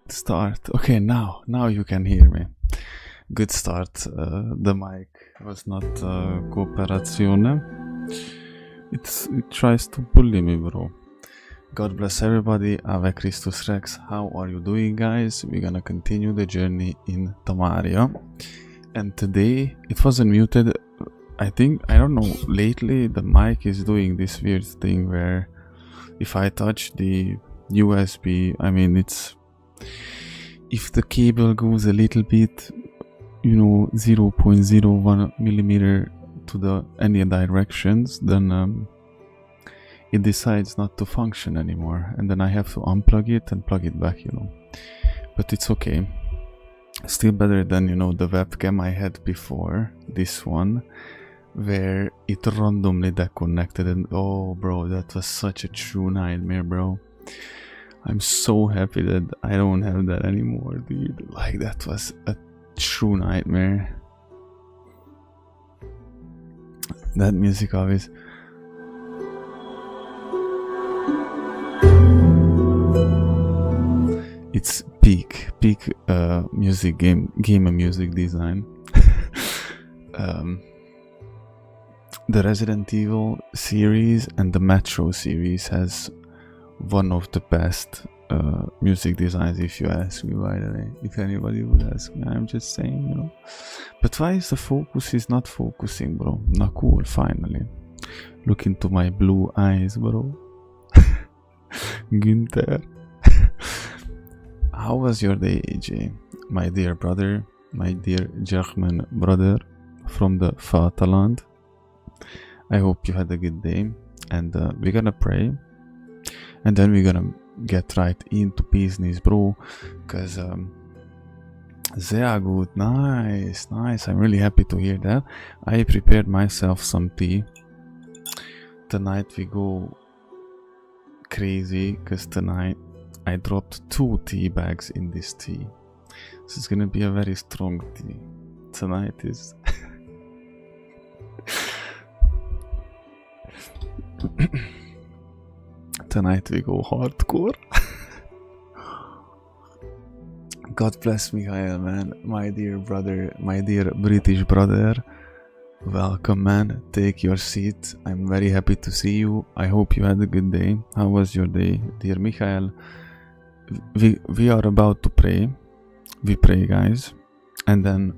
Start. Okay, now you can hear me. Good start. The mic was not cooperazione. It tries to bully me, bro. God bless everybody. Ave Christus Rex. How are you doing, guys? We're gonna continue the journey in Tamaria. And today it wasn't muted. I don't know, lately the mic is doing this weird thing where if I touch the USB, if the cable goes a little bit, 0.01 millimeter to any directions, then it decides not to function anymore, and then I have to unplug it and plug it back, but it's okay. Still better than the webcam I had before, this one, where it randomly disconnected, and oh bro, that was such a true nightmare, bro. I'm so happy that I don't have that anymore, dude. Like, that was a true nightmare. That music always... It's peak music game and music design. The Resident Evil series and the Metro series has one of the best music designs, if you ask me, by the way. If anybody would ask me, I'm just saying, But why is the focus is not focusing, bro? Not cool, finally. Look into my blue eyes, bro. Günther. How was your day, AJ? My dear brother, my dear German brother from the Vaterland. I hope you had a good day, and we're gonna pray, and then we're gonna get right into business, bro, because sehr good, nice, I'm really happy to hear that. I prepared myself some tea. Tonight we go crazy, because tonight I dropped 2 tea bags in this tea, so it's gonna be a very strong tea. Tonight is... Tonight we go hardcore. God bless Mikhail, man. My dear brother, my dear British brother. Welcome, man. Take your seat. I'm very happy to see you. I hope you had a good day. How was your day, dear Mikhail? We are about to pray. We pray, guys, and then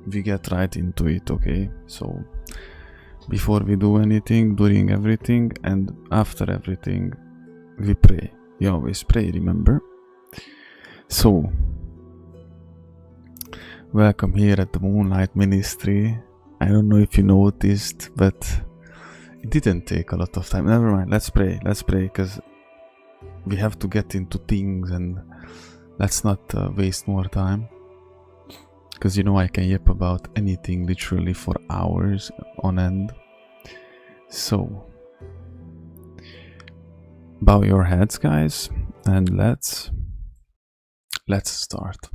we get right into it, okay? So before we do anything, during everything, and after everything, we pray. We always pray, remember? So, welcome here at the Moonlight Ministry. I don't know if you noticed, but it didn't take a lot of time. Never mind, let's pray, because we have to get into things, and let's not waste more time. Because I can yip about anything literally for hours on end. So, bow your heads, guys, and let's start.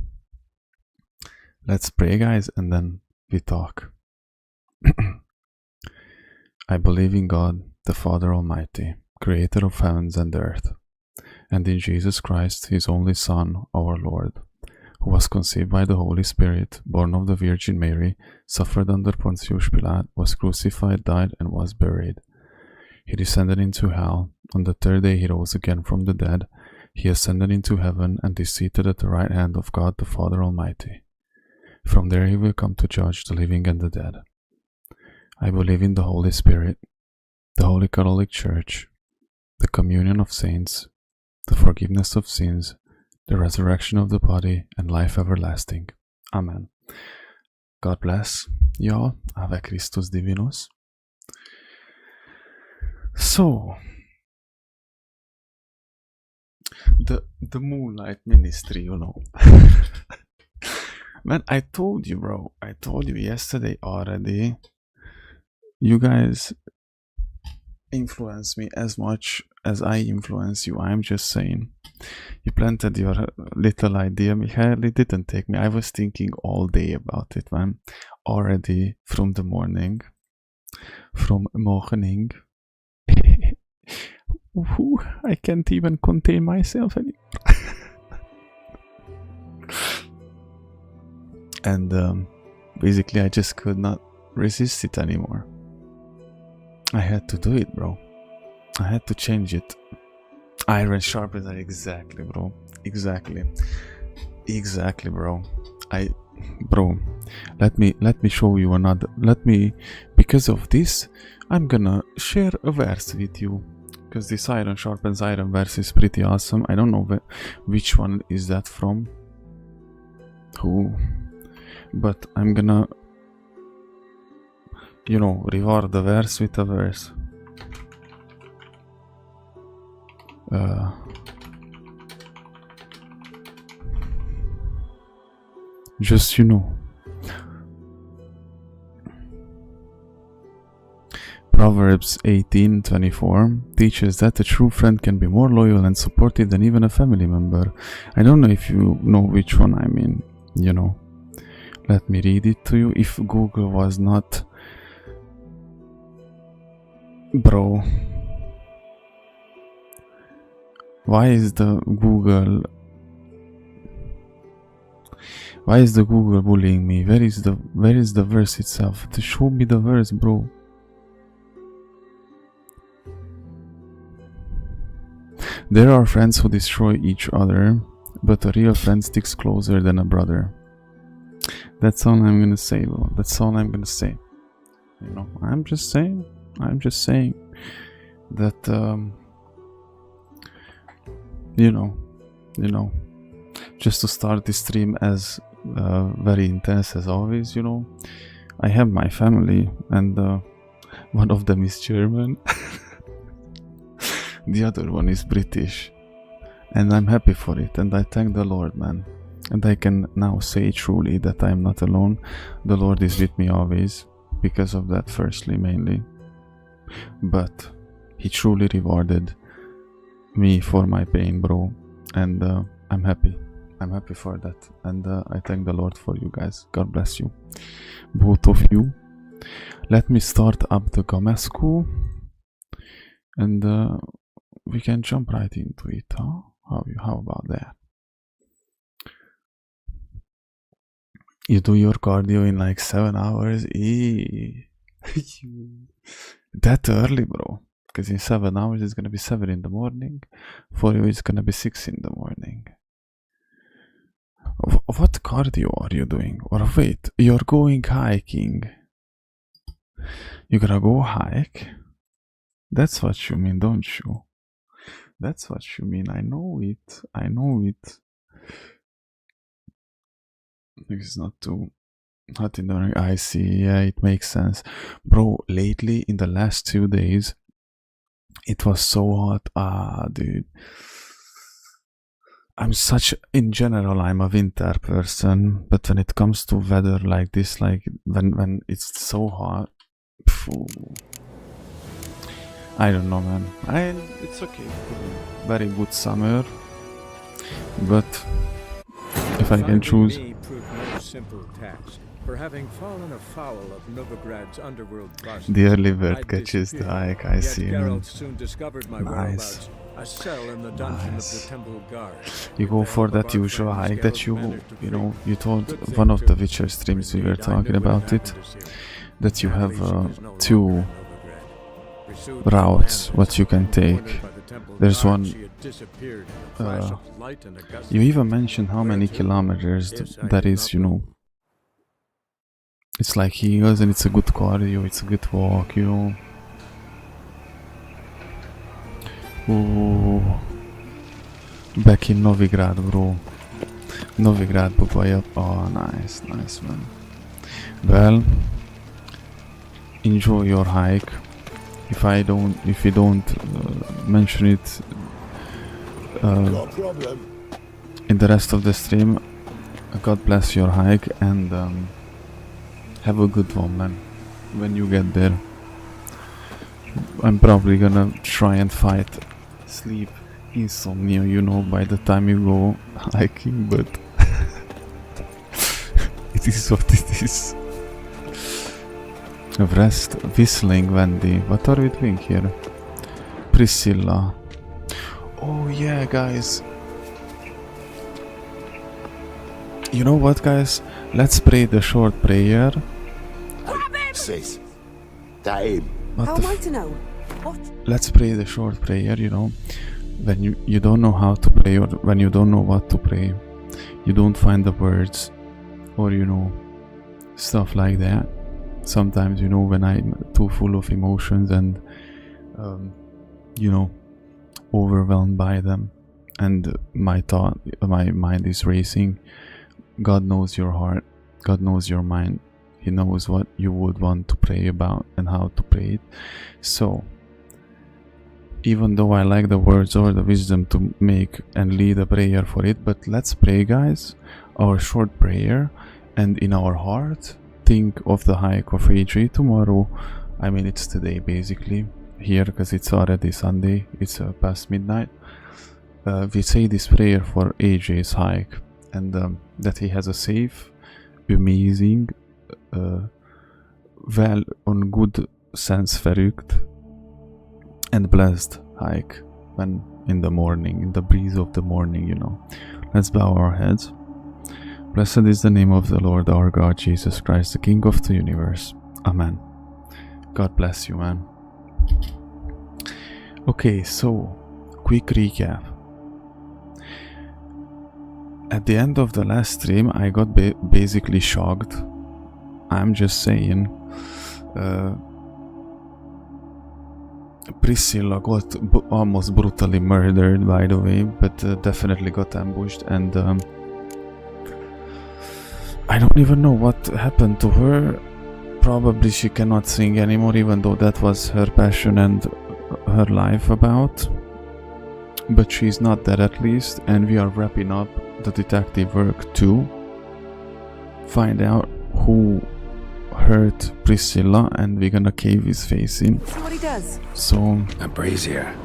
Let's pray, guys, and then we talk. I believe in God, the Father Almighty, creator of heavens and earth, and in Jesus Christ, his only Son, our Lord, who was conceived by the Holy Spirit, born of the Virgin Mary, suffered under Pontius Pilate, was crucified, died, and was buried. He descended into hell. On the 3rd day he rose again from the dead. He ascended into heaven and is seated at the right hand of God the Father Almighty. From there he will come to judge the living and the dead. I believe in the Holy Spirit, the Holy Catholic Church, the communion of saints, the forgiveness of sins, the resurrection of the body, and life everlasting. Amen. God bless y'all. Ave Christus Divinus. So, the Moonlight Ministry, Man, I told you, bro. I told you yesterday already. You guys influence me as much as I influence you. I'm just saying. You planted your little idea, Mikhail. It didn't take me. I was thinking all day about it, man. Already from the morning. From morning. I can't even contain myself anymore. And basically I just could not resist it anymore. I had to do it, bro. I had to change it. Iron sharpens are exactly, bro. Exactly, bro. Bro, let me show you another. Because of this, I'm gonna share a verse with you. Because this iron sharpens iron verse is pretty awesome. I don't know which one is that from. Who? But I'm gonna, you know, reward the verse with a verse. Just, you know. Proverbs 18:24 teaches that a true friend can be more loyal and supportive than even a family member. I don't know if you know which one I mean, you know. Let me read it to you. If Google was not... Bro. Why is the Google bullying me? Where is the verse itself? To show me the verse, bro. There are friends who destroy each other, but a real friend sticks closer than a brother. That's all I'm gonna say, bro. That's all I'm gonna say. You know, I'm just saying that you know, just to start this stream as very intense as always, you know, I have my family, and one of them is German. The other one is British, and I'm happy for it, and I thank the Lord, man. And I can now say truly that I'm not alone. The Lord is with me always, because of that firstly, mainly. But He truly rewarded me for my pain, bro, and I'm happy. I'm happy for that, and I thank the Lord for you guys. God bless you, both of you. Let me start up the Gamescu, and we can jump right into it, huh? How about that? You do your cardio in like 7 hours? That early, bro? Because in 7 hours it's gonna be 7 in the morning. For you it's gonna be 6 in the morning. What cardio are you doing? Or wait, you're going hiking. You're gonna go hike? That's what you mean, don't you? That's what you mean. I know it. It's not too hot in the morning. I see. Yeah, it makes sense. Bro, lately, in the last 2 days, it was so hot. Dude. In general, I'm a winter person, but when it comes to weather like this, like when it's so hot, phew, I don't know, man. It's okay. Very good summer, but if I can choose. For having fallen afoul of Novigrad's underworld bust, the early bird catches the hike. I see him. Nice. A cell in the dungeon of the temple guard. You go for that usual hike that you know, you told one of the Witcher streams we were talking about it, that you have 2 routes what you can take. There's one, you even mentioned how many kilometers that is, you know. It's like hills, and it's a good cardio, it's a good walk, you know. Ooh. Back in Novigrad, bro. Novigrad, Babaya. Oh, nice, man. Well, enjoy your hike. If you don't mention it in the rest of the stream, God bless your hike, and have a good one, man. When you get there, I'm probably gonna try and fight sleep insomnia, you know, by the time you go hiking, but it is what it is. Rest, whistling, Wendy. What are we doing here? Priscilla. Oh yeah, guys. You know what, guys? let's pray the short prayer. Sis, that him. How am I to know? What? Let's pray the short prayer, you know. When you don't know how to pray, or when you don't know what to pray, you don't find the words, or you know, stuff like that. Sometimes, you know, when I'm too full of emotions and you know, overwhelmed by them, and my mind is racing, God knows your heart, God knows your mind. He knows what you would want to pray about and how to pray it. So even though I lack the words or the wisdom to make and lead a prayer for it, but let's pray, guys, our short prayer, and in our heart think of the hike of AJ tomorrow. I mean, it's today basically here, because it's already Sunday, it's past midnight. We say this prayer for AJ's hike, and that he has a safe, amazing, well, on good sense verrukt and blessed hike when in the morning, in the breeze of the morning, you know. Let's bow our heads. Blessed is the name of the Lord our God, Jesus Christ, the King of the universe. Amen. God bless you, man. Okay, so quick recap. At the end of the last stream, I got basically shocked. I'm just saying. Priscilla got almost brutally murdered, by the way, but definitely got ambushed, and I don't even know what happened to her. Probably she cannot sing anymore, even though that was her passion and her life about. But she's not dead, at least, and we are wrapping up the detective work to find out who hurt Priscilla, and we're gonna cave his face in. See what he does. So A brazier.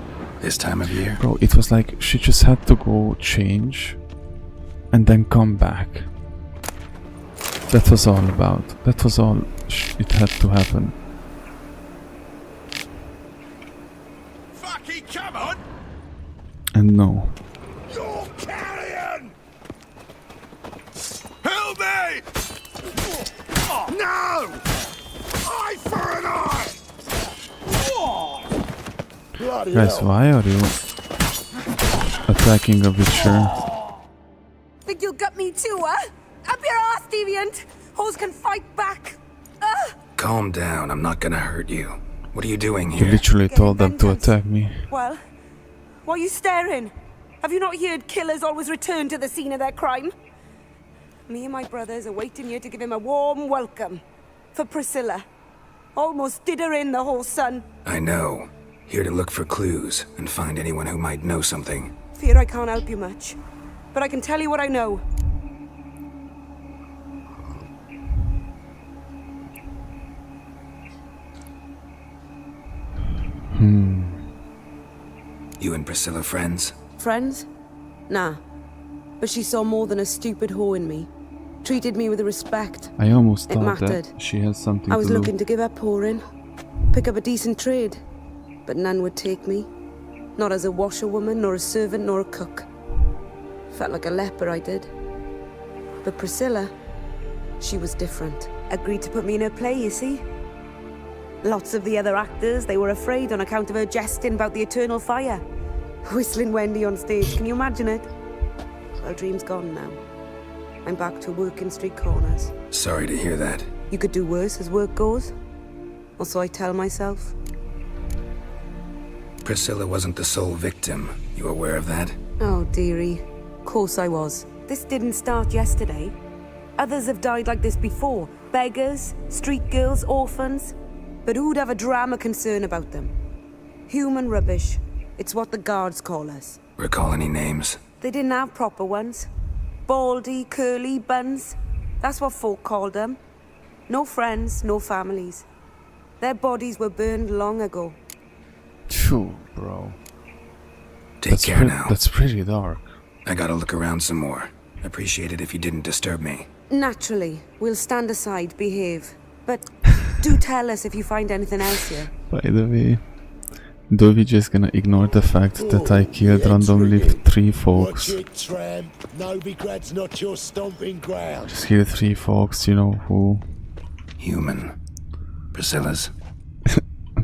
This time of year. bro, it was like she just had to go change and then come back. That was all about. That was all it had to happen. Fucking come on! And no. You're carrion! Help me! No! Eye for an eye! Bloody Guys, why are you attacking a witcher? Think you'll gut me too, huh? Up your ass, deviant! Hoes can fight back! Calm down, I'm not gonna hurt you. What are you doing You here? literally Getting told them to vengeance. attack me. Well, why are you staring? Have you not heard killers always return to the scene of their crime? Me and my brothers are waiting here to give him a warm welcome. For Priscilla. Almost did her in, the whole son. I know. Here to look for clues and find anyone who might know something. Fear I can't help you much. But I can tell you what I know. You and Priscilla friends? Friends? Nah. But she saw more than a stupid whore in me. Treated me with respect. I almost It thought mattered. that she has something I was to do. looking to give up pouring. Pick up a decent trade. But none would take me. Not as a washerwoman, nor a servant, nor a cook. Felt like a leper, I did. But Priscilla, she was different. Agreed to put me in her play, you see. Lots of the other actors, they were afraid on account of her jesting about the eternal fire. Whistling Wendy on stage, can you imagine it? Well, dream's gone now. I'm back to working street corners. Sorry to hear that. You could do worse as work goes. Or so I tell myself. Priscilla wasn't the sole victim. You aware of that? Oh, dearie. Course I was. This didn't start yesterday. Others have died like this before. Beggars, street girls, orphans. But who'd have a drama concern about them? Human rubbish. It's what the guards call us. Recall any names? They didn't have proper ones. Baldy, curly, buns. That's what folk called them. No friends, no families. Their bodies were burned long ago. Phew, bro. Take care now. That's pretty dark. I gotta look around some more. Appreciate it if you didn't disturb me. Naturally, we'll stand aside, behave. But do tell us if you find anything else here. By the way, Do we just gonna ignore the fact that I killed randomly 3 folks? Watch it, tramp. Novigrad's not your stomping ground. Just killed 3 folks, you know who? Human. Priscilla's.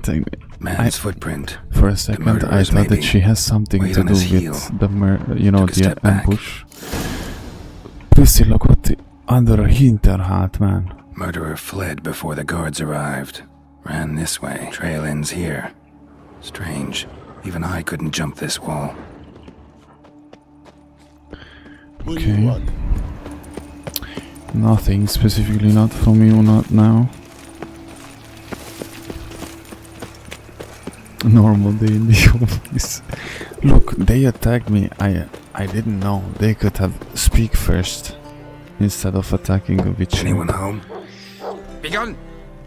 Think Man's footprint. for a second I murderers, thought that maybe. she has something Weight to on do his heel. with the Took a the step back. ambush. Priscilla got under a hinterhalt, man. Murderer fled before the guards arrived. Ran this way. Trail ends here. Strange. Even I couldn't jump this wall. What do Okay. you want? Nothing, specifically not from you, not now. Normal day in the office. Look, they attacked me. I didn't know. They could have speak first instead of attacking a witch. Anyone home? Begun.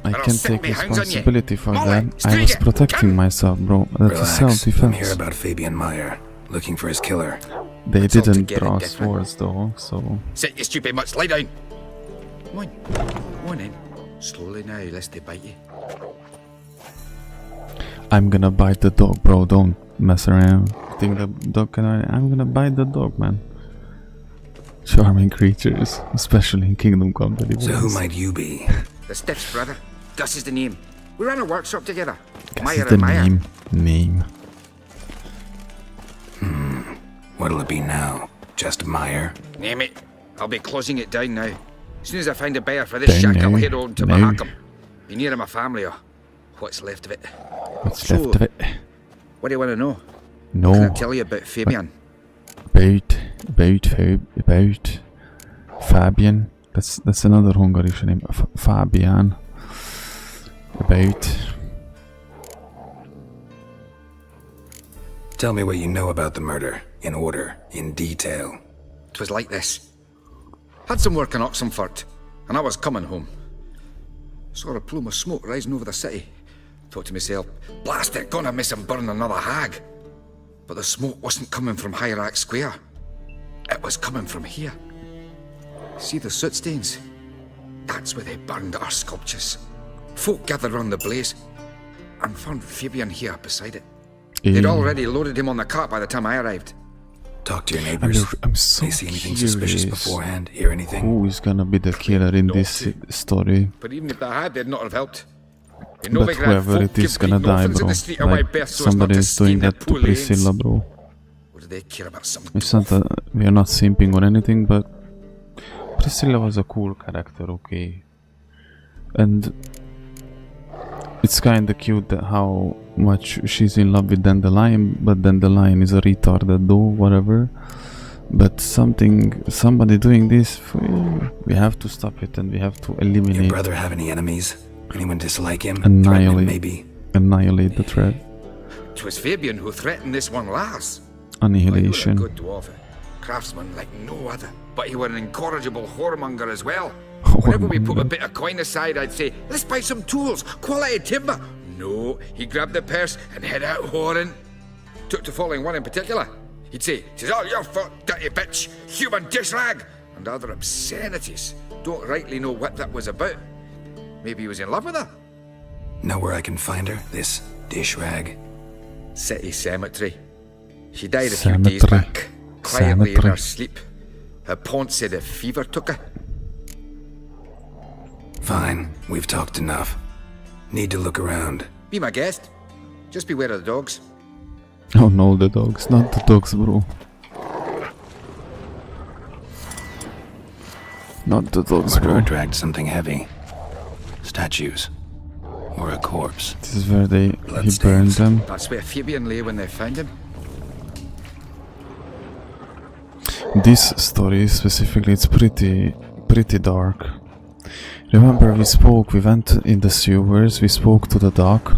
I I'll can set take me hands on you. responsibility for Molly, that. I was Striga, protecting come. myself, bro. That's a Relax. I'm self-defense. here about Fabian Meyer. Looking for his killer. They It's didn't altogether draw different. swords though, so Sit, you stupid mutts. Lie down. Come on. Come on in. Slowly now, lest they bite you. I'm gonna bite the dog, bro. Don't mess around. Think the dog can? I'm gonna bite the dog, man. Charming creatures, especially in Kingdom Come Deliverance. So who might you be? The Stiff's brother. Gus is the name. We ran a workshop together. Guess Meyer it's the and Meyer. name. What'll it be now? Just Meyer? Name it. I'll be closing it down now. As soon as I find a buyer for this Down shack, I'll now. head on to Now. Mahakam. Be near my family or what's left of it. What's So- left of it? What do you want to know? No. Can I tell you about Fabian? About Fabian. That's another Hungarish name. Fabian. About. Tell me what you know about the murder. In order. In detail. 'Twas like this. Had some work in Oxenfurt, and I was coming home. Saw a plume of smoke rising over the city. Thought to myself, blast it, gonna miss him burn another hag. But the smoke wasn't coming from Hierarch Square. It was coming from here. See the soot stains? That's where they burned our sculptures. Folk gathered round the blaze and found Fabian here beside it. They'd already loaded him on the cart by the time I arrived. Talk to your neighbors. I'm so They see anything suspicious curious. beforehand? Hear anything? Who is gonna be the killer in this story? But even if they had, they'd not have helped. In But Novigrad, whoever folk it is give gonna bleeding die, orphans in bro. the street of my Like birth so as not somebody to is doing stain their that to poor lanes. Priscilla, bro. What do they care about some It's not dwarf? that we are not simping or anything, but Priscilla was a cool character, okay. And it's kinda cute that how much she's in love with Dandelion, but Dandelion is a retarded though, whatever. But somebody doing this, we have to stop it and we have to Your eliminate, brother have any enemies? Anyone dislike him? Annihilate. Threaten him, maybe? annihilate the threat, 'Twas Fabian who threatened this one last. annihilation. He were a good dwarf, craftsman like no other. But he were an incorrigible whoremonger as well. Whenever we put a bit of coin aside, I'd say, let's buy some tools, quality timber. No, he grabbed the purse and head out whoring. Took to following one in particular. He'd say, "'Tis all your fault, dirty bitch, human dish rag," and other obscenities. Don't rightly know what that was about. Maybe he was in love with her. Know where I can find her? This dish rag? City cemetery. She died a few days Cemetery. back, quietly in Cemetery. her sleep. Her pont said a fever took her. Fine. We've talked enough. Need to look around. Be my guest. Just beware of the dogs. Oh no, the dogs, not the dogs, bro. Not the dogs, Murderer bro. dragged something heavy. Statues. Or a corpse. This is where he burned Bloodstains. them. That's where Fabian lay when they found him. This story specifically, it's pretty dark. Remember we went in the sewers, we spoke to the doc.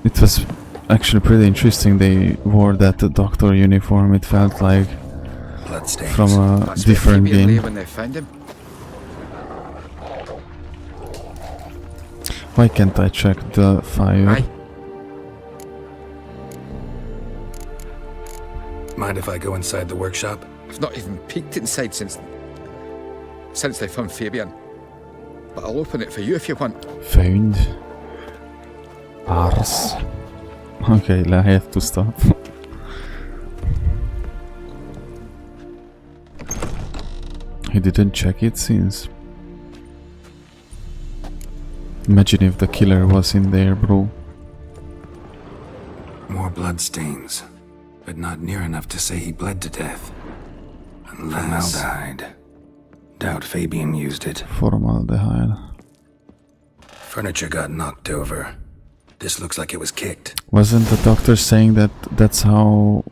It was actually pretty interesting. They wore that doctor uniform, it felt like Bloodstains. from a That's where different Fabian lay game. when they found him. Why can't I check the fire? Aye. Mind if I go inside the workshop? I've not even peeked inside since they found Fabian. But I'll open it for you if you want. Found. Ars. Okay, I have to stop. He didn't check it since. Imagine if the killer was in there, bro. More bloodstains, but not near enough to say he bled to death. Unless... Formaldehyde. Doubt Fabian used it. Formaldehyde. Furniture got knocked over. This looks like it was kicked. Wasn't the doctor saying that that's how...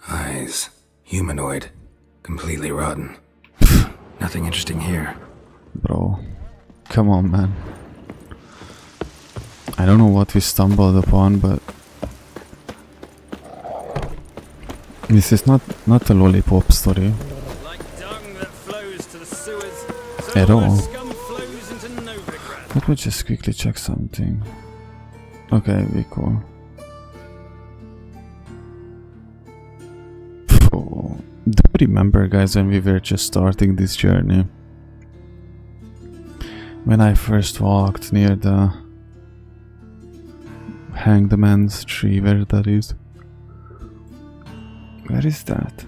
Eyes. Humanoid. Completely rotten. Nothing interesting here. Bro. Come on, man. I don't know what we stumbled upon, but... This is not a lollipop story. Like dung that flows to the sewers, so At all all. the scum flows into Novigrad. Let me just quickly check something. Okay, be cool. Oh, do you remember, guys, when we were just starting this journey? When I first walked near the Hanged Man's tree, where that is? Where is that?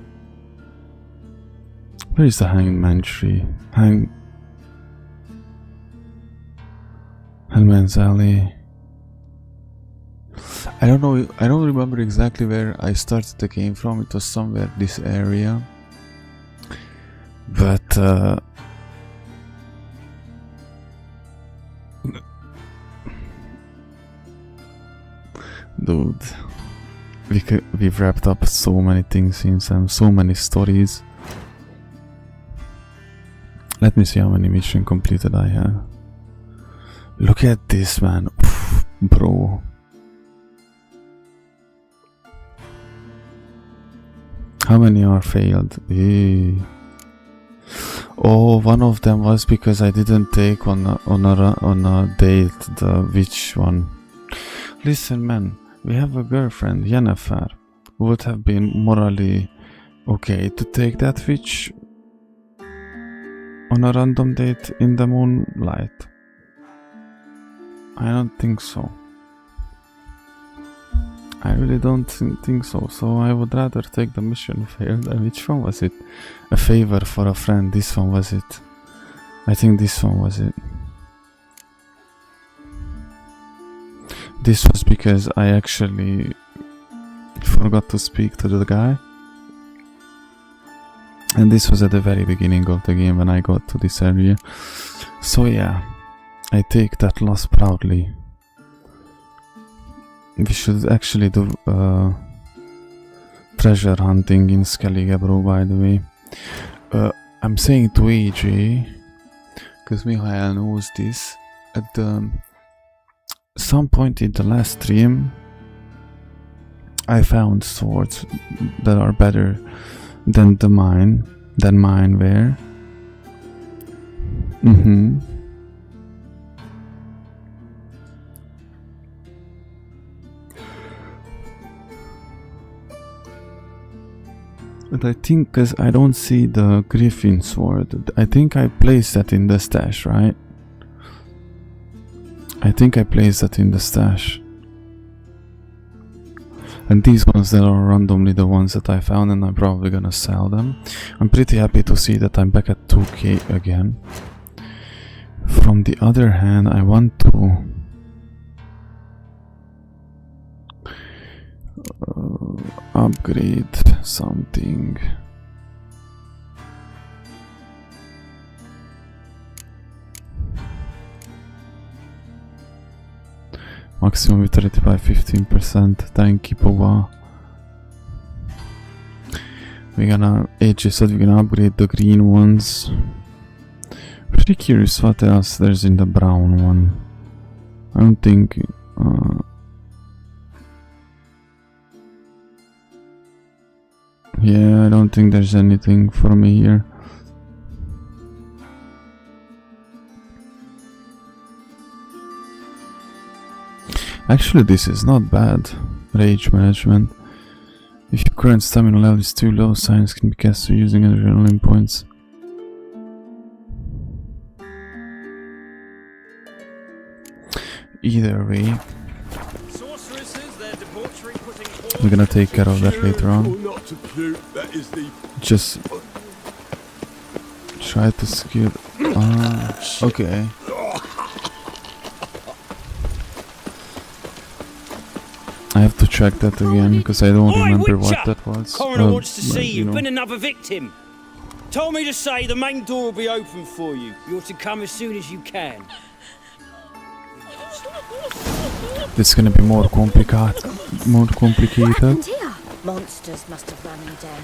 Where is the Hanged Man tree? Hangman's Alley. I don't know, I don't remember exactly where I started the game from. It was somewhere this area. But dude, we've wrapped up so many things since then, so many stories. Let me see how many missions completed I have. Look at this, man. Oof, bro. How many are failed? Oh, one of them was because I didn't take on a date the which one. Listen, man, we have a girlfriend, Yennefer. Would have been morally okay to take that witch on a random date in the moonlight. I don't think so. I really don't think so. So I would rather take the mission failed. And which one was it? A favor for a friend. This one was it. I think this one was it. This was because I actually forgot to speak to the guy. And this was at the very beginning of the game when I got to this area. So yeah, I take that loss proudly. We should actually do treasure hunting in Skellige, bro, by the way. I'm saying to AJ, because Mihail knows this, at some point in the last stream, I found swords that are better than mine were. But I think, because I don't see the Griffin sword, I think I placed that in the stash, right? I think I placed that in the stash. And these ones that are randomly the ones that I found, and I'm probably gonna sell them. I'm pretty happy to see that I'm back at 2k again. From the other hand, I want to upgrade something. Maximum vitality by 15%. Thank you, Pova. AJ said we're gonna upgrade the green ones. Pretty curious what else there's in the brown one. I don't think yeah, I don't think there's anything for me here. Actually, this is not bad. Rage management. If your current stamina level is too low, science can be cast through using adrenaline points. Either way, officers, their debauchery putting We're gonna take care of that later on. Not to puke, that is the Just try to skip. Okay. I have to check that again because I don't remember what that was. Coroner wants to but, see you you. know. Been another victim. Told me to say the main door will be open for you. You're to come as soon as you can. This is gonna be more complicated. Here? Monsters must have run you down.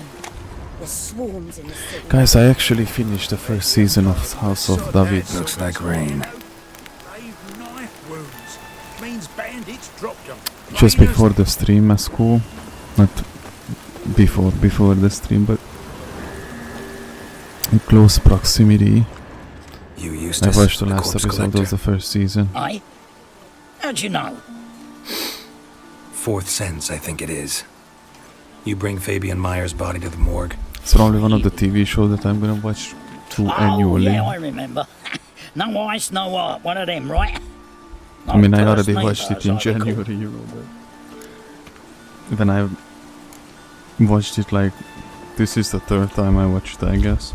There's swarms in the city. Guys, I actually finished the first season of House of David. Looks like rain. brave knife wounds. Means bandits dropped them. Just before the stream at school. Not before the stream, but in close proximity. You used I to watched the last episode of the first season. Aye? How'd you know? Fourth Sense, I think it is. You bring Fabian Meyer's body to the morgue. It's probably one of the TV shows that I'm gonna watch annually. Yeah, I remember. No ice, no art. One of them, right? I mean, I No already first watched name, it in as I recall. January, you know, but when I watched it, like, this is the third time I watched it, I guess.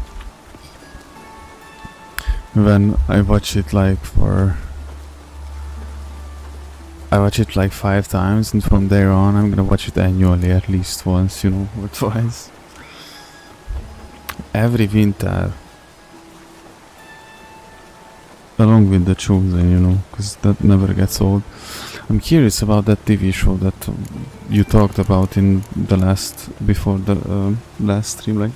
When I watched it, like, I watched it like 5 times, and from there on, I'm gonna watch it annually at least once, you know, or twice. Every winter. Along with The Chosen, you know, because that never gets old. I'm curious about that TV show that you talked about in the before the last stream, like.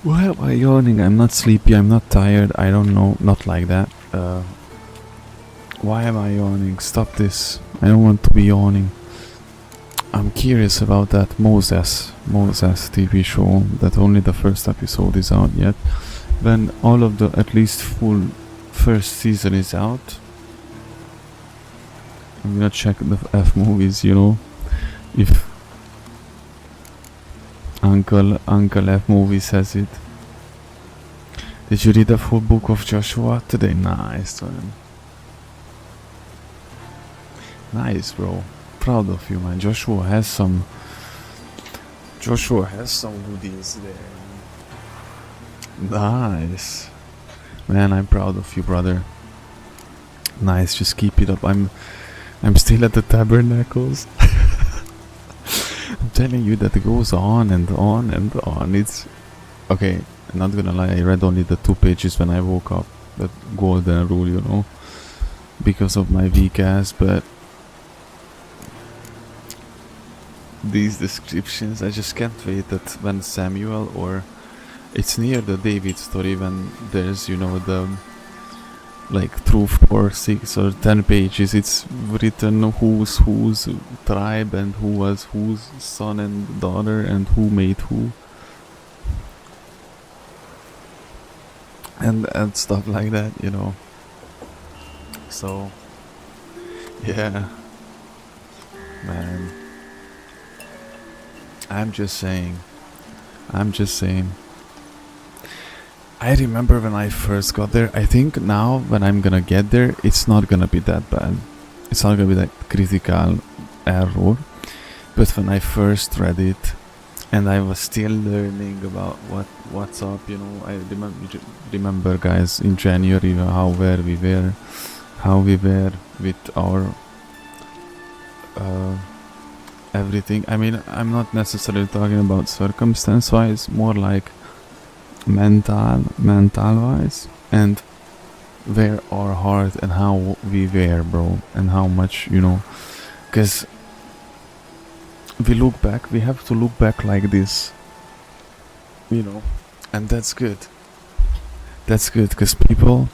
Why am I yawning? I'm not sleepy, I'm not tired, I don't know, not like that. Why am I yawning? Stop this. I don't want to be yawning. I'm curious about that Moses TV show that only the first episode is out yet. When all of the at least full first season is out, I'm gonna check the F movies, you know, if Uncle F movie says it. Did you read the full book of Joshua today? Nice, man. Nice, bro. Proud of you, man. Joshua has some goodies there. Nice. Man, I'm proud of you, brother. Nice, just keep it up. I'm still at the tabernacles. I'm telling you that it goes on and on and on. It's okay, I'm not gonna lie, I read only the 2 pages when I woke up. That golden rule, you know. Because of my weak ass, but these descriptions, I just can't wait that when Samuel, or it's near the David story, when there's, you know, the like through 4, 6 or 10 pages it's written whose tribe and who was whose son and daughter and who made who, and stuff like that, you know. So yeah, man, I'm just saying. I remember when I first got there. I think now when I'm gonna get there, it's not gonna be that bad. It's not gonna be that critical error. But when I first read it, and I was still learning about what's up, you know, I remember guys in January how we were with our everything. I mean, I'm not necessarily talking about circumstance-wise, more like mental wise, and where our heart and how we were, bro, and how much, you know, because we have to look back like this, you know, and that's good, because people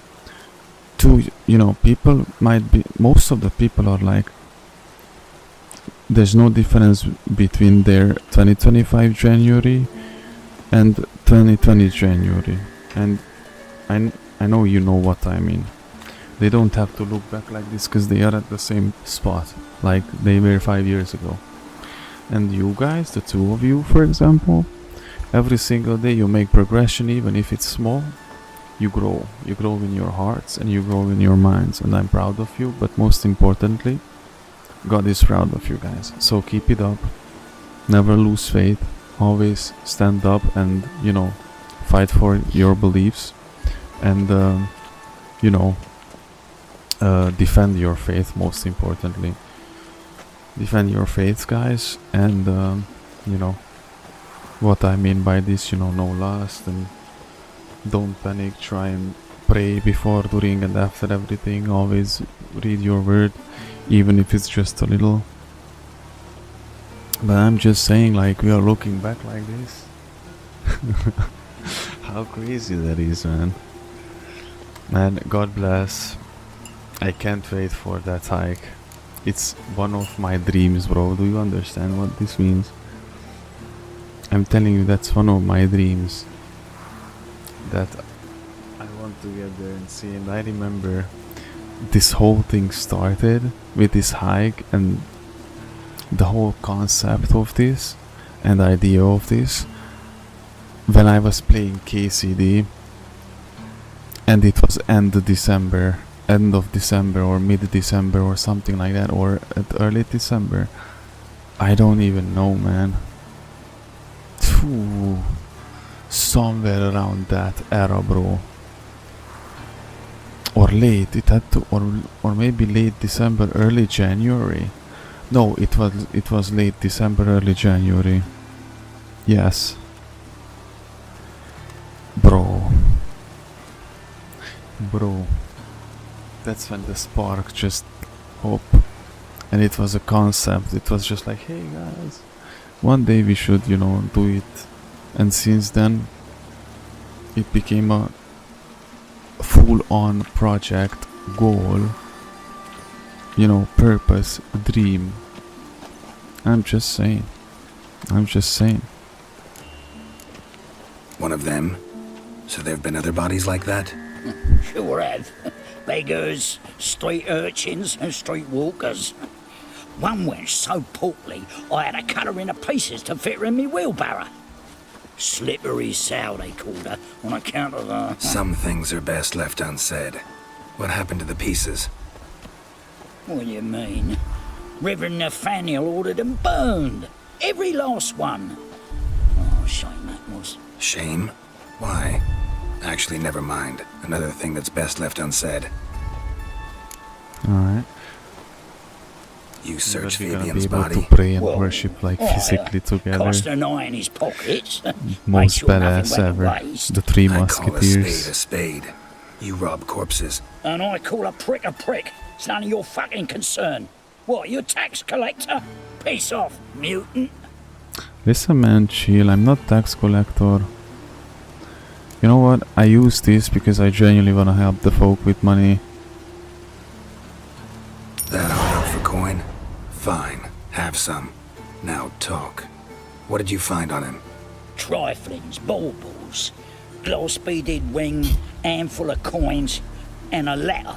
too, you know, people might be, most of the people are like, there's no difference between their 2025 January and 2020 January, and I know you know what I mean. They don't have to look back like this because they are at the same spot like they were 5 years ago. And you guys, the two of you, for example, every single day you make progression, even if it's small, you grow in your hearts and you grow in your minds, and I'm proud of you, but most importantly, God is proud of you guys. So keep it up, never lose faith, always stand up and, you know, fight for your beliefs, and you know, defend your faith. Most importantly, defend your faith, guys. And you know what I mean by this, you know, no lust, and don't panic, try and pray before, during and after everything. Always read your word, even if it's just a little. But I'm just saying, like, we are looking back like this. How crazy that is, man. Man, God bless. I can't wait for that hike. It's one of my dreams, bro. Do you understand what this means? I'm telling you, that's one of my dreams that I want to get there and see. And I remember this whole thing started with this hike, and the whole concept of this and idea of this when I was playing KCD, and it was end of December or mid-December or something like that, or at early December. I don't even know, man. Phew. Somewhere around that era, bro. Or late, it had to, or maybe late December, early January. No, it was late December, early January. Yes. Bro. That's when the spark just popped. And it was a concept. It was just like, hey guys, one day we should, you know, do it. And since then, it became a full-on project, goal, you know, purpose, dream. I'm just saying. One of them? So there have been other bodies like that? Sure have. Beggars, street urchins, and street walkers. One went so portly, I had to cut her into pieces to fit her in me wheelbarrow. Slippery sow, they called her, on account of her. Some things are best left unsaid. What happened to the pieces? What do you mean? Reverend Nathaniel ordered them burned. Every last one. Oh, shame that was. Shame? Why? Actually, never mind. Another thing that's best left unsaid. Alright. You search But we're gonna Fabian's be able body. to pray and Well, worship like physically together. Cost an eye in his pockets. Most Sure nothing badass went ever. waste. The Three I call a spade a Musketeers. spade. You rob corpses. And I call a prick a prick. It's none of your fucking concern. What, you a tax collector? Piss off, mutant. Listen, man, chill. I'm not tax collector. You know what? I use this because I genuinely wanna help the folk with money. That all out for coin? Fine. Have some. Now talk. What did you find on him? Triflings, baubles, gloss-beaded ring, handful of coins, and a letter.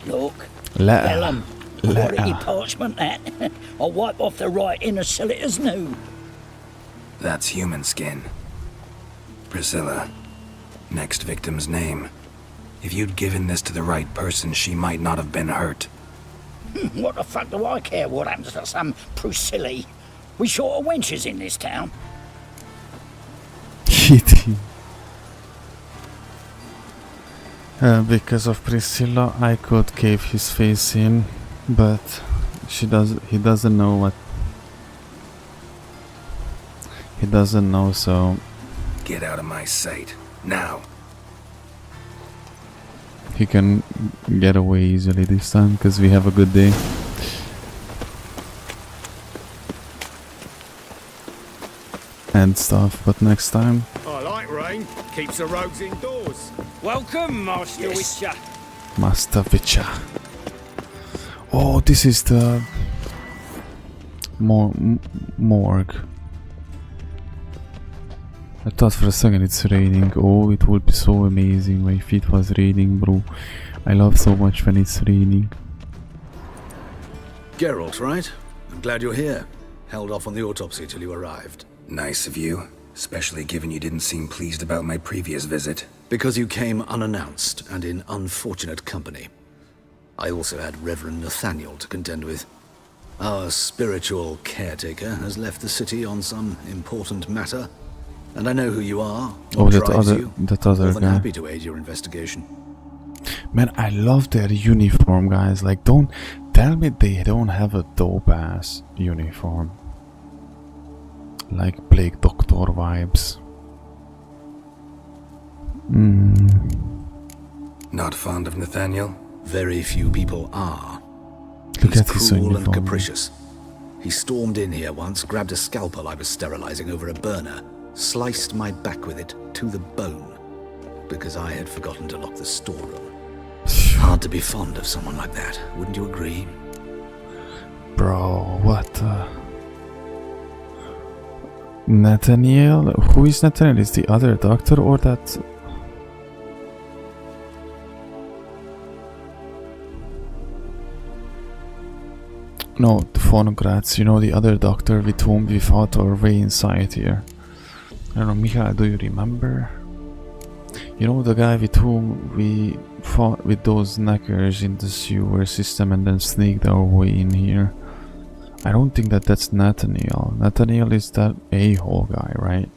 Look. Letter. Vellum. Quality parchment, that. I'll wipe off the writing and sell it as new. That's human skin. Priscilla. Next victim's name. If you'd given this to the right person, she might not have been hurt. What the fuck do I care what happens to some Priscilla? We short of wenches in this town. Kitty. Because of Priscilla, I could cave his face in, but he doesn't know what. He doesn't know, so Get out of my sight. Now. he can get away easily this time because we have a good day. And stuff, but next time. I like rain. Keeps the rogues indoors. Welcome, Master Witcher. Master Witcher. Oh, this is the morgue. I thought for a second it's raining. Oh, it would be so amazing if it was raining, bro. I love so much when it's raining. Geralt, right? I'm glad you're here. Held off on the autopsy till you arrived. Nice of you, especially given you didn't seem pleased about my previous visit. Because you came unannounced and in unfortunate company. I also had Reverend Nathaniel to contend with. Our spiritual caretaker has left the city on some important matter, and I know who you are. Oh, that drives other, you. that other More than guy. happy to aid your investigation. Man, I love their uniform, guys. Like, don't tell me they don't have a dope-ass uniform. Like Plague Doctor vibes. Not fond of Nathaniel? Very few people are. Look He's at his cruel and uniform. capricious. He stormed in here once, grabbed a scalpel I was sterilizing over a burner, sliced my back with it to the bone, because I had forgotten to lock the storeroom. Hard to be fond of someone like that, wouldn't you agree? Bro, what the... Nathaniel? Who is Nathaniel? Is the other doctor or that... No, the Phonograts, you know, the other doctor with whom we fought our way inside here. I don't know, Michael, do you remember? You know, the guy with whom we fought with those knackers in the sewer system and then sneaked our way in here? I don't think that's Nathaniel. Nathaniel is that a-hole guy, right?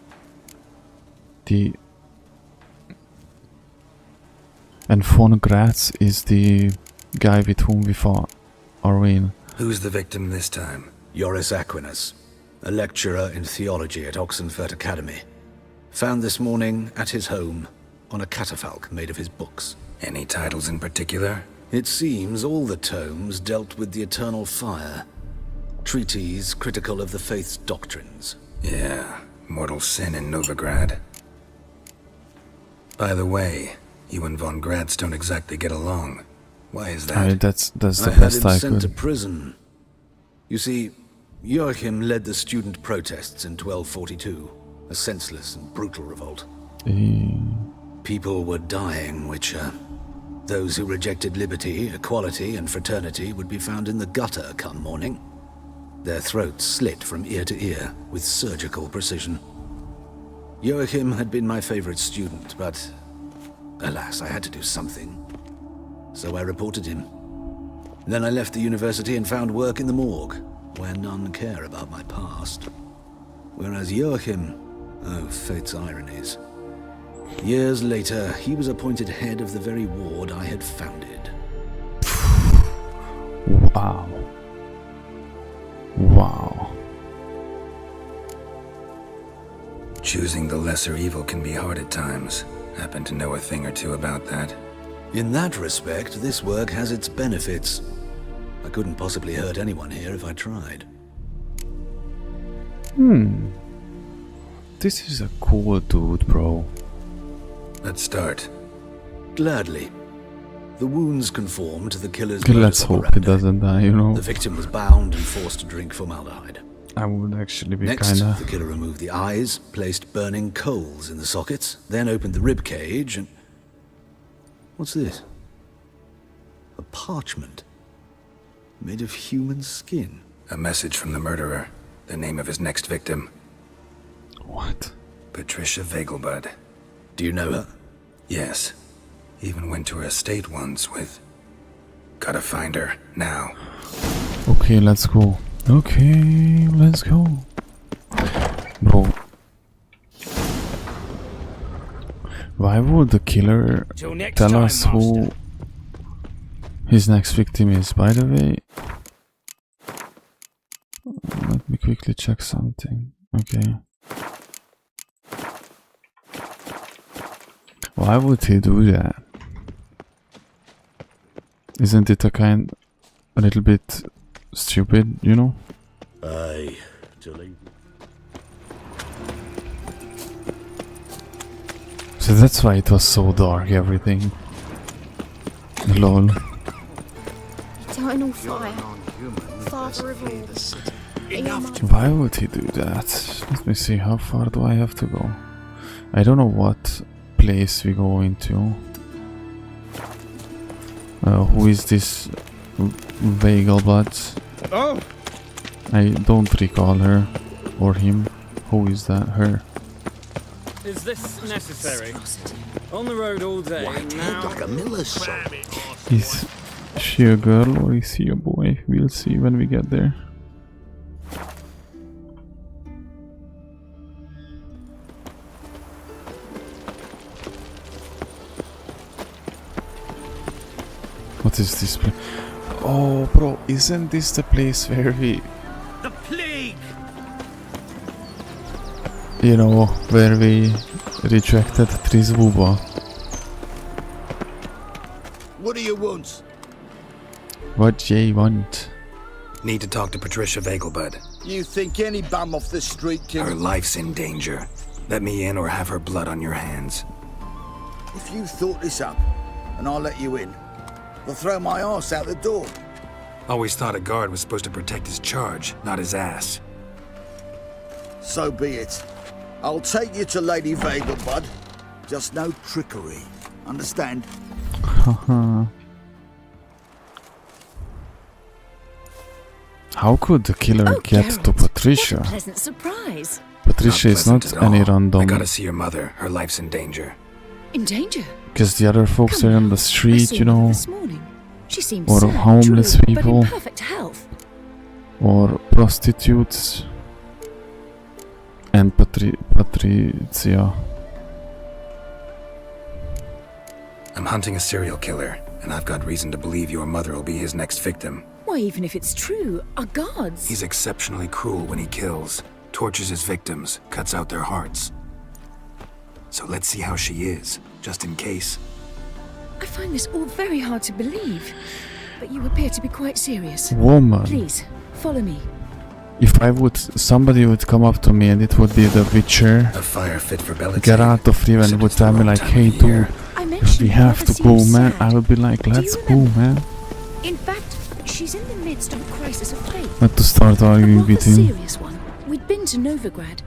And Phonograts is the guy with whom we fought our way in. Who's the victim this time? Joris Aquinas, a lecturer in theology at Oxenfurt Academy. Found this morning at his home on a catafalque made of his books. Any titles in particular? It seems all the tomes dealt with the eternal fire. Treatises critical of the faith's doctrines. Yeah, mortal sin in Novigrad. By the way, you and von Gratz don't exactly get along. Why is that? That's the I best had him I sent to could. prison. You see, Joachim led the student protests in 1242, a senseless and brutal revolt. People were dying, Witcher. Those who rejected liberty, equality, and fraternity would be found in the gutter come morning. Their throats slit from ear to ear with surgical precision. Joachim had been my favorite student, but alas, I had to do something. So I reported him. Then I left the university and found work in the morgue, where none care about my past. Whereas Joachim, oh, fate's ironies. Years later, he was appointed head of the very ward I had founded. Wow. Wow. Choosing the lesser evil can be hard at times. Happen to know a thing or two about that. In that respect, this work has its benefits. I couldn't possibly hurt anyone here if I tried. This is a cool dude, bro. Let's start. Gladly. The wounds conform to the killer's Okay, let's modus hope he operandi. doesn't die, you know. The victim was bound and forced to drink formaldehyde. I would actually be Next, kinda... the killer removed the eyes, placed burning coals in the sockets, then opened the rib cage and... What's this? A parchment. Made of human skin. A message from the murderer. The name of his next victim. What? Patricia Vegelbud. Do you know her? Yes. Even went to her estate once with... Gotta find her, now. Okay, let's go. Okay, let's go. Bro. Why would the killer Till next tell time, us who Master. his next victim is? By the way, let me quickly check something. Okay. Why would he do that? Isn't it a little bit stupid, you know? Aye, Julie. So that's why it was so dark, everything. Lol. Eternal fire. Father of all. Why would he do that? Let me see, how far do I have to go? I don't know what place we go into. Who is this Vegelbud? Oh! I don't recall her or him. Who is that? Her. Is this necessary? On the road all day. White head like a miller's son. Is she a girl or is he a boy? We'll see when we get there. What is this place? Oh, bro, isn't this the place where we... The plague! You know, where we rejected Trisbuba? What do you want? What ye want? Need to talk to Patricia Vegelbud. You think any bum off the street can... Her life's in danger. Let me in or have her blood on your hands. If you thought this up, and I'll let you in, I'll throw my ass out the door. Always thought a guard was supposed to protect his charge, not his ass. So be it. I'll take you to Lady Vegelbud. Just no trickery. Understand? Haha. How could the killer get to Patricia? What a pleasant surprise. Patricia is not pleasant at any all. random. I gotta see your mother. Her life's in danger. In danger? Because the other folks are on the I street, saw you her know, this morning. She seems or sad, homeless true, people. but in perfect health. or prostitutes. And Patricia. I'm hunting a serial killer, and I've got reason to believe your mother will be his next victim. Why, even if it's true, our gods. He's exceptionally cruel when he kills, tortures his victims, cuts out their hearts. So let's see how she is, just in case. I find this all very hard to believe, but you appear to be quite serious. Woman. Please, follow me. If somebody would come up to me and it would be the Witcher, A fire fit for Belladonna. Geralt of Riven Except would it's the tell me wrong like, time of hey the year. dude, we have to go, man. I would be like, let's go, man. In fact, she's in the midst of a crisis of faith. Not to start A arguing rather with him. serious one. We'd been to Novigrad.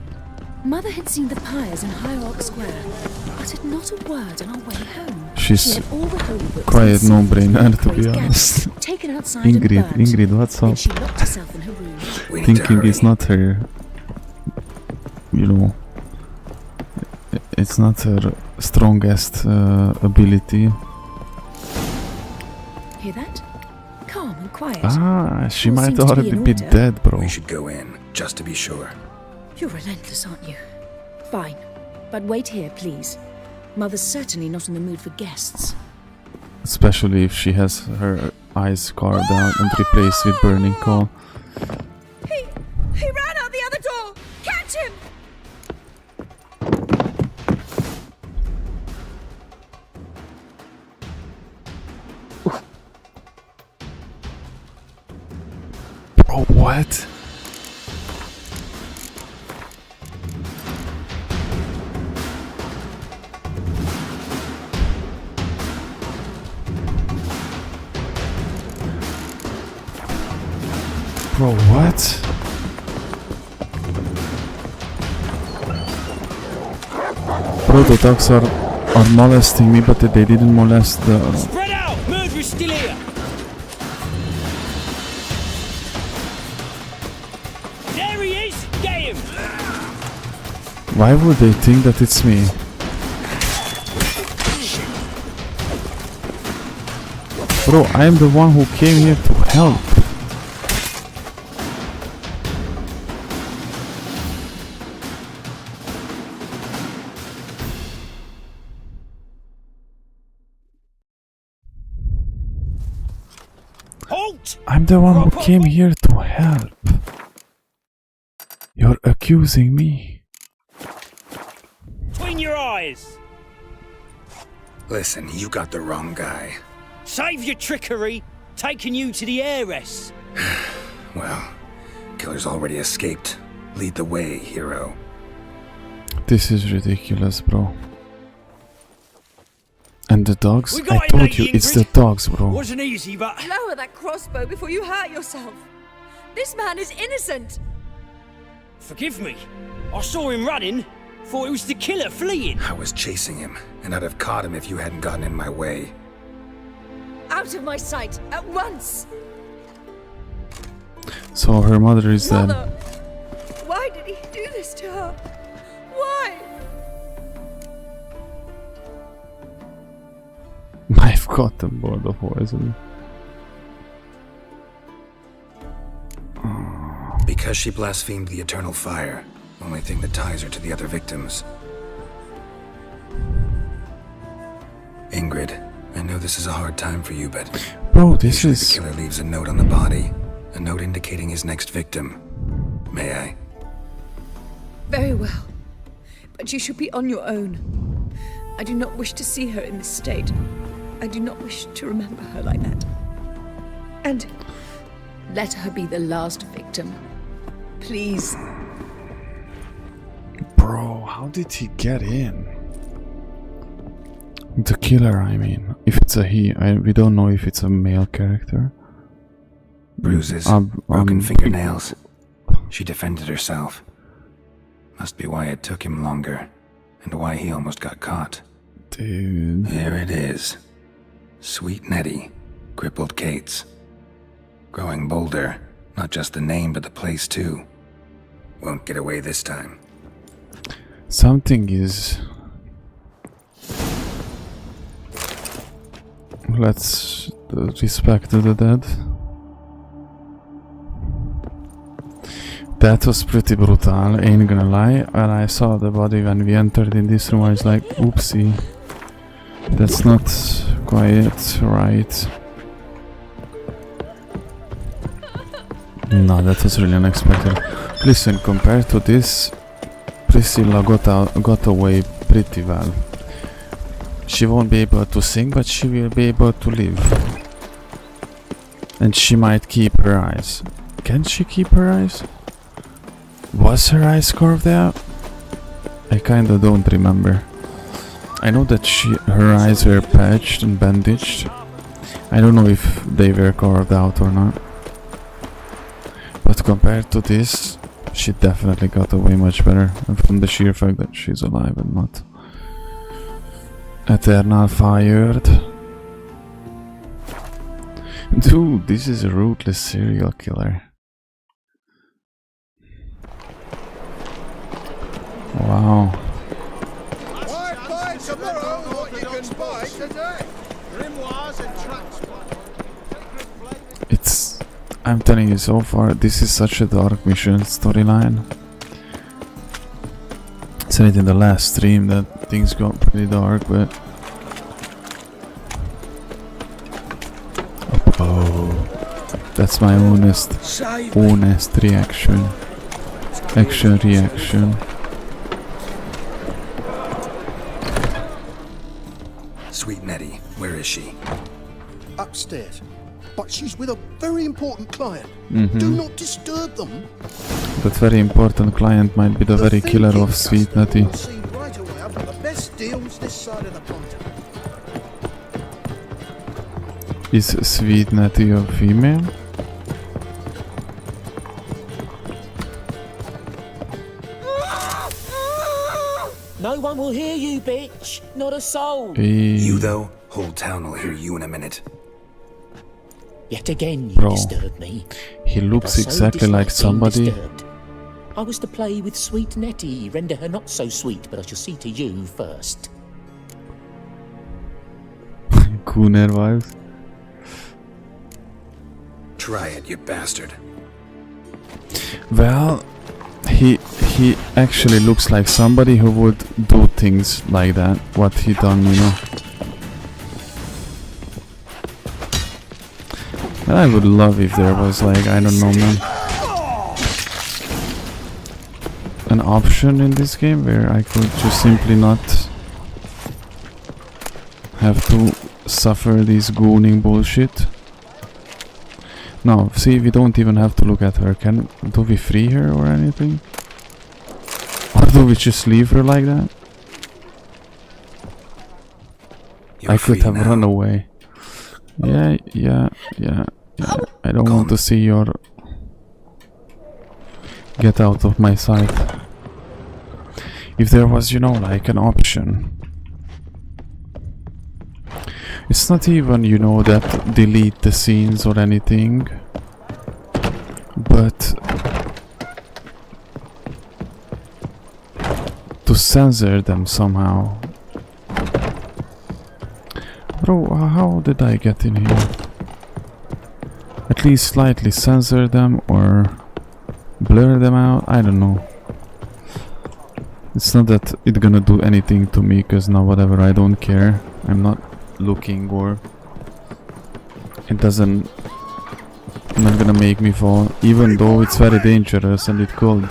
Mother had seen the pyres in Hierarch Square, uttered not a word on our way home. She's She had all the holy books quite and no-brainer, to be sacred honest. gathered, taken outside and Ingrid, burnt. what's Then up? she locked herself in her room. We need to Thinking is hurry. not her, you know, it's not her strongest ability. Hear that? Calm and quiet. Ah, she All might seems to be already in be order. dead, bro. We should go in, just to be sure. You're relentless, aren't you? Fine. But wait here, please. Mother's certainly not in the mood for guests. Especially if she has her eyes carved out and replaced with burning coal. He ran out the other door! Catch him! Bro, what? Bro, what? Bro, the dogs are molesting me, but they didn't molest the... Spread out! Murderer's still here! There he is! Get him! Why would they think that it's me? Bro, I am the one who came here to help. Halt! I'm the one who came here to help. You're accusing me. Between your eyes! Listen, you got the wrong guy. Save your trickery! Taking you to the heiress! Well, killer's already escaped. Lead the way, hero. This is ridiculous, bro. And the dogs? We I got it, told Lady you, it's Ingrid. the dogs, bro. Wasn't easy, but... Lower that crossbow before you hurt yourself. This man is innocent. Forgive me. I saw him running. Thought it was the killer fleeing. I was chasing him, and I'd have caught him if you hadn't gotten in my way. Out of my sight, at once! So her mother is dead. Mother! Why did he do this to her? Why? gotten bored of poison. Because she blasphemed the eternal fire, only thing that ties her to the other victims. Ingrid, I know this is a hard time for you, but... Bro, this is... The killer leaves a note on the body. A note indicating his next victim. May I? Very well. But you should be on your own. I do not wish to see her in this state. I do not wish to remember her like that. And let her be the last victim. Please. Bro, how did he get in? The killer, I mean. If it's a he, we don't know if it's a male character. Bruises, broken fingernails. She defended herself. Must be why it took him longer, and why he almost got caught. Dude. Here it is. Sweet Nettie, crippled Kate's. Growing bolder, not just the name but the place too. Won't get away this time. Something is... Let's respect the dead. That was pretty brutal, ain't gonna lie. When I saw the body when we entered in this room, I was like, oopsie. That's not quite right. No, that was really unexpected. Listen, compared to this, Priscilla got away pretty well. She won't be able to sing, but she will be able to live. And she might keep her eyes. Can she keep her eyes? Was her eyes carved out? I kinda don't remember. I know that her eyes were patched and bandaged. I don't know if they were carved out or not. But compared to this, she definitely got away much better. From the sheer fact that she's alive and not eternal fired. Dude, this is a ruthless serial killer. Wow. Why buy tomorrow what you can buy today? Grimoires and tracks. It's... I'm telling you, so far, this is such a dark mission storyline. I said it in the last stream that things got pretty dark, but... Oh, that's my honest reaction. Reaction. Sweet Nettie, where is she? Upstairs. But she's with a very important client. Mm-hmm. Do not disturb them. That very important client might be the very killer of Sweet Nettie. See right away I've got the best deals this side of the pond. Is Sweet Nettie a female? No one will hear you, bitch. Not a soul. You, though? Whole town will hear you in a minute. Yet again, you Bro, disturb me. he looks So exactly like somebody. disturbed. I was to play with sweet Nettie, render her not so sweet, but I shall see to you first. Cooner vibes. Try it, you bastard. Well, he actually looks like somebody who would do things like that. What he done, you know. And I would love if there was, like, I don't know, man, an option in this game where I could just simply not have to suffer this gooning bullshit. No, see, we don't even have to look at her. Do we free her or anything? Or do we just leave her like that? I could have run away. Yeah. I don't want to see your... Get out of my sight. If there was, you know, like an option. It's not even, you know, that delete the scenes or anything. But... to censor them somehow. Bro, how did I get in here? At least slightly censor them or blur them out, I don't know. It's not that it's gonna do anything to me, cause now whatever, I don't care. I'm not looking, or it doesn't, not gonna make me fall, even though it's very dangerous and it could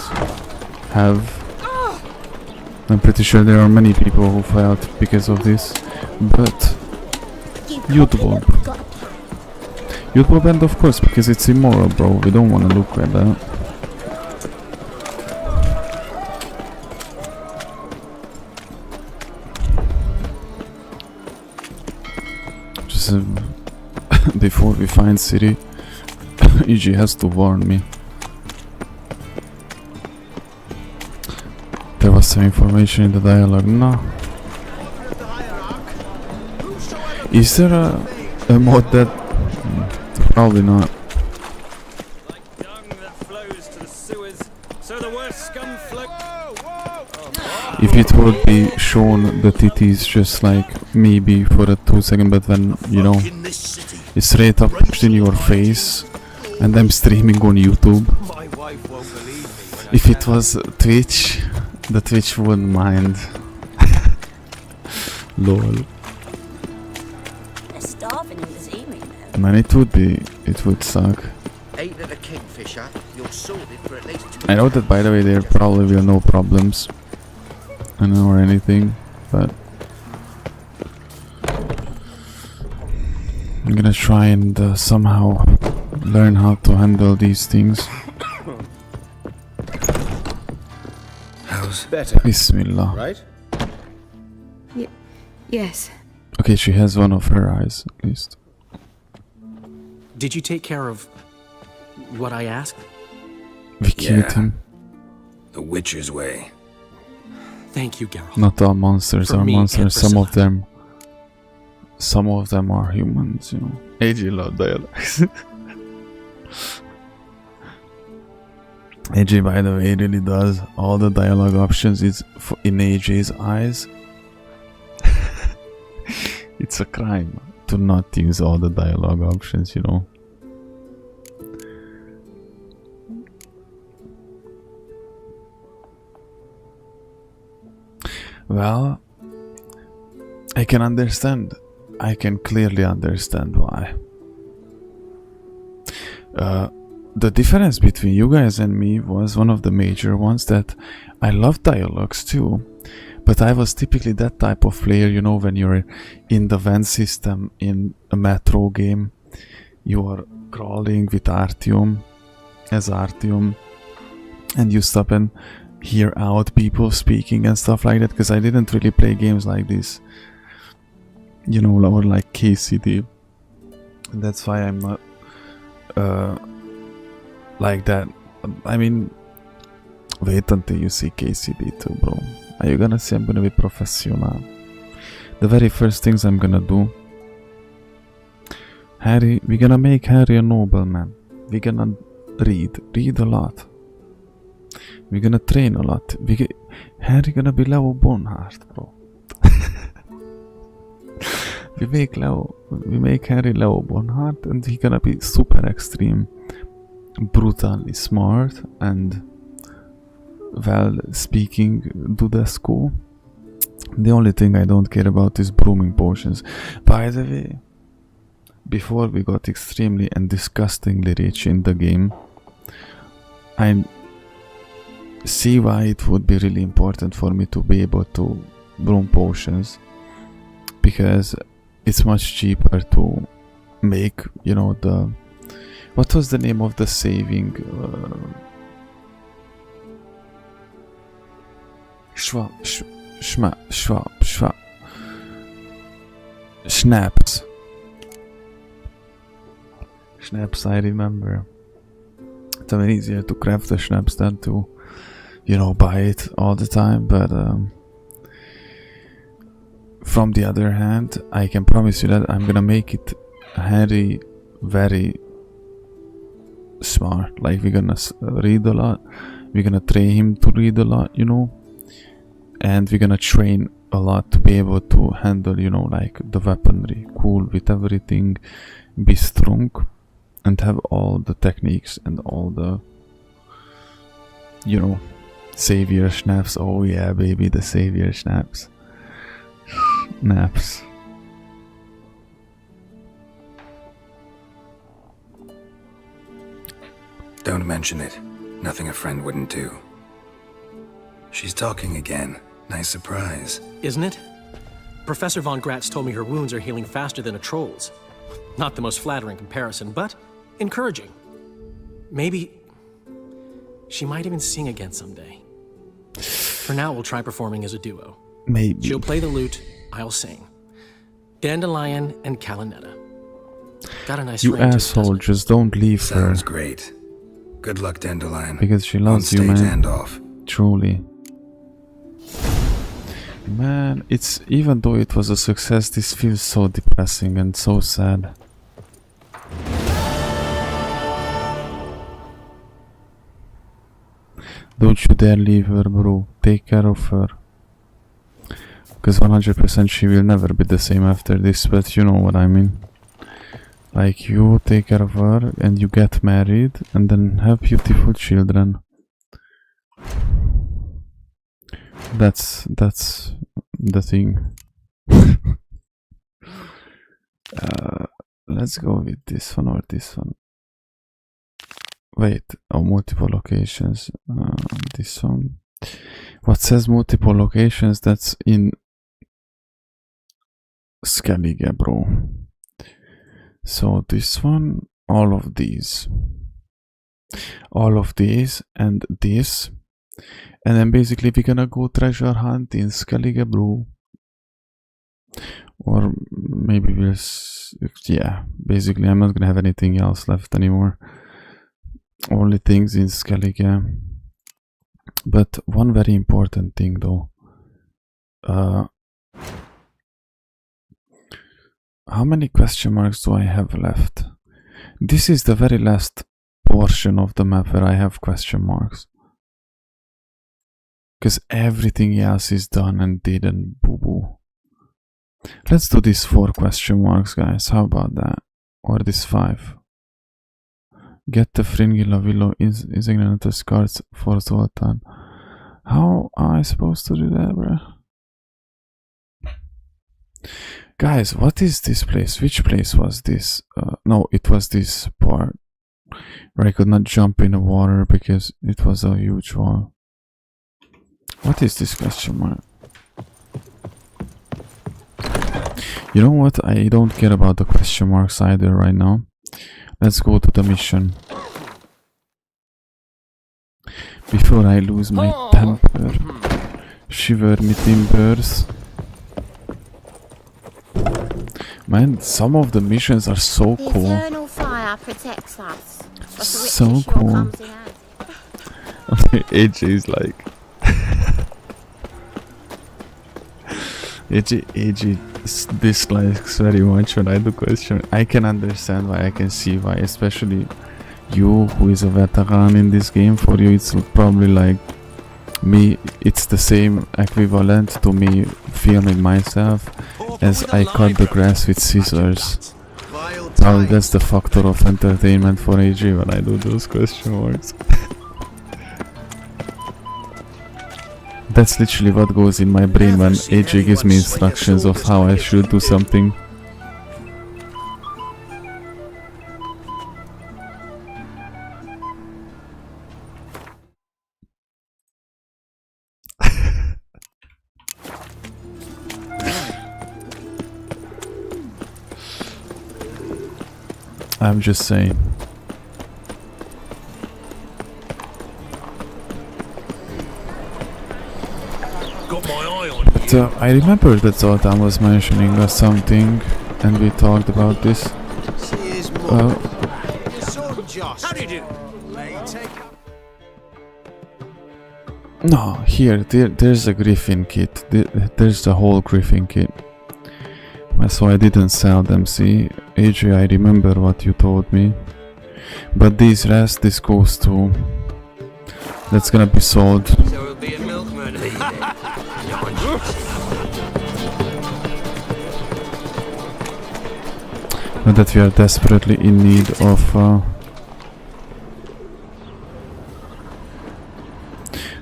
have. I'm pretty sure there are many people who failed because of this, but YouTube. YouTube banned, of course, because it's immoral, bro. We don't want to look at that. Just before we find city, EG has to warn me. There was some information in the dialogue. No. Is there a mod that... probably not. Like dung that flows to the sewers, so the worst scum flow. If it would be shown the titties just like maybe for a 2 second, but when, you know, it's straight up pushed in your face and I'm streaming on YouTube. If it was Twitch, the Twitch wouldn't mind. Lol. Man, it would suck. I know that, by the way, there probably will no problems, I know, or anything, but I'm gonna try and somehow learn how to handle these things. How's better? Bismillah. Right? Yes. Okay, she has one of her eyes, at least. Did you take care of what I asked? We killed him. The Witcher's way. Thank you, Geralt. Not all monsters For are me monsters. and Some of them are humans, you know. AJ love dialogues. AJ, by the way, really does all the dialogue options is in AJ's eyes. It's a crime to not use all the dialogue options, you know. Well, I can understand. I can clearly understand why. The difference between you guys and me was one of the major ones, that I love dialogues too, but I was typically that type of player, you know, when you're in the van system in a Metro game, you are crawling with Artyom, as Artyom, and you stop and hear out people speaking and stuff like that, because I didn't really play games like this, you know, or like KCD, and that's why I'm not like that. I mean, wait until you see KCD too, bro. Are you gonna see I'm gonna be professional? The very first things I'm gonna do, Harry, we're gonna make Harry a nobleman. We're gonna read a lot. We're gonna train a lot. Harry gonna be Leo Bonhart, bro. we make Harry Leo Bonhart, and he gonna be super extreme, brutally smart, and well speaking Dudescu. The only thing I don't care about is brooming potions. By the way, before we got extremely and disgustingly rich in the game, I see why it would be really important for me to be able to broom potions, because it's much cheaper to make, you know, the, what was the name of the saving, Schnapps, I remember. It's even easier to craft the schnapps than to, you know, buy it all the time, but from the other hand, I can promise you that I'm gonna make it Harry very smart. Like, we're gonna read a lot, we're gonna train him to read a lot, you know, and we're gonna train a lot to be able to handle, you know, like the weaponry, cool with everything, be strong, and have all the techniques and all the, you know, savior snaps. Oh yeah, baby, the savior snaps. Naps. Don't mention it. Nothing a friend wouldn't do. She's talking again. Nice surprise. Isn't it? Professor Von Gratz told me her wounds are healing faster than a troll's. Not the most flattering comparison, but encouraging. Maybe she might even sing again someday. For now, we'll try performing as a duo. Maybe. She'll play the lute, I'll sing. Dandelion and Calinetta. Got a nice You range, asshole, just don't leave her. Sounds great. Good luck, Dandelion. Because she loves On you, stage man. and off. Truly. Man, it's, even though it was a success, this feels so depressing and so sad. Don't you dare leave her, bro. Take care of her. Because 100% she will never be the same after this, but you know what I mean. Like, you take care of her and you get married and then have beautiful children. That's the thing. Let's go with this one or this one. Wait, oh, multiple locations. This one. What says multiple locations? That's in Skellige, bro. So this one, all of these, and this, and then basically we're gonna go treasure hunt in Skellige, bro. Or maybe we'll, yeah, basically I'm not gonna have anything else left anymore. Only things in Skellige. But one very important thing though. How many question marks do I have left? This is the very last portion of the map where I have question marks. Because everything else is done and did and boo-boo. Let's do these 4 question marks, guys. How about that? Or this 5. Get the Fringilla Willow Insignitus cards for Zoltan. How am I supposed to do that, bruh? Guys, what is this place? Which place was this? No, it was this part where I could not jump in the water because it was a huge wall. What is this question mark? You know what? I don't care about the question marks either right now. Let's go to the mission. Before I lose my temper. Shiver me timbers. Man, some of the missions are so cool. Eternal fire protects us. So cool. AJ is like AJ dislikes very much when I do question. I can understand why, I can see why, especially you who is a veteran in this game. For you it's probably like me, it's the same equivalent to me filming myself as I cut the grass with scissors. Probably that's the factor of entertainment for AJ when I do those question marks. That's literally what goes in my brain when AJ gives me instructions of how I should do something. I'm just saying. But I remember that Zoltan was mentioning something, and we talked about this. How do you do? No, here, there's a Griffin kit. There's the whole Griffin kit. So I didn't sell them, see? AJ, I remember what you told me. But this goes to... That's gonna be sold. So it'll be a milkman. Not that we are desperately in need of not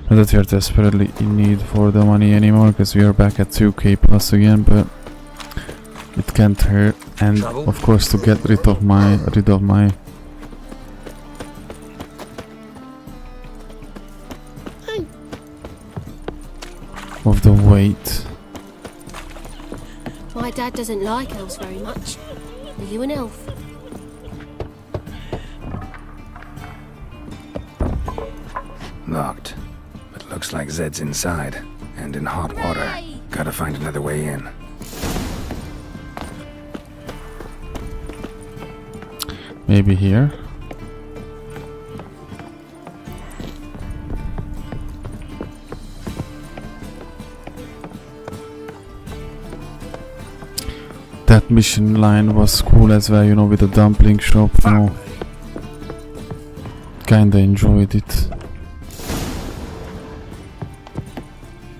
that we are desperately in need for the money anymore, because we are back at 2k plus again, but it can't hurt. And of course, to get rid of my of the weight. My dad doesn't like elves very much. Are you an elf? Locked. But looks like Zed's inside. And in hot water. Gotta find another way in. Maybe here? That mission line was cool as well, you know, with the dumpling shop, you know. Kinda enjoyed it.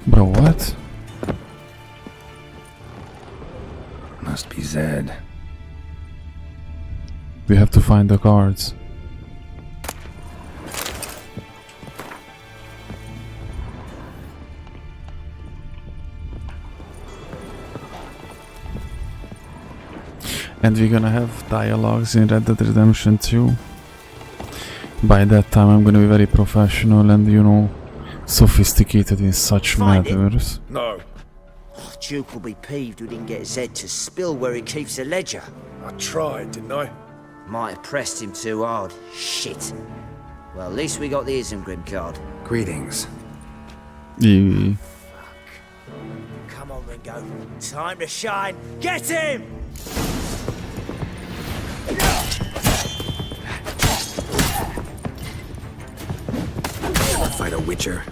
Bro, what? Must be Zed. We have to find the cards. And we're gonna have dialogues in Red Dead Redemption 2. By that time I'm gonna be very professional and, you know, sophisticated in such matters. No. Oh, Duke will be peeved we didn't get Zed to spill where he keeps the ledger. I tried, didn't I? Might have pressed him too hard. Shit. Well, at least we got the Isengrim card. Greetings. Yeah. Come on, Ringo. Time to shine. Get him! Fight a witcher.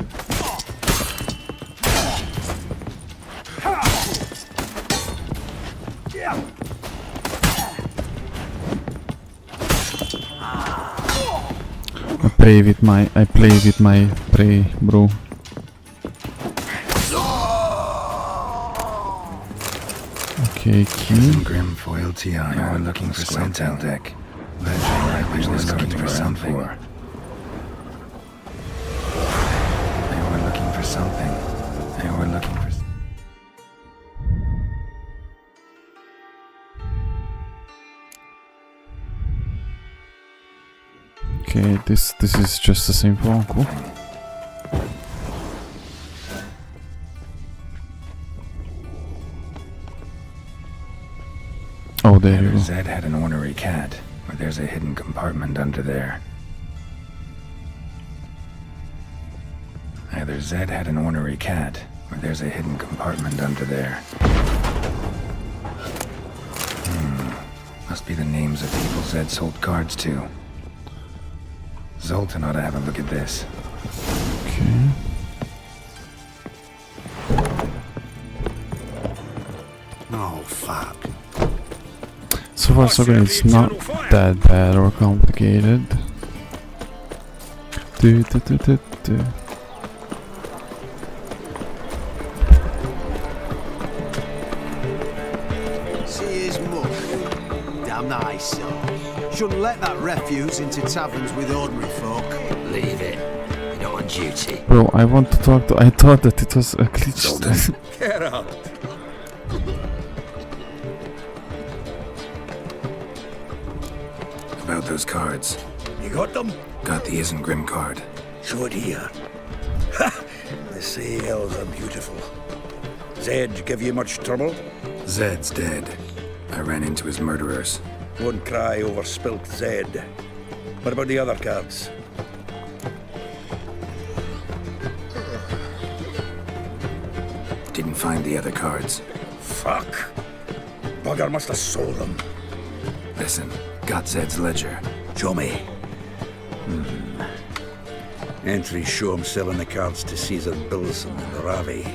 I play with my prey, bro. Okay, key. Grim foil TI. We're looking for something. Deck. Legend was looking for something. They were looking for something. They were looking for. Okay, this is just the same phone. Cool. Oh, there you go. Zed had an ornery cat, or there's a hidden compartment under there. Either Zed had an ornery cat, or there's a hidden compartment under there. Must be the names of people Zed sold cards to. Zoltan ought to have a look at this. Okay. Oh, fuck. So far so good, it's not that bad or complicated. Do. See his muck. Damn nice, son. Shouldn't let that refuse into taverns with ordinary folk. Leave it. You're not on duty. Bro, I want to talk to. I thought that it was a glitch. Get up. About those cards. You got them? Got the Isengrim card. Show it here. Ha! They say elves are beautiful. Zed give you much trouble? Zed's dead. I ran into his murderers. Won't cry over spilt Zed. What about the other cards? Didn't find the other cards. Fuck. Bugger must have sold them. Listen, got Zed's ledger. Show me. Entries show him selling the cards to Caesar Bilson and Ravi.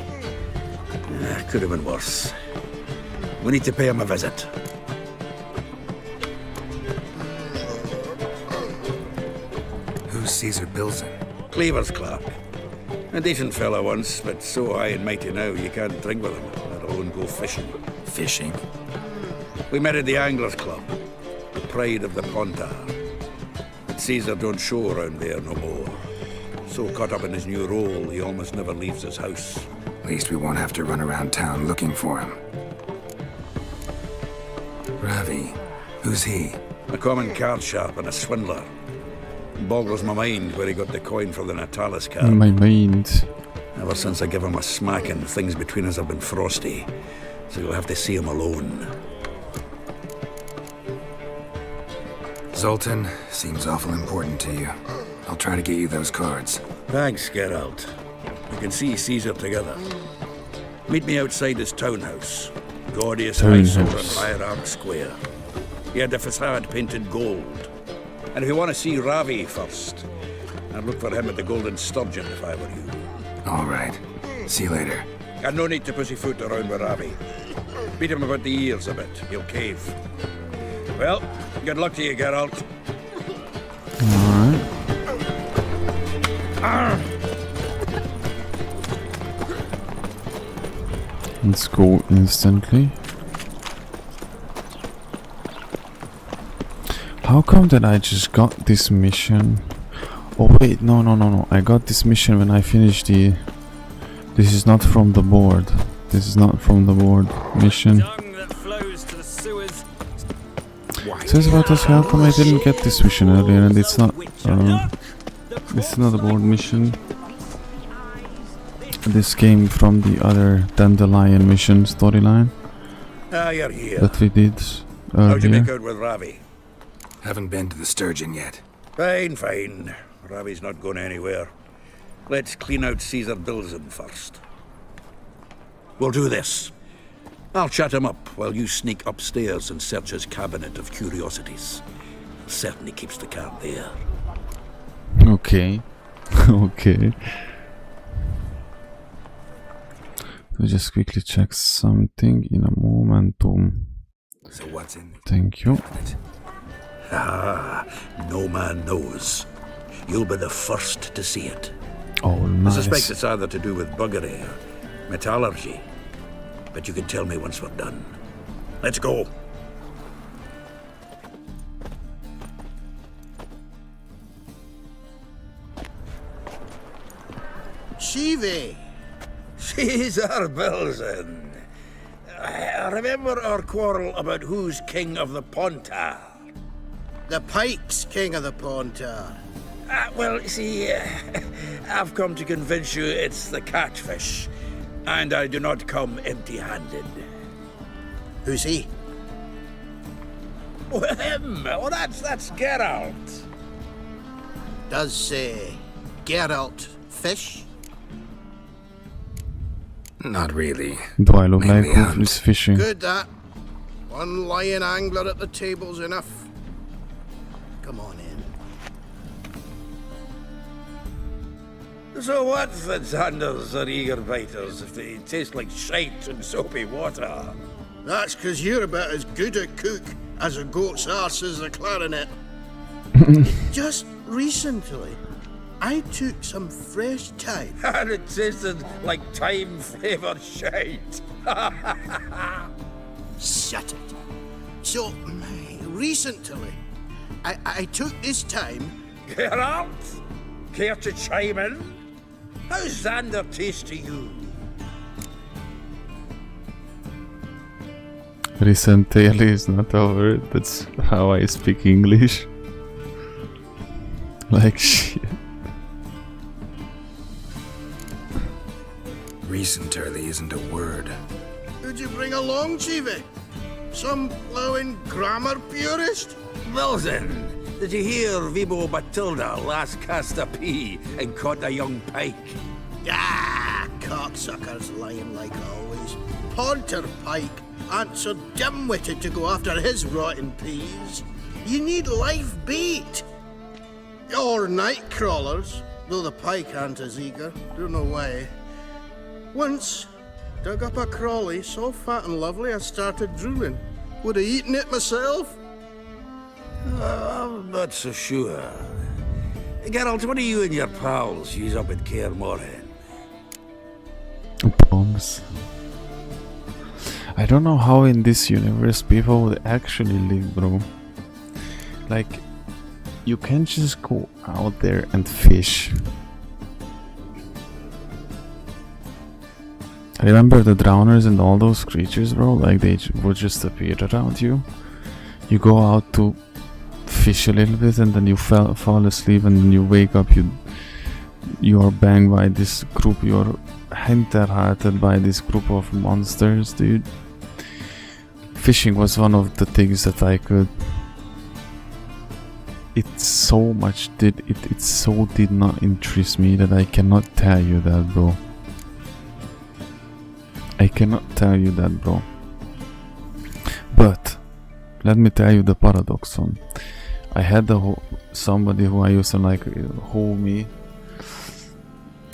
Could have been worse. We need to pay him a visit. Who's Caesar Bilson? Cleaver's clerk. A decent fellow once, but so high and mighty now you can't drink with him, let alone go fishing. Fishing? We met at the Anglers Club. pride of the Pontar. But Caesar don't show around there no more. So caught up in his new role, he almost never leaves his house. At least we won't have to run around town looking for him. Ravi, who's he? A common card sharp and a swindler. Boggles my mind where he got the coin for the Natalis card. In my mind. Ever since I gave him a smacking, things between us have been frosty. So you'll have to see him alone. Zoltan seems awful important to you. I'll try to get you those cards. Thanks, Geralt. We can see Caesar together. Meet me outside his townhouse. Gaudius eyesore on Hierarch Square. He had the facade painted gold. And if you want to see Ravi first, I'd look for him at the Golden Sturgeon if I were you. All right. See you later. And no need to pussyfoot around with Ravi. Beat him about the ears a bit. He'll cave. Well, good luck to you, Geralt. Alright. Let's go instantly. How come that I just got this mission? Oh wait, no. I got this mission when I finished the... This is not from the board. This is not from the board mission. Says about us, how come I didn't get this mission earlier and it's not... this is not a board mission. This came from the other Dandelion mission storyline You're here. that we did How'd you make earlier. out with Ravi? Haven't been to the Sturgeon yet. Fine. Ravi's not going anywhere. Let's clean out Caesar Bilzen first. We'll do this. I'll chat him up while you sneak upstairs and search his cabinet of curiosities. Certainly keeps the card there. Okay. Okay. So just quickly check something in a momentum. So what's in Thank you. No man knows. You'll be the first to see it. Oh, I suspect nice. it's either to do with buggery or metallurgy. But you can tell me once we're done. Let's go. Shivi! Caesar Bilzen. Remember our quarrel about who's king of the Pontar? The Pike's king of the Pontar. Well, see, I've come to convince you it's the catfish. And I do not come empty-handed. Who's he? Oh, him! Oh, that's Geralt. Does say Geralt fish? Not really. Do I look like Mainly who hunt. is fishing? Good that. One lion angler at the table's enough. Come on in. So what, Fitzhanders or eager biters, if they taste like shite and soapy water? That's 'cause you're about as good a cook as a goat's arse is a clarinet. Just recently, I took some fresh thyme. And it tasted like thyme-flavoured shite. Shut it. So, recently, I took this time... Geralt? Care to chime in? How's Xander taste to you? Recent tale is not over. That's how I speak English. Like shit. Recent early isn't a word. Who'd you bring along, Chiefy? Some blowing grammar purist? Bilzen, did you hear Vibo Batilda last cast a pea and caught a young pike? Ah, cocksuckers lying like always. Pontar Pike aren't so dim-witted to go after his rotten peas. You need live bait. Or night crawlers, though the pike aren't as eager. Don't know why. Once, dug up a crawly so fat and lovely I started drooling. Would have eaten it myself. I'm not so sure. Geralt, what do you and your pals use up at Kaer Morhen? Bombs. I don't know how in this universe people would actually live, bro. Like, you can't just go out there and fish. Remember the drowners and all those creatures, bro? Like, they would just appear around you. You go out to fish a little bit and then you fall asleep, and then you wake up, you are banged by this group, you're hinterhearted by this group of monsters, dude. Fishing was one of the things that I could. It so did not interest me that I cannot tell you that, bro. I cannot tell you that, bro. But let me tell you the paradox one. I had somebody who I used to like, homie.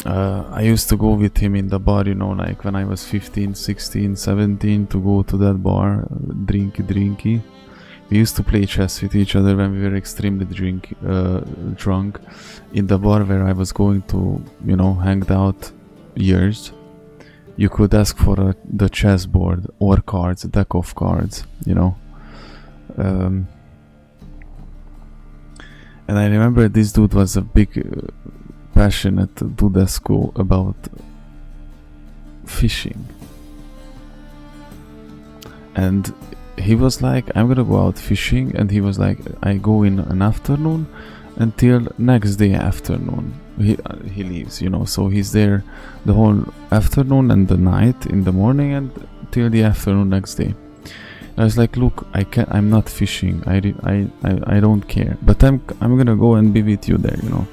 I used to go with him in the bar, you know, like when I was 15, 16, 17, to go to that bar, drinky. We used to play chess with each other when we were extremely drunk in the bar where I was going to, you know, hang out years. You could ask for the chessboard or cards, a deck of cards, you know. And I remember this dude was a big, passionate dudesco about fishing. And he was like, I'm gonna go out fishing, and he was like, I go in an afternoon until next day afternoon. He leaves, you know, so he's there the whole afternoon and the night in the morning and till the afternoon next day. I was like, look, I'm not fishing. I don't care, but I'm gonna go and be with you there, you know.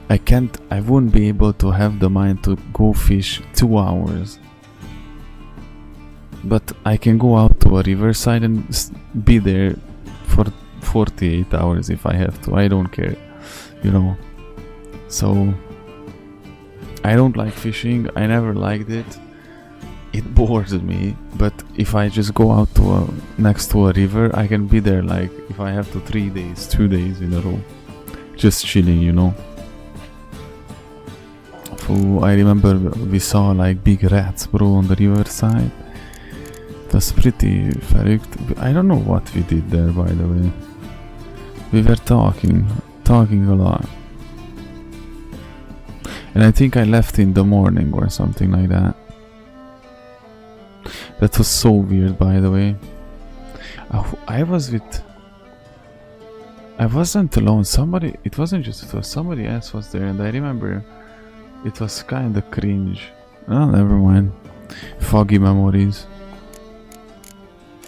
I wouldn't be able to have the mind to go fish 2 hours. But I can go out to a riverside and be there for 48 hours if I have to. I don't care, you know. So I don't like fishing. I never liked it. It bores me. But if I just go out to next to a river, I can be there like if I have to 3 days, 2 days in a row, just chilling, you know. So I remember we saw like big rats, bro, on the riverside. It was pretty verrückt. I don't know what we did there, by the way. We were talking a lot. And I think I left in the morning or something like that. That was so weird, by the way. I wasn't alone. It wasn't just it was somebody else was there, and I remember it was kinda cringe. Oh, never mind. Foggy memories.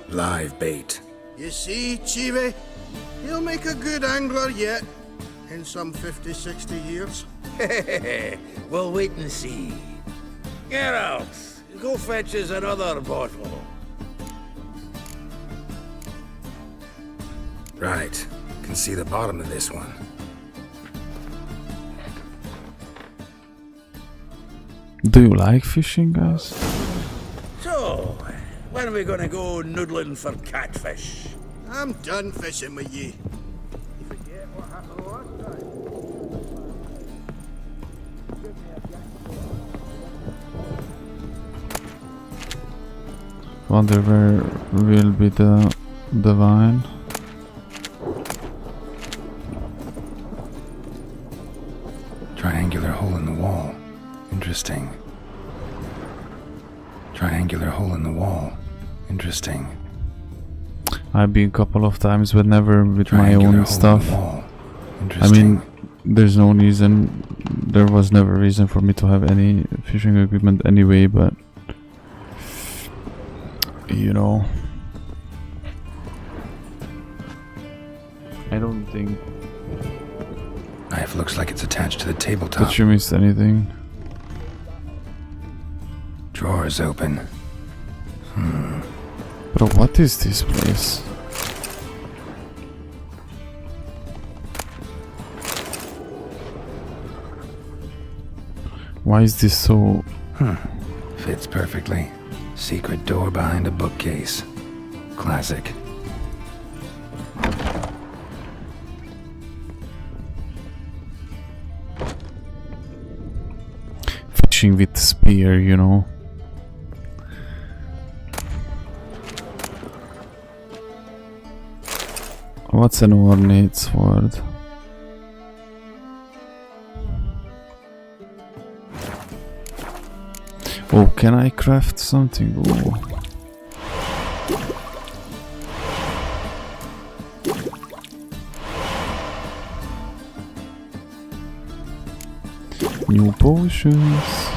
Live bait. You see, Chibi, he'll make a good angler yet, in some 50, 60 years. We'll wait and see. Get out. Go fetch us another bottle. Right. Can see the bottom of this one. Do you like fishing, guys? So, when are we gonna go noodling for catfish? I'm done fishing with ye. Wonder where will be the vine. Triangular hole in the wall. Interesting. Triangular hole in the wall. Interesting. I've been a couple of times, but never with my own stuff. I mean, there's no reason. There was never reason for me to have any fishing equipment anyway, but you know, I don't think knife looks like it's attached to the tabletop. that you missed anything. Drawer is open. Bro, what is this place? Why is this so... Fits perfectly. Secret door behind a bookcase. Classic. Fishing with spear, you know. What's an ornate sword? Oh, can I craft something? Ooh. New potions.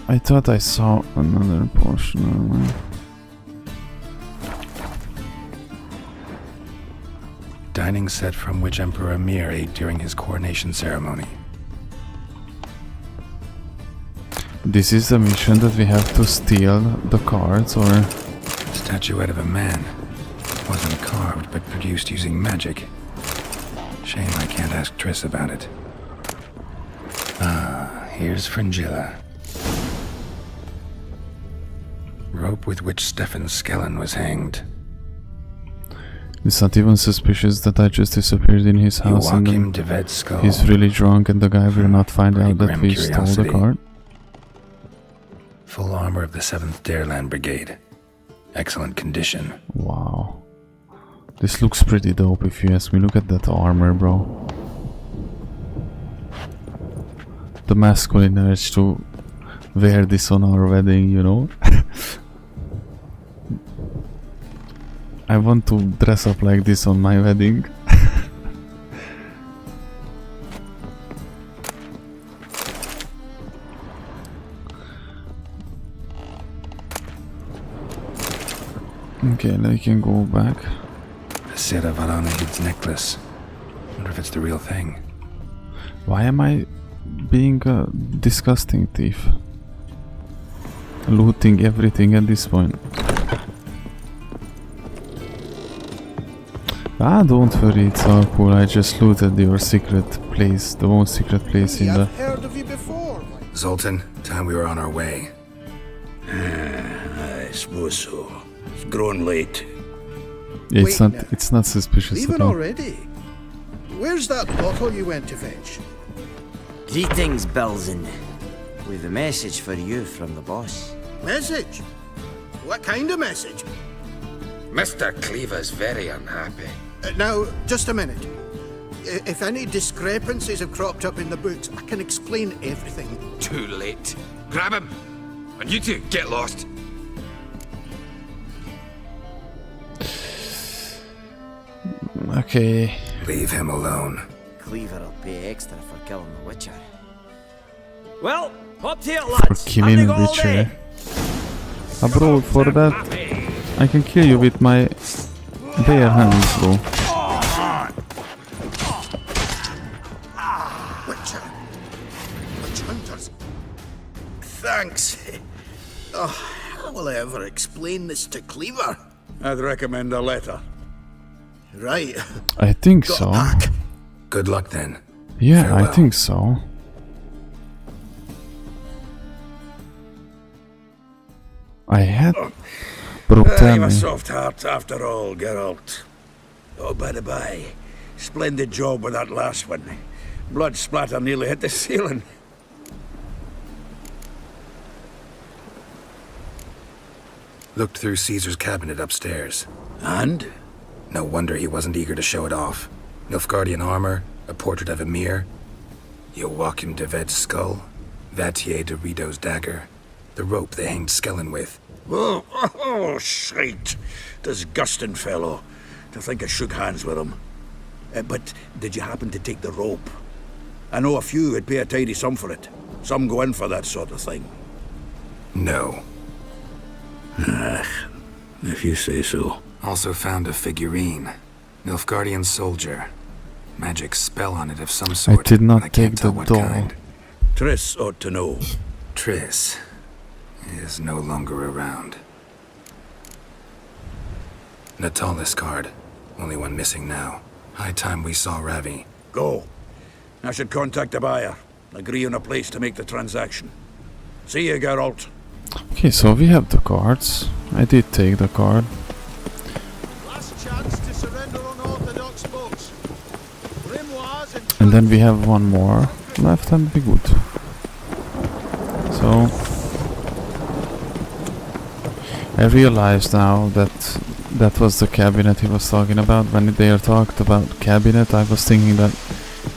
I thought I saw another potion. Dining set from which Emperor Mir ate during his coronation ceremony. This is the mission that we have to steal the cards, or? Statuette of a man. Wasn't carved, but produced using magic. Shame I can't ask Triss about it. Ah, here's Fringilla. Rope with which Stefan Skellen was hanged. It's not even suspicious that I just disappeared in his house and he's really drunk and the guy will not find out that we stole the card. Full armor of the 7th Dareland Brigade. Excellent condition. Wow. This looks pretty dope if you ask me. Look at that armor, bro. The masculine urge to wear this on our wedding, you know? I want to dress up like this on my wedding. Okay, now you can go back. Sarah Varanahid's necklace. Wonder if it's the real thing. Why am I being a disgusting thief? Looting everything at this point. Ah, don't worry, it's all cool. I just looted your secret place, the most secret place in the... I've heard of you before. Zoltan, time we were on our way. I suppose so. It's growing late. Yeah, it's not suspicious Leaving at all. already? Where's that bottle you went to fetch? Greetings, Belzen. We've a message for you from the boss. Message? What kind of message? Mr. Cleaver's very unhappy. Now, just a minute. If any discrepancies have cropped up in the books, I can explain everything. Too late. Grab him! And you two, get lost. Okay. Leave him alone. Cleaver will pay extra for killing the Witcher. Well, up to it, lads. For killing a Witcher. Bro, for that, I can kill you with my bare hands, bro. Witcher. Witch hunters. Thanks. Oh, how will I ever explain this to Cleaver? I'd recommend a letter. Right. I think so. Good luck then. Yeah, Farewell. I think so. I had... Bro, tell I'm a me. soft heart after all, Geralt. Oh, by the by, splendid job with that last one. Blood splatter nearly hit the ceiling. Looked through Caesar's cabinet upstairs. And? No wonder he wasn't eager to show it off. Nilfgaardian armor, a portrait of Emir, Joachim de Ved's skull, Vatier de Rideau's dagger, the rope they hanged Skellen with. Oh, shite. Disgusting fellow. To think I shook hands with him. But did you happen to take the rope? I know a few would pay a tidy sum for it. Some go in for that sort of thing. No. If you say so. Also found a figurine. Nilfgaardian soldier. Magic spell on it of some sort. I did not can't take tell the what doll. kind. Triss ought to know. Triss is no longer around. Natalis card. Only one missing now. High time we saw Ravi. Go. I should contact the buyer. Agree on a place to make the transaction. See you, Geralt. Okay, so we have the cards. I did take the card. Last chance to surrender unorthodox books. then we have one more left and be good. So I realized now that that was the cabinet he was talking about. When they talked about cabinet, I was thinking that,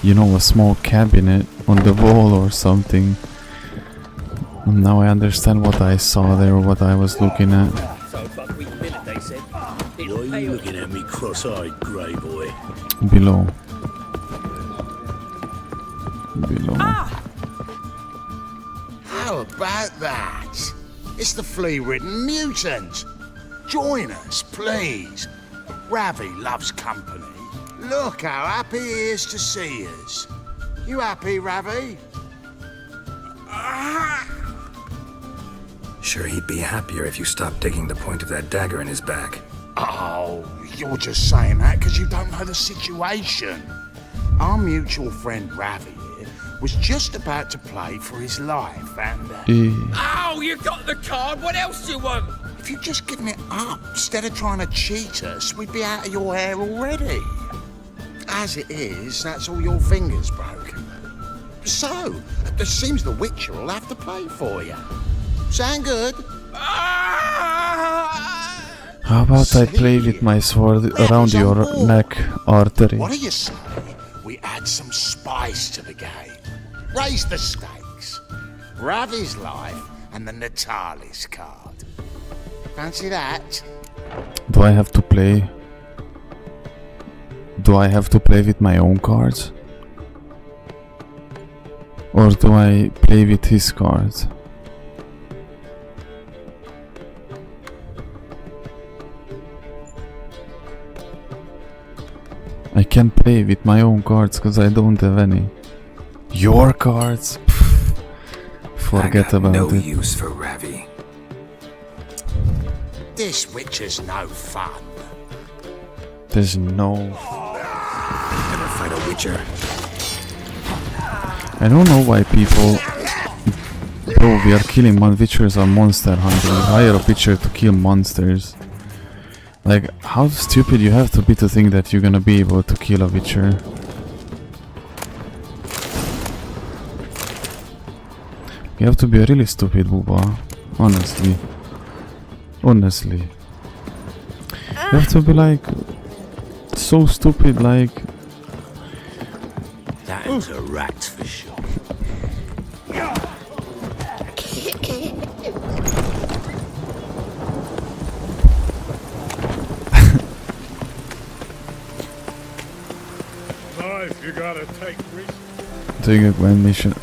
you know, a small cabinet on the wall or something. And now I understand what I saw there, what I was looking at. Why are you looking at me cross-eyed, grey boy? Below. Below. How about that? It's the flea-ridden mutant. Join us, please. Ravi loves company. Look how happy he is to see us. You happy, Ravi? Sure, he'd be happier if you stopped digging the point of that dagger in his back. Oh, you're just saying that because you don't know the situation. Our mutual friend Ravi here was just about to play for his life and... Oh, you got the card! What else do you want? If you'd just given it up instead of trying to cheat us, we'd be out of your hair already. As it is, that's all your fingers broken. So, it seems the Witcher will have to play for you. Sound good? How about I play with my sword around your neck artery? What do you say? We add some spice to the game. Raise the stakes. Ravi's life and the Natalis card. Fancy that? Do I have to play? Do I have to play with my own cards? Or do I play with his cards? I can't play with my own cards because I don't have any. Your cards? Pfft. Forget about no it. No use for Ravi. This Witcher's no fun. There's no... Never fight a Witcher. I don't know why people... Bro, we are killing Witchers on monster hunting. We hire a Witcher to kill monsters. Like, how stupid you have to be to think that you're gonna be able to kill a Witcher. You have to be a really stupid booba. Honestly. Honestly. You have to be like... so stupid, like... That is a rat for sure. You gotta take risks. Doing a Gwen mission.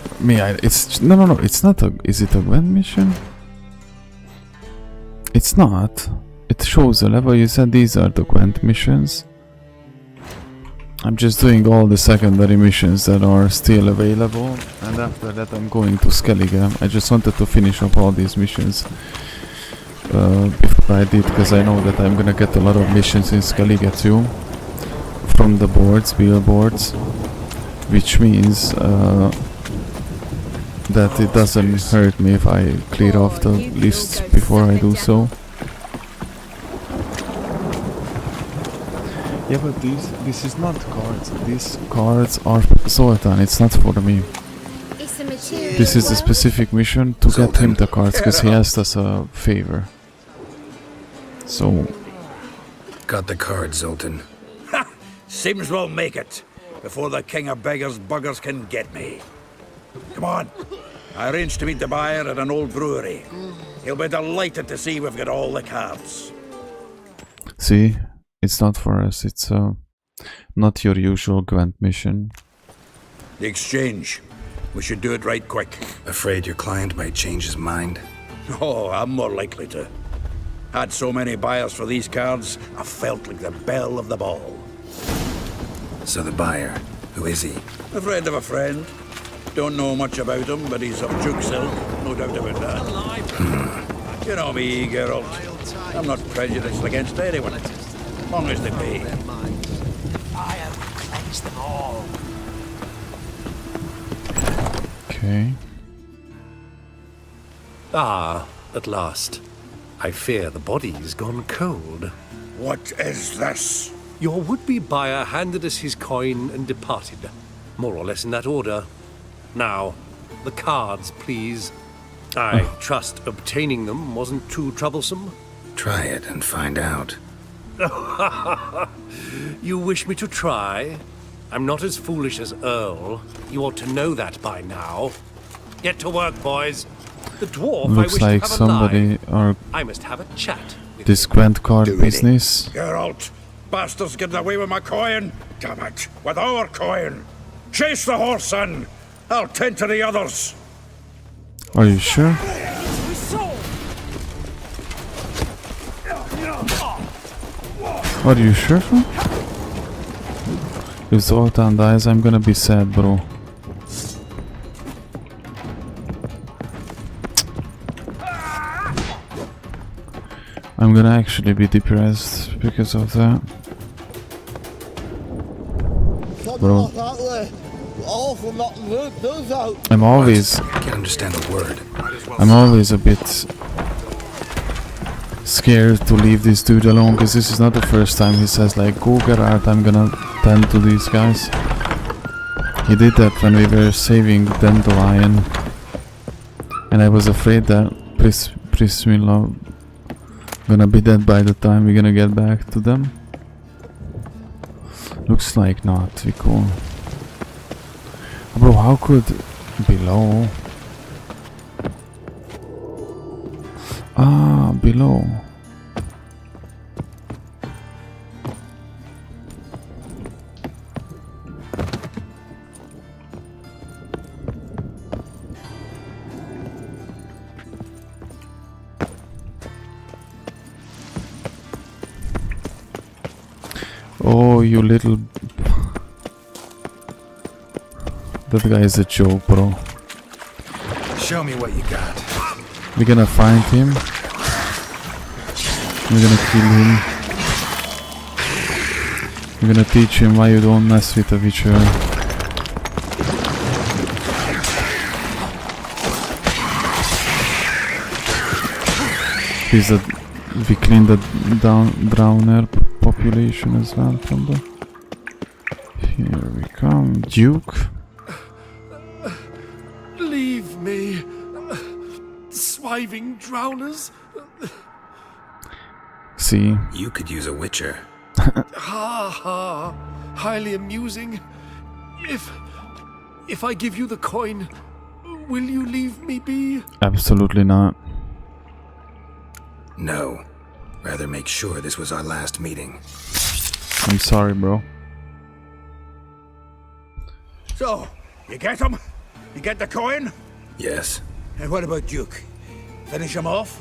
It's no. It's not a. Is it a Gwen mission? It's not. It shows the level. You said these are the Gwen missions. I'm just doing all the secondary missions that are still available, and after that I'm going to Skellige. I just wanted to finish up all these missions before I did, because I know that I'm gonna get a lot of missions in Skellige too. From the boards, billboards, which means that it doesn't hurt me if I clear off the lists before I do so. Yeah, but this is not cards. These cards are Zoltan. It's not for me. This is a specific mission to get him the cards because he asked us a favor. So. Got the cards, Zoltan. Sims will make it before the king of beggars buggers can get me. Come on. I arranged to meet the buyer at an old brewery. He'll be delighted to see we've got all the cards. See, it's not for us. It's not your usual Gwent mission. The exchange. We should do it right quick. Afraid your client might change his mind? Oh, I'm more likely to. Had so many buyers for these cards, I felt like the belle of the ball. So the buyer, who is he? A friend of a friend. Don't know much about him, but he's of Duke silk, no doubt about that. You know me, Geralt. I'm not prejudiced against anyone, as long as they pay. I have cleansed them all. Okay. Ah, at last. I fear the body's gone cold. What is this? Your would-be buyer handed us his coin and departed. more or less in that order. Now, the cards, please. I trust obtaining them wasn't too troublesome. Try it and find out. You wish me to try? I'm not as foolish as Earl. You ought to know that by now. Get to work, boys. The dwarf Looks I wish like to have somebody alive. or I must have a chat with this Gwent card business. Geralt, bastards getting away with my coin. Damn it, with our coin. Chase the horse, son. I'll tend to the others. Are you sure? Are you sure? If Zoltan dies, I'm gonna be sad, bro. I'm gonna actually be depressed because of that. Bro. I'm always... I can't understand a word. I'm always a bit scared to leave this dude alone, because this is not the first time he says like, go Geralt, I'm gonna tend to these guys. He did that when we were saving Dandelion, and I was afraid that Priscilla gonna be dead by the time we're gonna get back to them. Looks like not. We cool. Bro, how could below? Ah, below. Oh, you little... That guy is a joke, bro. Show me what you got. We're gonna find him. We're gonna kill him. We're gonna teach him why you don't mess with a witcher. Please, we clean the drowner population as well from the... Here we come. Duke. Leave me. Swiving drowners. See. You could use a witcher. Ha ha. Highly amusing. If I give you the coin, will you leave me be? Absolutely not. No. Rather make sure this was our last meeting. I'm sorry, bro. So, you get him? You get the coin? Yes. And what about Duke? Finish him off?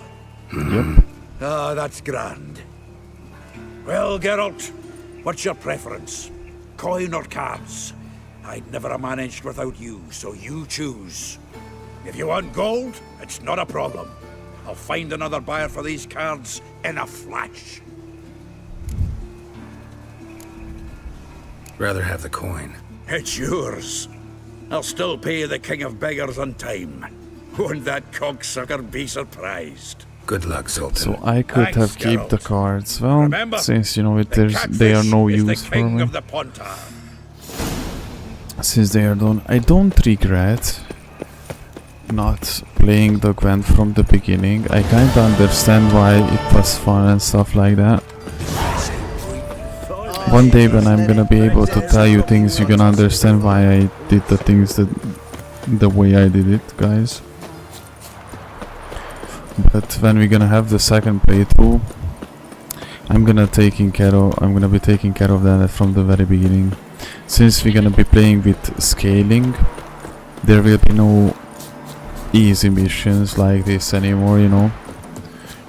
Yep. Ah, that's grand. Well, Geralt, what's your preference? Coin or cards? I'd never have managed without you, so you choose. If you want gold, it's not a problem. I'll find another buyer for these cards in a flash. Rather have the coin. It's yours. I'll still pay the king of beggars on time. Won't that cocksucker be surprised? Good luck, Sultan. So I could have kept the cards. Well, Remember, since you know they are no is use the for king me. of the Pontar. Since they are done, I don't regret not playing the Gwent from the beginning. I kinda understand why it was fun and stuff like that. One day when I'm gonna be able to tell you things, you're gonna understand why I did the things the way I did it, guys. But when we're gonna have the second playthrough, I'm gonna be taking care of that from the very beginning. Since we're gonna be playing with scaling, there will be no easy missions like this anymore, you know.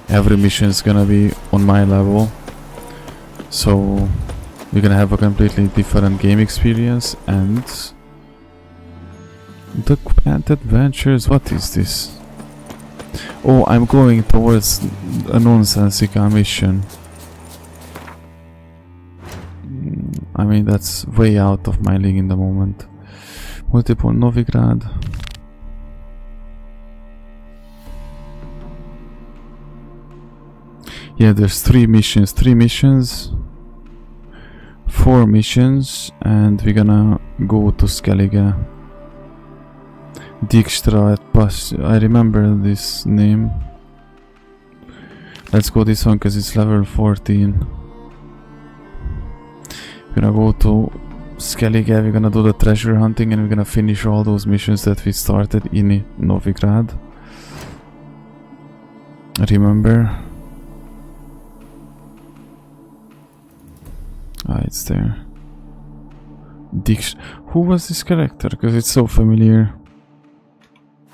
Every mission is gonna be on my level, so we're gonna have a completely different game experience. And the Gwent Adventures, what is this? Oh, I'm going towards a nonsensical mission. I mean, that's way out of my league in the moment. Multiple Novigrad. Yeah, there's 3 missions. 4 4 missions and we're gonna go to Skellige. Dijkstra at Pas. I remember this name. Let's go this one because it's level 14. We're gonna go to Skellige, we're gonna do the treasure hunting and we're gonna finish all those missions that we started in Novigrad. Remember? Ah, it's there. Who was this character? Because it's so familiar.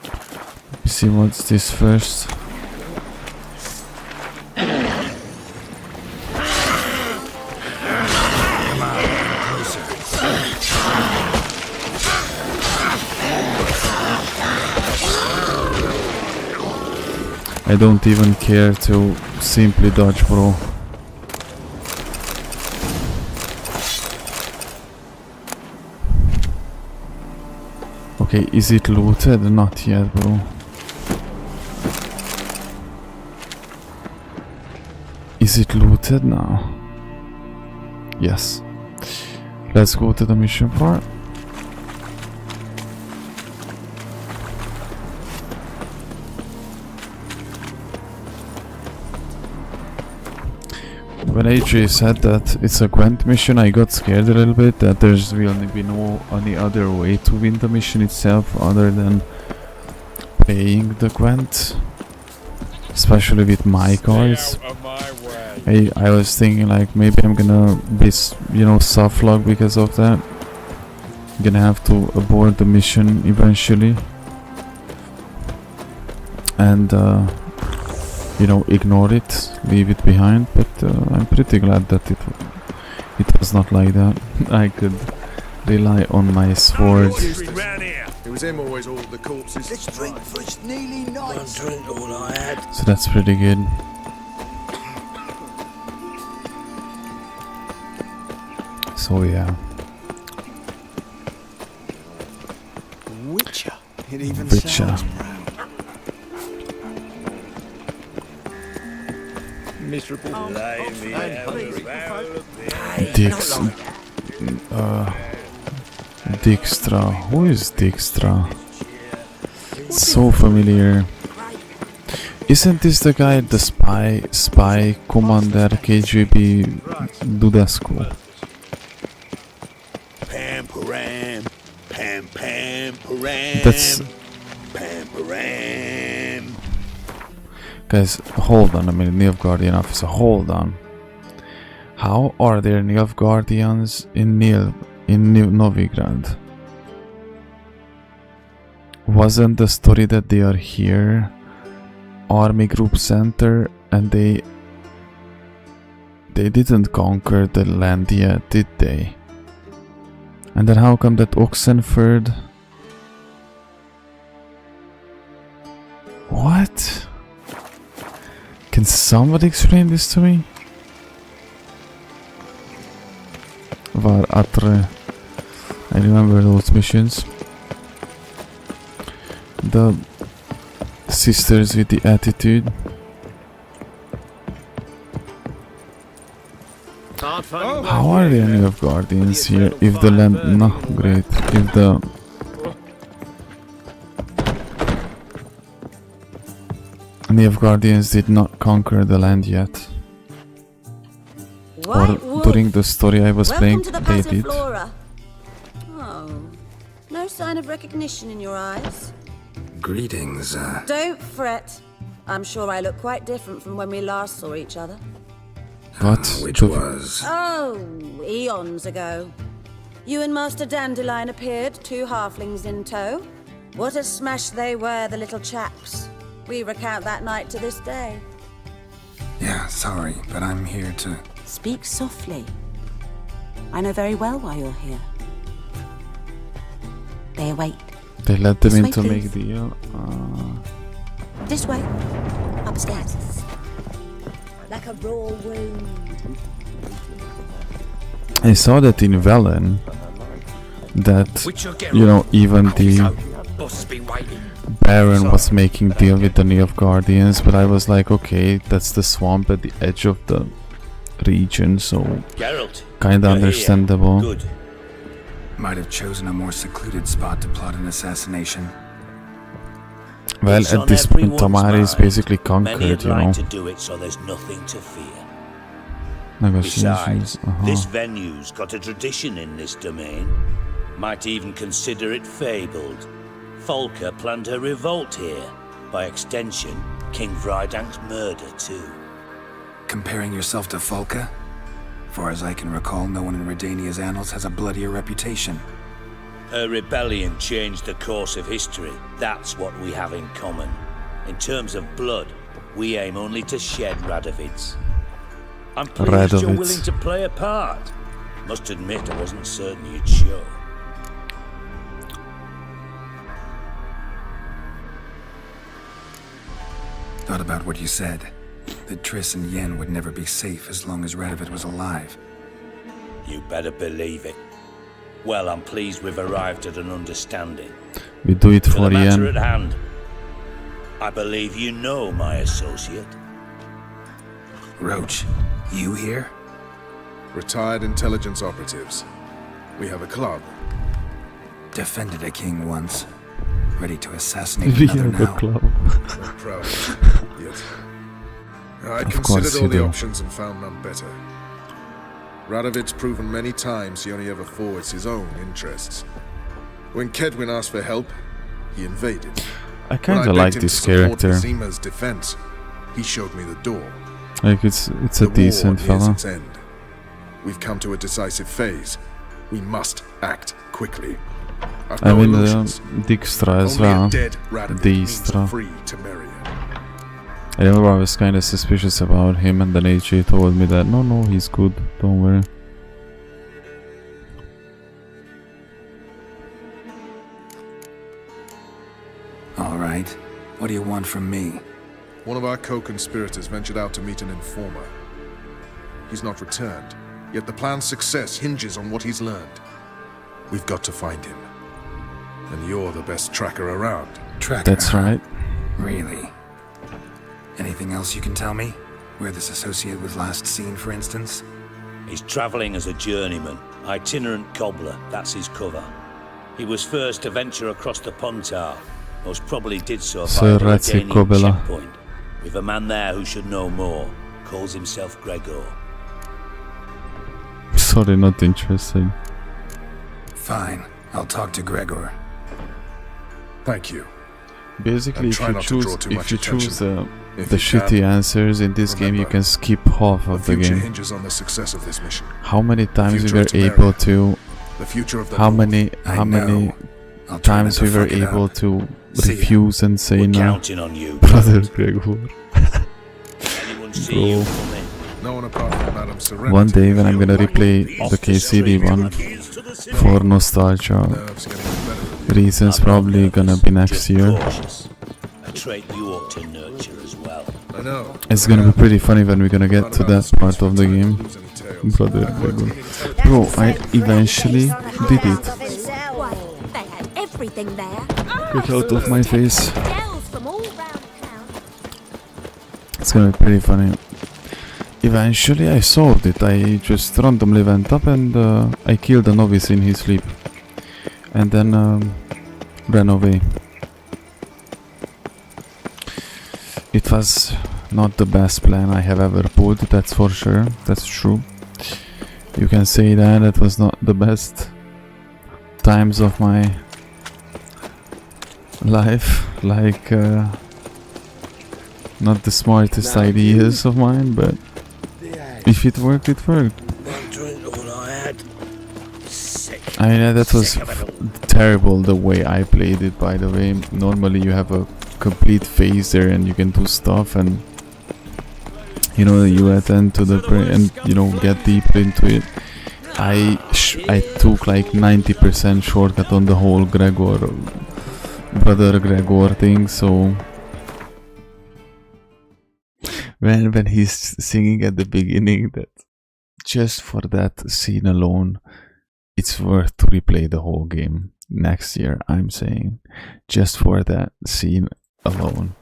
Let me see what's this first. I don't even care to simply dodge, bro. Okay, is it looted? Not yet, bro. Is it looted now? Yes. Let's go to the mission part. When AJ said that it's a Gwent mission, I got scared a little bit that there's really be no any other way to win the mission itself other than playing the Gwent, especially with my cards. I was thinking like maybe I'm gonna be, you know, soft lock because of that. I'm gonna have to abort the mission eventually and you know, ignore it, leave it behind, but I'm pretty glad that it was not like that. I could rely on my sword. It was him always all the corpses. This drink was nearly nice. One drink all I had. So that's pretty good. So yeah. Witcher. It even Witcher. sounds proud. Miserable. Dijkstra. Who is Dijkstra? So familiar. Isn't this the guy, the spy commander KGB Dudescu? Pam param, pam pam param. That's. Pam param. Guys, hold on a minute, Nilfgaardian officer, hold on. How are there Nilfgaardians in Novigrad? Wasn't the story that they are here, army group center, and they didn't conquer the land yet, did they? And then how come that Oxenford? What? Can somebody explain this to me? Var Atre. I remember those missions. The sisters with the attitude. How are there any of guardians here? If the land, no, great. If the Nilfgaardians did not conquer the land yet. Or during the story I was playing, they did. Oh, no sign of recognition in your eyes. Greetings, Don't fret. I'm sure I look quite different from when we last saw each other. What? Which was? Oh, eons ago. You and Master Dandelion appeared, 2 halflings in tow. What a smash they were, the little chaps. We recount that night to this day. Yeah, sorry, but I'm here to... Speak softly. I know very well why you're here. They await. They let them This in to way, make please. deal. This way. Upstairs. Like a raw wound. I saw that in Velen, that, you know, even the Baron was making deal with the Nilfgaardians, but I was like, okay, that's the swamp at the edge of the region, so Geralt, kinda you're here. understandable. Good. Might have chosen a more secluded spot to plot an assassination. Well, It's at on this point, everyone's Tamari is mind. basically Many conquered, would you like know. to do it, so there's nothing to fear. Negotiations. Besides, this venue's got a tradition in this domain. Might even consider it fabled. Folka planned her revolt here. By extension, King Vrydank's murder too. Comparing yourself to Folka? Far as I can recall, no one in Redania's annals has a bloodier reputation. Her rebellion changed the course of history. That's what we have in common. In terms of blood, we aim only to shed Radovid's. I'm pleased you're willing to play a part. Must admit I wasn't certain you'd show. Thought about what you said. That Triss and Yen would never be safe as long as Radovid was alive. You better believe it. Well, I'm pleased we've arrived at an understanding. We do it for the matter Yen. at hand, I believe you know my associate. Roach, you here? Retired intelligence operatives. We have a club. Defended a king once. Ready to assassinate We another have a now. club. Not proud of it, yet. I Of considered course all you the do. options and found none better. Radovid's proven many times he only ever forwards his own interests. When Kedwin asked for help, he invaded. I When kinda begged like him this to support character. Zima's defense, he showed me the door. Like it's The a decent war nears fella. its end. We've come to a decisive phase. We must act quickly. I've I no mean, illusions. Dijkstra as Only a well. dead Radovid means Dijkstra. free Temeria. I remember I was kind of suspicious about him, and then AJ told me that no, he's good, don't worry. All right. What do you want from me? One of our co-conspirators ventured out to meet an informer. He's not returned, yet the plan's success hinges on what he's learned. We've got to find him. And you're the best tracker around. Tracker? That's right. Really? Anything else you can tell me? Where this associate was last seen, for instance? He's travelling as a journeyman, itinerant cobbler, that's his cover. He was first to venture across the Pontar, most probably did so via the Razzi Redanian Kobela. checkpoint. With a man there who should know more, calls himself Gregor. Sorry, not interested. Fine. I'll talk to Gregor. Thank you. Basically, And if try you not to draw choose, too if much you attention. choose If the you can, shitty answers in this game, you remember, can skip half of the future game. hinges on the success of this mission. How many times we future were of Temeria. able to? The future of the How North. many? I How many know. I'll try times not we to were fuck it able up. to See ya. refuse and say We're no? counting on you, Brother Gregor. Anyone see you Bro. coming? No one apart from Madame Serenity. One day when I'm gonna replay the KCD one for nostalgia reasons, probably gonna be next year. Cautious. A trait you ought to nurture as well. I know. It's gonna be pretty funny when we're gonna get to that part of the game. Brother Gregor. Bro, I eventually did it. They had everything there. Get out of my face. Girls from all round town. It's gonna be pretty funny. Eventually I solved it. I just randomly went up and I killed a novice in his sleep. And then ran away. It was not the best plan I have ever pulled, that's for sure. That's true. You can say that. That was not the best times of my life. Like, not the smartest ideas of mine, but if it worked, it worked. One drink all I had. Sick. I mean, that was terrible the way I played it, by the way. Normally you have a complete phase there and you can do stuff, and you know, you attend to the and you know, get deeper into it. I took like 90% shortcut on the whole brother Gregor thing, so when he's singing at the beginning, that just for that scene alone, it's worth to replay the whole game next year. I'm saying, just for that scene alone,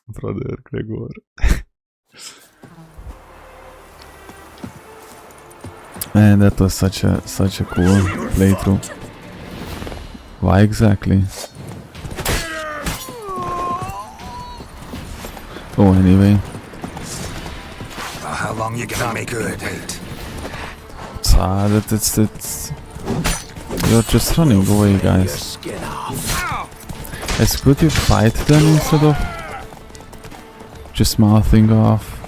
brother Gregor. Man, that was such a cool playthrough. Why exactly? Oh, anyway. Well, how long you gonna make good? Wait. That's you're just running away, guys. It's good you fight them instead of just mouthing off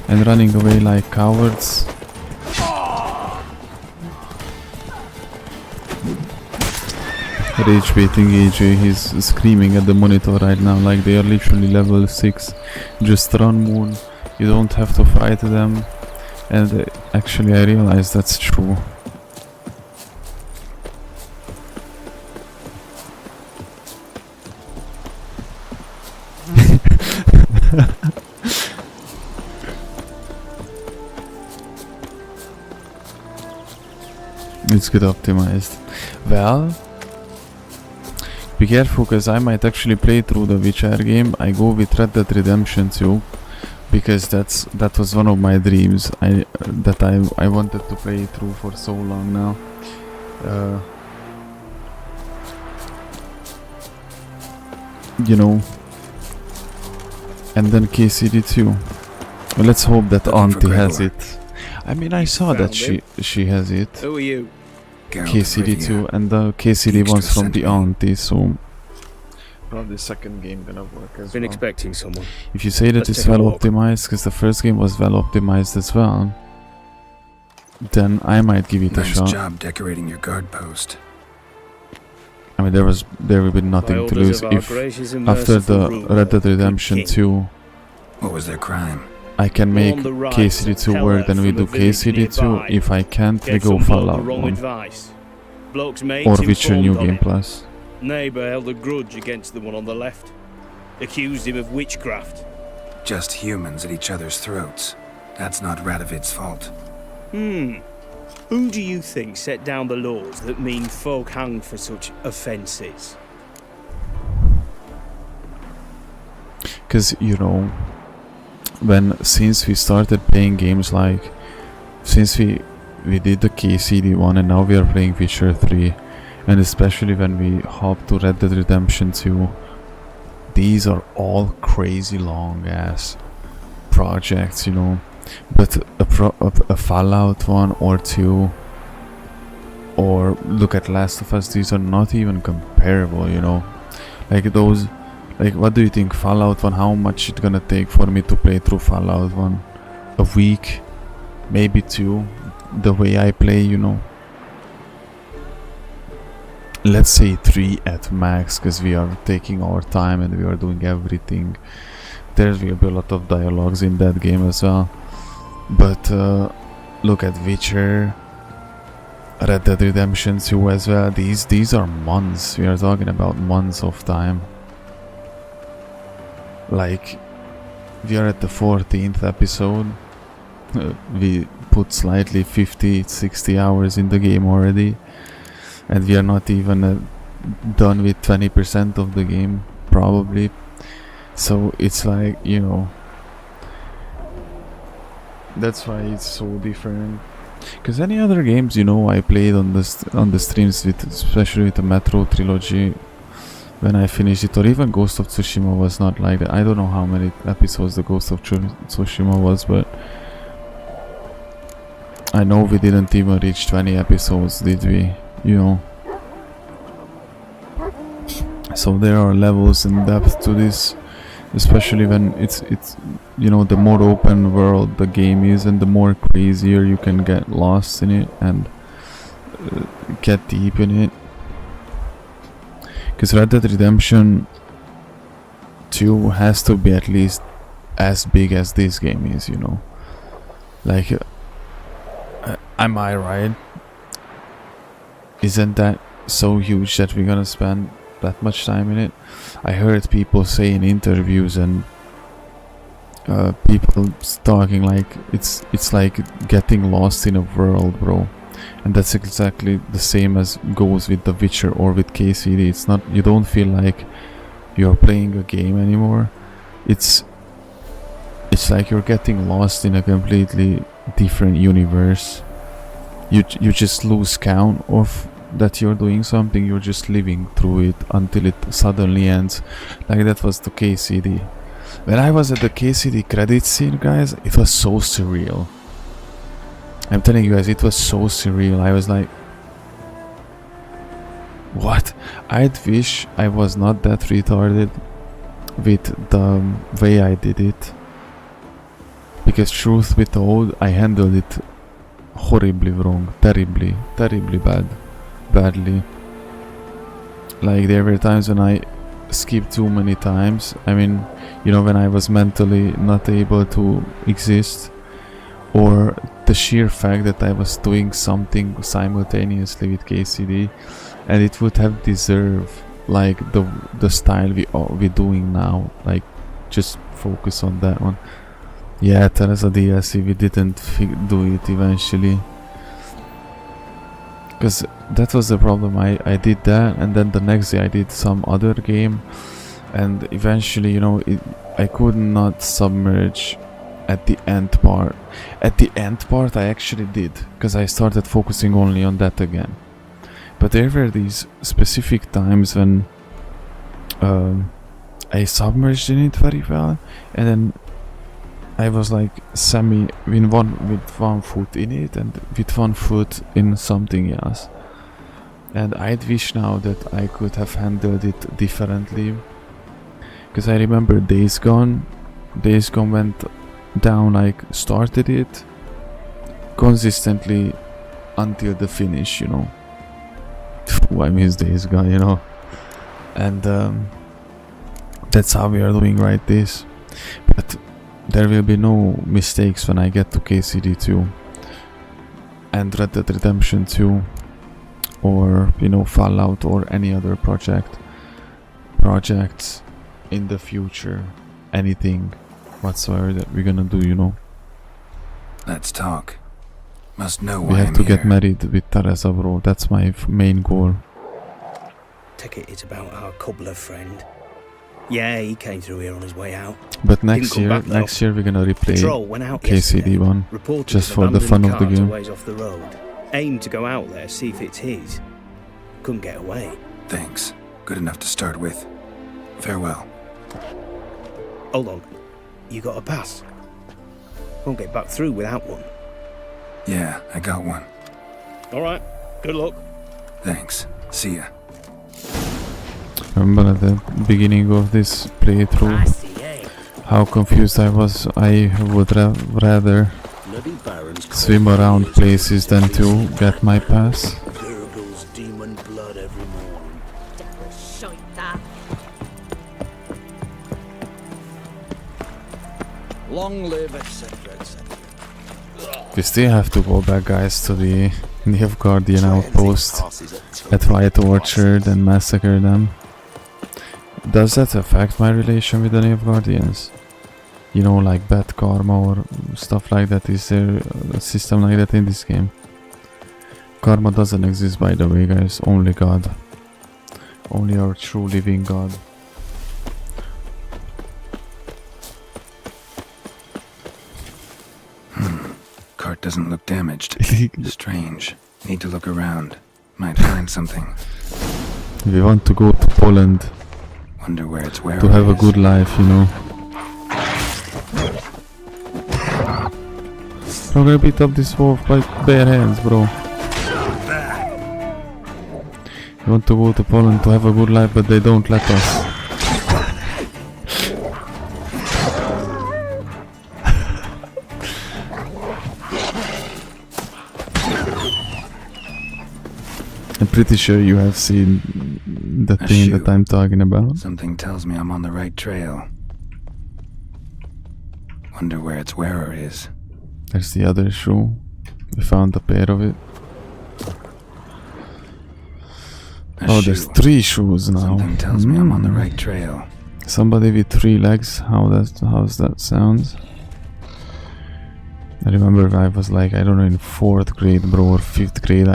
and running away like cowards. Rage baiting AJ, he's screaming at the monitor right now like they are literally level 6. Just run Moon, you don't have to fight them. And actually I realize that's true. It's good optimized. Well, be careful, because I might actually play through the Witcher game. I go with Red Dead Redemption 2 because that was one of my dreams. I wanted to play through for so long now. You know. And then KCD2. Well, let's hope that Auntie has it. I mean, I saw that she has it. Who are you? KCD2, and the KCD one's from the Auntie, so probably the second game gonna work as well. Been expecting someone. If you say that it's well optimized, because the first game was well optimized as well, then I might give it a shot. Nice job decorating your guard post. I mean, there will be nothing to lose if after the Red Dead Redemption 2, what was their crime? I can make KCD2 work, then we do KCD2. If I can't, we go Fallout 1 or Witcher New Game Plus. Neighbour held a grudge against the one on the left. Accused him of witchcraft. Just humans at each other's throats. That's not Radovid's fault. Who do you think set down the laws that mean folk hanged for such offences? Because, you know, since we started playing games like, since we did the KCD one and now we are playing Witcher 3, and especially when we hop to Red Dead Redemption 2, these are all crazy long ass projects, you know. But a Fallout 1 or 2, or look at Last of Us, these are not even comparable, you know. Like those, like, what do you think, Fallout 1, how much it's gonna take for me to play through Fallout 1? A week? Maybe 2? The way I play, you know. Let's say 3 at max, because we are taking our time and we are doing everything. There will be a lot of dialogues in that game as well. But look at Witcher, Red Dead Redemption 2 as well. These are months. We are talking about months of time. Like, we are at the 14th episode. We put slightly 50-60 hours in the game already, and we are not even done with 20% of the game probably. So it's like, you know, that's why it's so different. Because any other games, you know, I played on the streams with, especially with the Metro trilogy, when I finished it, or even Ghost of Tsushima was not like that. I don't know how many episodes the Ghost of Tsushima was, but I know we didn't even reach 20 episodes, did we? You know. So there are levels and depth to this, especially when it's you know, the more open world the game is and the more crazier you can get lost in it and get deep in it. Because Red Dead Redemption 2 has to be at least as big as this game is, you know. Like, am I right? Isn't that so huge that we're gonna spend that much time in it? I heard people say in interviews and people talking like it's like getting lost in a world, bro. And that's exactly the same as goes with The Witcher or with KCD. It's not, you don't feel like you're playing a game anymore. It's like you're getting lost in a completely different universe. You just lose count of that you're doing something. You're just living through it until it suddenly ends. Like that was the KCD. When I was at the KCD credit scene, guys, it was so surreal. I'm telling you guys, it was so surreal. I was like, what? I'd wish I was not that retarded with the way I did it. Because truth be told, I handled it horribly wrong. Terribly badly. Like, there were times when I skipped too many times. I mean, you know, when I was mentally not able to exist, or the sheer fact that I was doing something simultaneously with KCD, and it would have deserved like the style we're doing now. Like, just focus on that one. Yeah, Teresa DLC, we didn't do it eventually, because that was the problem. I did that, and then the next day I did some other game, and eventually, you know, I could not submerge at the end part. At the end part I actually did, because I started focusing only on that again. But there were these specific times when I submerged in it very well, and then I was like with one foot in it and with one foot in something else. And I'd wish now that I could have handled it differently, because I remember Days Gone went down, like, started it consistently until the finish, you know. I miss Days Gone, you know. And that's how we are doing right this. But there will be no mistakes when I get to KCD 2 and Red Dead Redemption 2, or, you know, Fallout, or any other projects in the future. Anything whatsoever that we're gonna do, you know. Let's talk. Must know why we have I'm to here. get married with Teresa, bro. That's my main goal. Take it it's about our cobbler friend. Yeah, he came through here on his way out. But next year we're gonna replay KCD 1, just for the fun of the game. Off the road. Aimed to go out there, see if it's his. Couldn't get away. Thanks. Good enough to start with. Farewell. Hold on. You got a pass? Won't get back through without one. Yeah, I got one. Alright. Good luck. Thanks. See ya. Remember at the beginning of this playthrough how confused I was. I would rather swim around places than to get my pass. Gurgles demon blood every morning. Long live, etc., etc. We still have to go back, guys, to the Nilfgaardian outpost at White Orchard and massacre them. Does that affect my relation with the Nilfgaardians? You know, like bad karma or stuff like that? Is there a system like that in this game? Karma doesn't exist, by the way, guys. Only God. Only our true living God. Cart doesn't look damaged. Strange. Need to look around. Might find something. We want to go to Poland. Wonder where it's where to have a good life, you know. I'm gonna beat up this wolf by bare hands, bro. We want to go to Poland to have a good life, but they don't let us. I'm pretty sure you have seen the thing that I'm talking about. Something tells me I'm on the right trail. Wonder where its wearer is. There's the other shoe. We found a pair of it. There's 3 shoes now. Something tells me I'm on the right trail. Somebody with 3 legs. How's that sound? I remember I was like, I don't know, in 4th grade, bro, or 5th grade,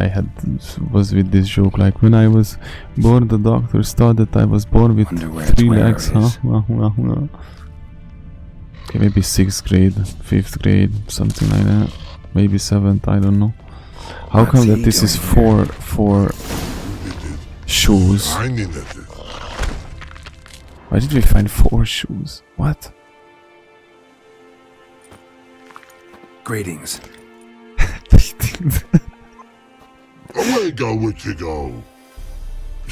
was with this joke, like, when I was born, the doctors thought that I was born with 3 legs, huh? Well. Okay, maybe 6th grade, 5th grade, something like that. maybe 7th, I don't know. How come that this is four shoes? Why did we find 4 shoes? What? Greetings. Away go with you go.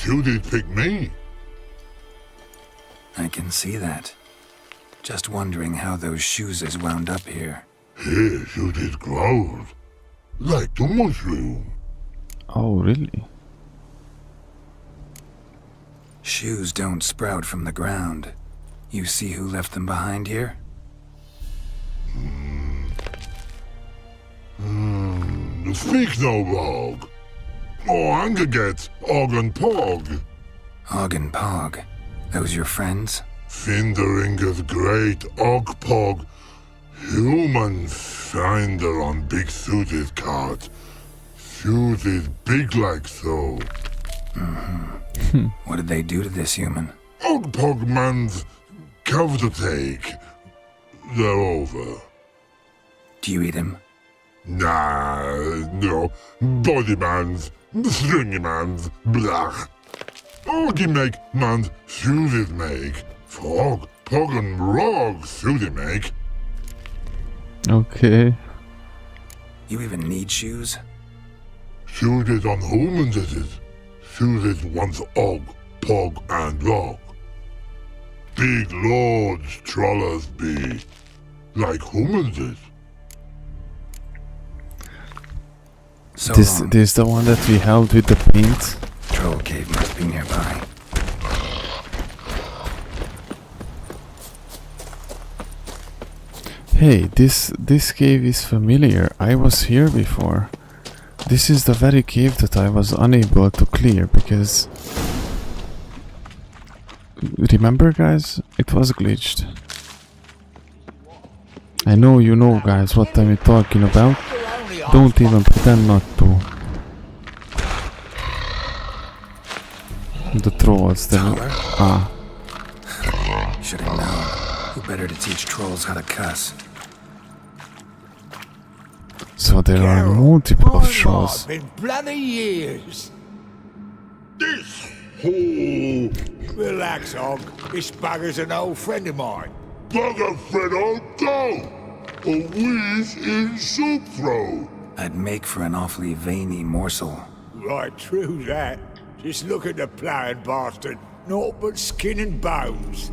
You did pick me. I can see that. Just wondering how those shoes is wound up here. Here you did grow. Like the mushroom. Oh, really? Shoes don't sprout from the ground. You see who left them behind here? Speak no log. Oh, Angaget, Og and Pog. Og and Pog. Those your friends? Finderingeth great Og Pog. Human finder on big suited cart. Suited big like so. What did they do to this human? Og Pog man's cover to take. They're over. Do you eat him? Nah, no. Body man's, stringy man's, blach. Oggy make man's suited make. Frog, Pog and Rog suited make. Okay. You even need shoes? Suited on humans it is. Suited once Og, Pog and Rog. Big lords trollers be. Like humans is. So this is the one that we held with the paint. Troll cave must be nearby. Hey, this cave is familiar. I was here before. This is the very cave that I was unable to clear because... Remember, guys? It was glitched. I know you know, guys, what I'm talking about. Don't even pretend not to. The trolls, Should have known. Who better to teach trolls how to cuss? So there are multiple trolls. Been bloody years. This hole. Relax, Og. This bugger's an old friend of mine. Bugger friend old go. A wheeze in soup throw. I'd make for an awfully veiny morsel. Right, true that. Just look at the ploughing bastard. Naught but skin and bones.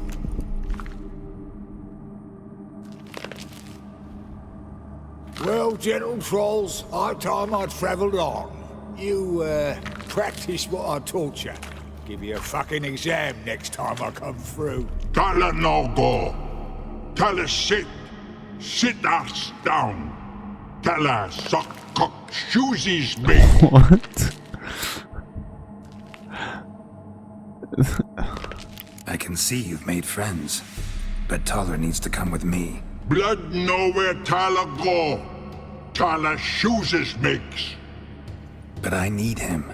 Well, gentle trolls, high time I travelled on. You, practice what I taught you. Give you a fucking exam next time I come through. Tell it no go. Tell it sit. Sit ass down. Tell her suck cock shoesies me. What? I can see you've made friends, but Taller needs to come with me. Blood nowhere Taller go. Taller shoesies makes. But I need him.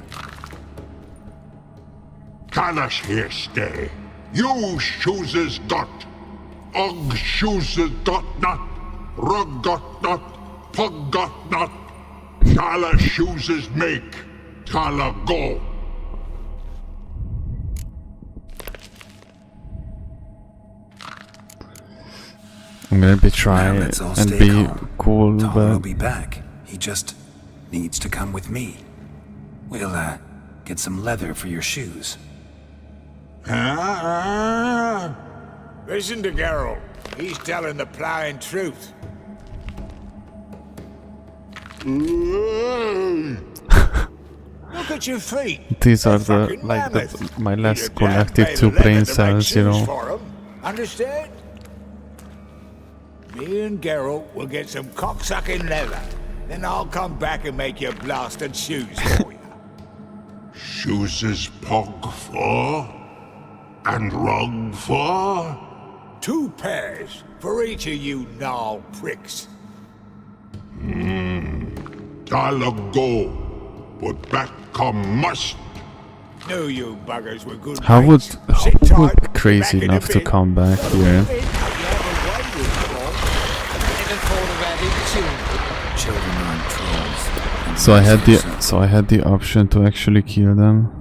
Taller's here stay. You shoesies got. Og shoesies got not. Rug got not. Pug got not. Taller shoesies make. Taller go. I'm gonna be trying and be cool, Taller but will be back. He just needs to come with me. We'll, get some leather for your shoes. Listen to Geralt. He's telling the ploughing truth. Look at your feet. these are my last collected 2 brain cells, you know. Understand? Me and Geralt will get some cocksucking leather. Then I'll come back and make your blasted shoes for you. Shoesies pog for? And rug for? 2 pairs for each of you gnarl pricks. Taller go. But back come must. Knew you buggers were good. How would Sit who would tight, be crazy back in a enough to bit. come back here? Children So I had the option to actually kill them.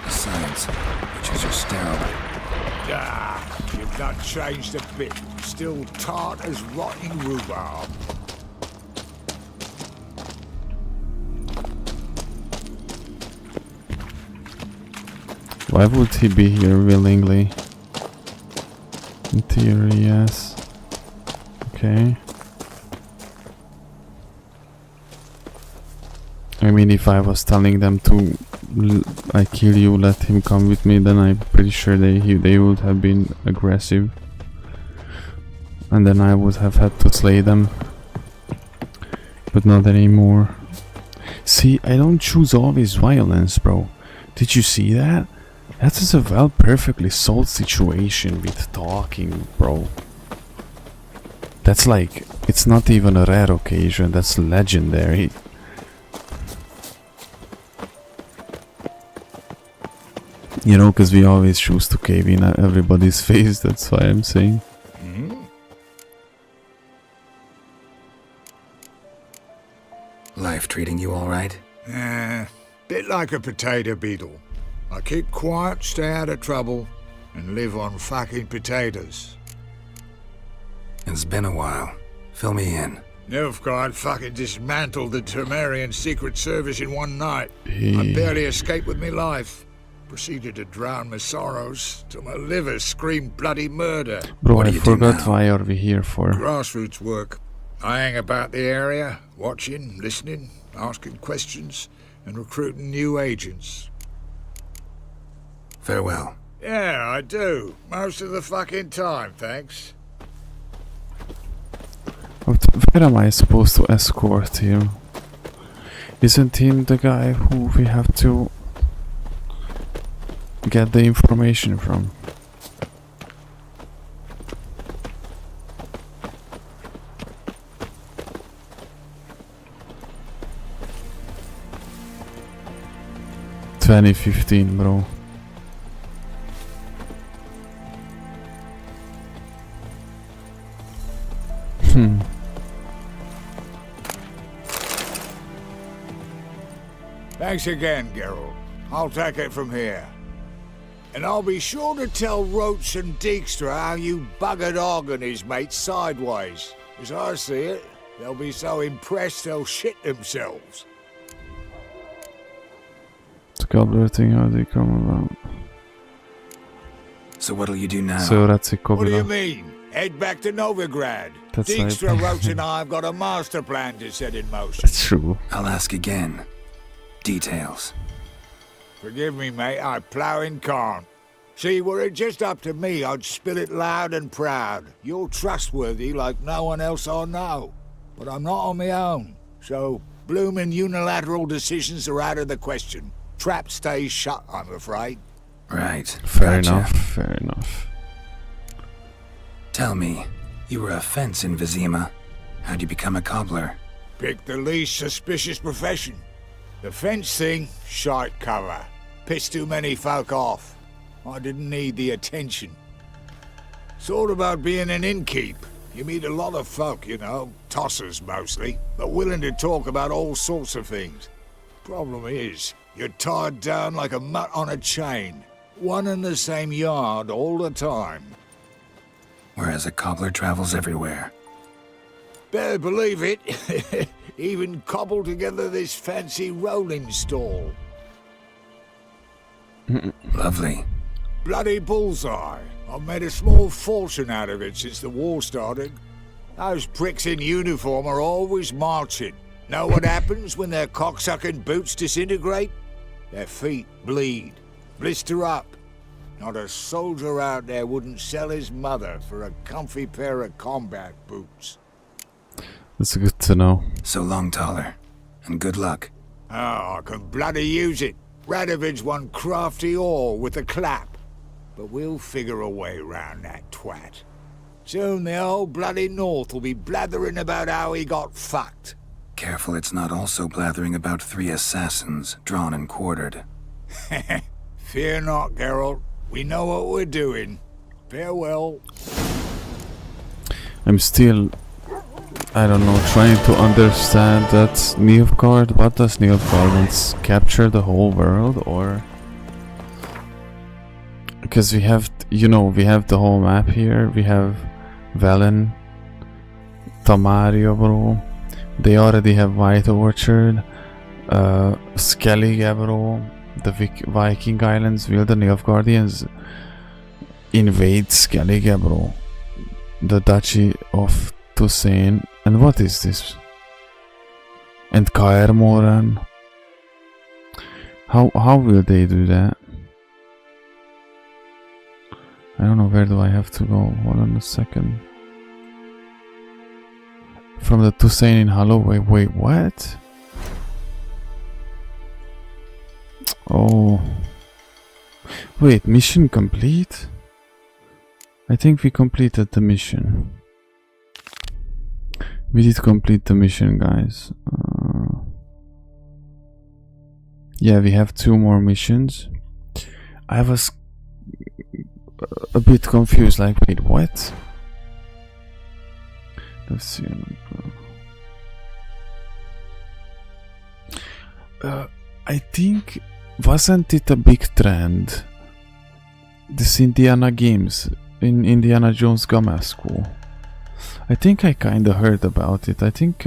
Besides, witches are sterile. You've not changed a bit. Still tart as rotting rhubarb. Why would he be here willingly? In theory, yes. Okay. I mean, if I was telling them to I kill you, let him come with me, then I'm pretty sure they would have been aggressive. And then I would have had to slay them. But not anymore. See, I don't choose always violence, bro. Did you see that? That is a perfectly solved situation with talking, bro. That's like, it's not even a rare occasion, that's legendary. You know, because we always choose to cave in at everybody's face, that's why I'm saying. Life treating you alright? Bit like a potato beetle. I keep quiet, stay out of trouble, and live on fucking potatoes. It's been a while. Fill me in. Nilfgaard fucking dismantled the Temerian Secret Service in one night. I barely escaped with me life. Proceeded to drown my sorrows till my liver screamed bloody murder. Bro, I forgot why are we here for. Grassroots work. I hang about the area, watching, listening, asking questions, and recruiting new agents. Farewell. Yeah, I do. Most of the fucking time, thanks. Where am I supposed to escort him? Isn't him the guy who we have to get the information from? $2015, bro. Thanks again, Geralt. I'll take it from here. And I'll be sure to tell Roach and Dijkstra how you buggered Og and his mates sideways. As I see it, they'll be so impressed they'll shit themselves. The gobbler thing, how they come about? So what'll you do now? What do you mean? Head back to Novigrad. That's Dijkstra, right. Roach and I have got a master plan to set in motion. That's true. I'll ask again. Details. Forgive me, mate, I ploughing can't. See, were it just up to me, I'd spill it loud and proud. You're trustworthy like no one else I know. But I'm not on my own. So, bloomin' unilateral decisions are out of the question. Trap stays shut, I'm afraid. Right. Fair Gotcha. enough, fair enough. Tell me, you were a fence in Vizima. How'd you become a cobbler? Pick the least suspicious profession. The fence thing, shite cover. Pissed too many folk off. I didn't need the attention. Sort about being an innkeep. You meet a lot of folk, you know, tossers mostly, but willing to talk about all sorts of things. Problem is, you're tied down like a mutt on a chain. One and the same yard all the time. Whereas a cobbler travels everywhere. Better believe it. Even cobbled together this fancy rolling stall. Lovely. Bloody bullseye. I've made a small fortune out of it since the war started. Those pricks in uniform are always marching. Know what happens when their cocksucking boots disintegrate? Their feet bleed, blister up. Not a soldier out there wouldn't sell his mother for a comfy pair of combat boots. That's good to know. So long, Taller. And good luck. Oh, I can bloody use it. Radovid's one crafty all with a clap. But we'll figure a way round that twat. Soon the whole bloody North will be blathering about how he got fucked. Careful it's not also blathering about 3 assassins, drawn and quartered. Fear not, Geralt. We know what we're doing. Farewell. I'm still I don't know, trying to understand that Nilfgaard. What does Nilfgaard want? Capture the whole world, or? Because we have, you know, we have the whole map here. We have Velen, Tamaria, bro. They already have White Orchard, Skellige, bro. The Viking Islands. Will the Nilfgaardians invade Skellige, bro? The Duchy of Toussaint. And what is this? And Kaermoren. How will they do that? I don't know, where do I have to go? Hold on a second. From the Toussaint in Holloway. Wait, what? Oh. Wait, mission complete? I think we completed the mission. We did complete the mission, guys. Yeah, we have 2 more missions. I was a bit confused, like, wait, what? Let's see. I think, wasn't it a big trend? This Indiana Games in Indiana Jones Grammar School. I think I kinda heard about it. I think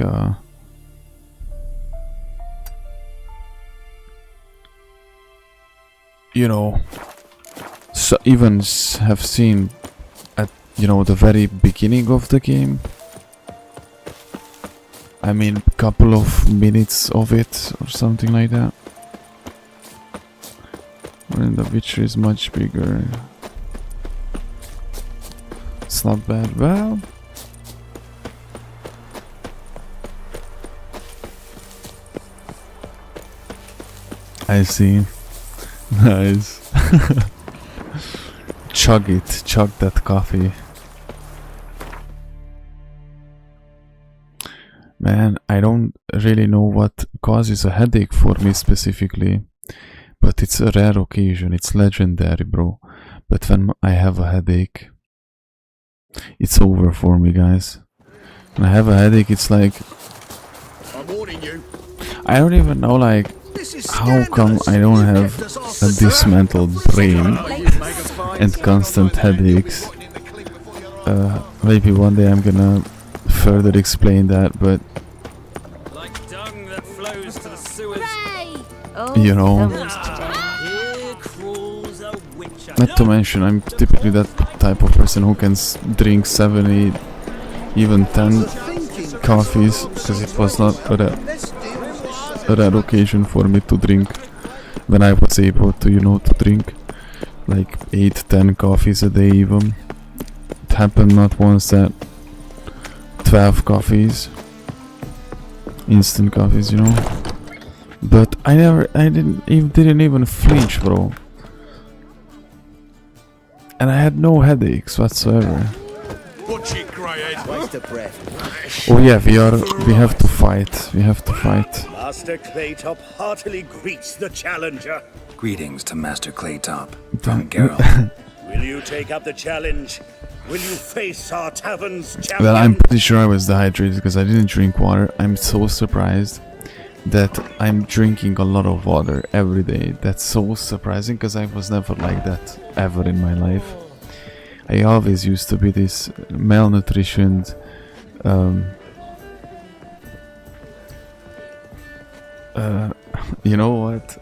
you know, so even have seen at, you know, the very beginning of the game. I mean, couple of minutes of it or something like that. When the Witcher is much bigger. It's not bad. Well, I see. Nice. Chug it. Chug that coffee. Man, I don't really know what causes a headache for me specifically, but it's a rare occasion. It's legendary, bro. But when I have a headache, it's over for me, guys. When I have a headache, it's like, I'm warning you. I don't even know, like, how come I don't have a dismantled brain and constant headaches. Maybe one day I'm gonna further explain that, but like dung that flows to the sewers. you know, not to mention I'm typically that type of person who can drink 7, 8, even 10 coffees, because it was not a rare occasion for me to drink when I was able to, you know, to drink like 8, 10 coffees a day even. It happened not once that 12 coffees, instant coffees, you know. But I didn't even flinch, bro. And I had no headaches whatsoever. Oh yeah, we have to fight. We have to fight. Master Playtrough heartily greets the challenger. Greetings to Master Claytop from Geralt. Will you take up the challenge? Will you face our tavern's champion? Well, I'm pretty sure I was dehydrated because I didn't drink water. I'm so surprised that I'm drinking a lot of water every day. That's so surprising because I was never like that ever in my life. I always used to be this malnutritioned, you know what?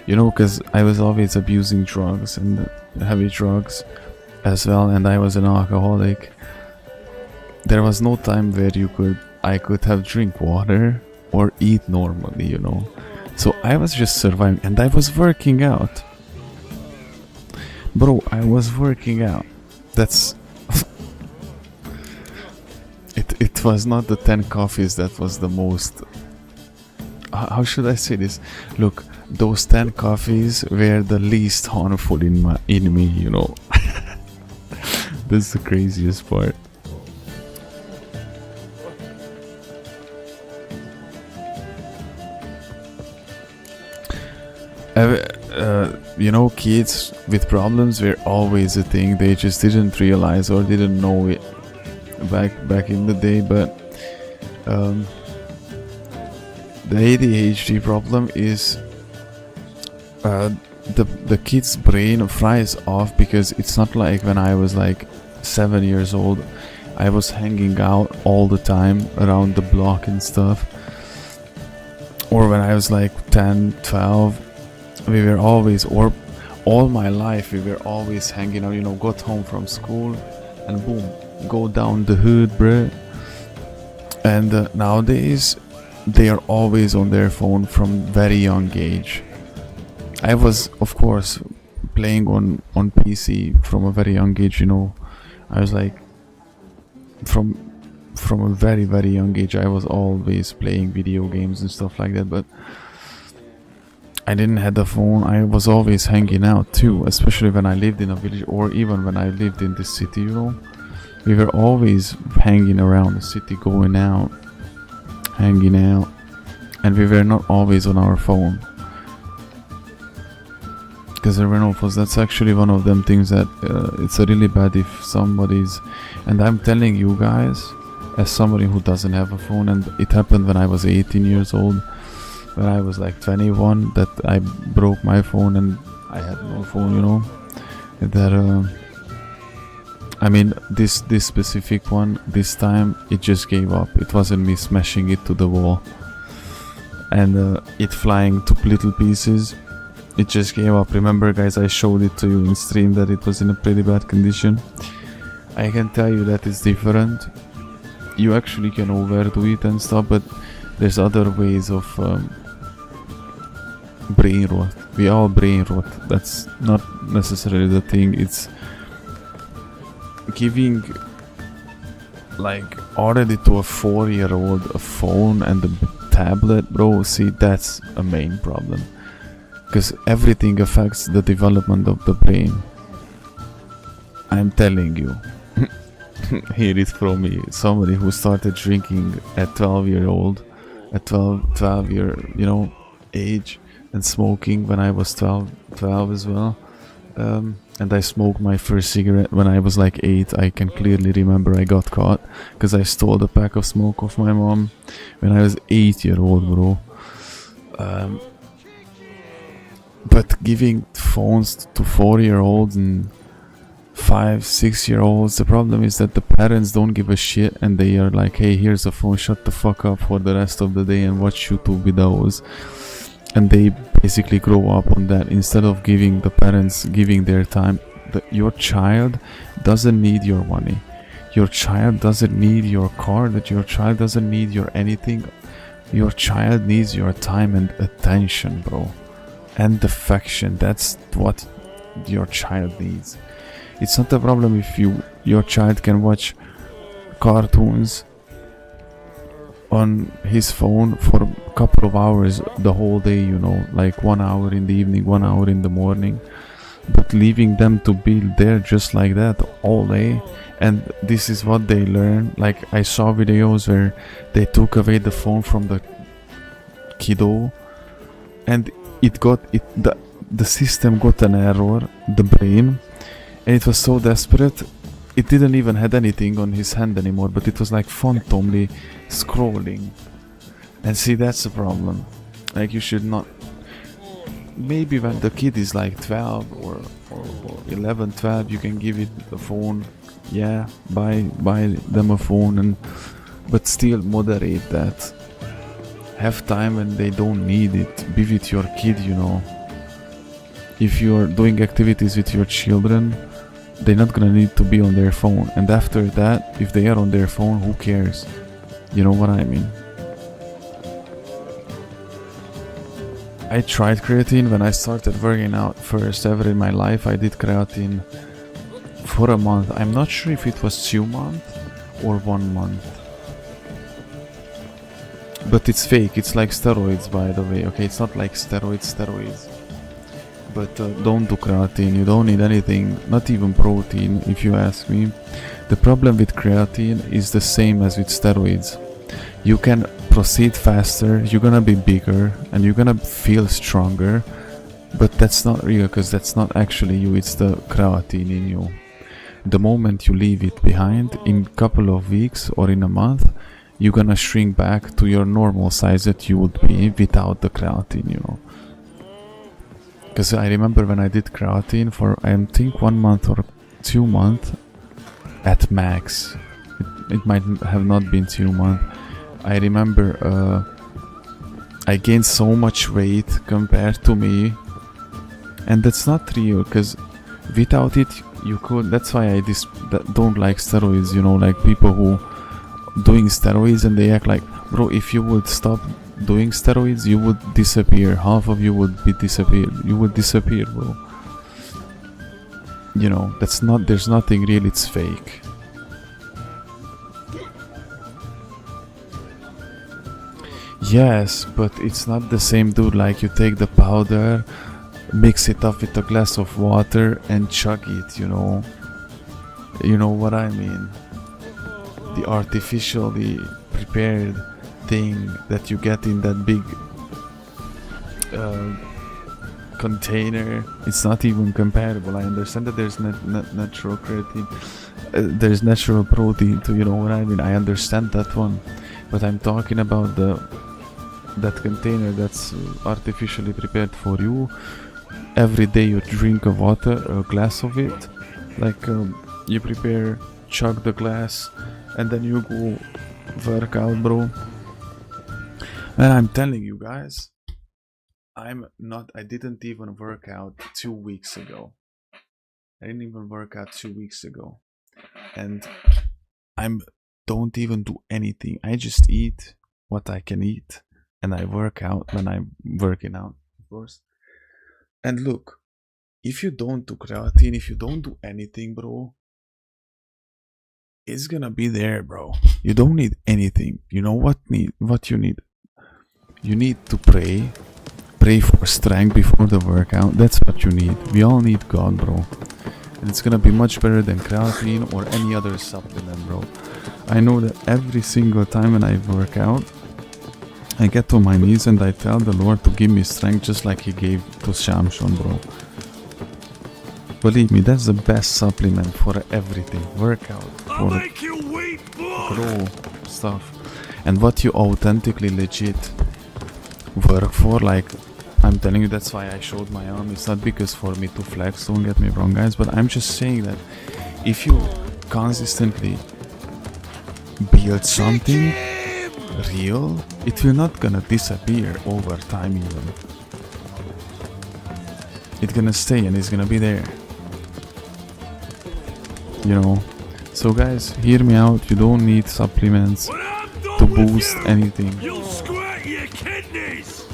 You know, because I was always abusing drugs and heavy drugs as well, and I was an alcoholic. There was no time where I could have drink water or eat normally, you know. So I was just surviving, and I was working out. Bro, I was working out. That's it was not the 10 coffees that was the most. How should I say this? Look, those 10 coffees were the least harmful in me, you know. That's the craziest part. You know, kids with problems were always a thing. They just didn't realize or didn't know it back in the day, but the ADHD problem is the kid's brain fries off, because it's not like when I was like 7 years old. I was hanging out all the time around the block and stuff. Or when I was like 10, 12, we were always, or all my life, we were always hanging out, you know, got home from school and boom, go down the hood, bruh. And nowadays, they are always on their phone from very young age. I was, of course, playing on PC from a very young age, you know. I was like, from a very, very young age, I was always playing video games and stuff like that, but I didn't have the phone. I was always hanging out too, especially when I lived in a village, or even when I lived in the city, you know. We were always hanging around the city, going out, hanging out, and we were not always on our phone. Because there were no phones. That's actually one of them things that it's really bad if somebody's, and I'm telling you guys, as somebody who doesn't have a phone, and it happened when I was 18 years old, when I was like 21, that I broke my phone and I had no phone, you know. That I mean, this specific one, this time it just gave up. It wasn't me smashing it to the wall and it flying to little pieces. It just gave up. Remember, guys, I showed it to you in stream that it was in a pretty bad condition. I can tell you that it's different. You actually can overdo it and stuff, but there's other ways of brain rot. We all brain rot. That's not necessarily the thing. It's giving like already to a 4-year-old a phone and a tablet, bro. See, that's a main problem, because everything affects the development of the brain. I'm telling you. Here is from me, somebody who started drinking at 12 year you know, age, and smoking when I was 12 as well. And I smoked my first cigarette when I was like 8. I can clearly remember I got caught because I stole a pack of smoke of my mom when I was 8-year-old, bro. But giving phones to 4-year-olds and 5-6-year-olds, the problem is that the parents don't give a shit and they are like, hey, here's a phone, shut the fuck up for the rest of the day and watch YouTube with those. And they basically grow up on that instead of giving the parents, giving their time. Your child doesn't need your money. Your child doesn't need your car. That your child doesn't need your anything. Your child needs your time and attention, bro. And affection. That's what your child needs. It's not a problem if your child can watch cartoons on his phone for a couple of hours the whole day, you know, like 1 hour in the evening, 1 hour in the morning, but leaving them to be there just like that all day, and this is what they learn. Like, I saw videos where they took away the phone from the kiddo and the system got an error, the brain, and it was so desperate. It didn't even have anything on his hand anymore, but it was like phantomly scrolling. And see, that's the problem. Like, you should not. Maybe when the kid is like 12 or 11, 12, you can give it a phone. Yeah, buy them a phone, but still moderate that. Have time when they don't need it. Be with your kid, you know. If you're doing activities with your children, they're not gonna need to be on their phone, and after that, if they are on their phone, who cares? You know what I mean? I tried creatine when I started working out first ever in my life. I did creatine for a month. I'm not sure if it was 2 months or 1 month, but it's fake. It's like steroids, by the way. Okay, it's not like steroids. But don't do creatine. You don't need anything, not even protein, if you ask me. The problem with creatine is the same as with steroids. You can proceed faster, you're gonna be bigger, and you're gonna feel stronger, but that's not real, because that's not actually you, it's the creatine in you. the moment you leave it behind, in a couple of weeks or in a month, you're gonna shrink back to your normal size that you would be without the creatine, you know. Because I remember when I did creatine for, I think, 1 month or 2 months at max. It might have not been 2 months. I remember I gained so much weight compared to me, and that's not real, because without it you could. That's why I don't like steroids, you know, like people who doing steroids and they act like, bro, if you would stop doing steroids you would disappear, half of you would be disappear, you would disappear, bro. You know, that's not, there's nothing real, it's fake. Yes, but it's not the same, dude. Like, you take the powder, mix it up with a glass of water and chug it, you know. You know what I mean? The artificially prepared thing that you get in that big container, it's not even comparable. I understand that there's natural creatine, there's natural protein too, you know what I mean? I understand that one, but I'm talking about that container that's artificially prepared for you. Every day you drink a glass of it, like you prepare, chug the glass, and then you go work out, bro. And I'm telling you guys, I didn't even work out 2 weeks ago. I didn't even work out 2 weeks ago, and don't even do anything. I just eat what I can eat, and I work out when I'm working out, of course. And look, if you don't do creatine, if you don't do anything, bro, it's gonna be there, bro. You don't need anything. You know what you need? You need to pray for strength before the workout. That's what you need. We all need God, bro. And it's gonna be much better than creatine or any other supplement, bro. I know that every single time when I work out, I get on my knees and I tell the Lord to give me strength, just like He gave to Shamshon, bro. Believe me, that's the best supplement for everything. Workout, for grow stuff. And what you authentically legit work for, like, I'm telling you, that's why I showed my arm. It's not because for me to flex, don't get me wrong, guys, but I'm just saying that if you consistently build something real, it will not gonna disappear over time even. It's gonna stay and it's gonna be there. You know, so guys, hear me out. You don't need supplements to boost anything. You'll squirt your kidneys.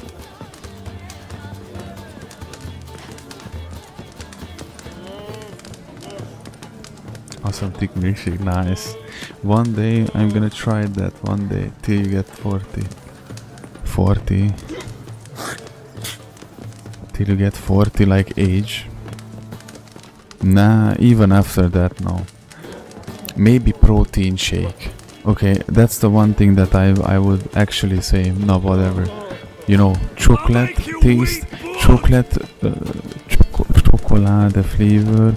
Awesome technique, nice. One day I'm gonna try that, one day, till you get 40. Till you get 40, like age. Nah, even after that, no. Maybe protein shake. Okay, that's the one thing that I would actually say, no, whatever. You know, chocolate taste, chocolate flavor,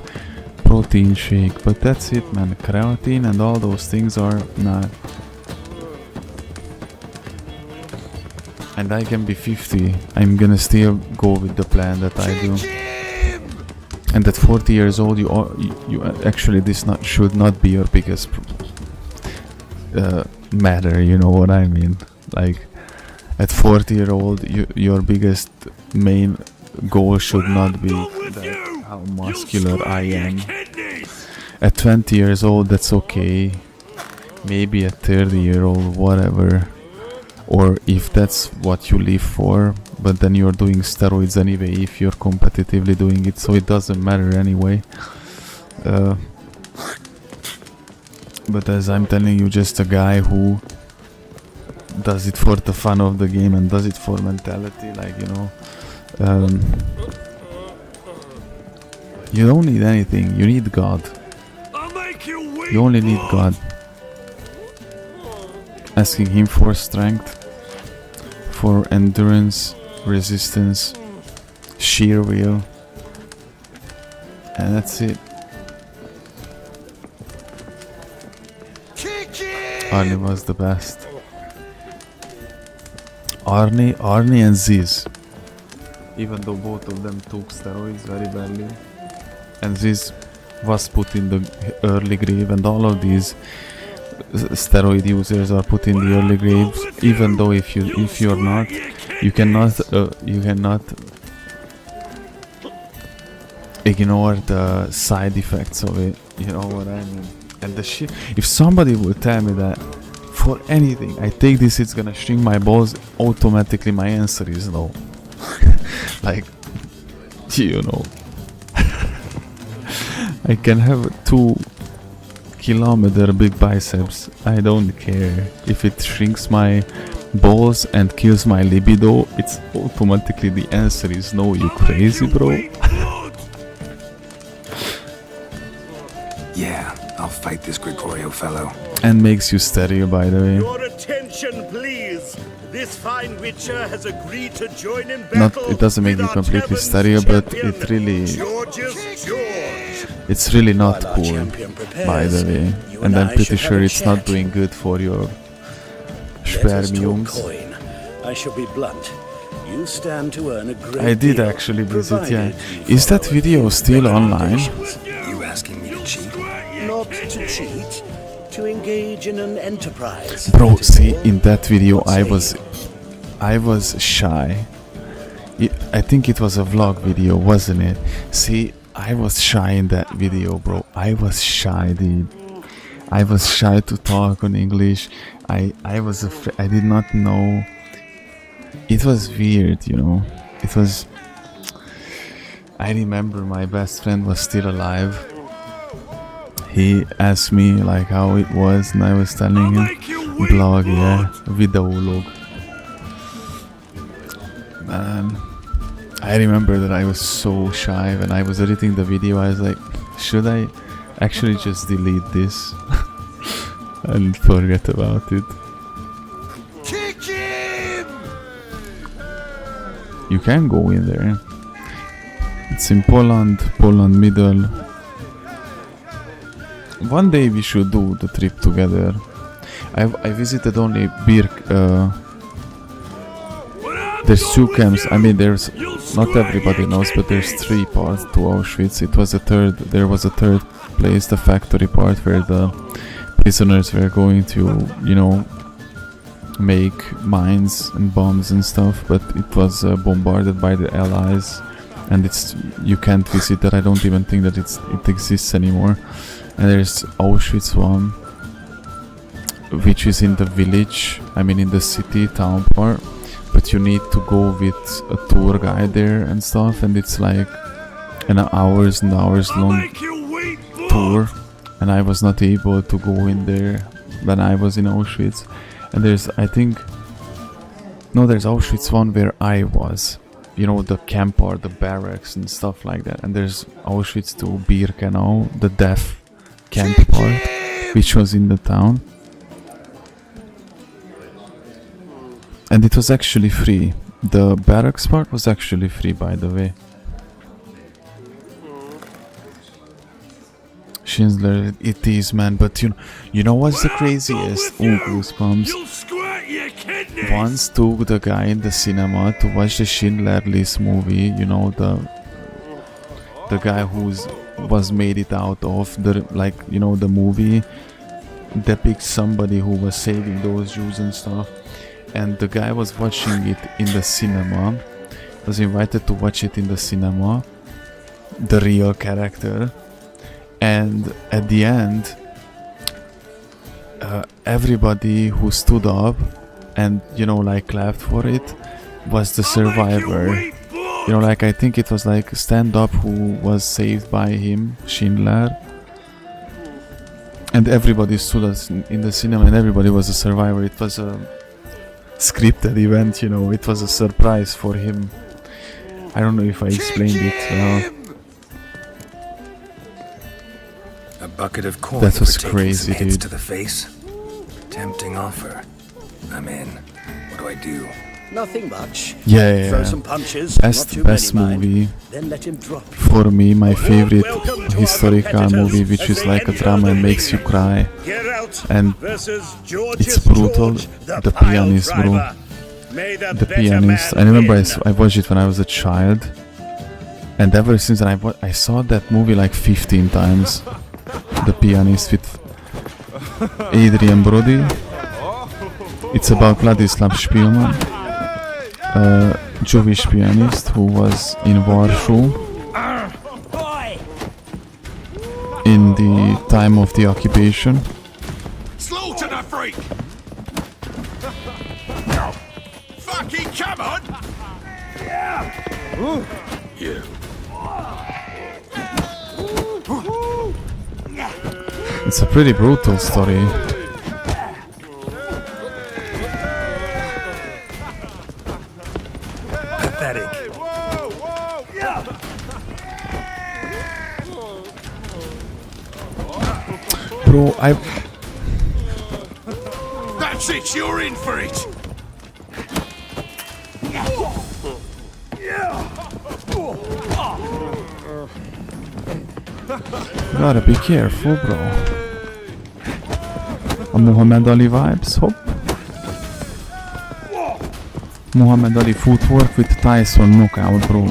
protein shake. But that's it, man. Creatine and all those things are not. And I can be 50. I'm gonna still go with the plan that I do. And at 40 years old, you actually, this should not be your biggest matter. You know what I mean? Like, at 40-year-old, your biggest main goal should not be how muscular I am. At 20 years old, that's okay. Maybe at 30-year-old, whatever. Or if that's what you live for, but then you're doing steroids anyway if you're competitively doing it, so it doesn't matter anyway. But as I'm telling you, just a guy who does it for the fun of the game and does it for mentality, like, you know, you don't need anything, you need God. You only need God. Asking Him for strength, for endurance, resistance, sheer will, and that's it. Arnie was the best. Arnie and Ziz. Even though both of them took steroids very badly. And Ziz was put in the early grave, and all of these steroid users are put in the early graves, even though if you're not, you cannot ignore the side effects of it. You know what I mean? And the shit, if somebody would tell me that for anything I take this, it's gonna shrink my balls, automatically my answer is no. Like, you know, I can have 2-kilometer big biceps, I don't care. If it shrinks my balls and kills my libido, it's automatically the answer is no. You crazy, bro? Yeah, I'll fight this Gregorio fellow. And makes you stereo, by the way. Your attention, please. This fine witcher has agreed to join in battle. It doesn't make you completely stereo, but it really, it's really not cool, by the way. And I'm pretty sure it's not doing good for your spermiums. I shall be blunt. You stand to earn a great I did actually visit, yeah. Is that video still online? You asking me to cheat? Not to cheat, to engage in an enterprise. Bro, see, in that video I was shy. I think it was a vlog video, wasn't it? See, I was shy in that video, bro. I was shy, dude. I was shy to talk on English. I was afraid. I did not know. It was weird, you know. It was. I remember my best friend was still alive. He asked me like how it was, and I was telling him. Blog, yeah, videolog. Man, I remember that I was so shy when I was editing the video. I was like, should I actually just delete this and forget about it? You can go in there. It's in Poland middle. One day we should do the trip together. I visited only Birk. There's 2 camps. I mean, there's not everybody knows, but there's 3 parts to Auschwitz. There was a third place, the factory part, where the prisoners were going to, you know, make mines and bombs and stuff. But it was bombarded by the Allies, and you can't visit that. I don't even think that it exists anymore. And there's Auschwitz 1, which is in the village. I mean, in the city town part. But you need to go with a tour guide there and stuff, and it's like an hours and hours long tour, and I was not able to go in there when I was in Auschwitz. And there's Auschwitz 1 where I was, you know, the camp or the barracks and stuff like that. And there's Auschwitz 2 Birkenau, the death camp part, which was in the town. And it was actually free. The barracks part was actually free, by the way. Schindler, it is, man. But you know what's the craziest? Ooh, goosebumps. Once took the guy in the cinema to watch the Schindler List movie. You know, the guy was made it out of the, like, you know, the movie depicts somebody who was saving those Jews and stuff. And the guy was watching it in the cinema, was invited to watch it in the cinema, the real character. And at the end, everybody who stood up and, you know, like clapped for it was the survivor. You know, like I think it was like Stand Up who was saved by him, Schindler. And everybody stood in the cinema and everybody was a survivor. It was a scripted event, you know, it was a surprise for him. I don't know if I explained it. A bucket of corn. That was for crazy, taking some hits dude. to the face. Tempting offer. I'm in. What do I do? Nothing much. Yeah. Throw some punches. Best movie Then let him drop. for me. My favorite historical movie, which is like a drama and makes you cry. and versus it's George's brutal. George, The pianist, bro. The pianist. I remember I watched it when I was a child, and ever since then I saw that movie like 15 times. The Pianist with Adrian Brody. It's about Vladislav Spielman, a Jewish pianist who was in Warsaw in the time of the occupation. Slaughter the freak! Fucking come on! Yeah! You. It's a pretty brutal story. Pathetic. Bro, That's it, you're in for it! Gotta be careful, bro. A Muhammad Ali vibes, hop. Muhammad Ali footwork with Tyson knockout, bro.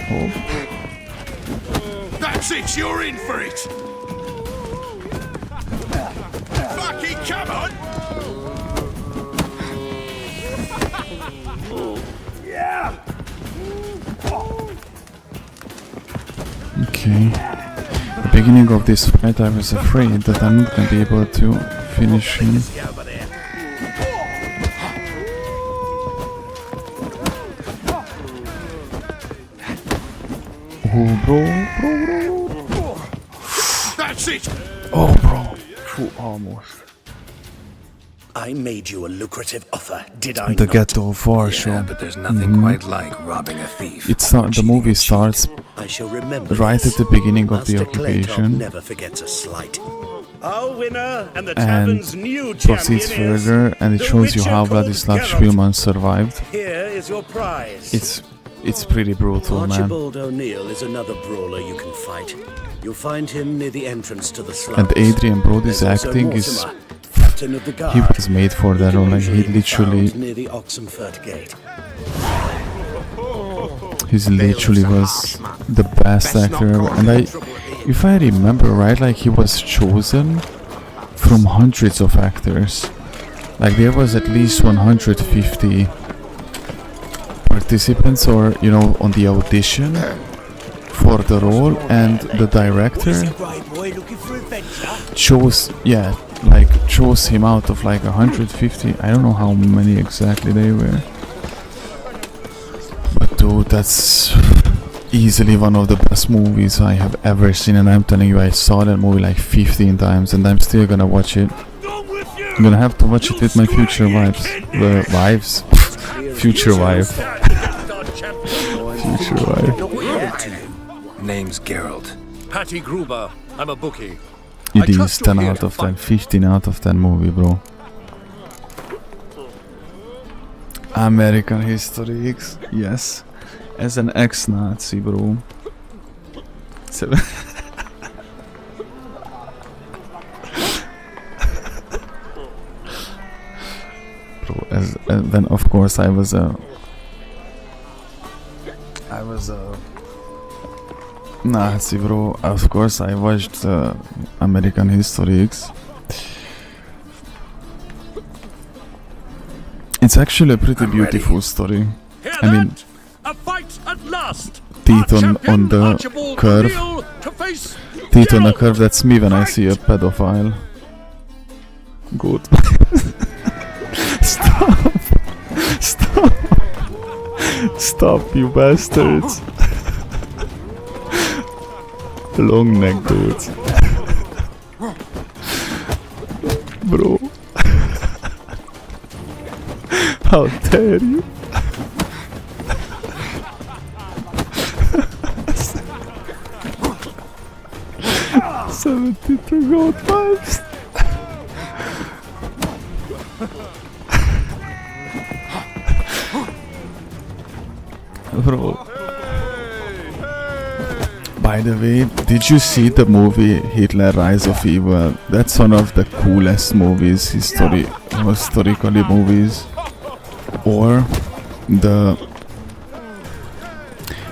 Oh. That's it, you're in for it! Fucking come on! Okay. At the beginning of this fight I was afraid that I'm not gonna be able to finish him. Oh, bro. That's it! Oh, bro. Phew, almost. I made you a lucrative offer, did I The not? Ghetto of Warsaw. Yeah, but there's nothing quite like robbing a thief. The movie starts I shall remember right this. at the beginning of the Master Playtrough occupation never forgets a slight. Our winner and the and tavern's new proceeds champion is further, and it the shows you witcher how called Vladislav Geralt. Spielman survived. Here is your prize. It's pretty brutal, man. Archibald O'Neill is another brawler you can fight. You'll find him near the entrance to the slums. And Adrian Brody's There's also acting is... Mortimer, captain of the guard. He was made for that role, like he literally... Near the Oxenford Gate. He literally was the best actor ever. And if I remember right, like he was chosen from hundreds of actors. Like there was at least 150 participants, or you know, on the audition for the role, and the director chose him out of like 150. I don't know how many exactly they were, but dude, that's easily one of the best movies I have ever seen, and I'm telling you, I saw that movie like 15 times and I'm still gonna watch it. I'm gonna have to watch it with my future wives. Future wife. Future wife. Name's Geralt. Patty Gruber. I'm a bookie. It is 10 out of 10, 15 out of 10 movie, bro. American History X, yes. As an ex-Nazi, bro. Bro, then of course I was a Nazi, bro. Of course I watched American History X. It's actually a pretty beautiful story. I mean, a fight at last. teeth on the curve. Teeth on the curve, that's me when I see a pedophile. Good. Stop! Stop! Stop, you bastards! Long neck dudes. Bro. How dare you? $72 gold vibes. Bro. By the way, did you see the movie Hitler Rise of Evil? That's one of the coolest movies, historically movies. Or the...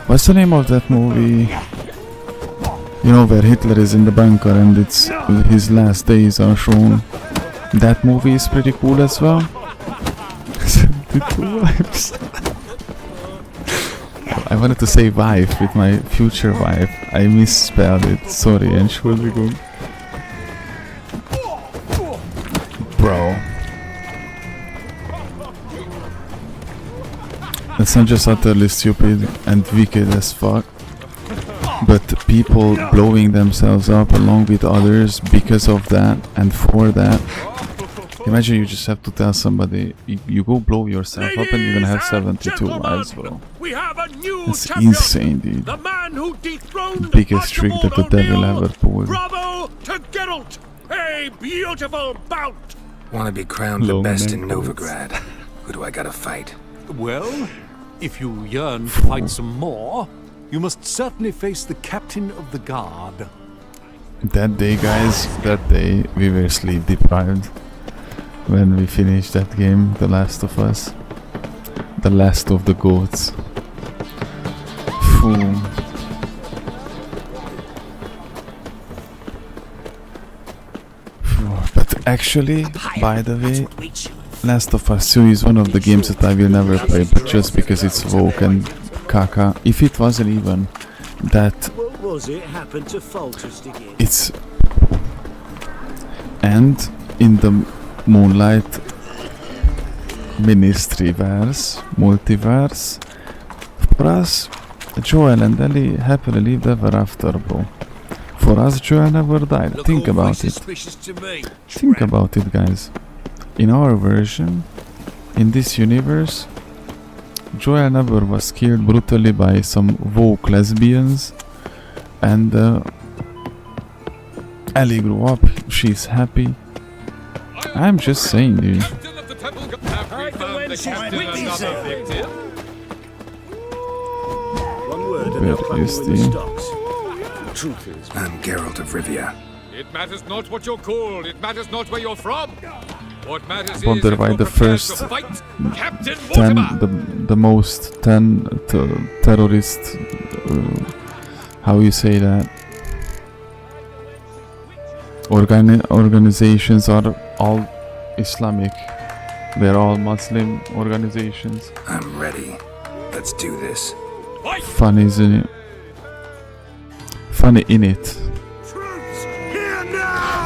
What's the name of that movie? You know, where Hitler is in the bunker and it's his last days are shown. That movie is pretty cool as well. 72 wives. I wanted to say wife with my future wife. I misspelled it. Sorry, Entschuldigung. Bro. It's not just utterly stupid and wicked as fuck, but people blowing themselves up along with others because of that and for that. Imagine you just have to tell somebody, you go blow yourself up and you're gonna have 72 wives, bro. It's insane, dude. The man who dethroned Biggest trick that the devil ever pulled. Bravo to Geralt! A beautiful bout! Want to be crowned the best in Novigrad. Who do I gotta fight? Well, if you yearn to fight some more, you must certainly face the captain of the guard. That day, guys, that day we were sleep deprived. When we finished that game, The Last of Us. The last of the goats. Phew. But actually, by the way, Last of Us 2 is one of the games that I will never play, but just because it's woke and caca. If it wasn't even that... What was it happened to falters again? It's... And in the Moonlight Ministry-verse, multiverse, for us, Joel and Ellie happily lived ever after, bro. For us, Joel never died. Think about it. Think about it, guys. In our version, in this universe, Joel never was killed brutally by some woke lesbians, and Ellie grew up, she's happy. I'm just saying, dude. Where is the... Truth is, I'm Geralt of Rivia. It matters not what you're called, it matters not where you're from. What matters I wonder why the first 10, the most 10 terrorist, how you say that, organizations are all Islamic. They're all Muslim organizations. I'm ready. Let's do this. Fun, isn't it? Funny in it.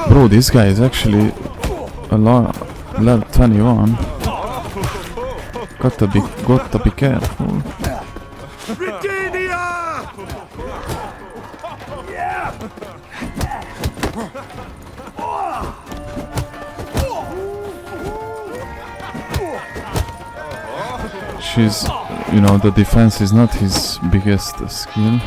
Bro, this guy is actually a lot, level 21. Got to be careful. She's, you know, the defense is not his biggest skill.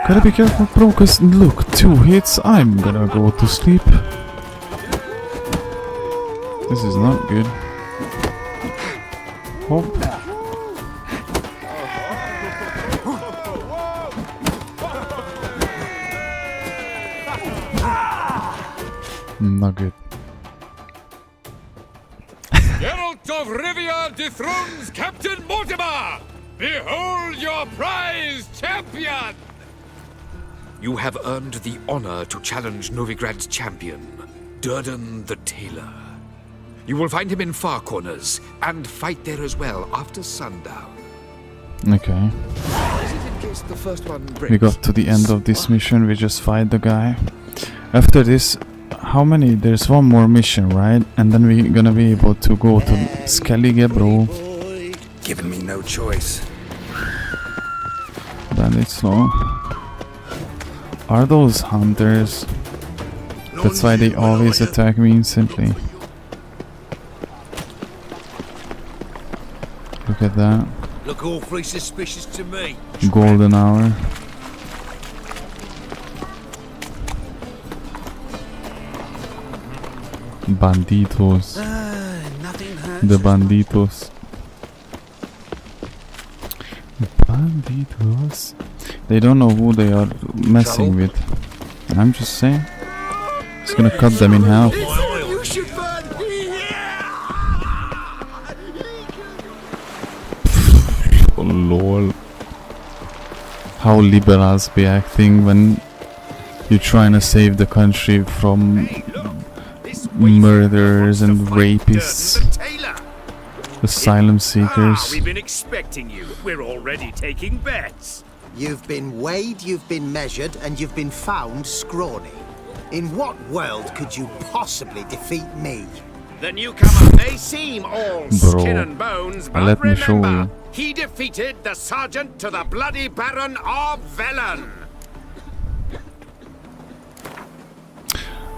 Gotta be careful, bro, cause look, 2 hits, I'm gonna go to sleep. This is not good. Oh. Not good. Geralt of Rivia dethrones Captain Mortimer! Behold your prize champion! You have earned the honor to challenge Novigrad's champion, Durden the Tailor. You will find him in Far Corners, and fight there as well after sundown. Okay. We got to the end of this mission, we just fight the guy. After this, how many? There's one more mission, right? And then we're gonna be able to go to Skellige, bro. Giving me no choice. Bandit slow. Are those hunters? That's why they always attack me instantly. Look at that. Look awfully suspicious to me. Golden hour. Banditos. The banditos. Banditos. They don't know who they are messing with. I'm just saying. It's gonna cut them in half. You should burn Oh lol. How liberals be acting when you're trying to save the country from murderers and rapists, asylum seekers. We've been expecting you. We're already taking bets. You've been weighed, you've been measured, and you've been found scrawny. In what world could you possibly defeat me? The newcomer may seem all skin and bones, but let me show remember, you. he defeated the sergeant to the bloody Baron of Velen.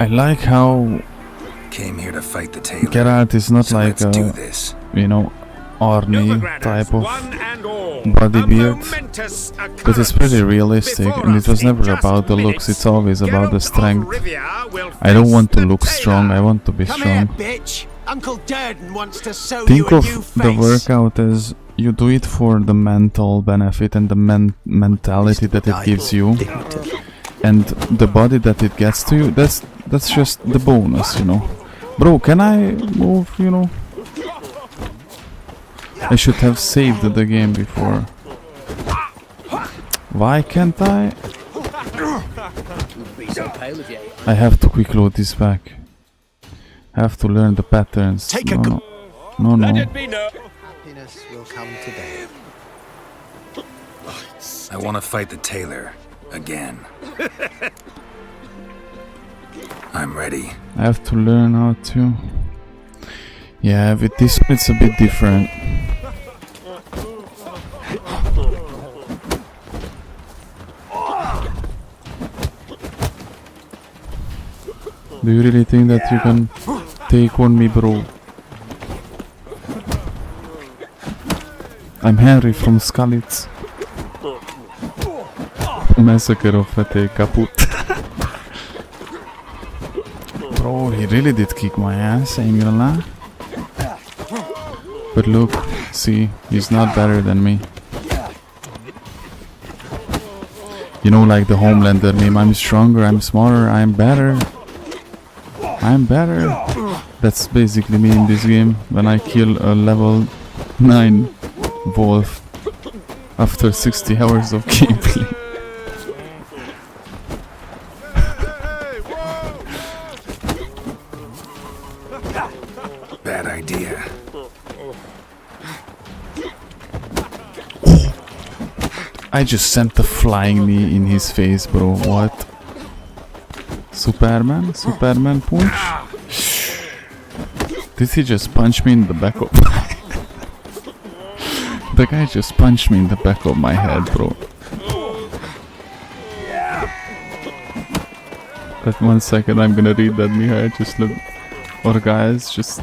I like how Came here to fight the tailor. Geralt is not So like let's do a, this. you know, Arnie type of body beard, but it's pretty realistic, and it was never about the looks, it's always about the strength. I don't want to look strong, I want to be strong. bitch. Uncle Durden wants to sew Think you a of new the face. workout as you do it for the mental benefit and the mentality that it gives you, and the body that it gets to you, that's just the bonus, you know. Bro, can I move, you know? I should have saved the game before. Why can't I? I have to quick load this back. I have to learn the patterns. No. Happiness will come today. I want to fight the tailor again. I'm ready. I have to learn how to. Yeah, with this one it's a bit different. Do you really think that you can take on me, bro? I'm Henry from Skalitz. Massacre of Fete kaput. Bro, he really did kick my ass, ain't gonna lie. But look, see, he's not better than me. You know, like the Homelander meme, I'm stronger, I'm smarter, I'm better. I'm better. That's basically me in this game when I kill a level 9 wolf after 60 hours of gameplay. Bad idea. I just sent the flying knee in his face, bro. What? Superman punch? Did he just punch me in the back of my head? The guy just punched me in the back of my head, bro. But 1 second, I'm gonna read that Mihai just look. Or guys, just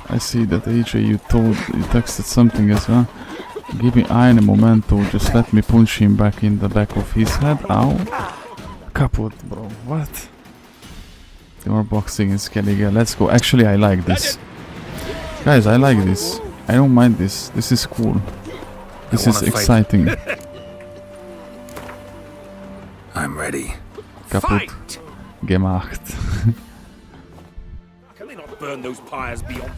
I see that AJ you texted something as well. Give me ein momento, just let me punch him back in the back of his head. Ow. Kaput, bro. What? Your boxing is Kelliger. Let's go. Actually, I like this. Guys, I like this. I don't mind this. This is cool. This is exciting. I'm ready. Kaput. Gemacht. Can they not burn those pyres beyond?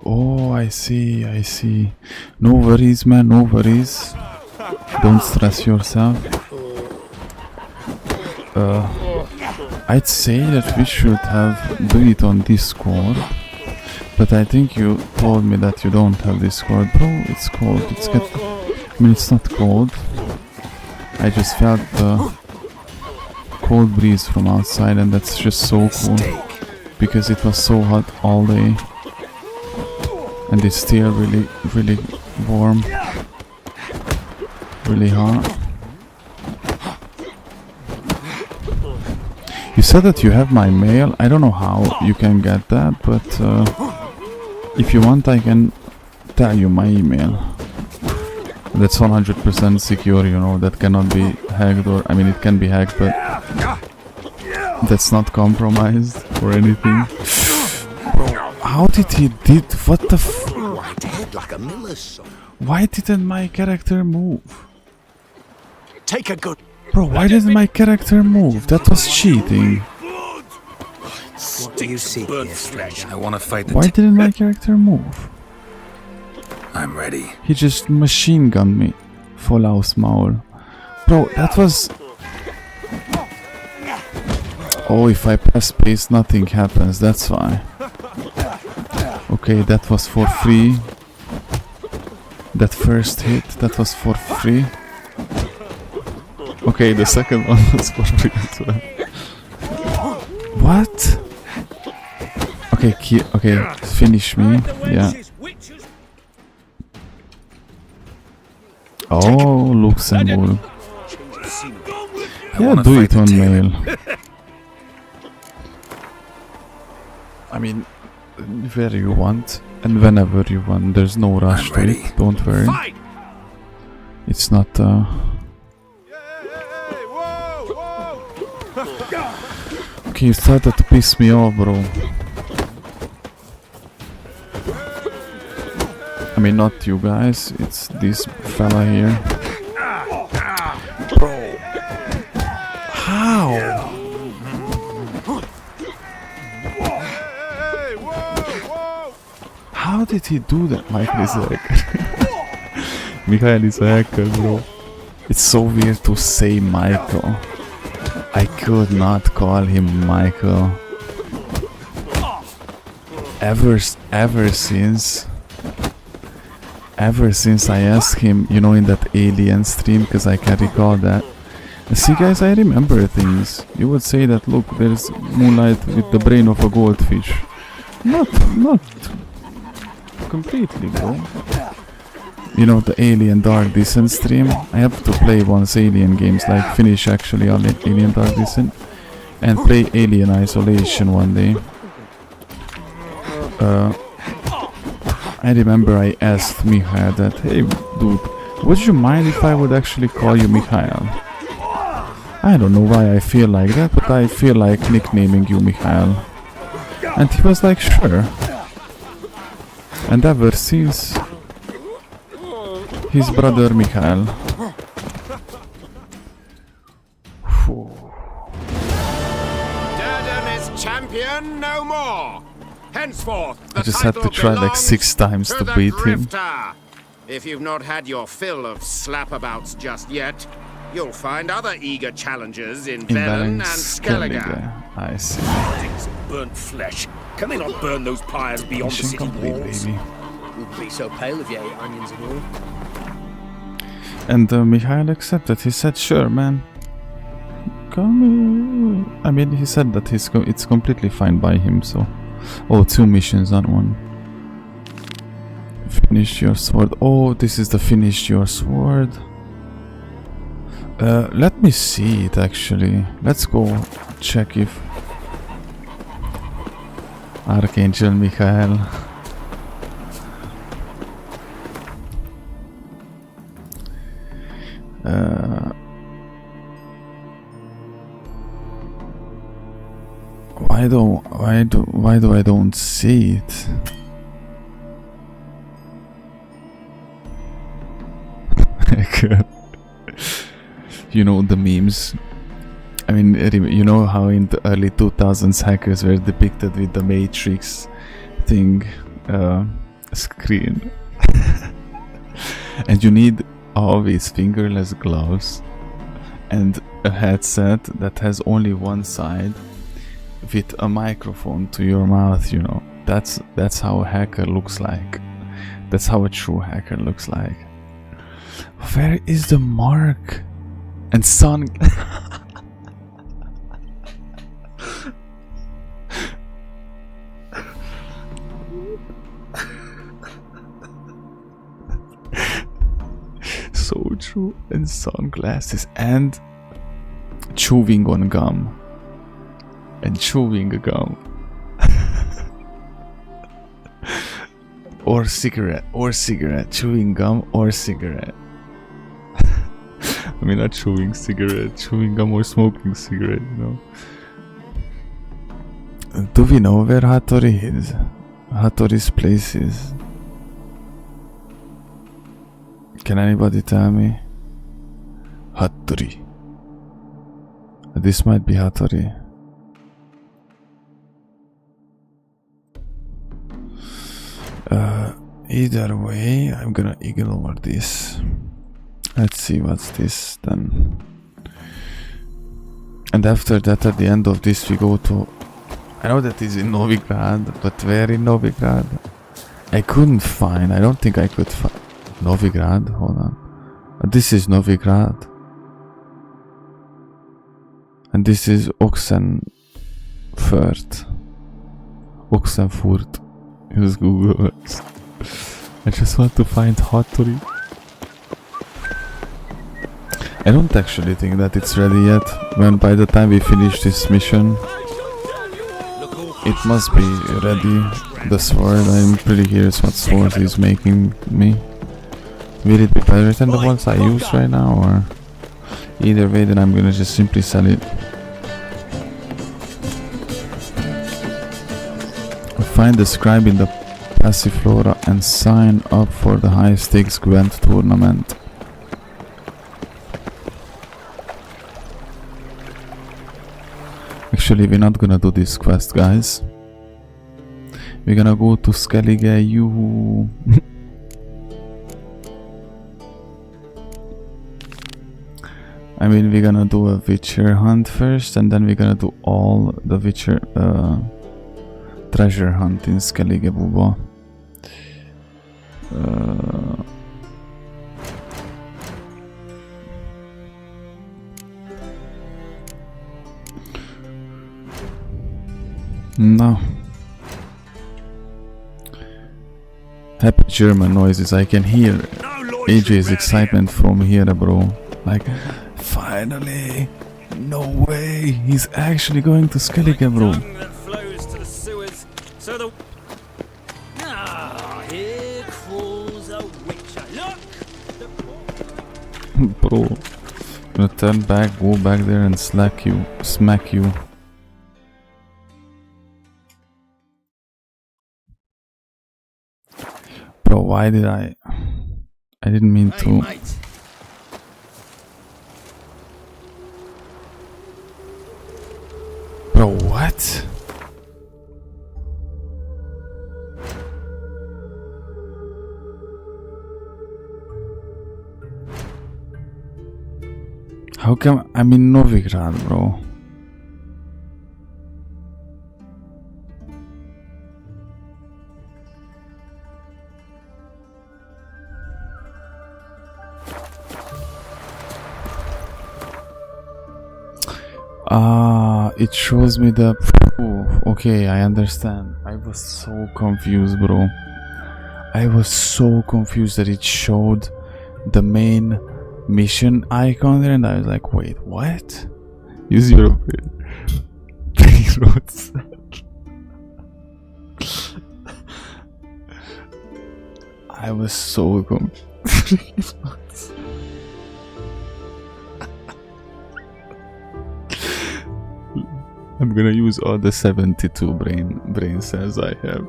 Oh, I see. No worries, man, no worries. Don't stress yourself. I'd say that we should do it on Discord, but I think you told me that you don't have Discord. Bro, it's cold. It's not cold. I just felt the cold breeze from outside, and that's just so cool. Because it was so hot all day. And it's still really warm. Really hot. You said that you have my mail. I don't know how you can get that, but if you want I can tell you my email. That's 100% secure, you know, that cannot be hacked, or I mean it can be hacked, but that's not compromised or anything. Bro, how did he what the shaved head like a miller's son. Why didn't my character move? Take a good... Bro, why didn't my character move? That was cheating. What do you seek here, stranger? I want to fight the Why didn't my character move? I'm ready. He just machine gunned me. Fallout's Maul. Bro, that was... Oh, if I press space, nothing happens. That's why. Okay, that was for free. That first hit, that was for free. Okay, the second one was for free as well. What? Okay, okay, finish me. Yeah. Oh, Luxembourg. Yeah, do it on mail. I mean, where you want and whenever you want. There's no rush to it. Don't worry. It's not. Okay, you started to piss me off, bro. I mean, not you guys. It's this fella here. Bro, how? How did he do that? Michael is a hacker. Mikhail is a hacker, bro. It's so weird to say Michael. I could not call him Michael. Ever since I asked him, you know, in that alien stream, because I can recall that. See, guys, I remember things. You would say that, look, there's moonlight with the brain of a goldfish. Not completely, bro. You know, the Alien Dark Descent stream. I have to play once Alien games, like finish actually on Alien Dark Descent, and play Alien Isolation one day. I remember I asked Mikhail that, hey dude, would you mind if I would actually call you Mikhail? I don't know why I feel like that, but I feel like nicknaming you Mikhail. And he was like, sure. And ever since, his brother Mikhail. Durden is champion no more. Henceforth, I just had to try like 6 times to beat him. If you've not had your fill of slapabouts just yet, you'll find other eager challengers in Velen and Skellige. I see. Things of burnt flesh. Can they not burn those pyres beyond the city walls? Wouldn't be so pale if you ate onions and all. And Mikhail accepted. He said, sure, man. Come. I mean, he said that it's completely fine by him, so... Oh, 2 missions, not 1. Finish your sword. Oh, this is the finish your sword. Let me see it actually. Let's go check if Archangel Mikhail. Why do I don't see it? You know the memes. I mean, you know how in the early 2000s hackers were depicted with the Matrix thing screen, and you need always fingerless gloves and a headset that has only one side with a microphone to your mouth. You know, that's how a hacker looks like. That's how a true hacker looks like. Where is the mark? And sun. So true. And sunglasses and chewing on gum. And chewing gum. Or cigarette. Chewing gum or cigarette. I mean, not chewing cigarette, chewing gum or smoking cigarette, you know. Do we know where Hattori is? Hattori's place is? Can anybody tell me? Hattori. This might be Hattori. Either way, I'm gonna ignore this. Let's see what's this then. And after that, at the end of this, we go to... I know that is in Novigrad, but where in Novigrad? I couldn't find... I don't think I could find... Novigrad? Hold on. This is Novigrad. And this is Oxenfurt. Oxenfurt. Use Google Earth. I just want to find Hattori. I don't actually think that it's ready yet. When by the time we finish this mission, it must be ready. The sword, I'm pretty curious what sword he's making me. Will it be better than the ones I use right now, or either way, then I'm gonna just simply sell it. Find the scribe in the Passiflora and sign up for the high stakes Gwent tournament. Actually, we're not gonna do this quest, guys. We're gonna go to Skellige. I mean, we're gonna do a Witcher hunt first, and then we're gonna do all the Witcher treasure hunt in Skellige Buba. No. Happy German noises. I can hear AJ's excitement from here, bro. Like, finally! No way! He's actually going to Skellige, bro. Bro, I'm gonna turn back, go back there and smack you. Bro, why did I didn't mean to. Bro, what? How come I'm in Novigrad, bro? It shows me the proof. Okay, I understand. I was so confused, bro. I was so confused that it showed the main mission icon there, and I was like, wait, what? Use your roads. I was so confused. I'm gonna use all the 72 brain cells I have.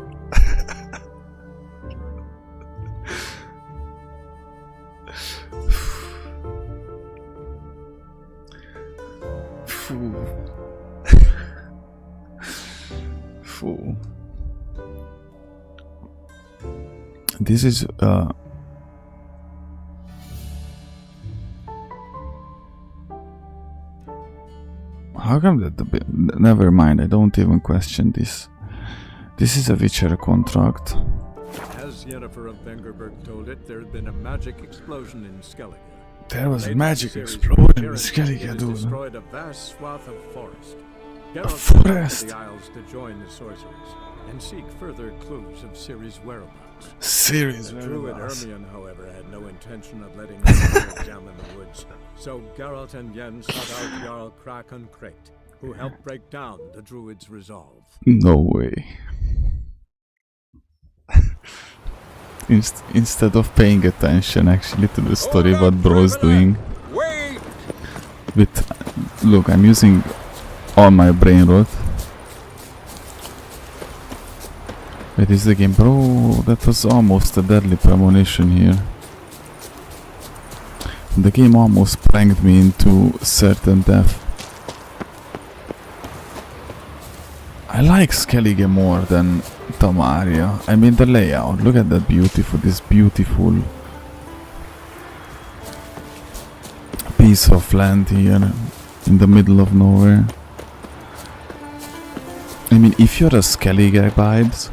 This is how come that the never mind, I don't even question this. This is a Witcher contract. As Yennefer of Vengerberg told it, there had been a magic explosion in Skellige. There was a magic explosion in Skellige, dude. Destroyed a vast swath of forest. A forest? The Isles to join the sorcerers and seek further clues of Ciri's whereabouts. Ciri's The druid whereabouts. Hermione, however, had no intention of letting them examine the woods. So Geralt and Yen sought out Jarl Krakon Krate, who helped break down the druid's resolve. No way. Instead of paying attention actually to the story what bro's doing. Look, I'm using all my brain rot. Wait, is the game? Bro, that was almost a deadly premonition here. The game almost pranked me into certain death. I like Skellige more than Tamaria. I mean the layout. Look at that this beautiful piece of land here in the middle of nowhere. I mean, if you're a Skellige vibes,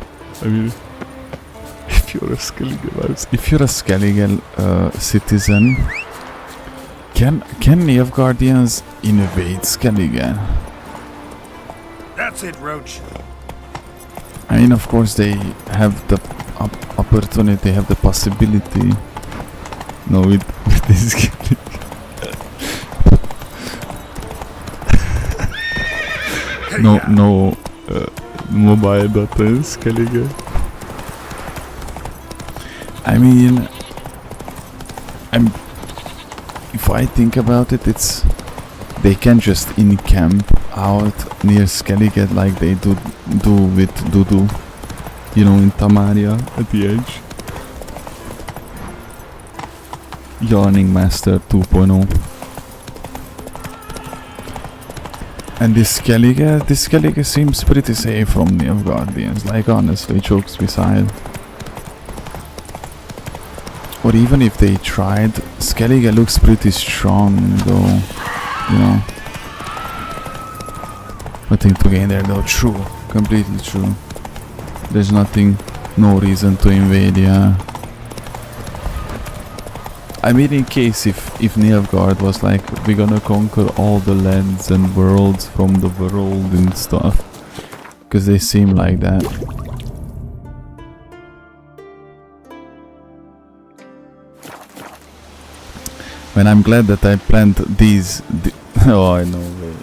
if you're a Skellige citizen, can Nilfgaardians invade Skellige? That's it, Roach. I mean, of course, they have the opportunity, they have the possibility. No, with this Skellige. no mobile data in Skellige. I mean, if I think about it, they can just encamp out near Skellige like they do with Dudu, you know, in Tamaria at the edge. Yawning Master 2.0. And this Skellige seems pretty safe from Nilfgaardians, like honestly, jokes beside. Or even if they tried, Skellige looks pretty strong though, you know. Nothing to gain there though, true, completely true. There's no reason to invade, yeah. I mean, in case if Nilfgaard was like, we're gonna conquer all the lands and worlds from the world and stuff. Because they seem like that. And I'm glad that I planned these... oh, I know, wait.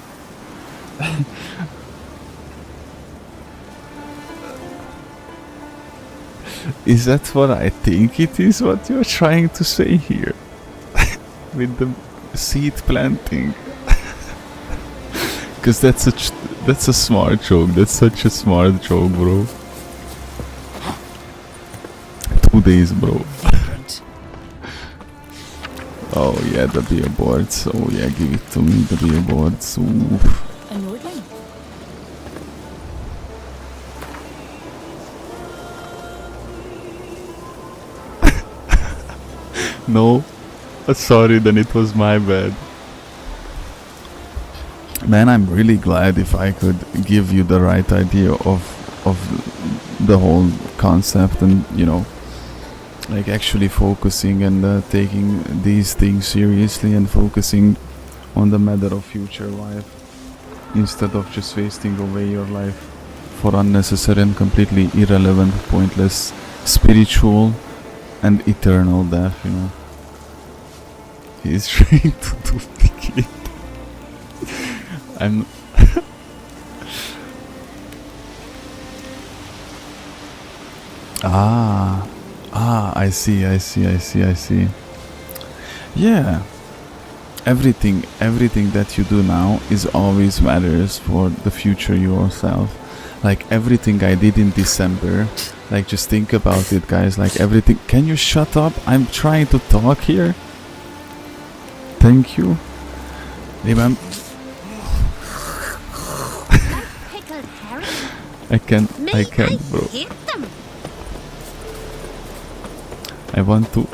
Is that what I think it is, what you're trying to say here? With the seed planting? Because that's a smart joke, that's such a smart joke, bro. 2 days, bro. Oh yeah, the billboards. Oh yeah, give it to me, the billboards. Oof. Annoyed me. No, sorry, then it was my bad. Man, I'm really glad if I could give you the right idea of the whole concept, and you know, like actually focusing and taking these things seriously and focusing on the matter of future life instead of just wasting away your life for unnecessary and completely irrelevant, pointless, spiritual and eternal death, you know. He's trying to duplicate. I'm I see. Yeah. Everything that you do now is always matters for the future yourself. Like everything I did in December, like just think about it, guys, like everything. Can you shut up? I'm trying to talk here. Thank you. Remember, I can't, bro.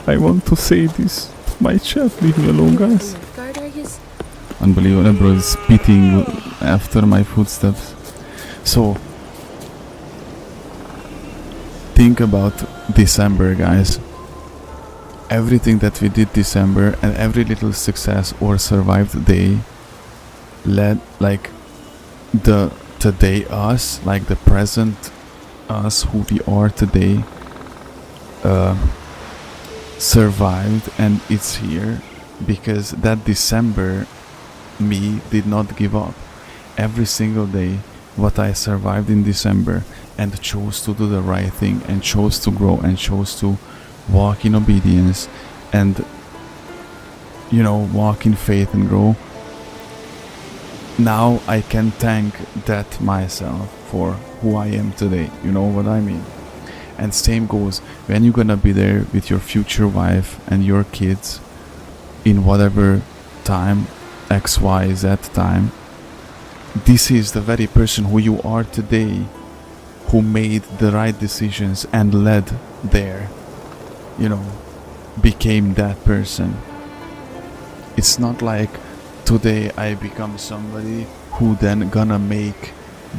I want to say this to my chat. Leave me alone, guys. Unbelievable, bro. It's spitting after my footsteps. So, think about December, guys. Everything that we did December and every little success or survived day led, like, the today us, like the present us, who we are today, survived, and it's here because that December me did not give up. Every single day what I survived in December and chose to do the right thing and chose to grow and chose to walk in obedience and, you know, walk in faith and grow. Now I can thank that myself for who I am today, you know what I mean? And same goes when you're gonna be there with your future wife and your kids. in whatever time, X, Y, Z time. This is the very person who you are today, who made the right decisions and led there, you know, became that person. It's not like today I become somebody who then gonna make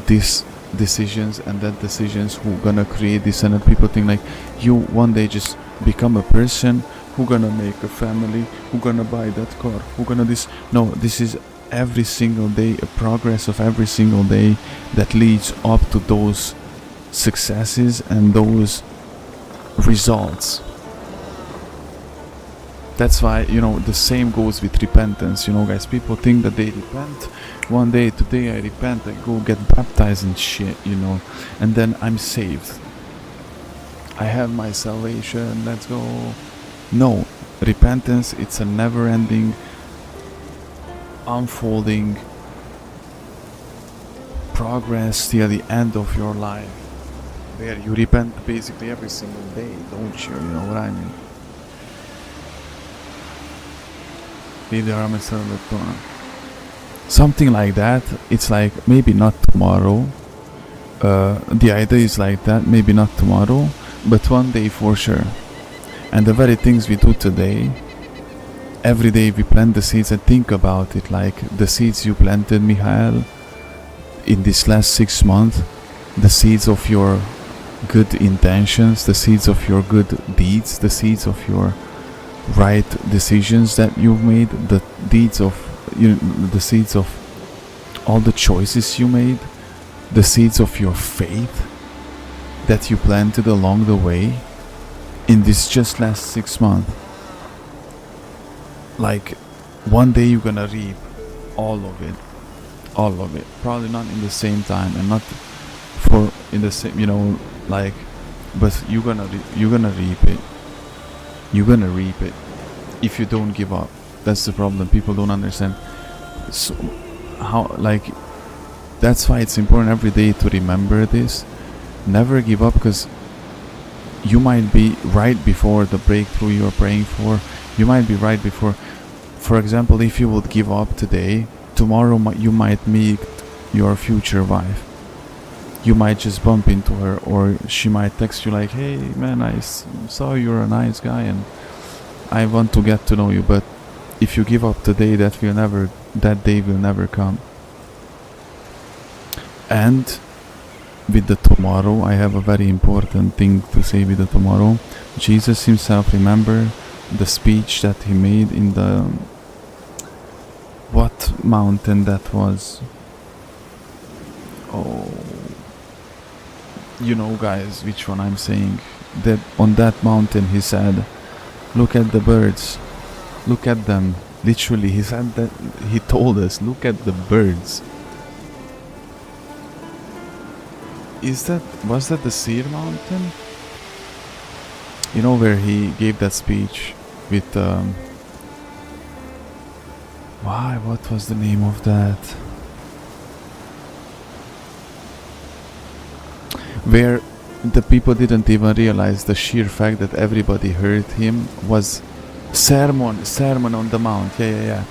these decisions and that decisions who gonna create this, and that people think like you one day just become a person who gonna make a family, who gonna buy that car, who gonna this. No, this is every single day, a progress of every single day that leads up to those successes and those results. That's why, you know, the same goes with repentance. You know, guys, people think that they repent one day. Today I repent, I go get baptized and shit, you know, and then I'm saved, I have my salvation, let's go. No, repentance, it's a never-ending, unfolding progress till the end of your life, where you repent basically every single day, don't you? You know what I mean? Something like that. It's like maybe not tomorrow. The idea is like that, maybe not tomorrow, but one day for sure. And the very things we do today, every day we plant the seeds, and think about it, like the seeds you planted, Michael, in this last 6 months, the seeds of your good intentions, the seeds of your good deeds, the seeds of your right decisions that you've made, the deeds of the seeds of all the choices you made, the seeds of your faith that you planted along the way in this just last 6 months. Like one day you're gonna reap all of it, probably not in the same time and not for in the same, you know, like, but you're gonna reap it. You're gonna reap it if you don't give up. That's the problem. People don't understand. So how, like, that's why it's important every day to remember this. Never give up, because you might be right before the breakthrough you're praying for. You might be right before. For example, if you would give up today, tomorrow you might meet your future wife. You might just bump into her, or she might text you like, hey man, I saw you're a nice guy and I want to get to know you. But if you give up today, that day will never come. And with the tomorrow, I have a very important thing to say with the tomorrow. Jesus himself, remember the speech that he made in the, what mountain that was? Oh, you know, guys, which one I'm saying. That on that mountain he said, look at the birds, look at them. Literally, he said that, he told us, look at the birds. Was that the Seir mountain? You know, where he gave that speech with what was the name of that? Where the people didn't even realize the sheer fact that everybody heard him was sermon on the mount. Yeah.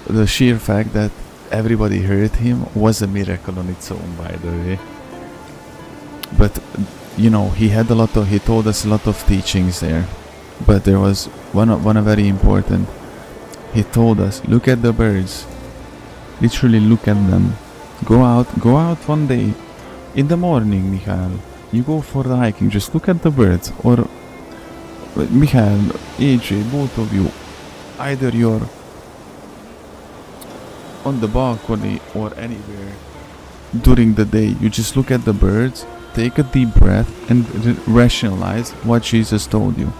The sheer fact that everybody heard him was a miracle on its own, by the way. But you know, he told us a lot of teachings there, but there was one very important. He told us, look at the birds, literally look at them. Go out one day in the morning, Michael, you go for the hiking, just look at the birds. Or Michael, AJ, both of you, either you're on the balcony or anywhere during the day, you just look at the birds, take a deep breath and rationalize what Jesus told you.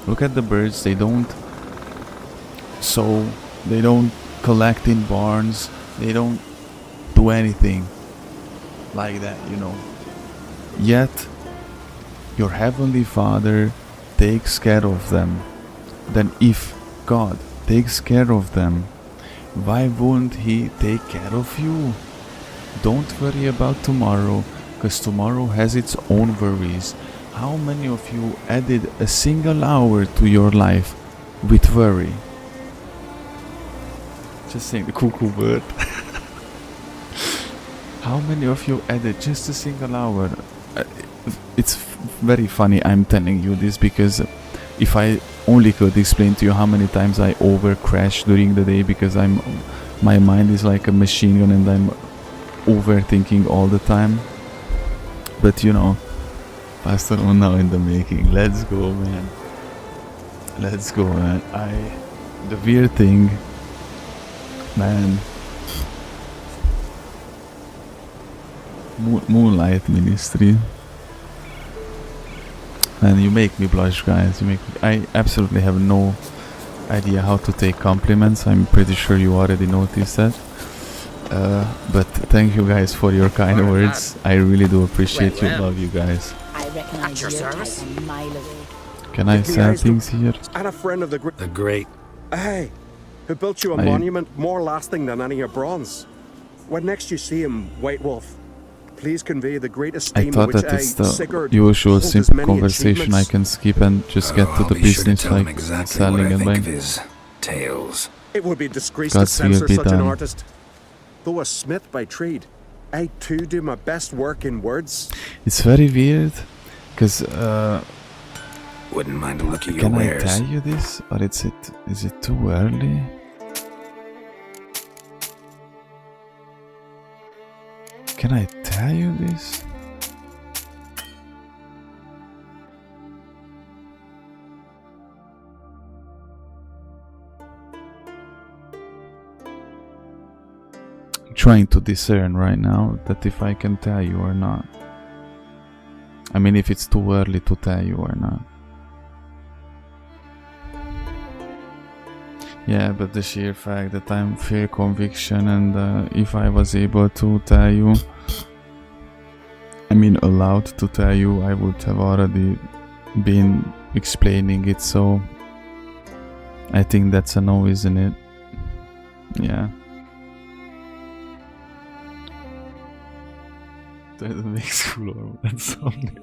Look at the birds, they don't sow, they don't collect in barns, they don't do anything like that, you know. Yet your heavenly Father takes care of them. Then if God takes care of them, why won't he take care of you? Don't worry about tomorrow, because tomorrow has its own worries. How many of you added a single hour to your life with worry? Just saying the cuckoo bird. How many of you added just a single hour? It's very funny I'm telling you this, because if I only could explain to you how many times I over crash during the day, because my mind is like a machine gun and I'm overthinking all the time. But you know, Pastor On now in the making. Let's go, man. Let's go, man. The weird thing, man. Moonlight Ministry. And you make me blush, guys. I absolutely have no idea how to take compliments. I'm pretty sure you already noticed that. But thank you guys for your kind words. I really do appreciate you. Love you guys. I recognize your service a mile away. Can I sell things here? And a friend of the great. Hey, who built you a monument more lasting than any of bronze. When next you see him, White Wolf, please convey the great esteem I thought which that it's the Sigurd usual holds his simple many conversation I achievements. can skip and just get to I'll the be sure to business, tell him like exactly selling what I and think of buying. his tales. It would be disgrace God's to will censor be such an done. artist. Though a smith by trade, I too do my best work in words. It's very weird, because Wouldn't mind a look at your can I wares. tell you this, or is it too early? Can I tell you this? I'm trying to discern right now that if I can tell you or not. I mean, if it's too early to tell you or not. Yeah, but the sheer fact that I'm fear conviction, and if I was able to tell you, I mean allowed to tell you, I would have already been explaining it, so I think that's a no, isn't it? Yeah. That makes cool that song.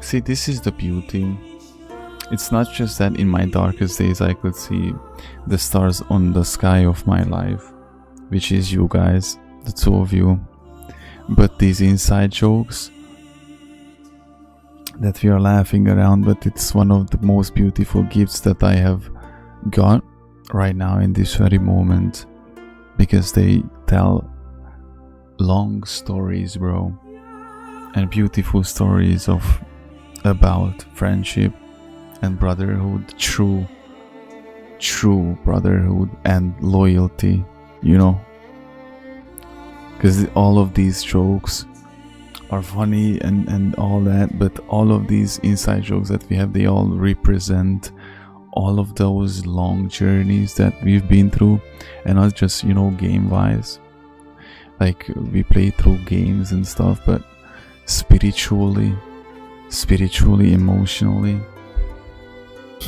See, this is the beauty. It's not just that in my darkest days I could see the stars on the sky of my life, which is you guys, the two of you, but these inside jokes that we are laughing around, but it's one of the most beautiful gifts that I have got right now in this very moment, because they tell long stories, bro, and beautiful stories about friendship and brotherhood, true brotherhood and loyalty, you know, because all of these jokes are funny and all that, but all of these inside jokes that we have, they all represent all of those long journeys that we've been through, and not just, you know, game wise, like we play through games and stuff, but spiritually, emotionally,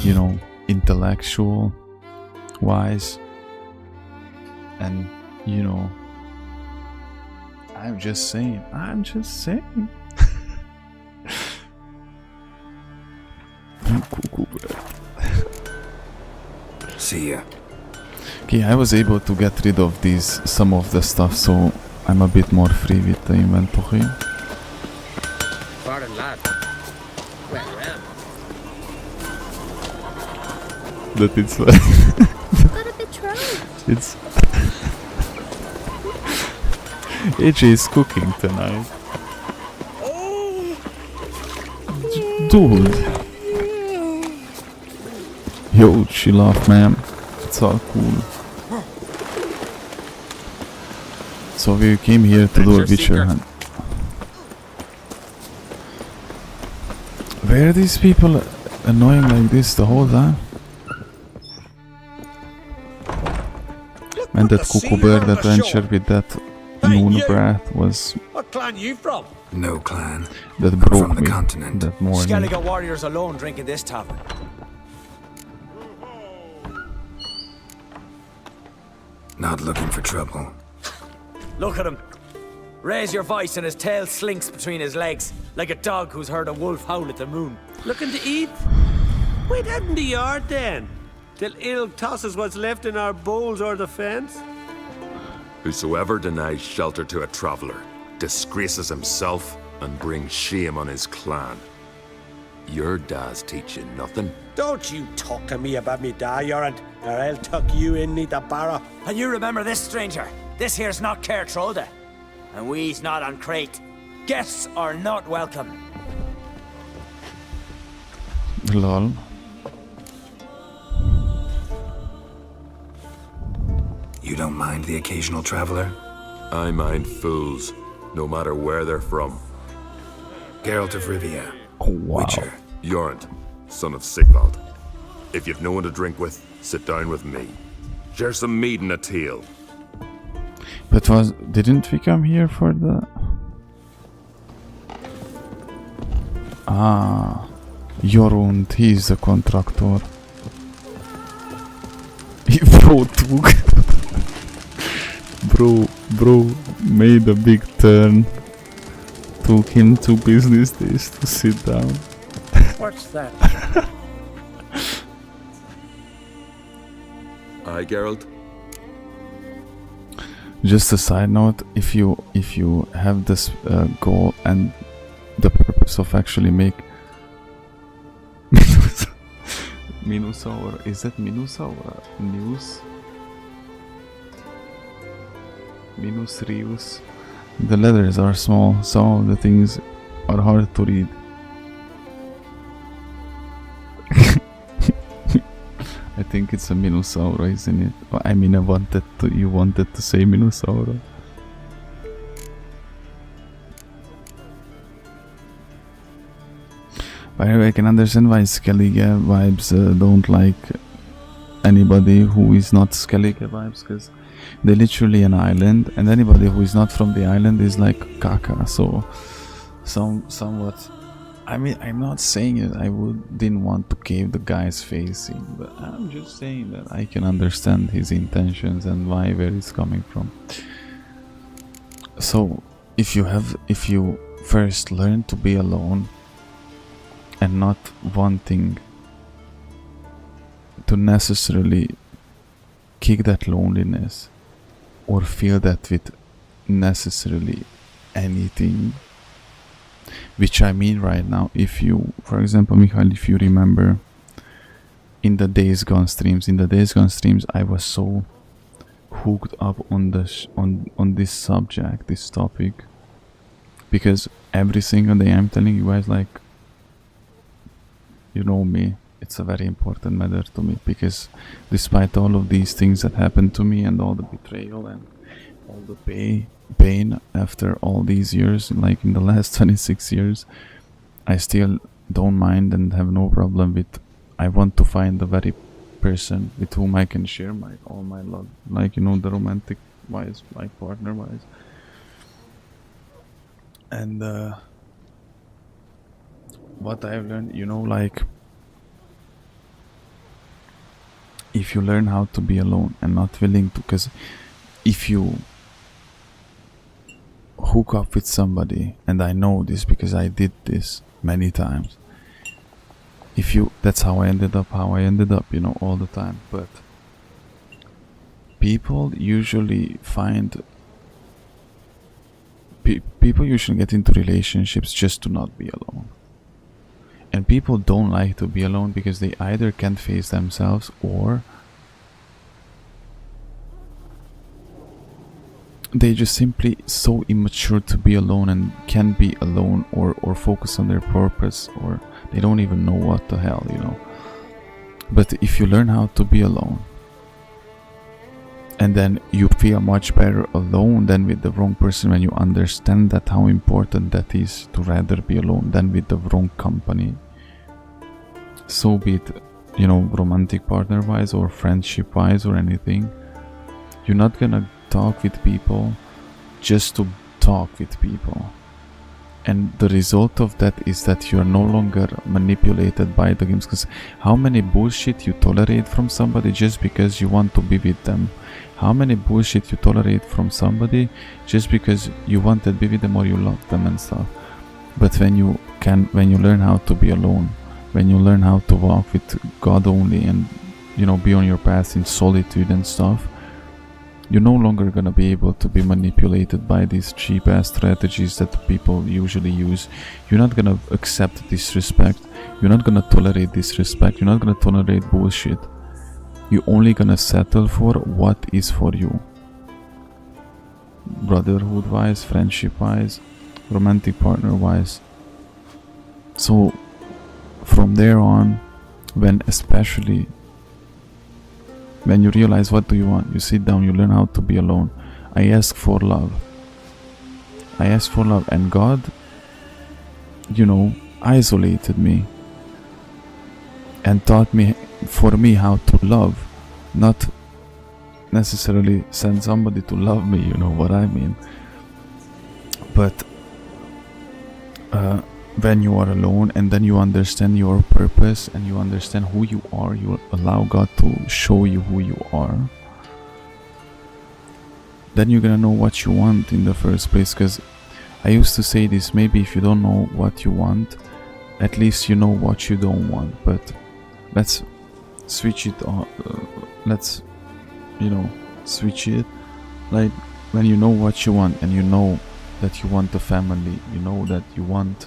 you know, intellectual wise, and you know, I'm just saying. See ya. Okay, I was able to get rid of some of the stuff, so I'm a bit more free with the inventory. Pardon, lad. Well. That it's like Got a betrothed. it's AJ is cooking tonight. Dude. Yo, chill off, man. It's all cool. So we came here to do a Witcher hunt. Were these people annoying like this the whole time? And that cuckoo bird adventure with that moon breath was... What clan you from? No clan. That I'm broke from the me continent. that morning. Skellige warriors alone drinking this tavern. Not looking for trouble. Look at him. Raise your voice and his tail slinks between his legs, like a dog who's heard a wolf howl at the moon. Looking to eat? Wait out in the yard then. till ill tosses what's left in our bowls or the fence? Whosoever denies shelter to a traveller disgraces himself and brings shame on his clan. Your dad's teaching nothing. Don't you talk to me about me da, Yorant, or I'll tuck you in neath the barrow. And you remember this, stranger. This here's not Cairtrode, and we's not on Crate. Guests are not welcome. Lol. You don't mind the occasional traveler? I mind fools, no matter where they're from. Geralt of Rivia. Oh, wow. Witcher. Jorund, son of Sigvald. If you've no one to drink with, sit down with me. Share some mead and a tale. But didn't we come here for the... Ah, Jorund, he's the contractor. Bro made a big turn. Took him 2 business days to sit down. What's that? Aye, Geralt? Just a side note, if you have this goal and the purpose of actually make Minosaur, is that Minosaur? News? Minus Rius. The letters are small, some of the things are hard to read. I think it's a Minosaur, isn't it? I mean, you wanted to say Minosaur. By the way, I can understand why Skellige vibes don't like anybody who is not Skellige vibes, because they're literally an island, and anybody who is not from the island is like caca. So, somewhat. I mean, I'm not saying it. Didn't want to cave the guy's face in, but I'm just saying that I can understand his intentions and where he's coming from. So, if you first learn to be alone and not wanting to necessarily kick that loneliness or feel that with necessarily anything, which I mean right now, if you, for example, Michael, if you remember in the Days Gone streams, I was so hooked up on this subject, this topic, because every single day I'm telling you guys, like, you know me, it's a very important matter to me, because despite all of these things that happened to me and all the betrayal and all the pain after all these years, like in the last 26 years, I still don't mind and have no problem with, I want to find the very person with whom I can share all my love, like, you know, the romantic wise, like partner wise. And what I've learned, you know, like, if you learn how to be alone and not willing to, because if you hook up with somebody, and I know this because I did this many times, that's how I ended up, you know, all the time. But people usually people usually get into relationships just to not be alone. And people don't like to be alone because they either can't face themselves, or they just simply so immature to be alone and can't be alone, or focus on their purpose, or they don't even know what the hell, you know. But if you learn how to be alone, and then you feel much better alone than with the wrong person, when you understand that how important that is to rather be alone than with the wrong company. So be it, you know, romantic partner wise or friendship wise or anything. You're not gonna talk with people just to talk with people. And the result of that is that you are no longer manipulated by the games. Because how many bullshit you tolerate from somebody just because you want to be with them? How many bullshit you tolerate from somebody just because you want to be with them or you love them and stuff? But when you learn how to be alone, when you learn how to walk with God only and you know, be on your path in solitude and stuff, you're no longer gonna be able to be manipulated by these cheap ass strategies that people usually use. You're not gonna accept disrespect. You're not gonna tolerate disrespect. You're not gonna tolerate bullshit. You're only gonna settle for what is for you. Brotherhood wise, friendship wise, romantic partner wise. So from there on, especially when you realize what do you want, you sit down, you learn how to be alone. I ask for love. I ask for love, and God, you know, isolated me and taught me how to love, not necessarily send somebody to love me, you know what I mean. But when you are alone and then you understand your purpose and you understand who you are, you allow God to show you who you are, then you're gonna know what you want in the first place. Because I used to say this, maybe if you don't know what you want, at least you know what you don't want. But let's switch it on, let's, you know, switch it. Like, when you know what you want and you know that you want a family, you know that you want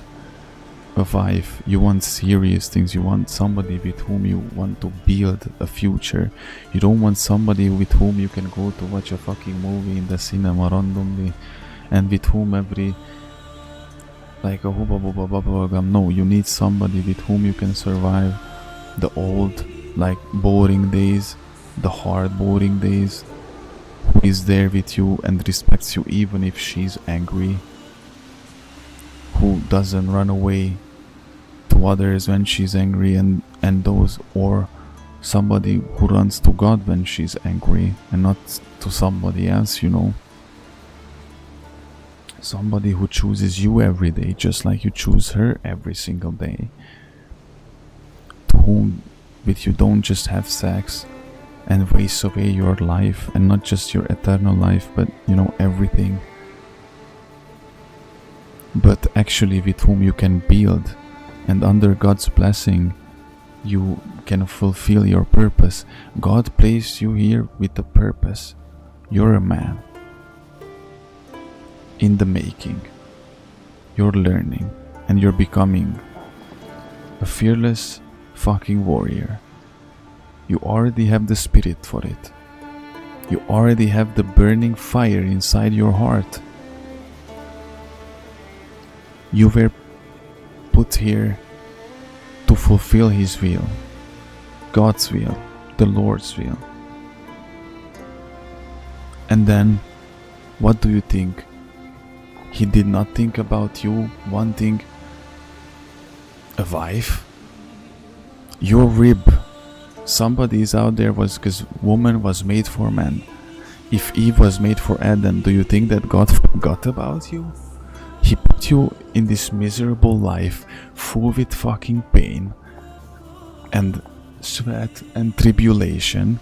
a wife, you want serious things, you want somebody with whom you want to build a future. You don't want somebody with whom you can go to watch a fucking movie in the cinema randomly and with whom every like a hubba bubba bubba gum. No, you need somebody with whom you can survive the old, like, boring days, the hard boring days, who is there with you and respects you even if she's angry, who doesn't run away to others when she's angry and those, or somebody who runs to God when she's angry and not to somebody else, you know. Somebody who chooses you every day just like you choose her every single day, to whom with you don't just have sex and waste away your life, and not just your eternal life, but, you know, everything, but actually with whom you can build, and under God's blessing you can fulfill your purpose. God placed you here with a purpose. You're a man in the making. You're learning and you're becoming a fearless fucking warrior. You already have the spirit for it. You already have the burning fire inside your heart. You were put here to fulfill His will, God's will, the Lord's will. And then, what do you think? He did not think about you wanting a wife? Your rib. Somebody is out there, because woman was made for man. If Eve was made for Adam, do you think that God forgot about you? He put you in this miserable life full with fucking pain and sweat and tribulation,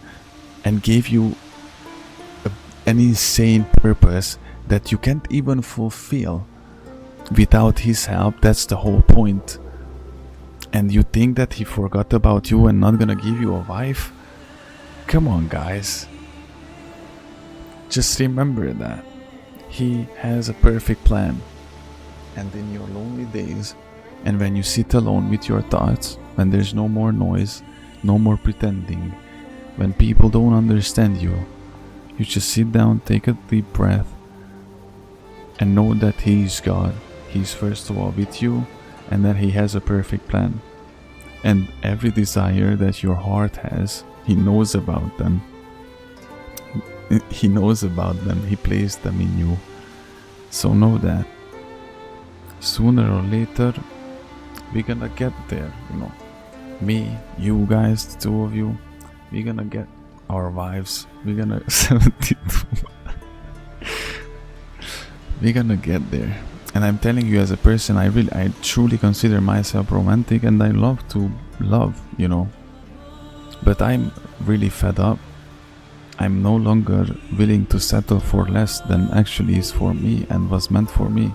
and gave you an insane purpose that you can't even fulfill without His help. That's the whole point. And you think that He forgot about you and not gonna give you a wife? Come on, guys. Just remember that He has a perfect plan. And in your lonely days, and when you sit alone with your thoughts, when there's no more noise, no more pretending, when people don't understand you, you just sit down, take a deep breath, and know that He is God. He's first of all with you, and that He has a perfect plan. And every desire that your heart has, He knows about them. He knows about them. He placed them in you. So know that sooner or later we're gonna get there, you know. Me, you guys, the two of you, we're gonna get our wives. We're gonna 72. We're gonna get there. And I'm telling you, as a person, I truly consider myself romantic, and I love to love, you know. But I'm really fed up. I'm no longer willing to settle for less than actually is for me and was meant for me.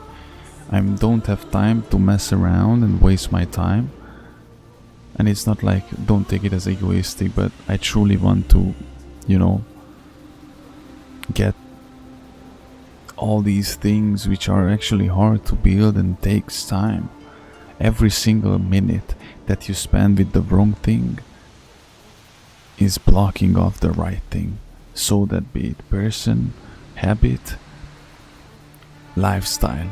I don't have time to mess around and waste my time And it's not like, don't take it as egoistic, but I truly want to, you know, get all these things which are actually hard to build and takes time. Every single minute that you spend with the wrong thing is blocking off the right thing. So that be it person, habit, lifestyle.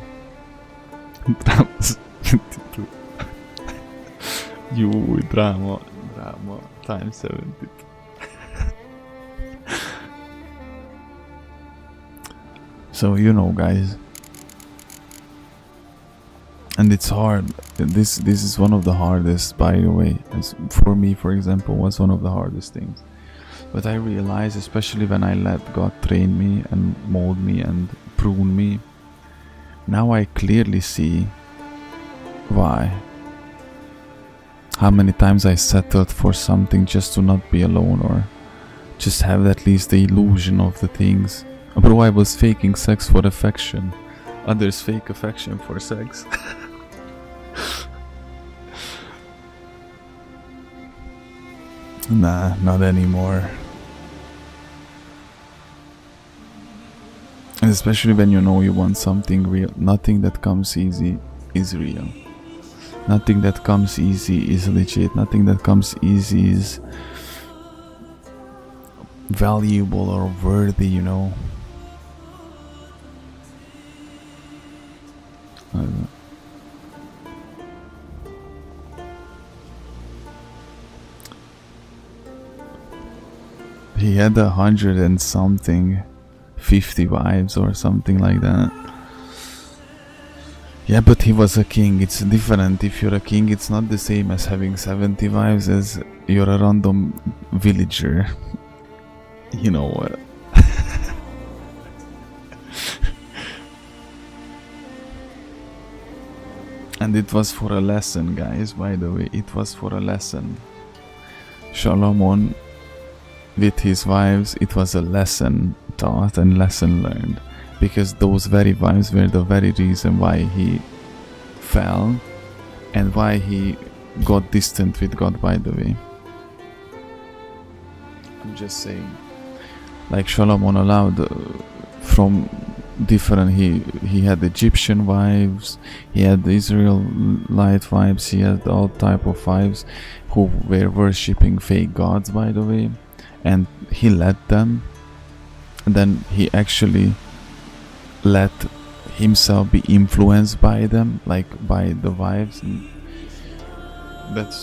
You drama times 70. So you know, guys, and it's hard. This is one of the hardest, by the way. For me, for example, was one of the hardest things. But I realized, especially when I let God train me and mold me and prune me, now I clearly see why. How many times I settled for something just to not be alone, or just have at least the illusion of the things. Bro, I was faking sex for affection. Others fake affection for sex. Nah, not anymore. And especially when you know you want something real. Nothing that comes easy is real. Nothing that comes easy is legit. Nothing that comes easy is valuable or worthy, you know. He had 100 and something 50 wives or something like that. Yeah, but he was a king. It's different. If you're a king, it's not the same as having 70 wives as you're a random villager. You know what? And it was for a lesson, guys, by the way. It was for a lesson. Solomon, with his wives, it was a lesson taught and lesson learned. Because those very wives were the very reason why he fell and why he got distant with God, by the way. I'm just saying. Like Solomon allowed from different, he had Egyptian wives, he had Israelite wives, he had all type of wives who were worshipping fake gods, by the way, and he let them, and then he actually let himself be influenced by them, like by the wives, and that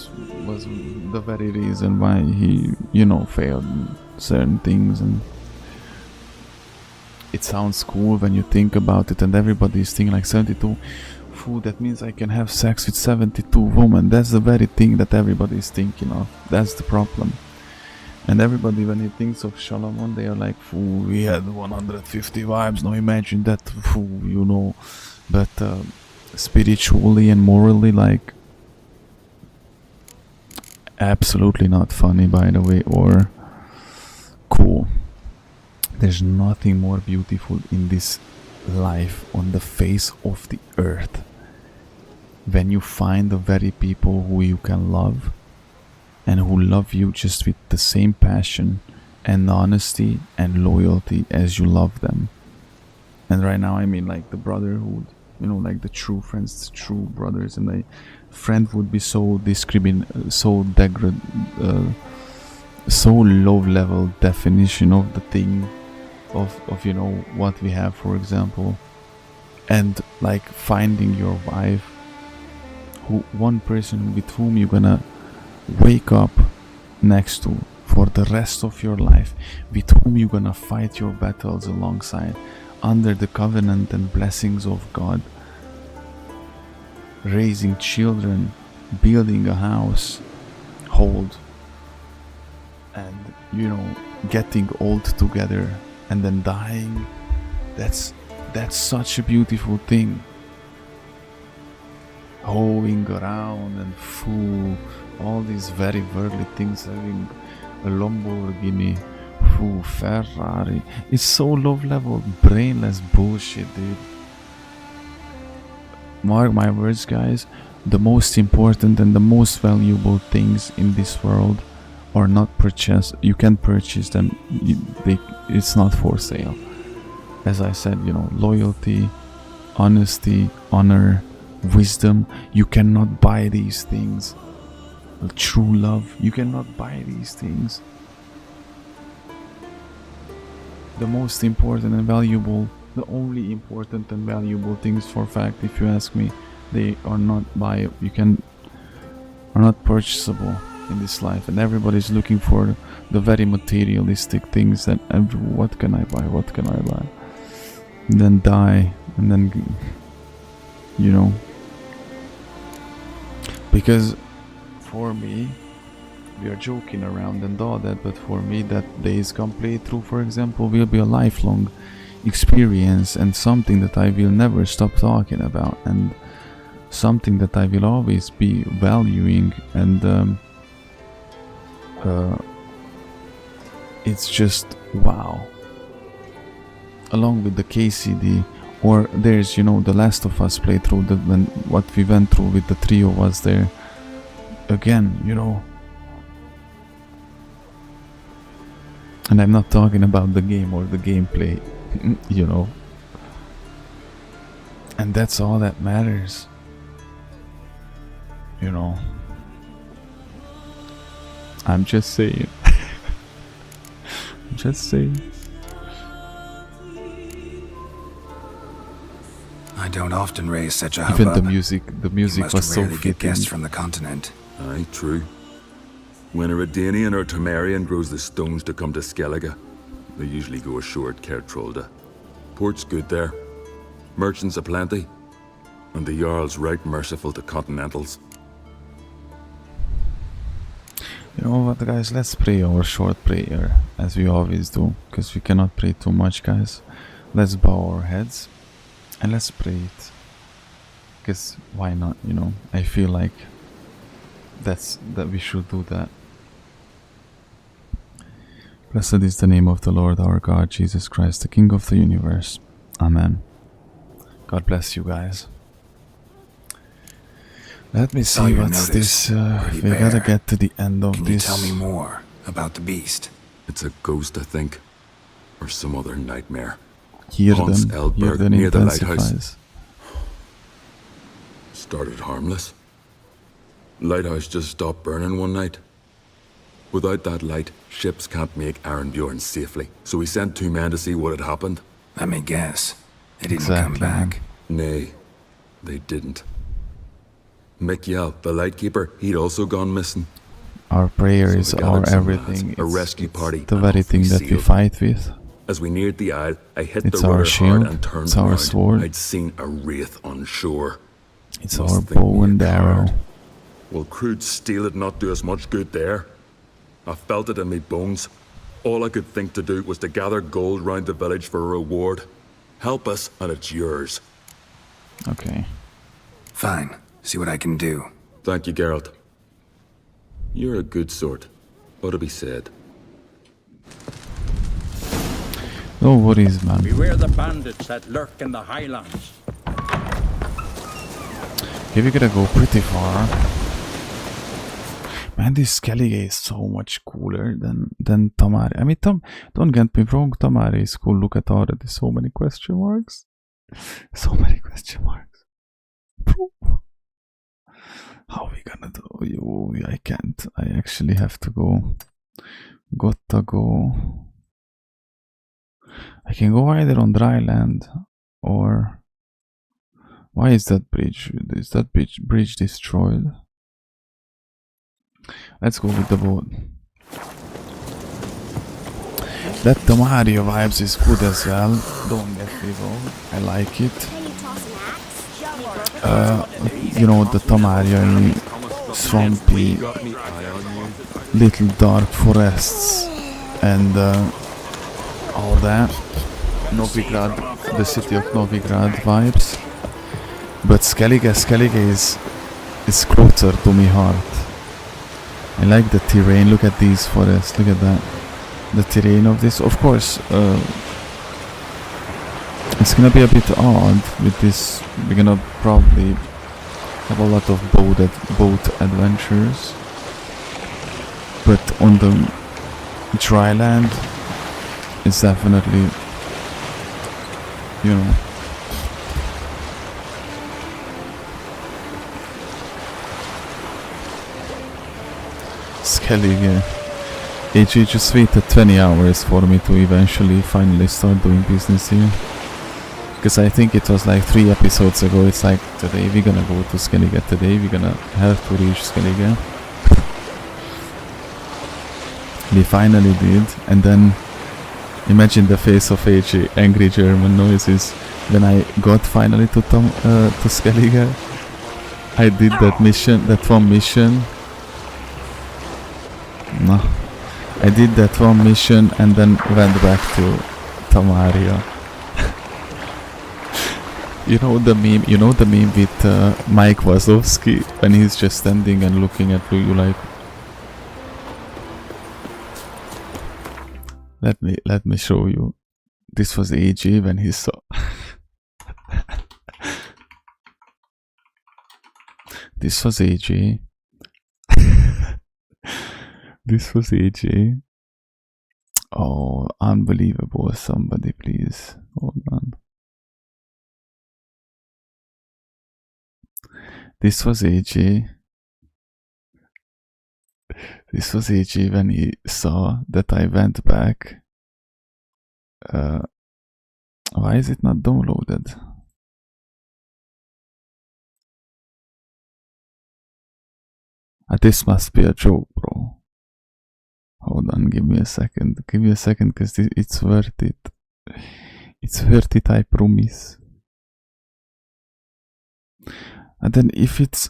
was the very reason why he, you know, failed in certain things. And it sounds cool when you think about it, and everybody's thinking like 72, fool, that means I can have sex with 72 women. That's the very thing that everybody's thinking of. That's the problem. And everybody, when he thinks of Solomon, they are like, fool, we had 150 wives. Now imagine that, fool, you know. But spiritually and morally, like, absolutely not funny, by the way, or cool. There's nothing more beautiful in this life on the face of the earth when you find the very people who you can love and who love you just with the same passion and honesty and loyalty as you love them. And right now I mean like the brotherhood, you know, like the true friends, the true brothers. And a friend would be so so low level definition of the thing of you know what we have, for example. And like finding your wife, one person with whom you're gonna wake up next to for the rest of your life, with whom you're gonna fight your battles alongside, under the covenant and blessings of God, raising children, building a house, hold, and you know, getting old together and then dying. That's such a beautiful thing. Hoeing around and fool, all these very worldly things, having a Lamborghini, fool, Ferrari. It's so low level, brainless bullshit, dude. Mark my words, guys. the most important and the most valuable things in this world are not purchased. You can purchase them. It's not for sale. As I said, you know, loyalty, honesty, honor, wisdom. You cannot buy these things. True love. You cannot buy these things. The most important and valuable, the only important and valuable things, for fact, if you ask me, they are not are not purchasable in this life, and everybody's looking for the very materialistic things that what can I buy, what can I buy, and then die, and then, you know, because for me, we are joking around and all that, but for me that Days Gone Playthrough, for example, will be a lifelong experience and something that I will never stop talking about, and something that I will always be valuing, and it's just wow. Along with the KCD, or there's, you know, the Last of Us playthrough, what we went through with the three of us there. Again, you know, and I'm not talking about the game or the gameplay, you know, and that's all that matters, you know. I'm just saying. I'm just saying. I don't often raise such a Even hubbub. the music was so rarely get guests fitting. from the continent. Aye, true. When a Redanian or Temerian grows the stones to come to Skellige, they usually go ashore at Kertrolda. Port's good there. Merchants aplenty. And the Jarl's right merciful to continentals. You know what, guys, let's pray our short prayer, as we always do, because we cannot pray too much, guys. Let's bow our heads and let's pray it, because why not, you know? I feel like that we should do that. Blessed is the name of the Lord our God, Jesus Christ, the King of the universe. Amen. God bless you guys. Let me see what's this. We gotta get to the end of this. Can you tell me more about the beast? It's a ghost, I think. Or some other nightmare. Haunts Eldberg near the lighthouse. intensifies. Started harmless. Lighthouse just stopped burning one night. Without that light, ships can't make Arenbjorn safely. So we sent 2 men to see what had happened. Let me guess. They didn't come back. Nay, they didn't. Mikjal, the lightkeeper, he'd also gone missing. Our prayers So we are gathered some everything. lads, a rescue party, The and very off thing we that we sailed. fight with. As we neared the isle, I hit It's the our rudder shield, hard and turned it's our round. sword. I'd seen a wraith on shore. It's Must our think bow me a and arrow. coward. Will crude steel it not do us much good there? I felt it in me bones. All I could think to do was to gather gold round the village for a reward. Help us, and it's yours. Okay. Fine. See what I can do. Thank you, Geralt. You're a good sort. Ought to be said. No worries, man. Beware the bandits that lurk in the highlands. Okay, we gotta go pretty far. Man, this Skellige is so much cooler than Tamari. I mean, don't get me wrong, Tamari is cool. Look at already so many question marks. So many question marks. How we gonna do? I can't. I actually have to go. Gotta go. I can go either on dry land or... Why is that bridge? Is that bridge destroyed? Let's go with the boat. That Tamario vibes is good as well. Don't get me wrong. I like it. You know, the Tamario swampy, little dark forests and all that. Novigrad, the city of Novigrad vibes. But Skellige is closer to my heart. I like the terrain. Look at these forests. Look at that. The terrain of this. Of course, it's gonna be a bit odd with this. We're gonna probably have a lot of boat adventures, but on the dry land, it's definitely, you know, Skellige. AJ just waited 20 hours for me to eventually finally start doing business here. Because I think it was like 3 episodes ago, it's like, today we're gonna go to Skellige, today we're gonna have to reach Skellige. We finally did, and then imagine the face of AJ, angry German noises, when I got finally to Skellige. I did that mission, that one mission. No. I did that one mission and then went back to Tamaria. You know the meme with Mike Wazowski when he's just standing and looking at you like, let me show you. This was AJ when he saw this was AJ. This was AJ. Oh, unbelievable. Somebody please hold on. This was AJ. This was AJ when he saw that I went back. Why is it not downloaded? This must be a joke, bro. Hold on, give me a second. Give me a second, because it's worth it. It's worth it, I promise. And then if it's...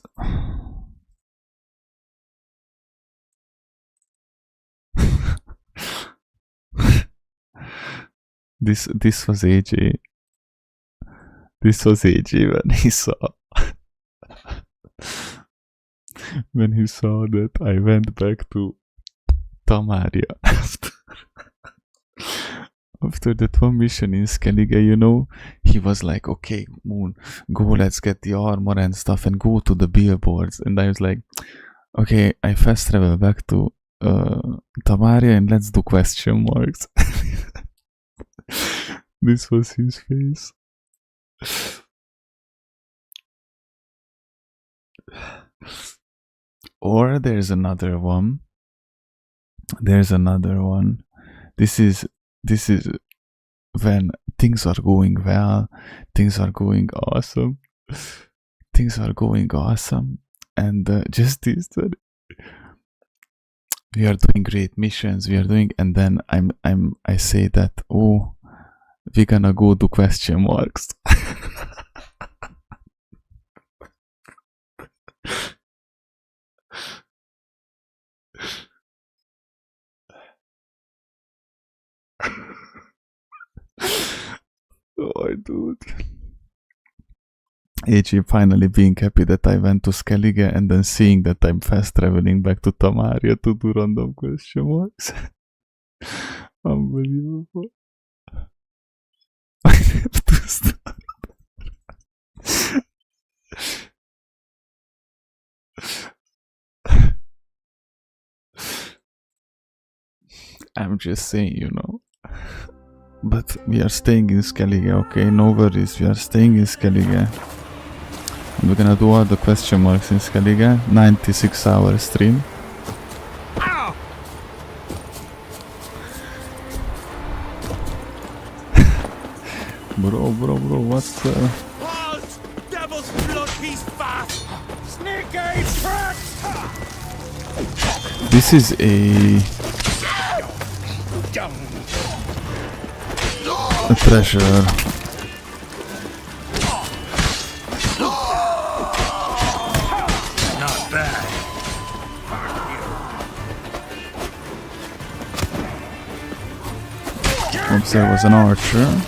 This was AJ. This was AJ when he saw... when he saw that I went back to Tamaria after that one mission in Skellige, you know, he was like, okay, Moon, go, let's get the armor and stuff and go to the billboards. And I was like, okay, I fast travel back to Tamaria and let's do question marks. This was his face. Or there's another one. There's another one. This is when things are going well, things are going awesome, things are going awesome, and just this, we are doing great missions, we are doing, and then I say that, oh, we're gonna go to question marks. Oh, dude. AJ finally being happy that I went to Skellige and then seeing that I'm fast traveling back to Tamaria to do random question marks. Unbelievable. I have to stop. I'm just saying, you know. But we are staying in Skellige, okay? No worries, we are staying in Skellige. And we're gonna do all the question marks in Skellige. 96-hour stream. Ow! Bro, what's the... Balls! Devil's blood piece fast! Snake eye trap! This is a treasure. Not bad. Oops, there was an archer.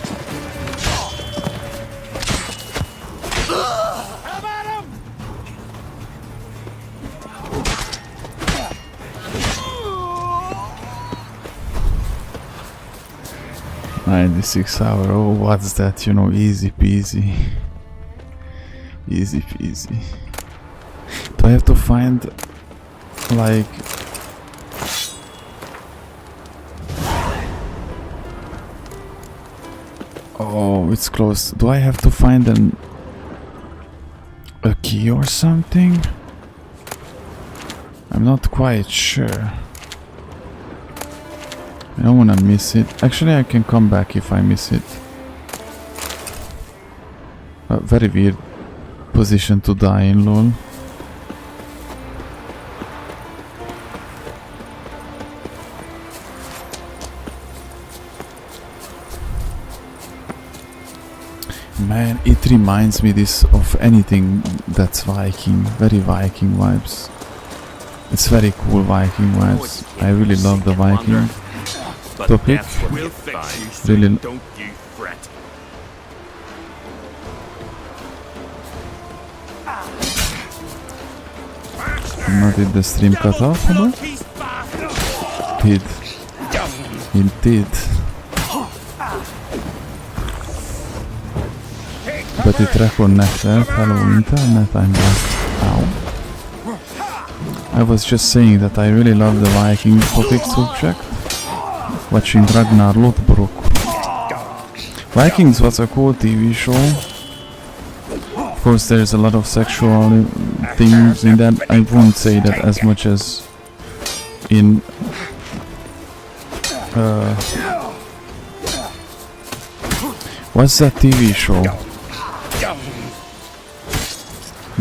$96-hour, oh, what's that, you know, easy peasy. Easy peasy. Do I have to find like oh, it's close. Do I have to find a key or something? I'm not quite sure. I don't wanna miss it. Actually, I can come back if I miss it. A very weird position to die in, lol. Man, it reminds me this of anything that's Viking. Very Viking vibes. It's very cool Viking vibes. I really love the Viking topic. Really. Don't you fret. Not did the stream cut off, hello? Did. It did. But it reconnected. Hello internet, I'm back. Ow. I was just saying that I really love the Viking topic subject. Watching Ragnar Lothbrok. Vikings was a cool TV show. Of course there's a lot of sexual things in that. I won't say that as much as in what's that TV show?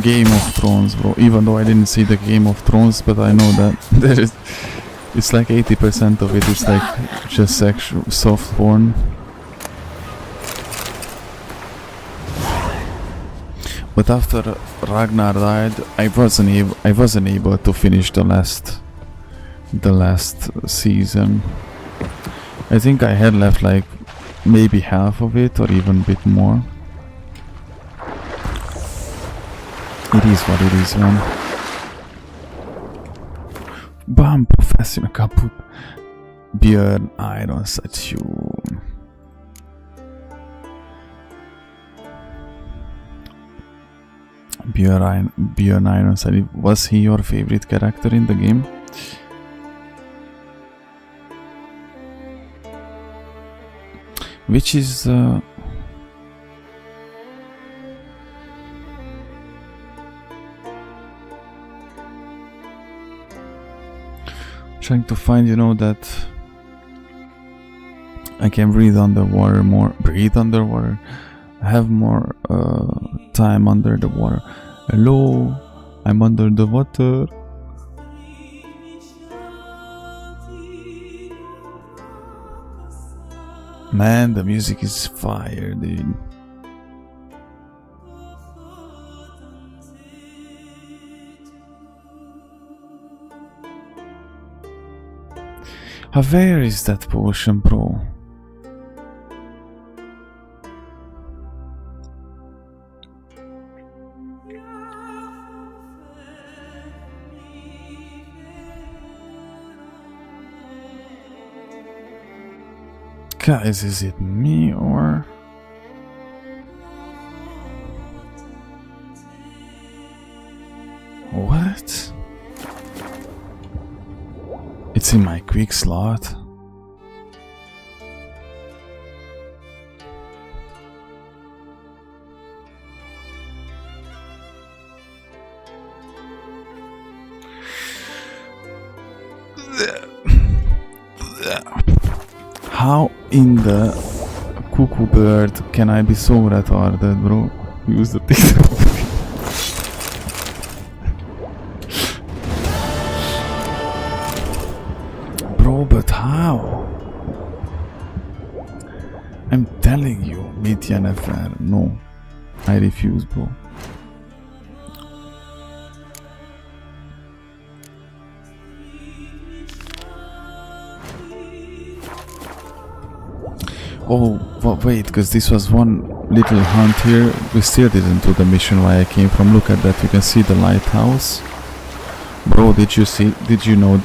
Game of Thrones, bro. Even though I didn't see the Game of Thrones, but I know that there is. It's like 80% of it is like just sexual, soft porn. But after Ragnar died, I wasn't able to finish the last season. I think I had left like maybe half of it or even a bit more. It is what it is, man. Bam, professional kaput. Björn Ironside. Björn Ironside. Was he your favorite character in the game? Which is trying to find, you know, that I can breathe underwater more. Breathe underwater. Have more time under the water. Hello, I'm under the water. Man, the music is fire, dude. Where is that potion, bro? Guys, is it me or... What? It's in my quick slot. How in the cuckoo bird can I be so retarded, bro? Use the TikTok. Bro, but how? I'm telling you, Mitian FR, no. I refuse, bro. Oh, wait, because this was one little hunt here. We still didn't do the mission where I came from. Look at that, you can see the lighthouse. Bro, do you know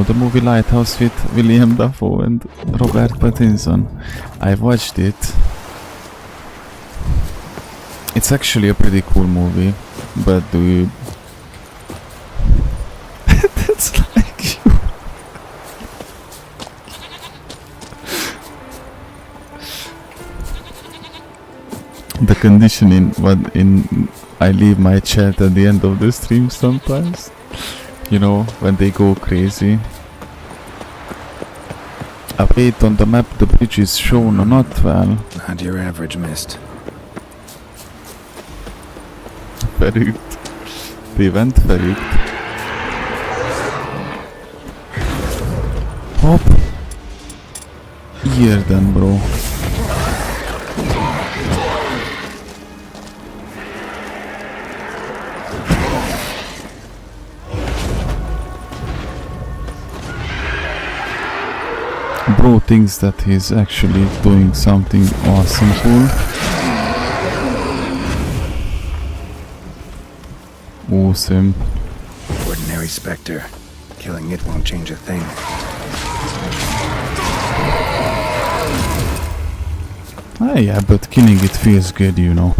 the movie Lighthouse with William Dafoe and Robert Pattinson? I watched it. It's actually a pretty cool movie, but dude, conditioning what I leave my chat at the end of the stream sometimes. You know, when they go crazy. Wait, on the map the bridge is shown not well. Not your average mist. Verrückt. Die Wand verrückt. Hopp. Hier then, bro. Bro thinks that he's actually doing something awesome cool. Awesome. Ordinary specter. Killing it won't change a thing. Ah, yeah, but killing it feels good, you know.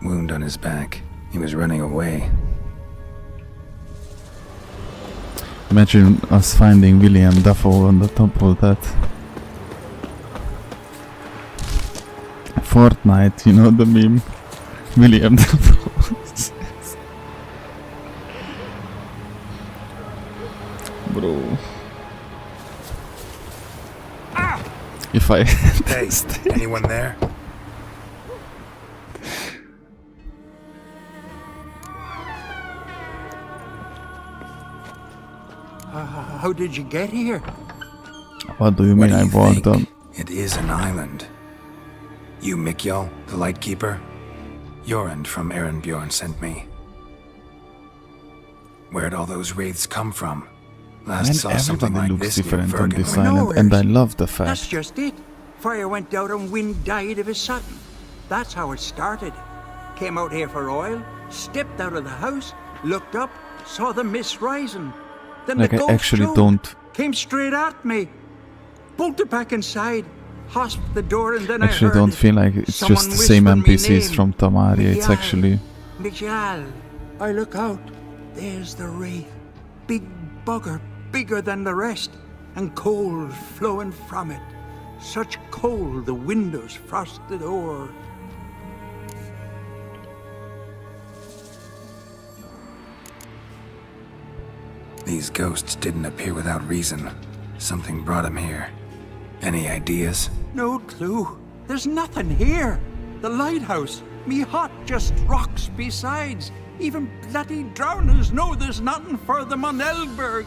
Wound on his back. He was running away. Imagine us finding William Dafoe on the top of that. Fortnite, you know the meme? William Dafoe. Bro. If I... Hey, anyone there? How did you get here? What do you mean I walked up? It is an island. You Mikjal, the Lightkeeper? Jorund from Bjorn sent me. Where'd all those wraiths come from? Last And saw something everybody like looks this near different on this Vergen. island, and I love the That's fact. just it. Fire went out and wind died of a sudden. That's how it started. Came out here for oil, stepped out of the house, looked up, saw the mist rising. Then Like, the I ghost actually showed, don't... came straight at me. Bolted back inside, hosped the door, and then Actually I heard don't feel like it's someone just the same whisper me NPCs name. from Tamaria, it's Mikjal. actually... Mijal. I look out. There's the wraith. Big bugger, bigger than the rest, and coal flowing from it. Such coal the windows frosted o'er. These ghosts didn't appear without reason. Something brought them here. Any ideas? No clue. There's nothing here. The lighthouse, me hut just rocks besides. Even bloody drowners know there's nothing for them on Elberg.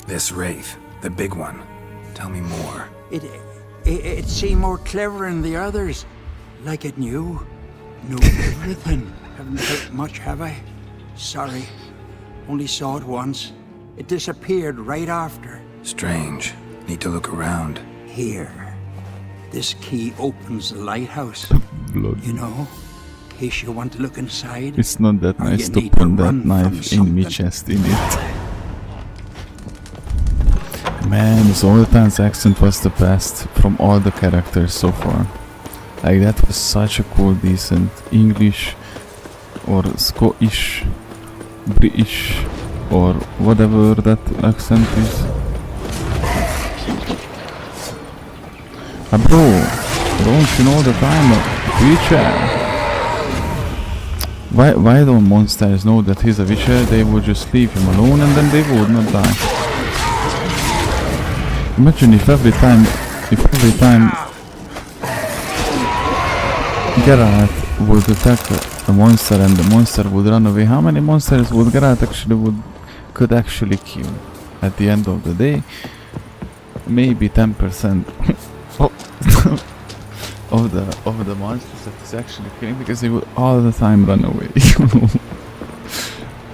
This wraith, the big one. Tell me more. It seemed more clever than the others. Like it knew. Knew everything. Haven't heard much, have I? Sorry. Only saw it once. It disappeared right after. Strange. Need to look around. Here. This key opens the lighthouse. Blood. You know, in case you want to look inside. It's not that or nice you to need put that run knife from in me something. chest in it. Man, Zoltan's accent was the best from all the characters so far. Like, that was such a cool, decent English or Scottish, British or whatever that accent is. Bro, don't you know that I'm a witcher? Why don't monsters know that he's a witcher? They would just leave him alone and then they would not die. Imagine if every time Geralt would attack a monster and the monster would run away, how many monsters would Geralt could actually kill? At the end of the day, maybe 10% of the monsters that he's actually killing, because he would all the time run away.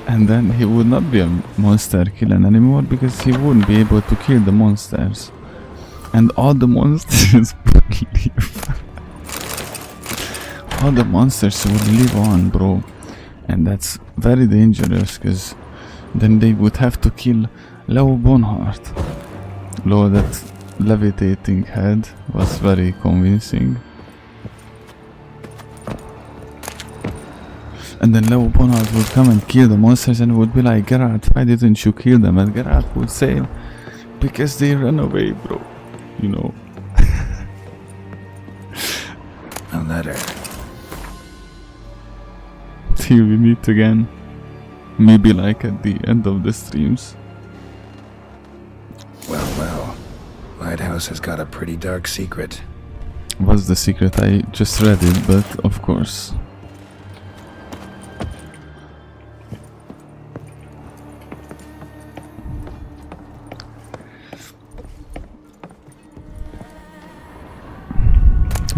And then he would not be a monster killer anymore, because he wouldn't be able to kill the monsters. And all the monsters would live. All the monsters would live on, bro. And that's very dangerous, because then they would have to kill Leo Bonhart. Lord, that levitating head was very convincing. And then Leopold would come and kill the monsters and would be like, Geralt, why didn't you kill them? And Geralt would say, because they ran away, bro. You know. A letter. Till we meet again. Maybe like at the end of the streams. Well, well. Lighthouse has got a pretty dark secret. What's the secret? I just read it, but of course.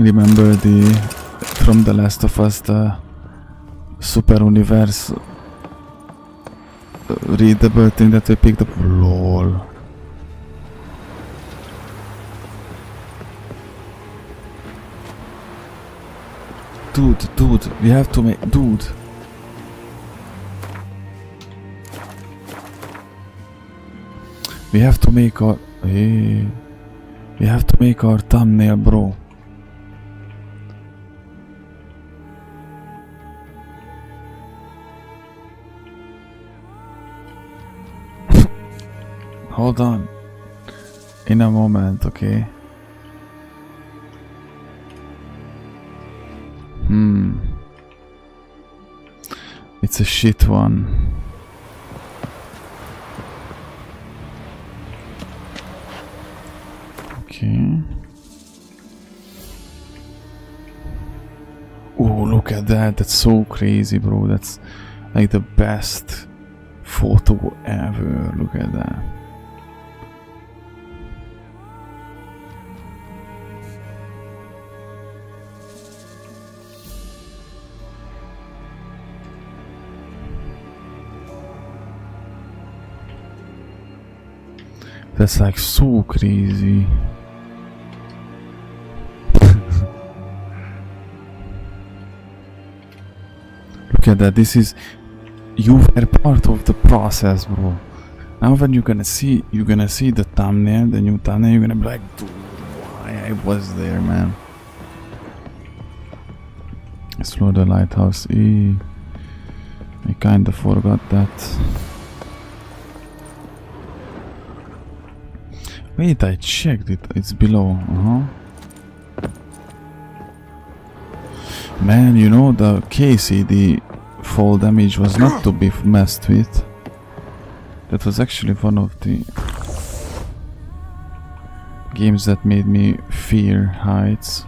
Remember from The Last of Us, the Super Universe readable thing that we picked up? LOL. Dude, we have to make... Dude. We have to make our... Hey. We have to make our thumbnail, bro. Hold on. In a moment, okay? It's a shit one. Okay. Oh, look at that. That's so crazy, bro. That's like the best photo ever. Look at that. That's like so crazy. Look at that. This is, you were part of the process, bro. Now when you're gonna see the thumbnail, the new thumbnail, you're gonna be like, dude, why I was there, man. Explore the lighthouse. I kinda forgot that. Wait, I checked it. It's below. Man, you know, the KCD fall damage was not to be messed with. That was actually one of the games that made me fear heights.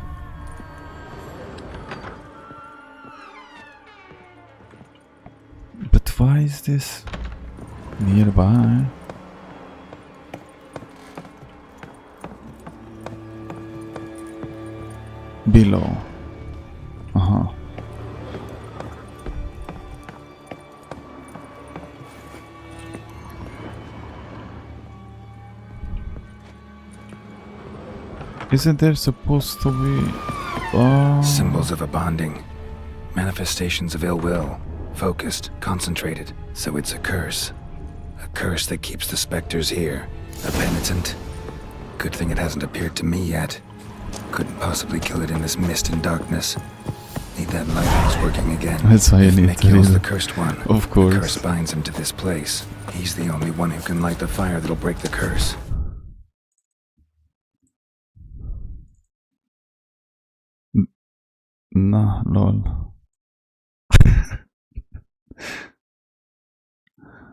But why is this nearby? Below. Isn't there supposed to be... Oh. Symbols of a bonding. Manifestations of ill will. Focused, concentrated. So it's a curse. A curse that keeps the specters here. A penitent. Good thing it hasn't appeared to me yet. Couldn't possibly kill it in this mist and darkness. Need that lighthouse working again. That's why you need Nick to kills read the it. cursed one. Of course. The curse binds him to this place. He's the only one who can light the fire that'll break the curse. Nah, lol.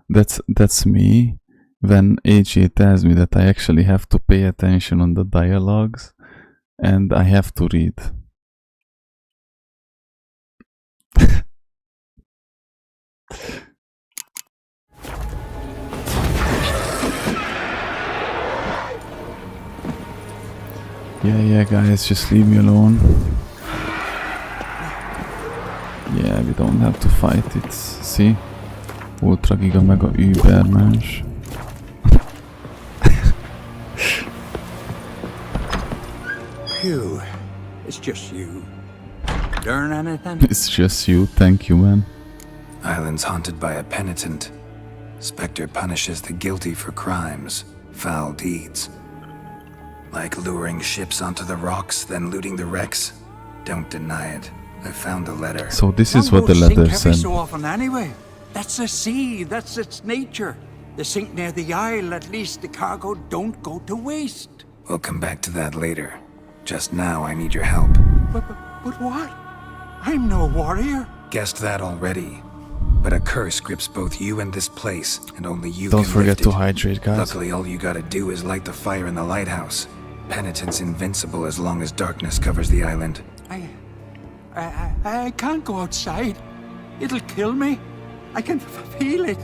That's me when AJ tells me that I actually have to pay attention on the dialogues and I have to read. Yeah, guys, just leave me alone. Yeah, we don't have to fight it. See? Ultra Giga Mega Übermensch. Phew. It's just you. Learn anything? It's just you, thank you, man. Island's haunted by a penitent. Spectre punishes the guilty for crimes, foul deeds. Like luring ships onto the rocks, then looting the wrecks. Don't deny it. I found the letter. So this is what the Longboats letter sink every said. so often anyway. That's the sea. That's its nature. They sink near the isle. At least the cargo don't go to waste. We'll come back to that later. Just now, I need your help. But what? I'm no warrior. Guessed that already. But a curse grips both you and this place, and only you Don't can forget lift to it. hydrate, guys. Luckily, all you gotta do is light the fire in the lighthouse. Penitent's invincible as long as darkness covers the island. I can't go outside. It'll kill me. I can feel it.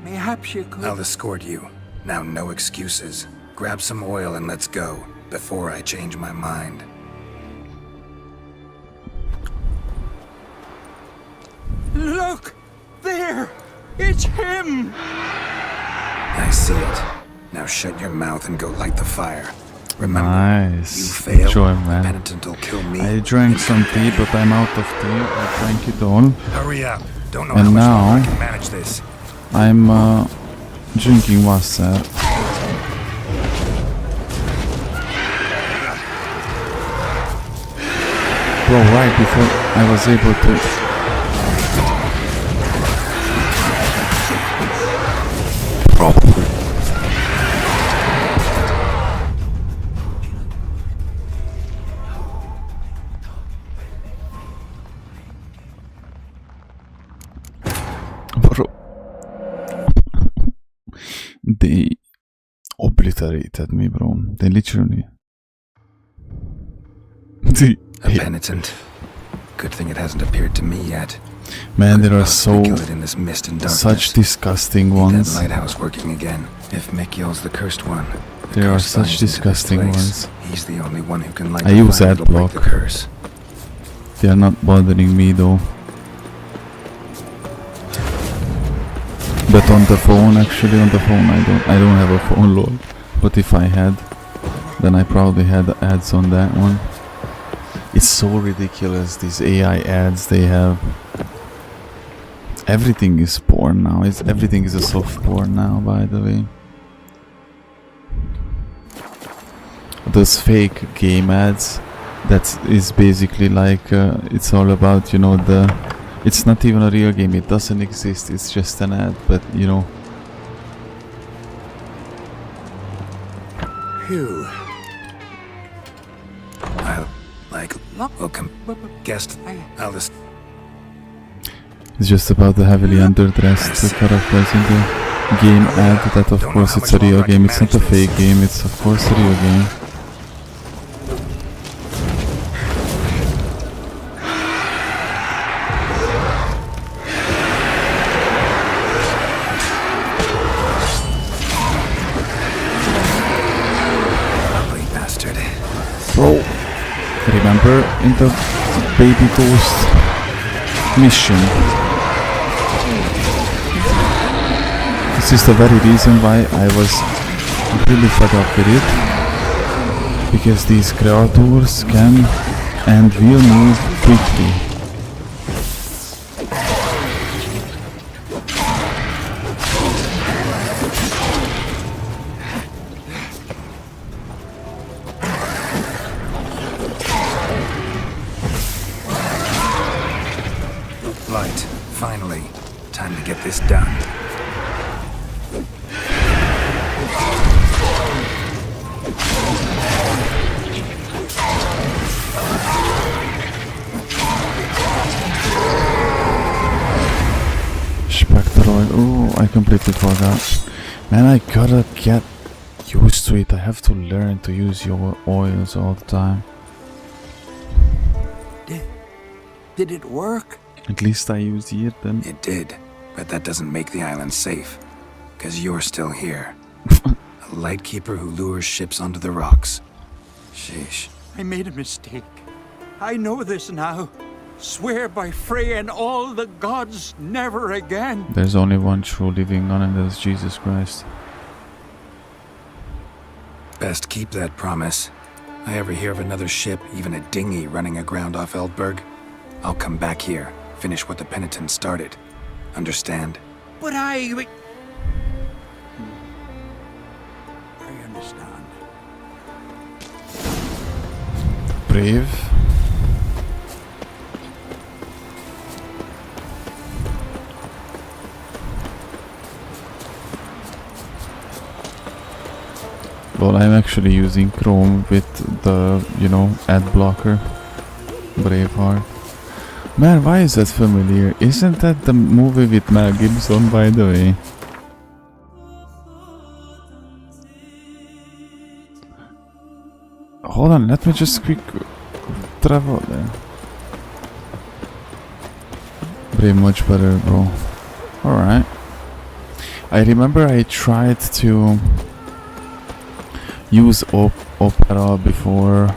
Mayhaps you could. I'll escort you. Now, no excuses. Grab some oil and let's go, before I change my mind. Look! There! It's him! I see it. Now shut your mouth and go light the fire. Remember, Nice. you fail, Enjoy, man. Penitent will kill me. I drank some tea, but I'm out of tea. I drank it all. Hurry up. Don't know And how much now longer I can manage this. I'm drinking Wasser. Bro, right before I was able to... Bro. They obliterated me, bro. They literally... A penitent. Good thing it hasn't appeared to me yet. Man, there are so... Kill it in this mist and darkness. such disgusting That ones. lighthouse working again. If Mikyol's the cursed one. There are curse such finds into this disgusting place. ones. He's the only one who can light I the use fire ad that'll break block. the curse. They are not bothering me though. But on the phone, actually on the phone I don't have a phone, lol. But if I had, then I probably had ads on that one. It's so ridiculous, these AI ads they have. Everything is porn now. Everything is a soft porn now, by the way. Those fake game ads, that is basically like it's all about, you know, it's not even a real game, it doesn't exist, it's just an ad, but you know. Phew. Welcome. Guest. Alice. It's just about the heavily underdressed characters in the game ad, that of course it's a real game, it's not a fake game, it's of course a real game. Bro, remember in the baby toast mission? This is the very reason why I was really fed up with it. Because these creatures can and will move quickly. Light. Finally. Time to get this done. Spectral. Oh, I completely forgot. Man, I gotta get used to it. I have to learn to use your oils all the time. Did it work? At least I used here then. It did, but that doesn't make the island safe. 'Cause you're still here. A lightkeeper who lures ships onto the rocks. Sheesh. I made a mistake. I know this now. Swear by Freya and all the gods, never again. There's only one true living God, and that's Jesus Christ. Best keep that promise. I ever hear of another ship, even a dinghy, running aground off Eldberg, I'll come back here, finish what the penitent started. Understand? But I understand. Brave. Well, I'm actually using Chrome with the, you know, ad blocker. Braveheart. Man, why is that familiar? Isn't that the movie with Mel Gibson, by the way? Hold on, let me just quick travel there. Pretty much better, bro. Alright. I remember I tried to use Opera before,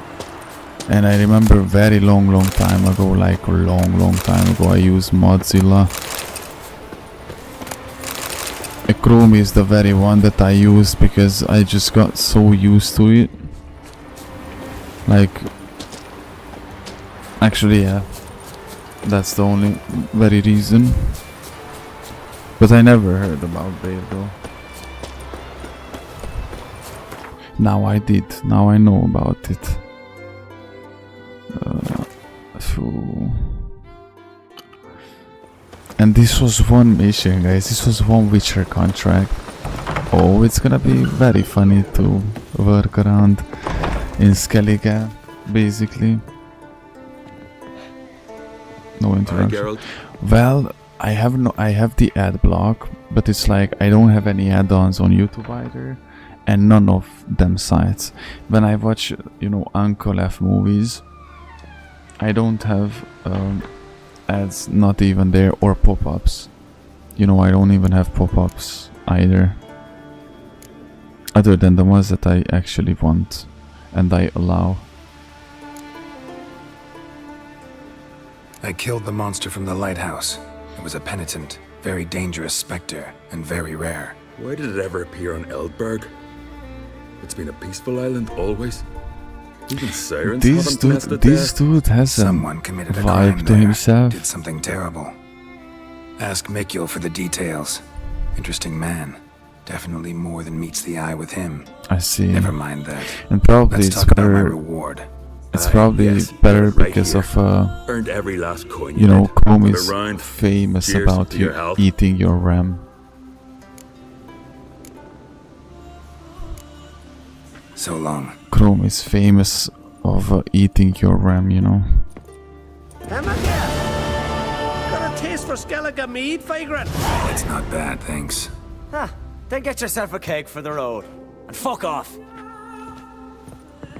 and I remember very long time ago, like long time ago, I used Mozilla. Chrome is the very one that I use because I just got so used to it. Like, actually, yeah, that's the only very reason. But I never heard about Brave though. Now I did. Now I know about it. And this was one mission, guys. This was one Witcher contract. Oh, it's gonna be very funny to work around in Skellige, basically. No interruption. Well, I have the ad block, but it's like I don't have any add-ons on YouTube either, and none of them sites. When I watch, you know, Uncle F movies, I don't have ads, not even there, or pop-ups. You know, I don't even have pop-ups either, other than the ones that I actually want and I allow. I killed the monster from the lighthouse. It was a penitent, very dangerous specter, and very rare. Why did it ever appear on Eldberg? It's been a peaceful island always. Even sirens This dude has a vibe to himself. Did something terrible. Ask Mikkel for the details. Interesting man. Definitely more than meets the eye with him. I see. Never mind that. And probably Let's it's talk about my better. reward. It's probably better because of earned every last coin you know, made. Chrome For is the round, famous cheers about to you your health. eating your RAM. So long. Chrome is famous of eating your RAM, you know. Got a taste for Skellige mead, Vagrant? It's not bad, thanks. Huh. Then get yourself a cake for the road. And fuck off.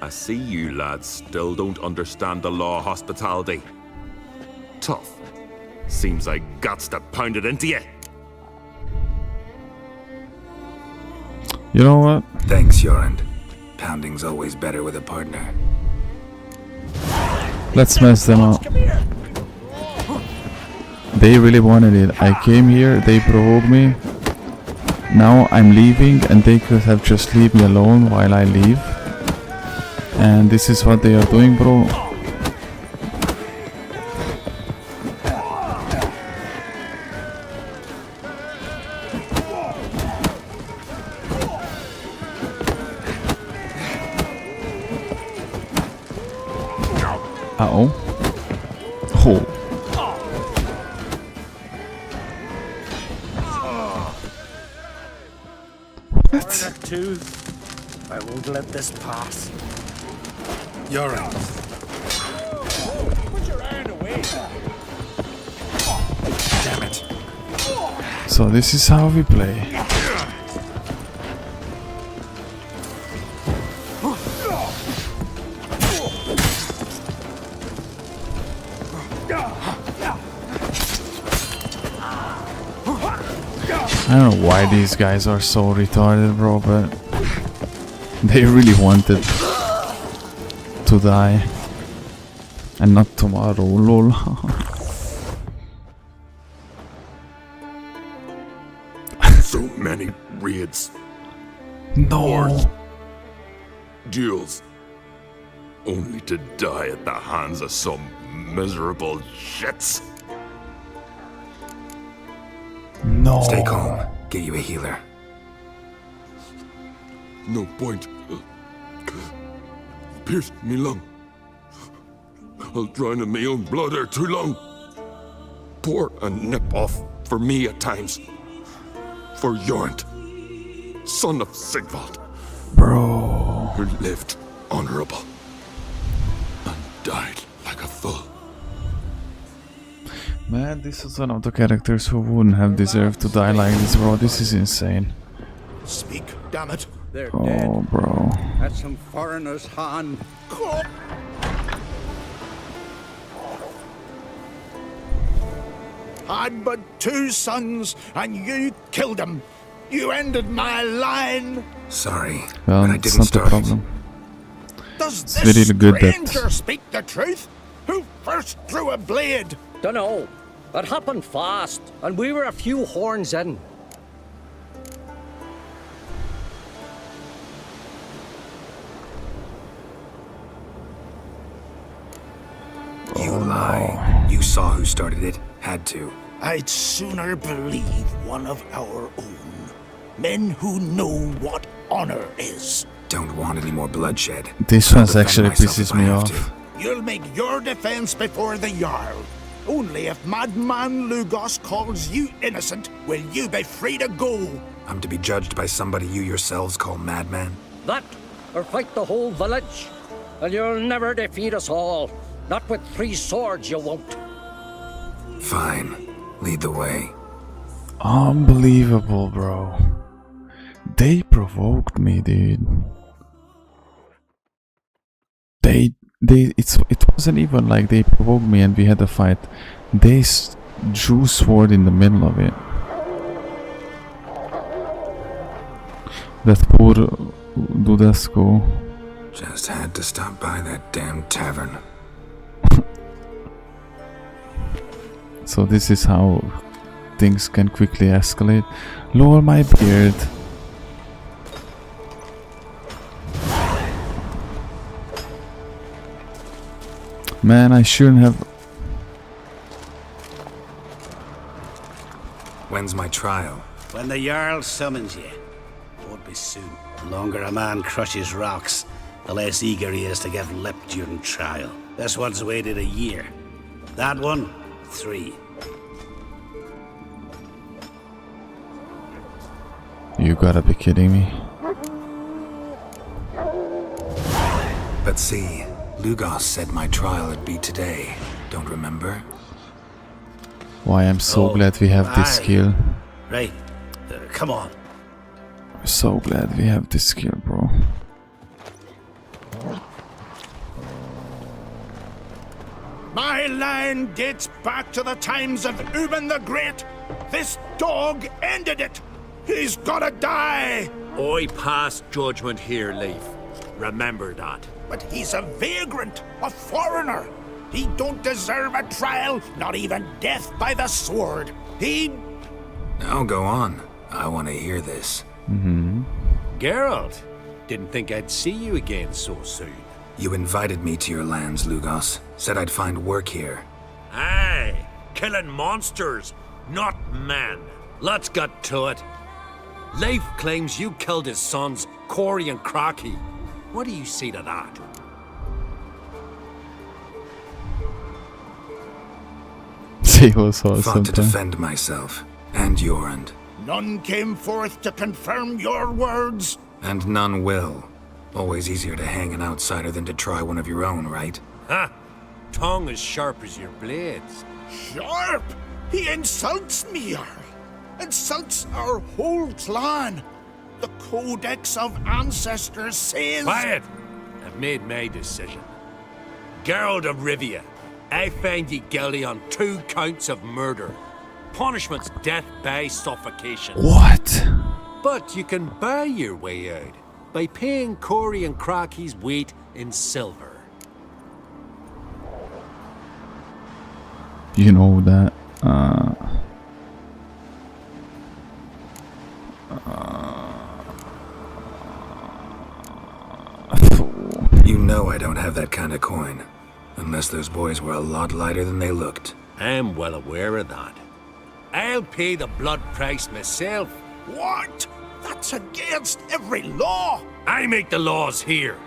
I see you lads still don't understand the law of hospitality. Tough. Seems like guts to pound it into you. You know what? Thanks, Jorund. Pounding's always better with a partner. Let's mess them up. They really wanted it. I came here, they provoked me. Now I'm leaving and they could have just leave me alone while I leave. And this is what they are doing, bro. Uh-oh. Oh. What? Two. I won't let this pass. Jorund. Put your iron away. Damn it. So this is how we play. I don't know why these guys are so retarded, bro, but they really wanted to die. And not tomorrow, lol. So many raids. No. Wars. Duels. Only to die at the hands of some miserable shits. No. Stay calm. Get you a healer. No point. Pierced me lung. I'll drown in my own blood ere too long. Pour a nip off for me at times. For Jorund, son of Sigvald. Bro. who lived honorable and died like a fool. Man, this is one of the characters who wouldn't have deserved to die like this, bro. This is insane. Speak, damn it. They're Oh, dead. bro. At some foreigner's hand. I'd but 2 sons, and you killed them. You ended my line. Sorry, Well, but I it's didn't not start a problem. Does It's this really good that- stranger speak the truth? Who first drew a blade? Dunno. It happened fast, and we were a few horns in. You lie. You saw who started it. Had to. I'd sooner believe one of our own. Men who know what honor is. Don't want any more bloodshed. This I'll one defend actually myself pisses if I me have off. to. You'll make your defense before the Jarl. Only if Madman Lugos calls you innocent will you be free to go. I'm to be judged by somebody you yourselves call madman? That, or fight the whole village. And you'll never defeat us all. Not with 3 swords, you won't. Fine. Lead the way. Unbelievable, bro. They provoked me, dude. It wasn't even like they provoked me and we had a fight. They drew sword in the middle of it. That poor Dudesco. Just had to stop by that damn tavern. So this is how things can quickly escalate. Lower my beard. Man, I shouldn't have. When's my trial? When the Jarl summons you. Won't be soon. The longer a man crushes rocks, the less eager he is to give lip during trial. This one's waited a year. That one, 3. You gotta be kidding me. But see, Lugos said my trial would be today. Don't remember? Why, I'm so glad we have this skill. Right. Come on. I'm so glad we have this skill, bro. My line dates back to the times of Uben the Great. This dog ended it. He's gotta die. I pass judgment here, Leif. Remember that. But he's a vagrant, a foreigner. He don't deserve a trial, not even death by the sword. He... Now go on. I want to hear this. Geralt, didn't think I'd see you again so soon. You invited me to your lands, Lugos. Said I'd find work here. Aye, killing monsters, not men. Let's get to it. Leif claims you killed his sons, Corey and Crocky. What do you see to that? He was awesome. Fought to defend myself, and Jorund. None came forth to confirm your words. And none will. Always easier to hang an outsider than to try one of your own, right? Ha! Tongue as sharp as your blades. Sharp? He insults me, Jarl. Insults our whole clan. The Codex of Ancestors says... Quiet! I've made my decision. Geralt of Rivia, I find you guilty on 2 counts of murder. Punishment's death by suffocation. What? But you can buy your way out by paying Corey and Crocky's weight in silver. You know that. You know I don't have that kind of coin. Unless those boys were a lot lighter than they looked. I'm well aware of that. I'll pay the blood price myself. What? That's against every law. I make the laws here.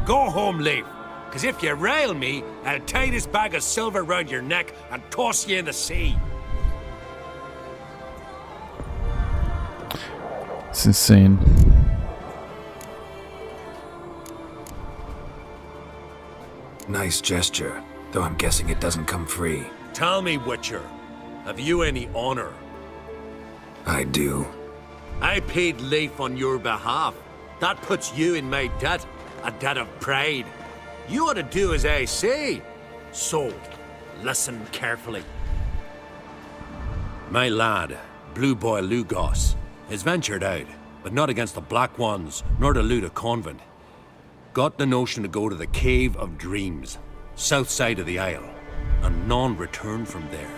Go home, Leif. Because if you rile me, I'll tie this bag of silver round your neck and toss you in the sea. It's insane. Nice gesture, though I'm guessing it doesn't come free. Tell me, Witcher, have you any honor? I do. I paid Leif on your behalf. That puts you in my debt, a debt of pride. You ought to do as I say. So, listen carefully. My lad, Blue Boy Lugos, has ventured out, but not against the Black Ones, nor to loot a convent. Got the notion to go to the Cave of Dreams, south side of the Isle, and none returned from there.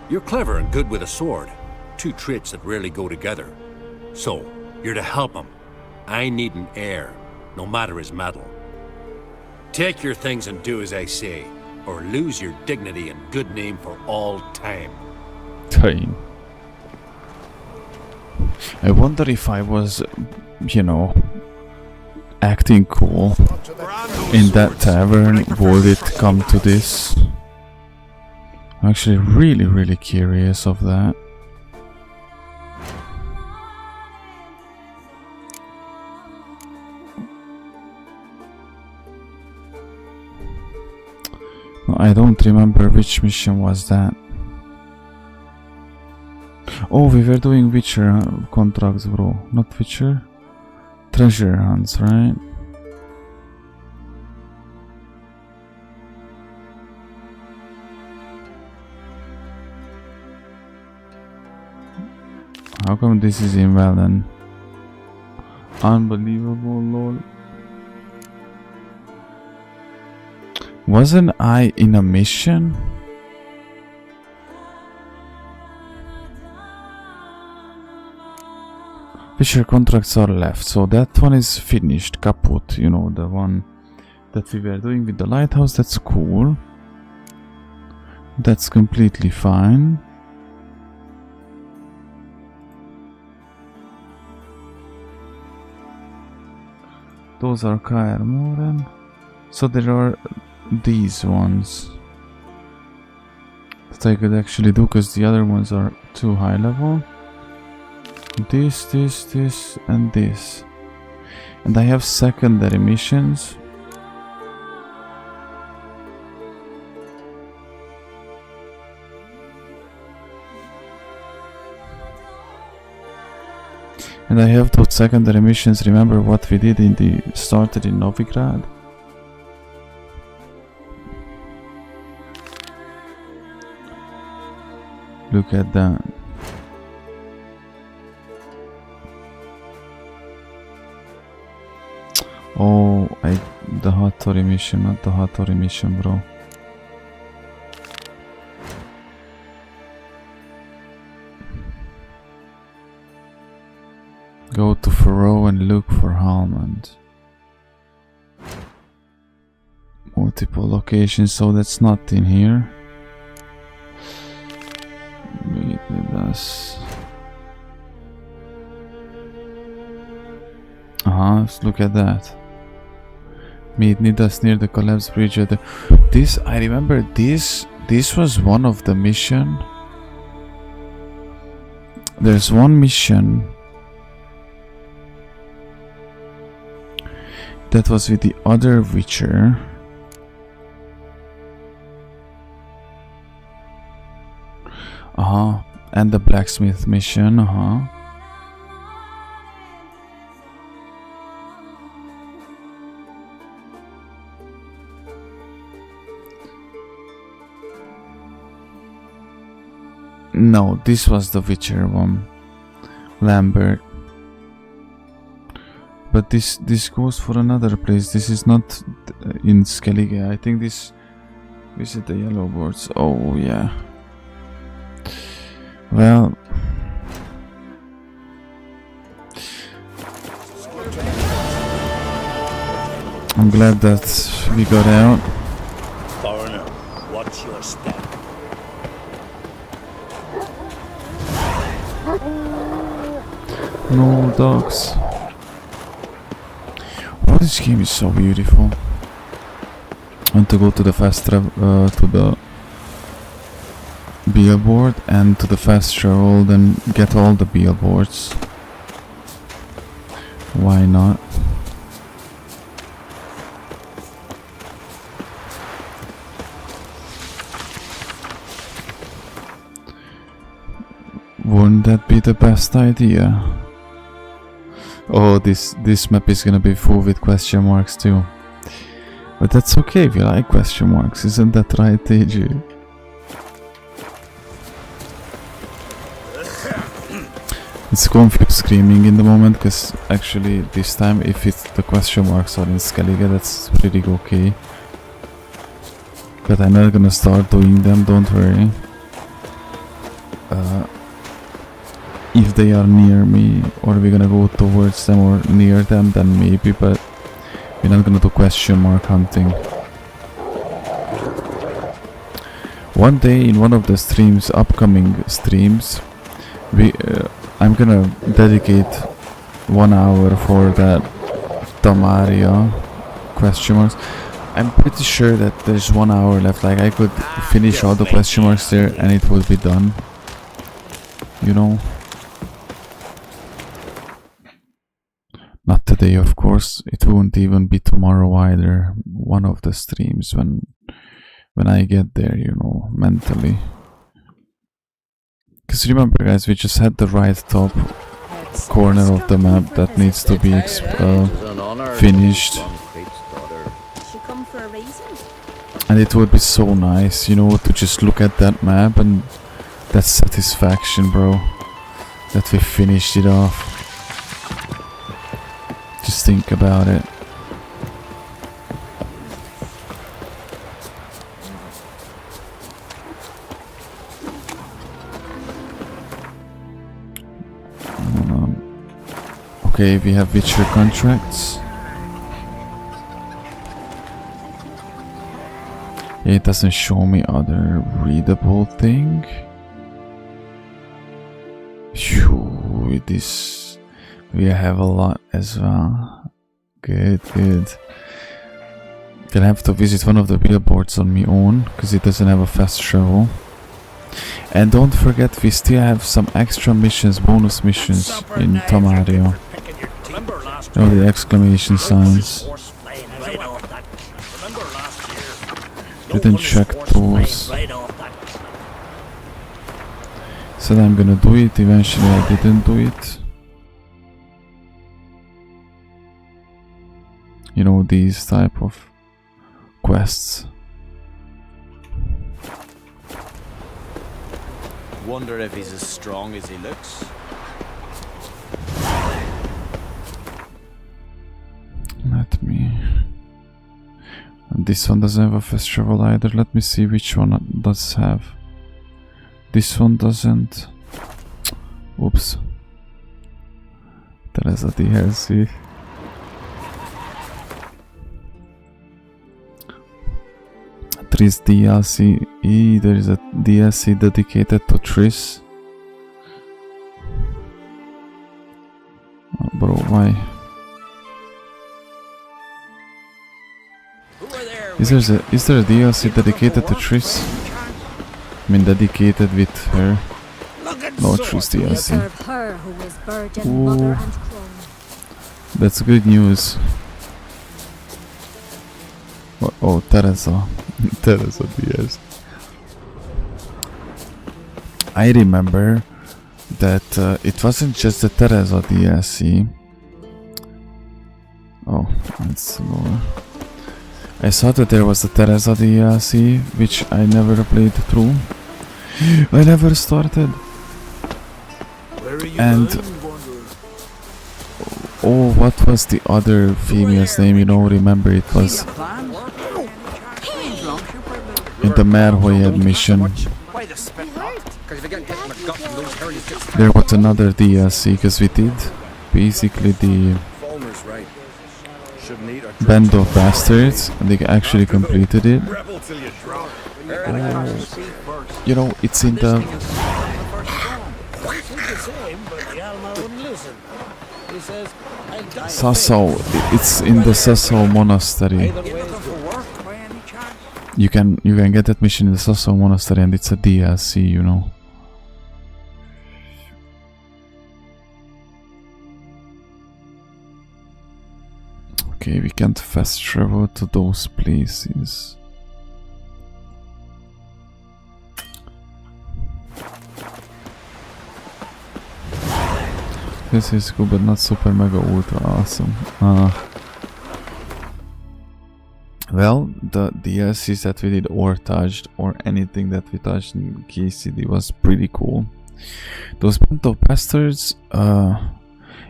You're clever and good with a sword, two traits that rarely go together. So, you're to help him. I need an heir, no matter his metal. Take your things and do as I say, or lose your dignity and good name for all time. Time. I wonder if I was, you know, acting cool in that tavern, would it come to this? I'm actually really curious of that. I don't remember which mission was that. Oh, we were doing Witcher contracts, bro. Not Witcher. Treasure hunts, right? How come this is in Valen? Unbelievable, lol. Wasn't I in a mission? Fisher contracts are left, so that one is finished, kaput, you know, the one that we were doing with the lighthouse. That's cool. That's completely fine. Those are Kaer Moren. So there are these ones that I could actually do, because the other ones are too high level. This, and this. And I have secondary missions. And I have those secondary missions. Remember what we did in the started in Novigrad? Look at that. Oh, the Hattori mission, not the Hattori mission, bro. Go to Faroe and look for Halmond. Multiple locations, so that's not in here. Meet with us. Let's look at that. Meet Nidas near the collapsed bridge. This, I remember this was one of the mission. There's one mission that was with the other Witcher. And the blacksmith mission, No, this was the Witcher one, Lambert. But this goes for another place. This is not in Skellige. I think this visit the yellow boards. Oh yeah. Well, I'm glad that we got out. Foreigner, watch your step. No dogs. Oh, this game is so beautiful. I want to go to the fast travel, to the billboard and to the fast travel, then get all the billboards. Why not? Wouldn't that be the best idea? Oh, this map is gonna be full with question marks too. But that's okay, we like question marks, isn't that right, AJ? It's confused screaming in the moment, because actually this time if it's the question marks are in Skellige, that's pretty okay. But I'm not gonna start doing them, don't worry. If they are near me, or we're gonna go towards them or near them, then maybe, but we're not gonna do question mark hunting. One day in one of the streams, upcoming streams, I'm gonna dedicate 1 hour for that Tamaria question marks. I'm pretty sure that there's 1 hour left, like I could finish all the question marks there and it would be done. You know? Not today, of course. It won't even be tomorrow either. One of the streams when I get there, you know, mentally. Because remember, guys, we just had the right top corner of the map that needs to be finished. And it would be so nice, you know, to just look at that map and that satisfaction, bro, that we finished it off. Just think about it. Okay, we have Witcher contracts. It doesn't show me other readable thing. Phew, this we have a lot as well. Good, good. Gonna have to visit one of the billboards on my own because it doesn't have a fast travel. And don't forget, we still have some extra missions, bonus missions in Tamaria. Oh, the exclamation signs. Didn't check those. Said I'm gonna do it, eventually I didn't do it. You know, these type of quests. Wonder if he's as strong as he looks. Let me... And this one doesn't have a fast travel either. Let me see which one does have. This one doesn't. Oops. There is a DLC. Triss DLC. There is a DLC dedicated to Triss. Oh, bro, why? Is there a DLC dedicated to Triss? I mean, dedicated with her. No Triss DLC. Ooh, that's good news. Oh, Teresa. Teresa DS. I remember that it wasn't just the Teresa DLC. Oh, that's lower. I saw that there was the Teresa DLC, which I never played through. I never started. And oh, what was the other female's name? You know, remember it was in the Merhoyed mission. There was another DLC because we did basically the Band of Bastards, and they actually completed it. You know, it's in the Sasso. It's in the Sasso Monastery. You can get that mission in the Sasso Monastery, and it's a DLC, you know. Okay, we can't fast travel to those places. This is cool, but not super mega ultra awesome. Well, the DLCs that we did or touched, or anything that we touched in KCD was pretty cool. Those bento bastards,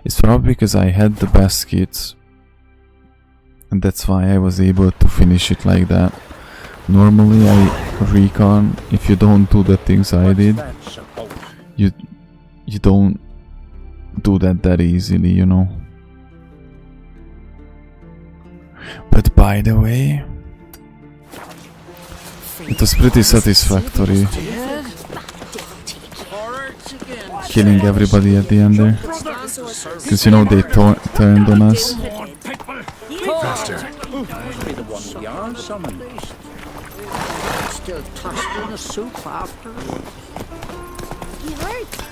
it's probably because I had the best kits, and that's why I was able to finish it like that. Normally I recon, if you don't do the things I did, you don't do that easily, you know. But by the way, it was pretty satisfactory killing everybody at the end there, because you know they turned on us. Faster.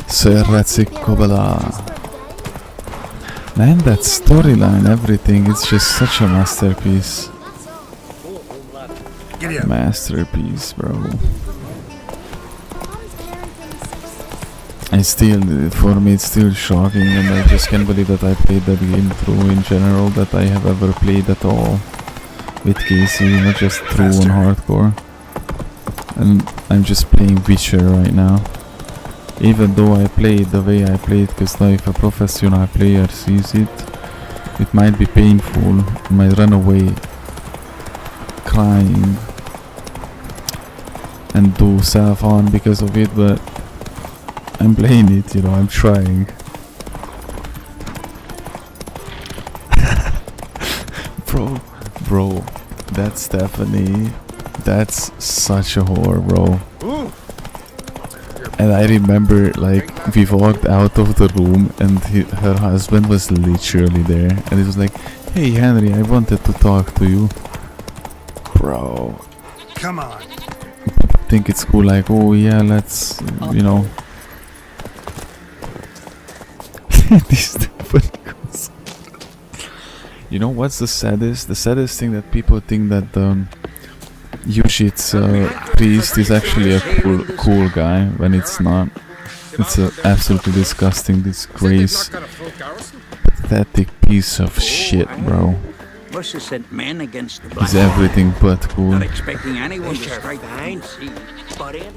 Sir Ratzikobala. Man, that storyline, everything, it's just such a masterpiece. Masterpiece, bro. And still, for me, it's still shocking, and I just can't believe that I played that game through in general, that I have ever played at all with KC, not just through on hardcore. And I'm just playing Witcher right now. Even though I play it the way I play it, because now if a professional player sees it, it might be painful, might run away crying and do self-harm because of it, but I'm playing it, you know, I'm trying. Bro, that's Stephanie, that's such a whore, bro. And I remember, like, we walked out of the room and her husband was literally there, and he was like, "Hey Henry, I wanted to talk to you." Bro. Come on. I think it's cool, like, oh yeah, let's, you know. This goes. You know what's the saddest? The saddest thing that people think that Yushit's priest is actually a cool guy, when it's not. It's an absolutely disgusting, disgrace, pathetic piece of shit, bro. Must have sent men against the He's everything but cool. Not expecting anyone to strike but in.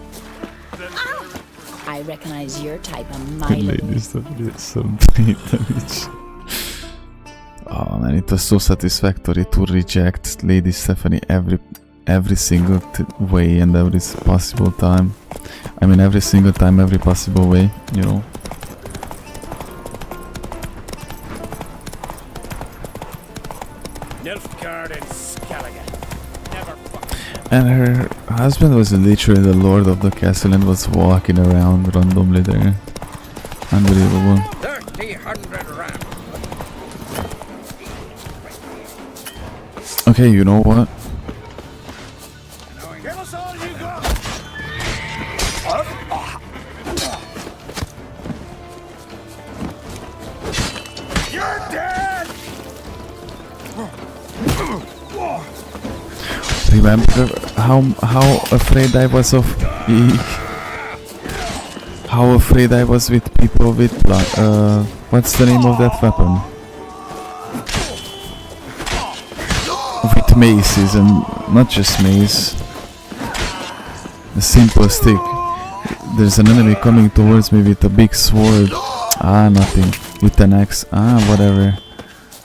I recognize your type of The mighty. ladies that did some damage. Oh man, it was so satisfactory to reject Lady Stephanie every single way and every possible time. I mean, every single time, every possible way, you know. And her husband was literally the lord of the castle and was walking around randomly there. Unbelievable. 300 rand. Okay, you know what? Give us all you got. You're dead. Remember how afraid I was of how afraid I was with people with what's the name of that weapon? With maces, and not just mace. A simple stick. There's an enemy coming towards me with a big sword. Ah, nothing. With an axe. Ah, whatever.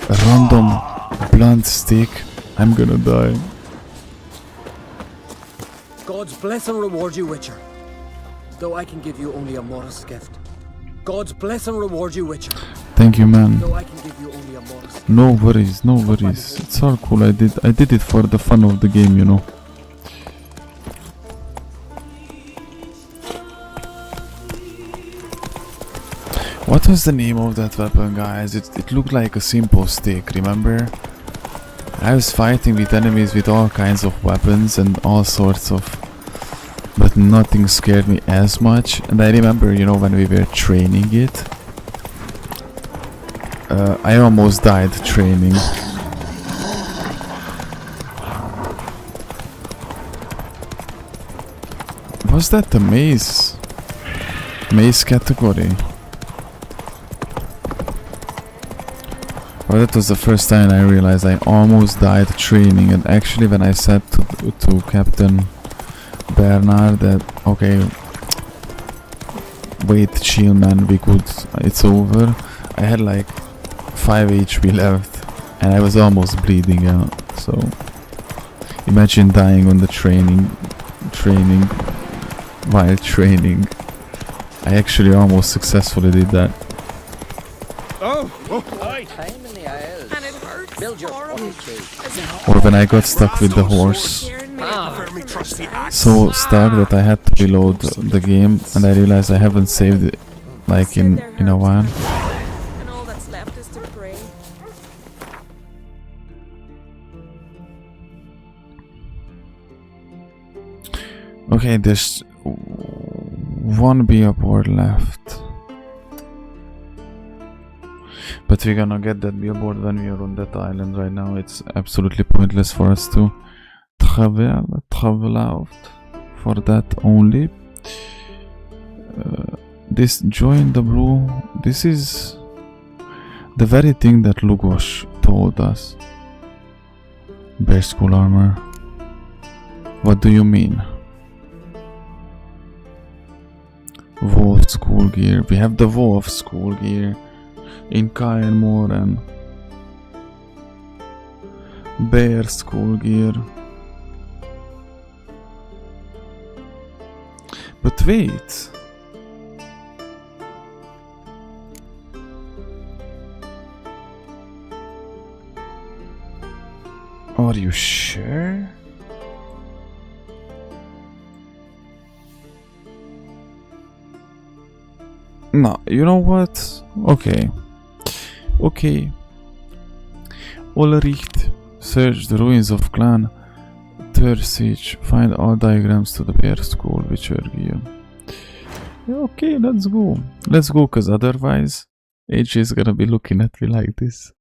A random blunt stick. I'm gonna die. God's bless and reward you, Witcher. Though I can give you only a modest gift. God's bless and reward you, Witcher. Thank you, man. Though I can give you only a modest No worries, no worries. It's all cool. I did it for the fun of the game, you know. What was the name of that weapon, guys? It looked like a simple stick, remember? I was fighting with enemies with all kinds of weapons and all sorts of... But nothing scared me as much. And I remember, you know, when we were training it, I almost died training. Was that the maze category? Well, that was the first time I realized I almost died training, and actually when I said to Captain Bernard that, okay, wait, chill man, it's over, I had like 5 HP left and I was almost bleeding out. So imagine dying on the while training. I actually almost successfully did that. Or when I got stuck with the horse, so stuck that I had to reload the game, and I realized I haven't saved it like in a while. And all that's left is to pray. Okay, there's one billboard left. But we're gonna get that billboard when we are on that island. Right now it's absolutely pointless for us to travel out for that only. This join the blue, this is the very thing that Lugos told us. Bear school armor. What do you mean? Wolf school gear. We have the wolf school gear in Kaen Moren. Bear school gear. But wait. Are you sure? No, you know what? Okay. Okay. Ulrich, search the ruins of Clan Tersic. Find all diagrams to the bear school, which are you. Yeah, okay, let's go. Let's go, cause otherwise AJ is gonna be looking at me like this.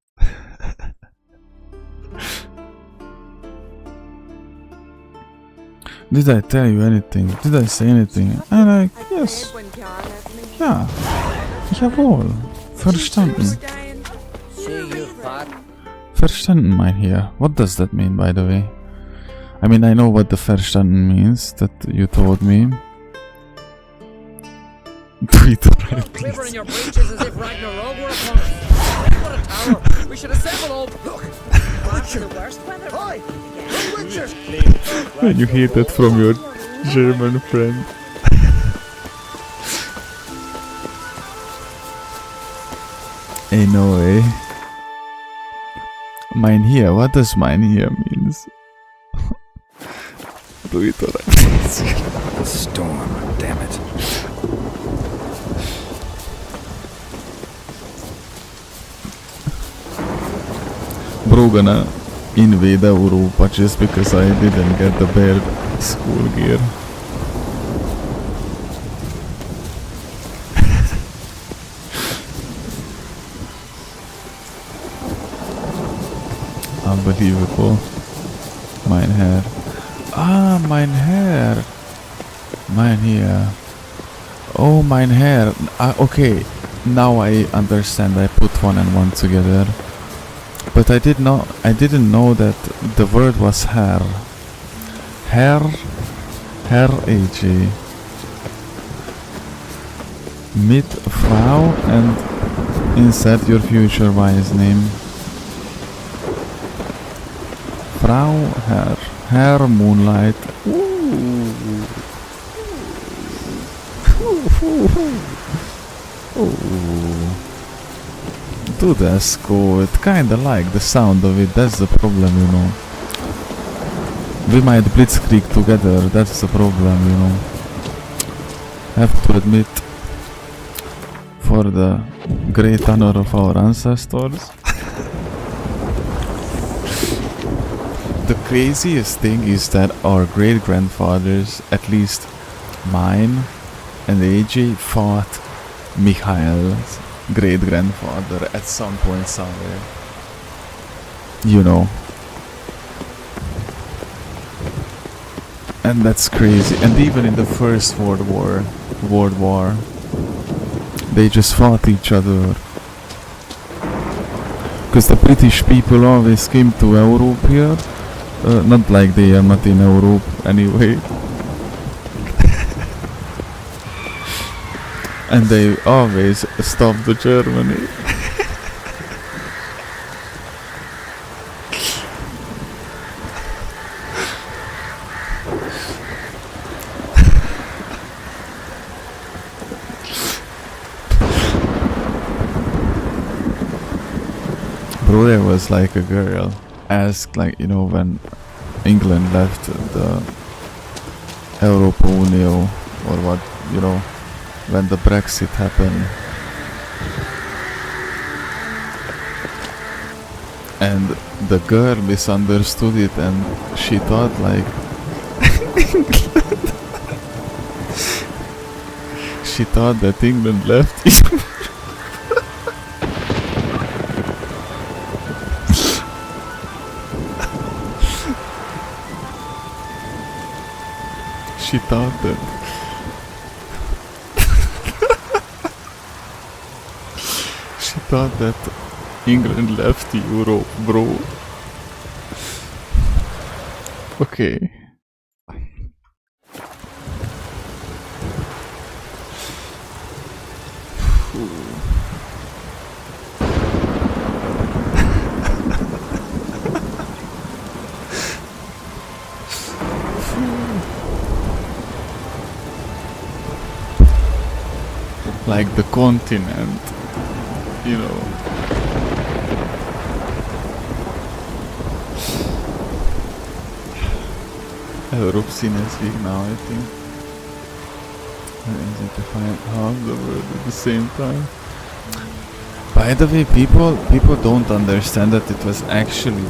Did I tell you anything? Did I say anything? And I, yes. Ja. Jawohl. Verstanden. Verstanden, mein Herr. What does that mean, by the way? I mean, I know what the verstanden means that you told me. Tweet right, please. Your breeches as if Ragnarok were upon us. What a tower! We should assemble all. Look, the worst weather. Hi, When you hear that from your German friend. Hey, no way. Mein here. What does mein here means? Do it alright. Storm, damn it. Bro gonna invade Europa just because I didn't get the bear school gear. Unbelievable. Mein Herr. Ah, mein Herr. Mein here. Oh, mein Herr. Okay. Now I understand. I put one and one together. But I didn't know that the word was Herr. Herr AJ. Mit Frau and insert your future wife's name. Frau Herr. Herr Moonlight. Ooh. Ooh. Do this go. It kinda like the sound of it. That's the problem, you know. We might blitzkrieg together. That's the problem, you know. Have to admit, for the great honor of our ancestors. The craziest thing is that our great grandfathers, at least mine and AJ, fought Mikhail's great grandfather at some point somewhere. You know. And that's crazy. And even in the First World War, they just fought each other. because the British people always came to Europe here. Not like they are not in Europe anyway. And they always stopped the Germany. Bro, there was like a girl asked, like, you know, when England left the Europe Union, or what, you know, when the Brexit happened, and the girl misunderstood it and she thought like she thought that England left it. She thought that she thought that England left Europe, bro. Okay. Like the continent, you know. Europe színeszik now, I think. Easy to find half the world at the same time. By the way, people don't understand that it was actually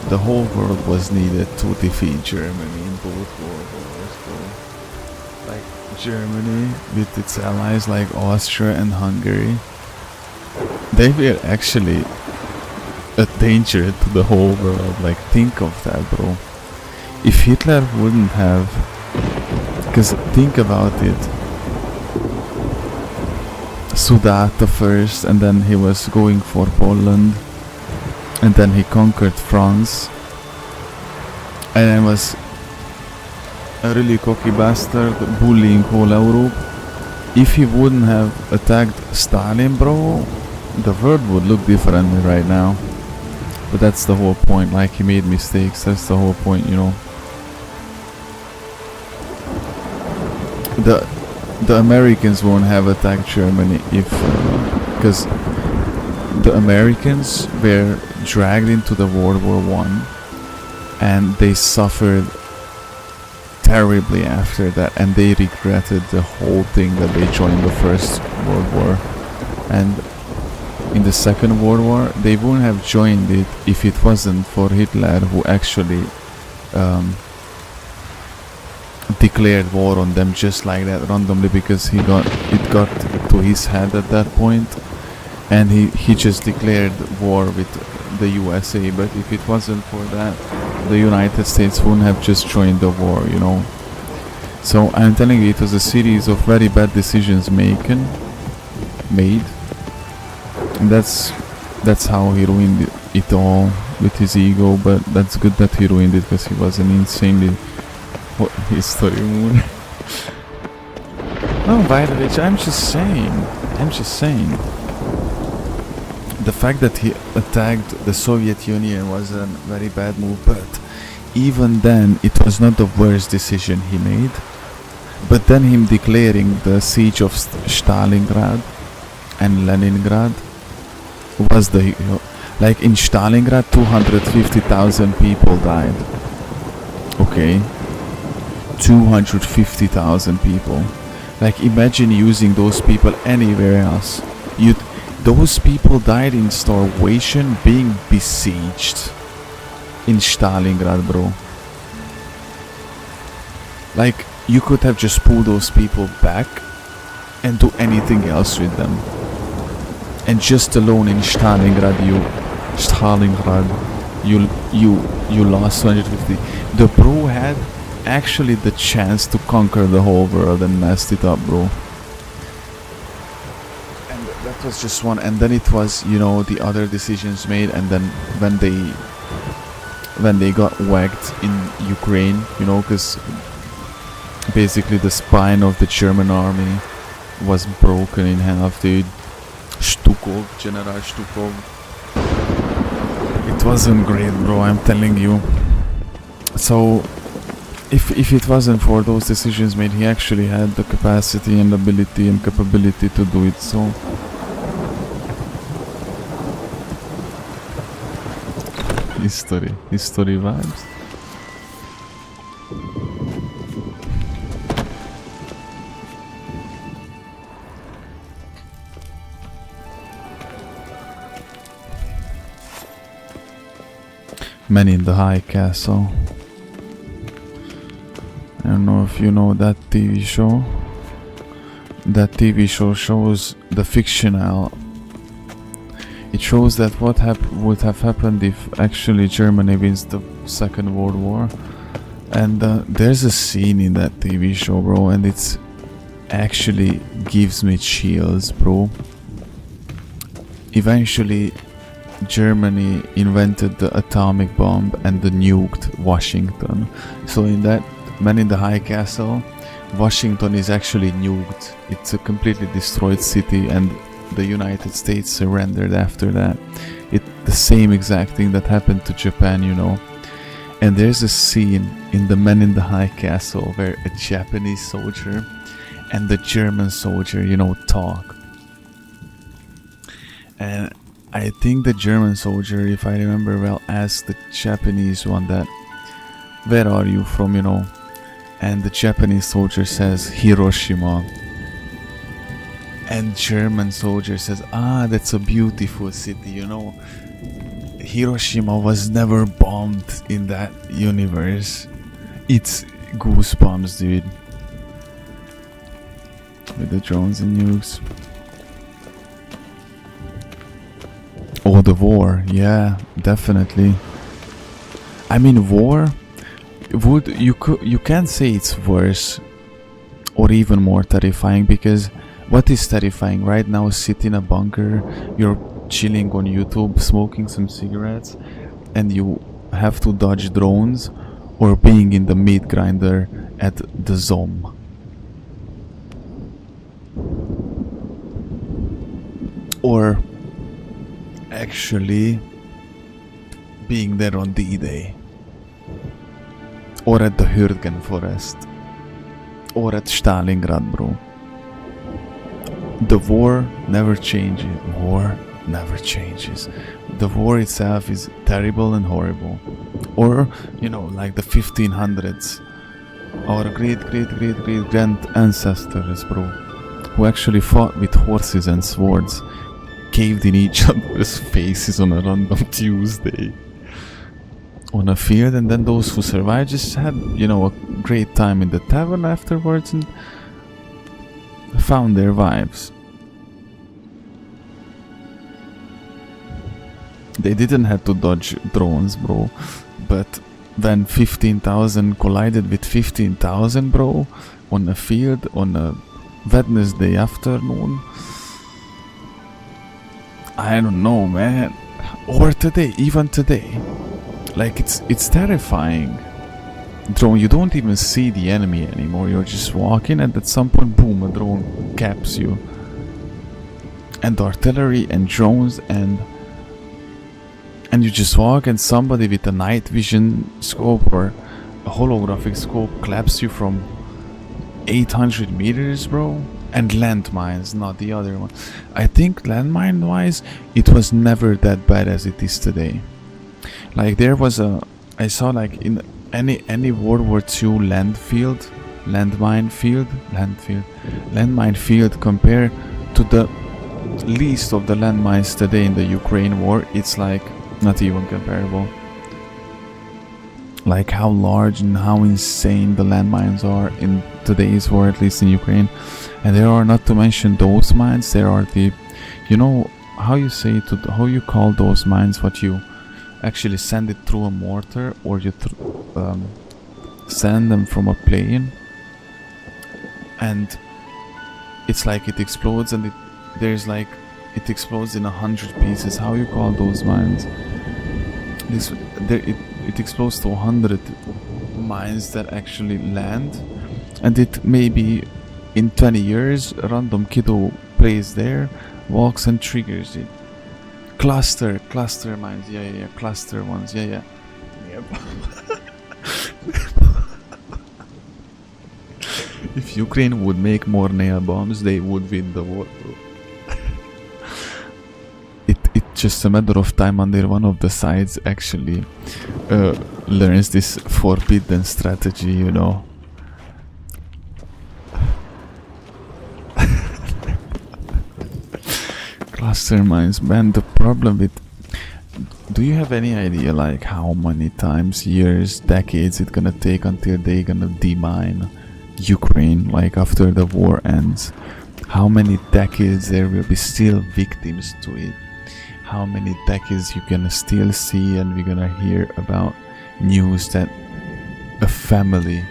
the whole world was needed to defeat Germany in both world wars. Like Germany with its allies like Austria and Hungary, they were actually a danger to the whole world. Like, think of that, bro. If Hitler wouldn't have, because think about it, Sudata first, and then he was going for Poland, and then he conquered France, and then was a really cocky bastard bullying whole Europe. If he wouldn't have attacked Stalin, bro, the world would look differently right now. But that's the whole point. Like, he made mistakes, that's the whole point, you know. The Americans won't have attacked Germany if because the Americans were dragged into the World War I and they suffered terribly after that, and they regretted the whole thing that they joined the First World War. And in the Second World War they wouldn't have joined it if it wasn't for Hitler, who actually declared war on them just like that randomly, because it got to his head at that point, and he just declared war with the USA. But if it wasn't for that, the United States wouldn't have just joined the war, you know. So I'm telling you, it was a series of very bad decisions made, and that's how he ruined it all with his ego. But that's good that he ruined it, because he was an insanely history moon. No, by the way, I'm just saying, the fact that he attacked the Soviet Union was a very bad move, but even then it was not the worst decision he made. But then him declaring the siege of Stalingrad and Leningrad was the, like, in Stalingrad 250,000 people died. Okay, 250,000 people. Like, imagine using those people anywhere else. Those people died in starvation, being besieged in Stalingrad, bro. Like, you could have just pulled those people back and do anything else with them. And just alone in Stalingrad, you lost 250. The bro had actually the chance to conquer the whole world and messed it up, bro. And That was just one, and then it was, you know, the other decisions made, and then when they got whacked in Ukraine, you know, because basically the spine of the German army was broken in half, dude. Stukov, General Stukov. It wasn't great, bro, I'm telling you. So if it wasn't for those decisions made, he actually had the capacity and ability and capability to do it. So history vibes. Men in the High Castle. I don't know if you know that TV show. That TV show shows the fictional. It shows that what would have happened if actually Germany wins the Second World War. And there's a scene in that TV show, bro, and it's actually gives me chills, bro. Eventually, Germany invented the atomic bomb and the nuked Washington. So in that Man in the High Castle, Washington is actually nuked. It's a completely destroyed city, and the United States surrendered after that. It's the same exact thing that happened to Japan, you know. And there's a scene in the Man in the High Castle where a Japanese soldier and the German soldier, you know, talk. And I think the German soldier, if I remember well, asked the Japanese one that, where are you from, you know? And the Japanese soldier says, Hiroshima. And German soldier says, ah, that's a beautiful city, you know. Hiroshima was never bombed in that universe. It's goosebumps, dude. With the drones and nukes. Oh, the war. Yeah, definitely. I mean, war you can't say it's worse or even more terrifying, because what is terrifying right now? Sit in a bunker, you're chilling on YouTube, smoking some cigarettes, and you have to dodge drones, or being in the meat grinder at the Zom. Or actually being there on D-Day, or at the Hürtgen forest, or at Stalingrad, bro. The war never changes. War never changes. The war itself is terrible and horrible. Or, you know, like the 1500s. Our great grand ancestors, bro, who actually fought with horses and swords, caved in each other's faces on a random Tuesday on a field, and then those who survived just had, you know, a great time in the tavern afterwards and found their vibes. They didn't have to dodge drones, bro, but when 15,000 collided with 15,000, bro, on a field on a Wednesday afternoon, I don't know, man. Or today, even today, like it's terrifying. Drone, you don't even see the enemy anymore. You're just walking, and at some point, boom, a drone caps you. And artillery and drones, and you just walk, and somebody with a night vision scope or a holographic scope claps you from 800 meters, bro. And landmines, not the other one. I think landmine wise, it was never that bad as it is today. Like there was I saw like in any World War II landmine field compared to the least of the landmines today in the Ukraine war, it's like not even comparable. Like how large and how insane the landmines are in today's war, at least in Ukraine. And there are, not to mention those mines, there are the, you know, how you say to how you call those mines, what you actually send it through a mortar, or you send them from a plane, and it's like it explodes, and there's like it explodes in 100 pieces. How you call those mines? It explodes to 100 mines that actually land, and it maybe in 20 years a random kiddo plays there, walks and triggers it. Cluster mines, yeah, cluster ones, yeah. Yep. If Ukraine would make more nail bombs, they would win the war, bro. It's just a matter of time until one of the sides actually learns this forbidden strategy, you know. Cluster mines, man. The problem with... Do you have any idea like how many times, years, decades it's gonna take until they gonna demine Ukraine, like after the war ends? How many decades there will be still victims to it? How many decades you can still see and we're gonna hear about news that a family,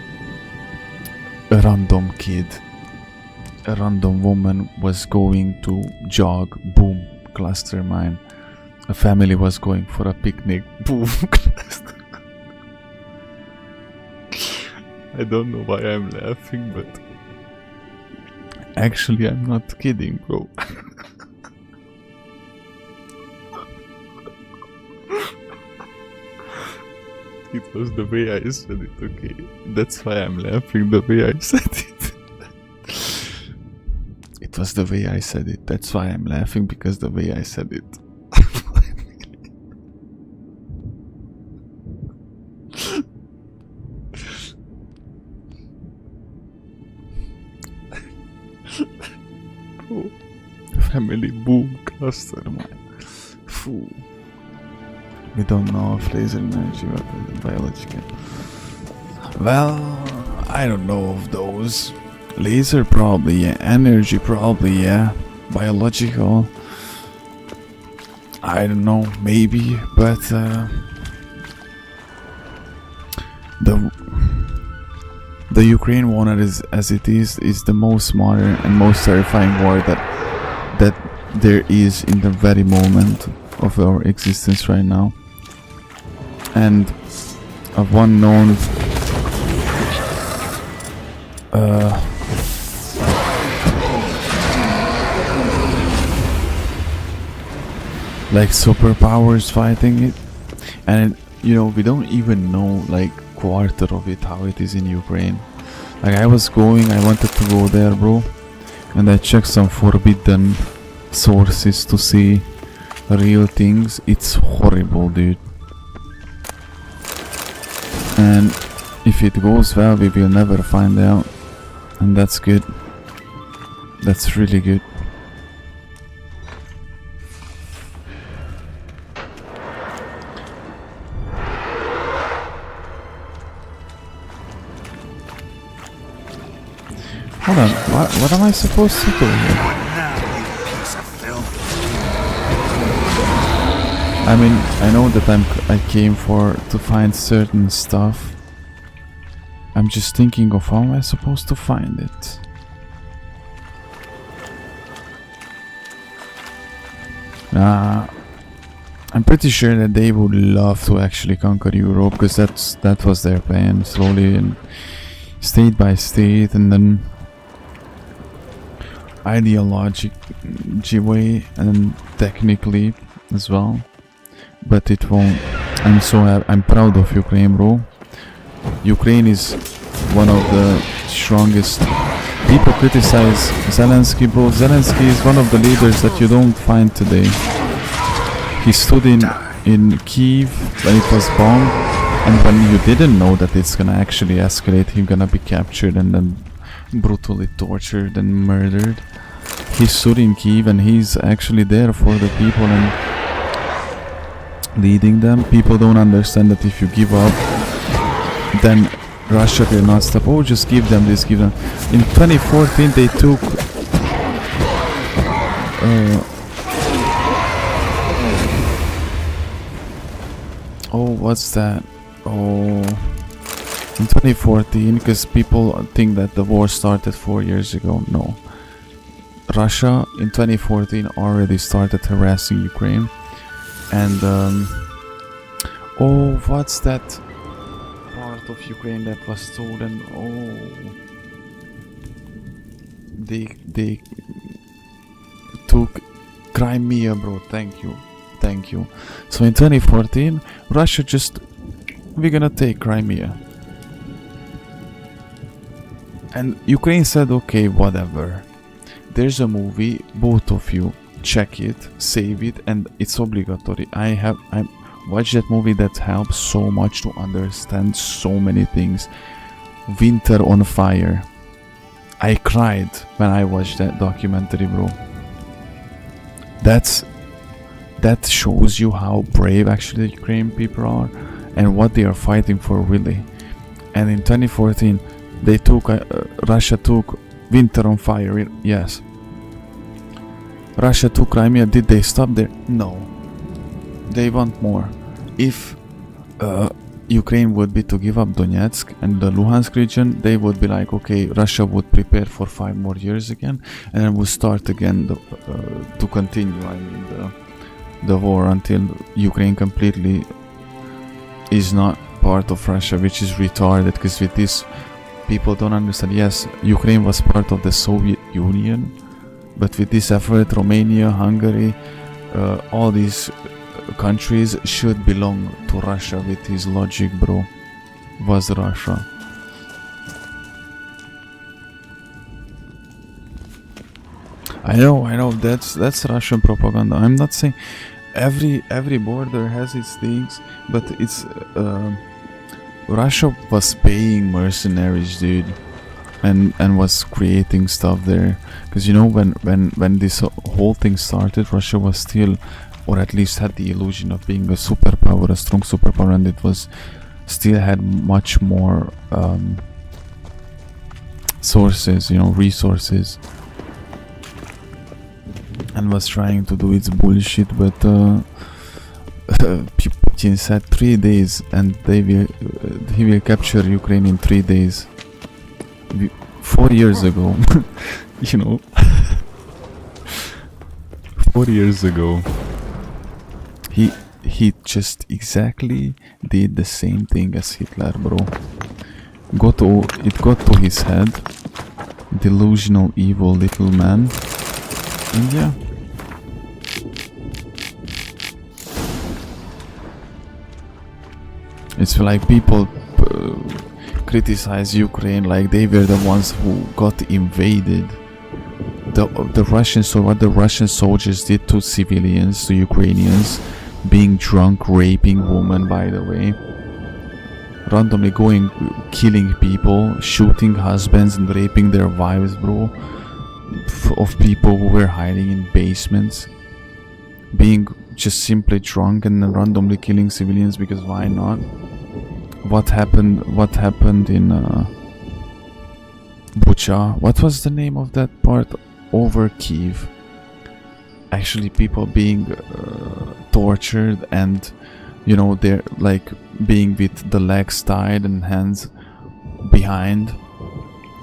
a random kid, a random woman was going to jog, boom, cluster mine. A family was going for a picnic, boom, cluster. I don't know why I'm laughing, but actually I'm not kidding, bro. It was the way I said it, okay? That's why I'm laughing, the way I said it. It was the way I said it. That's why I'm laughing, because the way I said it. Oh, family boom cluster, man. Phew. We don't know if laser energy weapons and biological. Well, I don't know of those. Laser probably, yeah. Energy probably, yeah. Biological, I don't know, maybe, but the Ukraine war as it is the most modern and most terrifying war that there is in the very moment of our existence right now. And of one known like superpowers fighting it, and you know, we don't even know like quarter of it how it is in Ukraine. Like I wanted to go there, bro, and I checked some forbidden sources to see real things. It's horrible, dude. And if it goes well, we will never find out, and that's good. That's really good. Hold on, what am I supposed to do here? I mean, I know that I came to find certain stuff. I'm just thinking of how am I supposed to find it. I'm pretty sure that they would love to actually conquer Europe, because that was their plan, slowly and state by state, and then ideology way and technically as well. But it won't. I'm proud of Ukraine, bro. Ukraine is one of the strongest. People criticize Zelensky, bro. Zelensky is one of the leaders that you don't find today. He stood in Kyiv when it was bombed, and when you didn't know that it's gonna actually escalate, he's gonna be captured and then brutally tortured and murdered. He stood in Kyiv and he's actually there for the people and leading them. People don't understand that if you give up, then Russia will not stop. Oh, just give them this, give them. In 2014 they took oh, what's that? Oh, in 2014, because people think that the war started 4 years ago. No, Russia in 2014 already started harassing Ukraine, and oh, what's that part of Ukraine that was stolen? Oh, they took Crimea, bro. Thank you. So in 2014, Russia just, we're gonna take Crimea, and Ukraine said, okay, whatever. There's a movie, both of you check it, save it, and it's obligatory. I watched that movie. That helps so much to understand so many things. Winter on Fire. I cried when I watched that documentary, bro. That shows you how brave actually the Ukrainian people are and what they are fighting for, really. And in 2014, they took Russia took Winter on Fire. Yes. Russia took Crimea. Did they stop there? No. They want more. If Ukraine would be to give up Donetsk and the Luhansk region, they would be like, okay, Russia would prepare for 5 more years again, and then we'll start again to continue. I mean, the war until Ukraine completely is not part of Russia, which is retarded. Because with this, people don't understand. Yes, Ukraine was part of the Soviet Union, but with this effort, Romania, Hungary, all these countries should belong to Russia. With his logic, bro, was Russia. I know, that's Russian propaganda. I'm not saying every border has its things, but it's Russia was paying mercenaries, dude, and was creating stuff there. Because you know, when this whole thing started, Russia was still, or at least had the illusion of being a superpower, a strong superpower, and it was still had much more sources, you know, resources, and was trying to do its bullshit. But Putin said 3 days, and he will capture Ukraine in 3 days. 4 years ago, you know, 4 years ago, he just exactly did the same thing as Hitler, bro. It got to his head. Delusional, evil little man. And yeah. It's like people criticize Ukraine like they were the ones who got invaded. The Russians, or what the Russian soldiers did to civilians, to Ukrainians, being drunk, raping women, by the way, randomly going, killing people, shooting husbands and raping their wives, bro, of people who were hiding in basements, being just simply drunk and then randomly killing civilians, because why not? What happened in Bucha? What was the name of that part? Over Kiev. Actually, people being tortured, and you know, they're like being with the legs tied and hands behind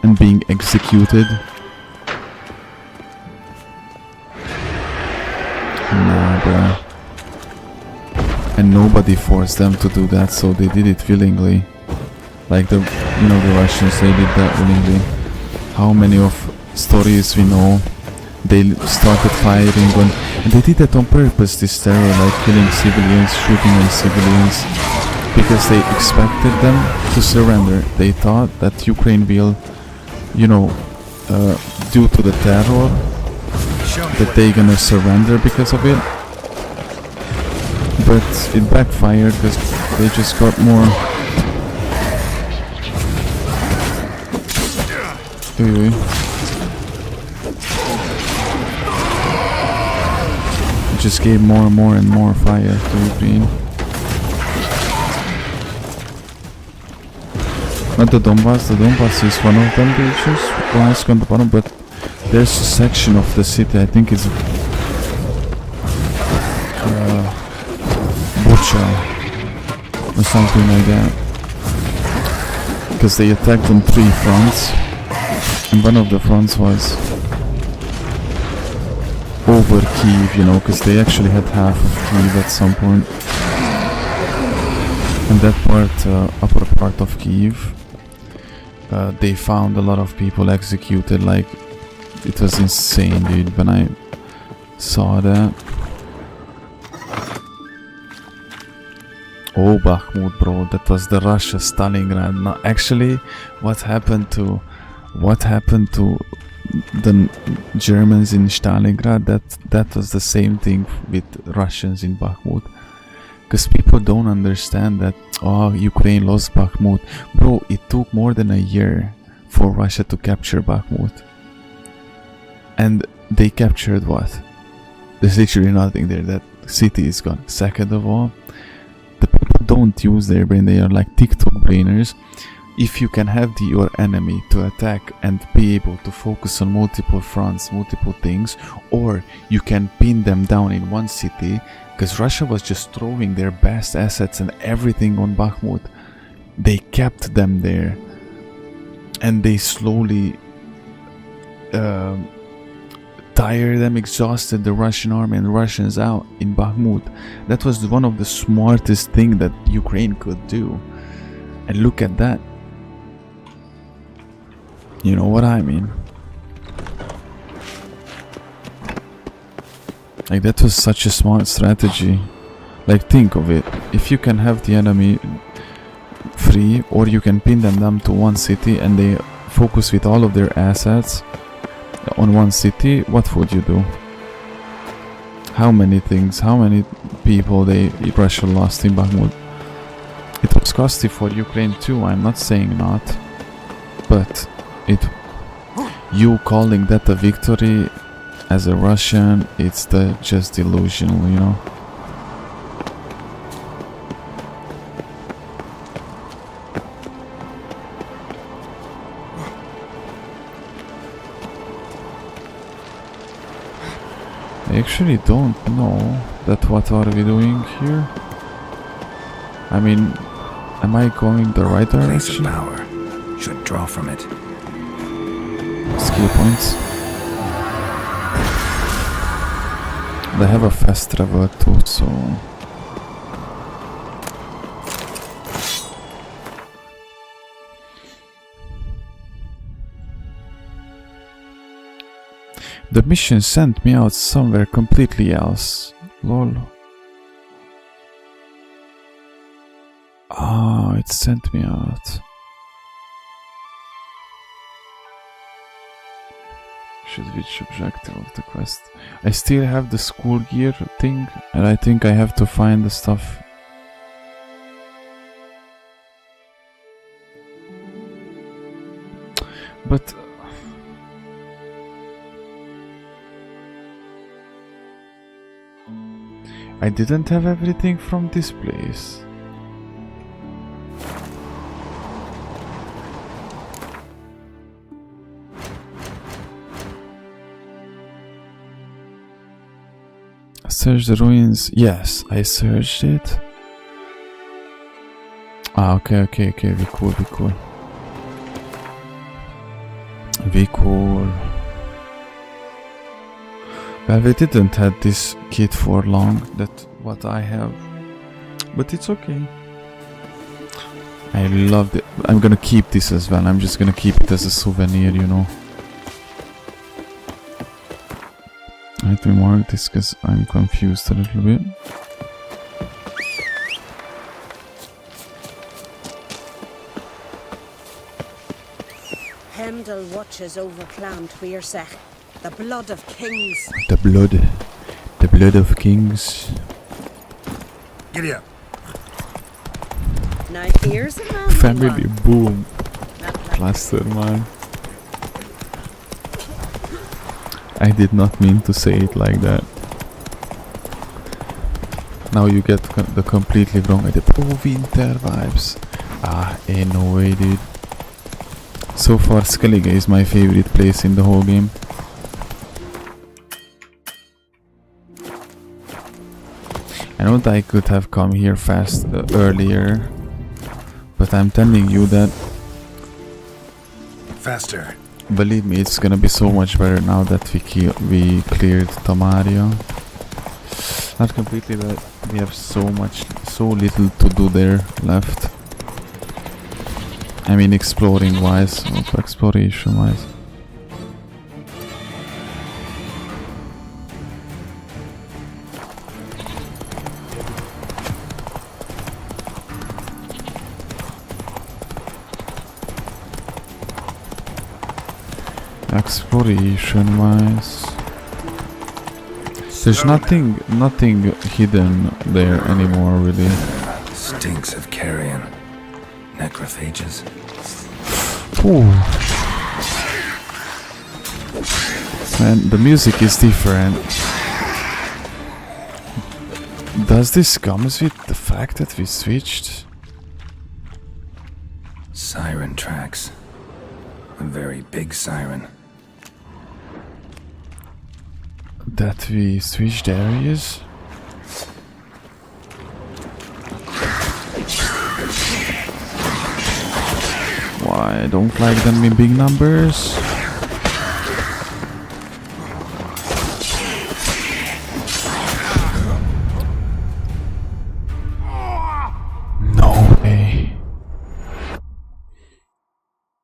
and being executed. Nah, bruh. And nobody forced them to do that, so they did it willingly. Like the Russians, they did that willingly. How many of stories we know, they started firing and they did that on purpose, this terror, like killing civilians, shooting on civilians, because they expected them to surrender. They thought that Ukraine will, you know, due to the terror, that they're gonna surrender because of it. But it backfired because they just got more. It just gave more and more fire to Ukraine. Not the Donbass. The Donbass is one of them regions, Luhansk on the bottom, but there's a section of the city, I think it's Bucha or something like that, because they attacked on 3 fronts, and one of the fronts was over Kyiv, you know, because they actually had half of Kyiv at some point. And that part, upper part of Kyiv, they found a lot of people executed. Like, it was insane, dude, when I saw that. Oh, Bakhmut, bro, that was the Russia Stalingrad. No, actually, what happened to the Germans in Stalingrad, that was the same thing with Russians in Bakhmut. Because people don't understand that, oh, Ukraine lost Bakhmut. Bro, it took more than a year for Russia to capture Bakhmut. And they captured what? There's literally nothing there. That city is gone. Second of all, the people don't use their brain. They are like TikTok brainers. If you can have your enemy to attack and be able to focus on multiple fronts, multiple things, or you can pin them down in one city, because Russia was just throwing their best assets and everything on Bakhmut. They kept them there, and they slowly tired them, exhausted the Russian army and Russians out in Bakhmut. That was one of the smartest things that Ukraine could do. And look at that. You know what I mean? Like, that was such a smart strategy. Like, think of it. If you can have the enemy free, or you can pin them down to one city and they focus with all of their assets on one city, what would you do? How many things, how many people Russia lost in Bakhmut? It was costly for Ukraine too, I'm not saying not. But you calling that a victory as a Russian, it's just delusional, you know. I actually don't know that what are we doing here. I mean, am I going the right direction? Place of power. Should draw from it. Skill points. They have a fast travel too, so the mission sent me out somewhere completely else. Lol. Ah, it sent me out. Which objective of the quest? I still have the school gear thing, and I think I have to find the stuff. But I didn't have everything from this place. Search the ruins. Yes, I searched it. Ah, okay. We cool. Well, we didn't have this kit for long, that what I have. But it's okay. I loved it. I'm gonna keep this as well. I'm just gonna keep it as a souvenir, you know. Let me mark this because I'm confused a little bit. Hemdall watches over Clan Tweersech, the blood of kings. The blood of kings. Giddy up. Now here's a man. Family boom. Plaster, man. I did not mean to say it like that. Now you get the completely wrong idea. Oh, winter vibes. Ah, ain't no way, dude. So far, Skellige is my favorite place in the whole game. I know that I could have come here earlier, but I'm telling you that... Faster. Believe me, it's gonna be so much better now that we cleared Tamaria. Not completely, but we have so little to do there left. I mean, exploring wise, exploration wise. Exploration wise, there's nothing hidden there anymore, really. Stinks of carrion. Necrophages. Ooh. Man, the music is different. Does this come with the fact that we switched? Siren tracks. A very big siren. That we switched areas? Why, I don't like them in big numbers. No way.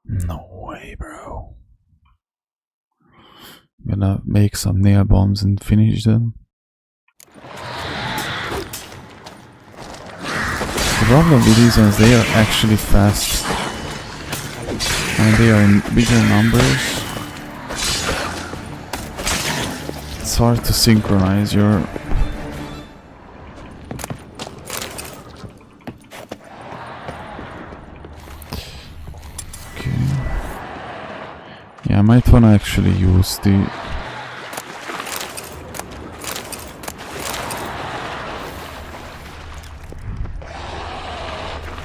No way, bro. I'm gonna make some nail bombs and finish them. The problem with these ones, they are actually fast. And they are in bigger numbers. It's hard to synchronize your... Okay. Yeah, I might wanna actually use the...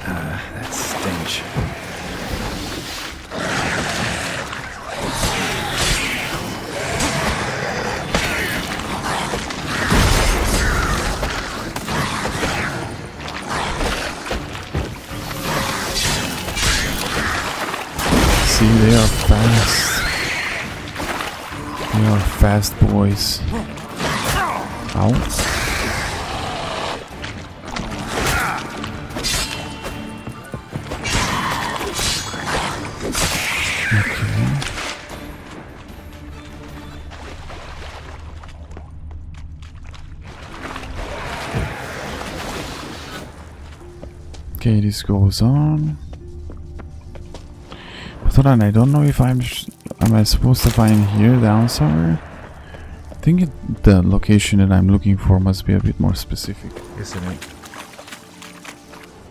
That stench. See, they are fast. They are fast boys. Ow. Okay, this goes on. But hold on, I don't know if am I supposed to find here down somewhere? I think the location that I'm looking for must be a bit more specific, isn't it?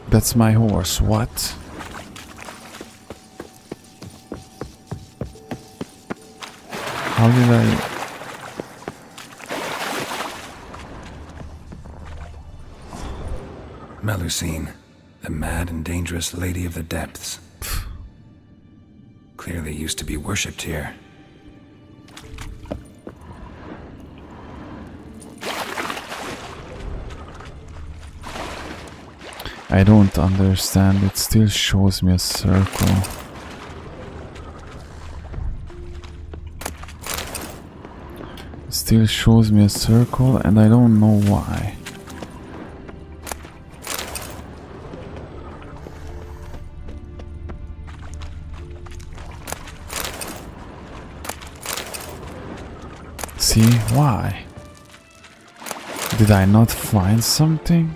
That's my horse. What? How did I... Melusine, the mad and dangerous lady of the depths. Clearly used to be worshipped here. I don't understand. It still shows me a circle. It still shows me a circle and I don't know why. See, why? Did I not find something?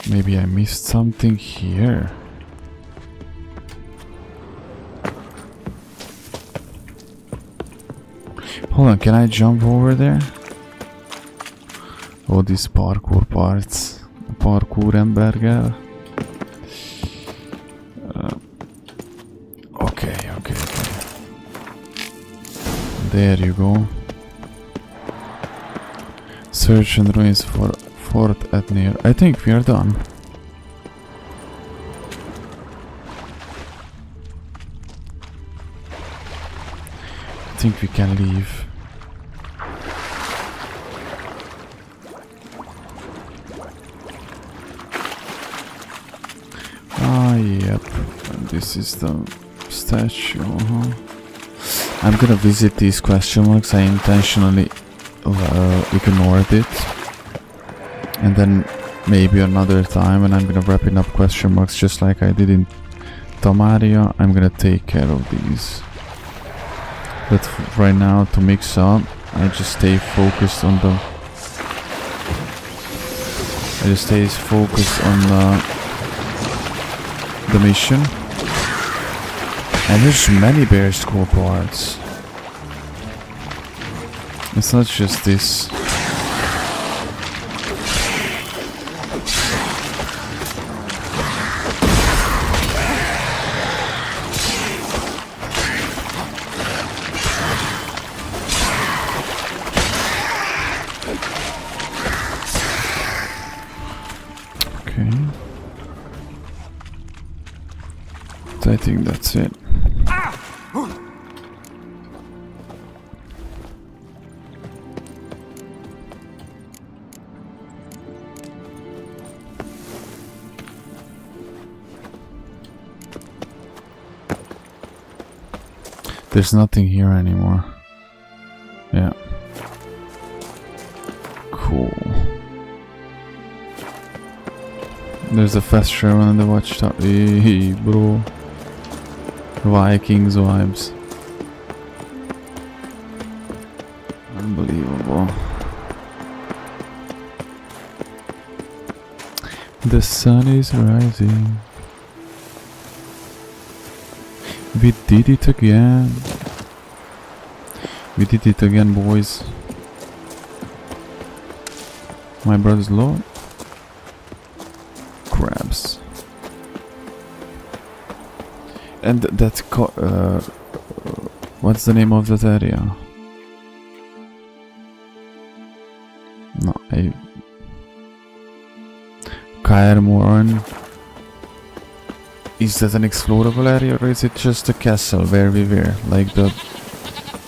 Maybe I missed something here. Hold on, can I jump over there? Oh, these parkour parts. Parkour embergel. Okay. There you go. Search and ruins for Fort at near. I think we are done. think we can leave. Ah, yep. This is the statue. I'm gonna visit these question marks. I intentionally ignored it. And then maybe another time when I'm gonna wrap up question marks just like I did in Tomaria, I'm gonna take care of these. But right now, to mix up, I just stay focused on the... the mission. And there's many bear school parts. It's not just this. Okay. I think that's it. There's nothing here anymore. Yeah. Cool. There's a fast travel in the watchtower. Hey, bro. Vikings vibes. Unbelievable. The sun is rising. We did it again. We did it again, boys. My brother's low. Crabs. And that what's the name of that area? No, Kaermorn. Is that an explorable area, or is it just a castle where we were, like the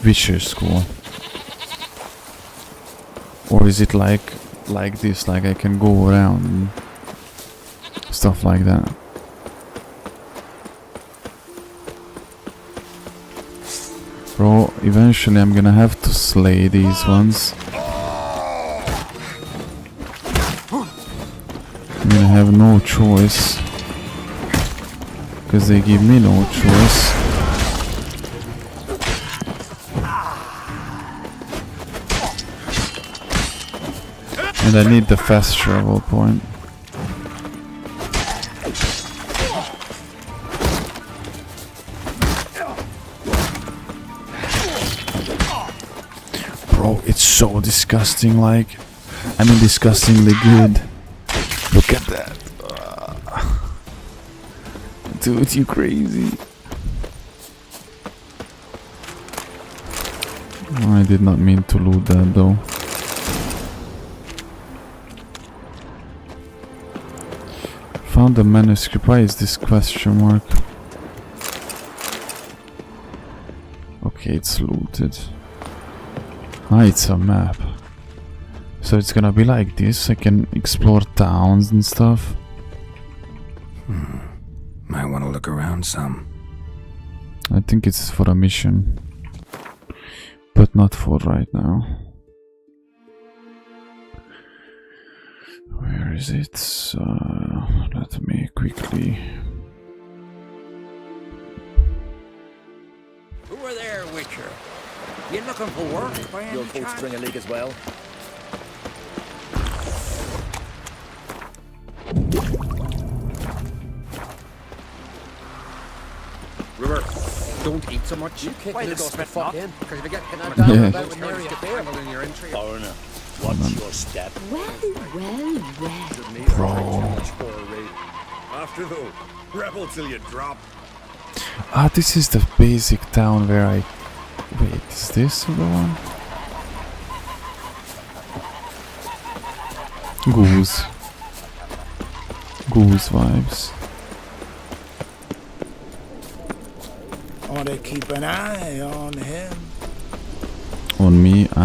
Witcher school? Or is it like this, like I can go around and stuff like that? Bro, eventually I'm gonna have to slay these ones. I'm gonna have no choice. Because they give me no choice. And I need the fast travel point. Bro, it's so disgusting, like... I mean disgustingly good. Look at that. Dude, you crazy. Oh, I did not mean to loot that though. Found the manuscript. Why is this question mark? Okay, it's looted. Ah, it's a map. So it's gonna be like this. I can explore towns and stuff. Might want to look around some. I think it's for a mission. But not for right now. Where is it? Let me quickly... Who are there, Witcher? You looking for work by any chance? Your coach string a league as well. River, don't eat so much. You kick Why me did the spit fuck not? in? Because if you get kidnapped, Yeah. about when you're in your entry. Foreigner, watch your step. Well. Bro. After though, rebel till you drop. Ah, this is the basic town where I... Wait, is this the one? Goose. Goose vibes. Ought to keep an eye on him.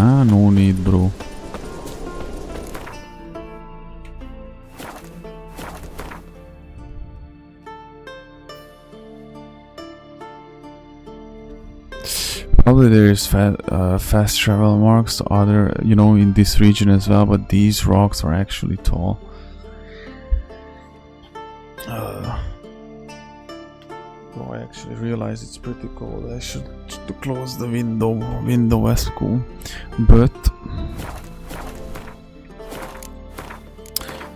Ah, no need, bro. Probably there's fast travel marks, other, you know, in this region as well, but these rocks are actually tall. Oh, I actually realized it's pretty cold. I should close the window. Window was cool, but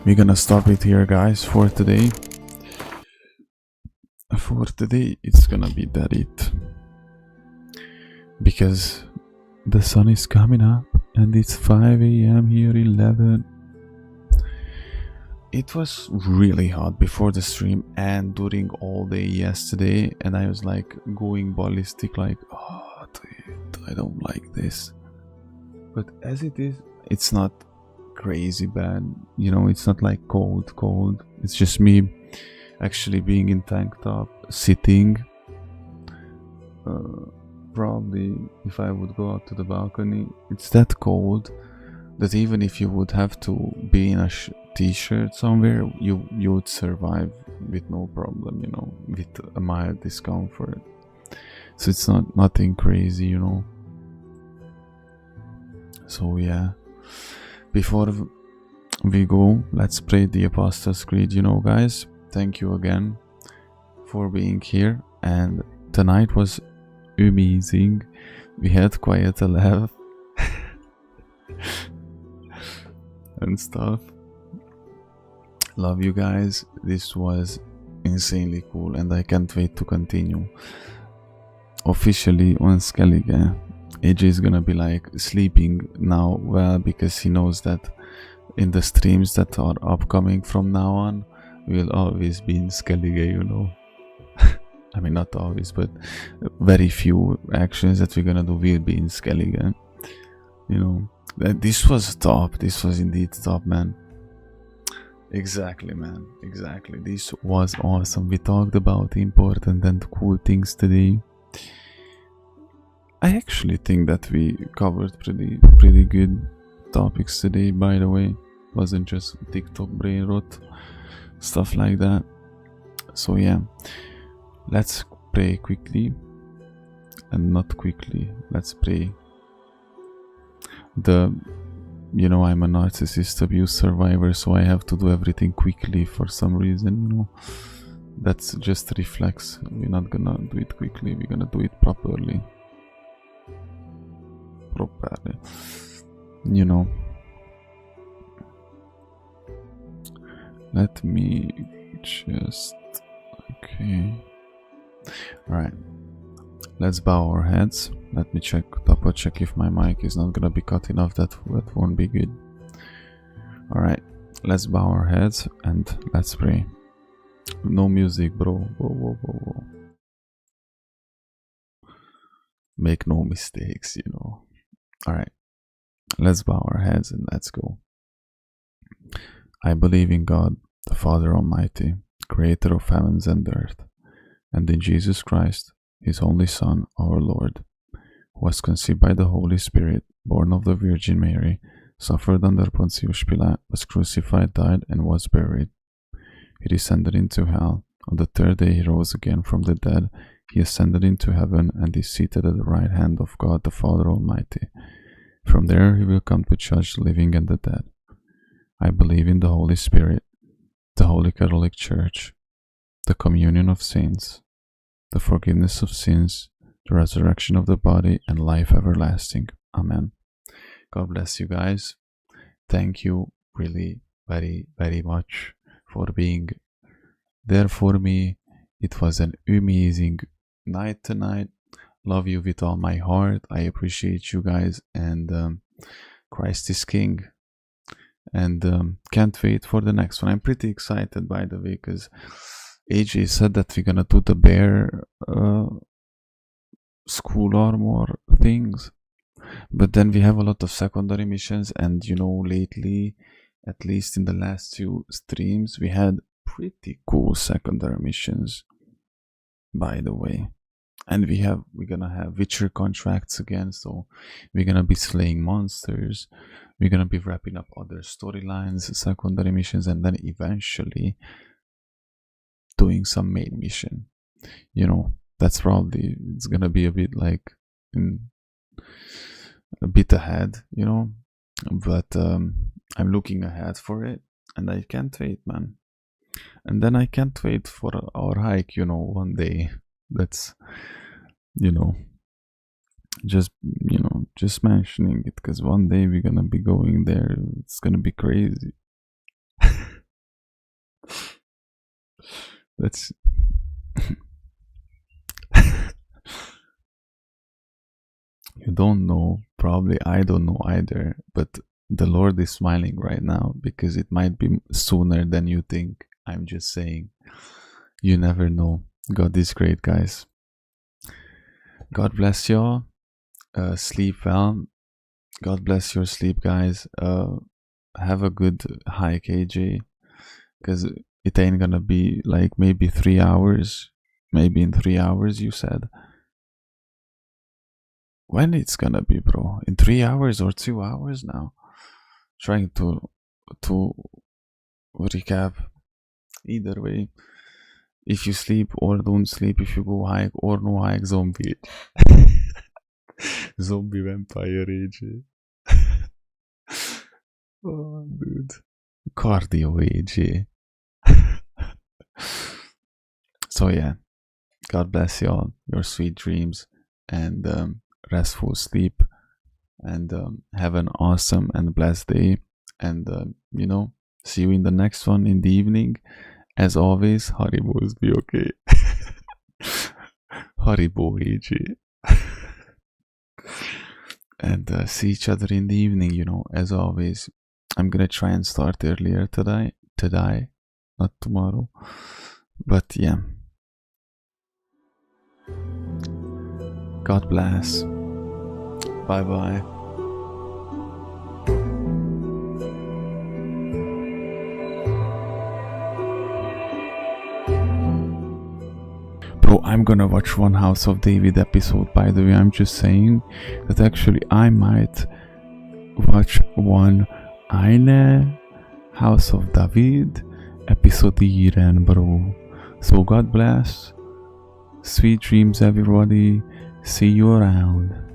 we're gonna stop it here, guys, for today. For today, it's gonna be that it, because the sun is coming up and it's 5 a.m. here, 11. It was really hot before the stream and during all day yesterday, and I was like going ballistic, like, oh dude, I don't like this. But as it is, it's not crazy bad, you know. It's not like cold. It's just me actually being in tank top, sitting. Probably if I would go out to the balcony, it's that cold that even if you would have to be in a t-shirt somewhere, you would survive with no problem, you know, with a mild discomfort. So it's nothing crazy, you know. So yeah, before we go, let's pray the Apostles' Creed. You know, guys, thank you again for being here, and tonight was amazing. We had quite a laugh and stuff. Love you guys. This was insanely cool, and I can't wait to continue. Officially on Skellige, AJ is gonna be like sleeping now, well, because he knows that in the streams that are upcoming from now on, we'll always be in Skellige, you know. I mean, not always, but very few actions that we're gonna do will be in Skellige. You know, this was top. This was indeed top, man. Exactly, man. Exactly. This was awesome. We talked about important and cool things today. I actually think that we covered pretty good topics today, by the way. Wasn't just TikTok brain rot, stuff like that. So yeah, let's pray quickly, and not quickly, let's pray. You know, I'm a narcissist abuse survivor, so I have to do everything quickly for some reason, you know. That's just reflex. We're not gonna do it quickly, we're gonna do it properly, you know. Let me just, okay, all right, let's bow our heads. Let me double check if my mic is not gonna be cut enough. That won't be good. All right, let's bow our heads and let's pray. No music, bro. Whoa. Make no mistakes, you know. All right, let's bow our heads and let's go. I believe in God, the Father Almighty, creator of heavens and earth, and in Jesus Christ, his only Son, our Lord, who was conceived by the Holy Spirit, born of the Virgin Mary, suffered under Pontius Pilate, was crucified, died, and was buried. He descended into hell. On the third day he rose again from the dead. He ascended into heaven and is seated at the right hand of God the Father Almighty. From there he will come to judge the living and the dead. I believe in the Holy Spirit, the Holy Catholic Church, the communion of saints, the forgiveness of sins, the resurrection of the body, and life everlasting. Amen. God bless you guys. Thank you really very much for being there for me. It was an amazing night tonight. Love you with all my heart. I appreciate you guys, and Christ is King. And can't wait for the next one. I'm pretty excited, by the way, because AJ said that we're gonna do the bear school armor things, but then we have a lot of secondary missions, and you know, lately, at least in the last few streams, we had pretty cool secondary missions, by the way. And we're gonna have Witcher contracts again, so we're gonna be slaying monsters, we're gonna be wrapping up other storylines, secondary missions, and then eventually doing some main mission. You know, that's probably, it's gonna be a bit like a bit ahead, you know, but I'm looking ahead for it, and I can't wait, man. And then I can't wait for our hike, you know, one day. That's, you know, just mentioning it, because one day we're gonna be going there. It's gonna be crazy. That's you don't know, probably I don't know either, but the Lord is smiling right now, because it might be sooner than you think. I'm just saying, you never know. God is great, guys. God bless y'all. Sleep well. God bless your sleep, guys. Have a good hike, AJ, because it ain't gonna be like maybe 3 hours. Maybe in 3 hours, you said. When it's gonna be, bro? In 3 hours or 2 hours now? Trying to recap. Either way, if you sleep or don't sleep, if you go hike or no hike, zombie. Zombie vampire AJ. Oh, dude. Cardio AJ. So yeah, God bless y'all, your sweet dreams, and restful sleep, and have an awesome and blessed day, and you know, see you in the next one in the evening. As always, Haribos be okay. Haribo AJ. And see each other in the evening, you know, as always. I'm gonna try and start earlier today, not tomorrow. But yeah. God bless. Bye bye. Bro, I'm gonna watch one House of David episode, by the way. I'm just saying that actually I might watch one Eine House of David episode íren, bro. So God bless. Sweet dreams, everybody. See you around.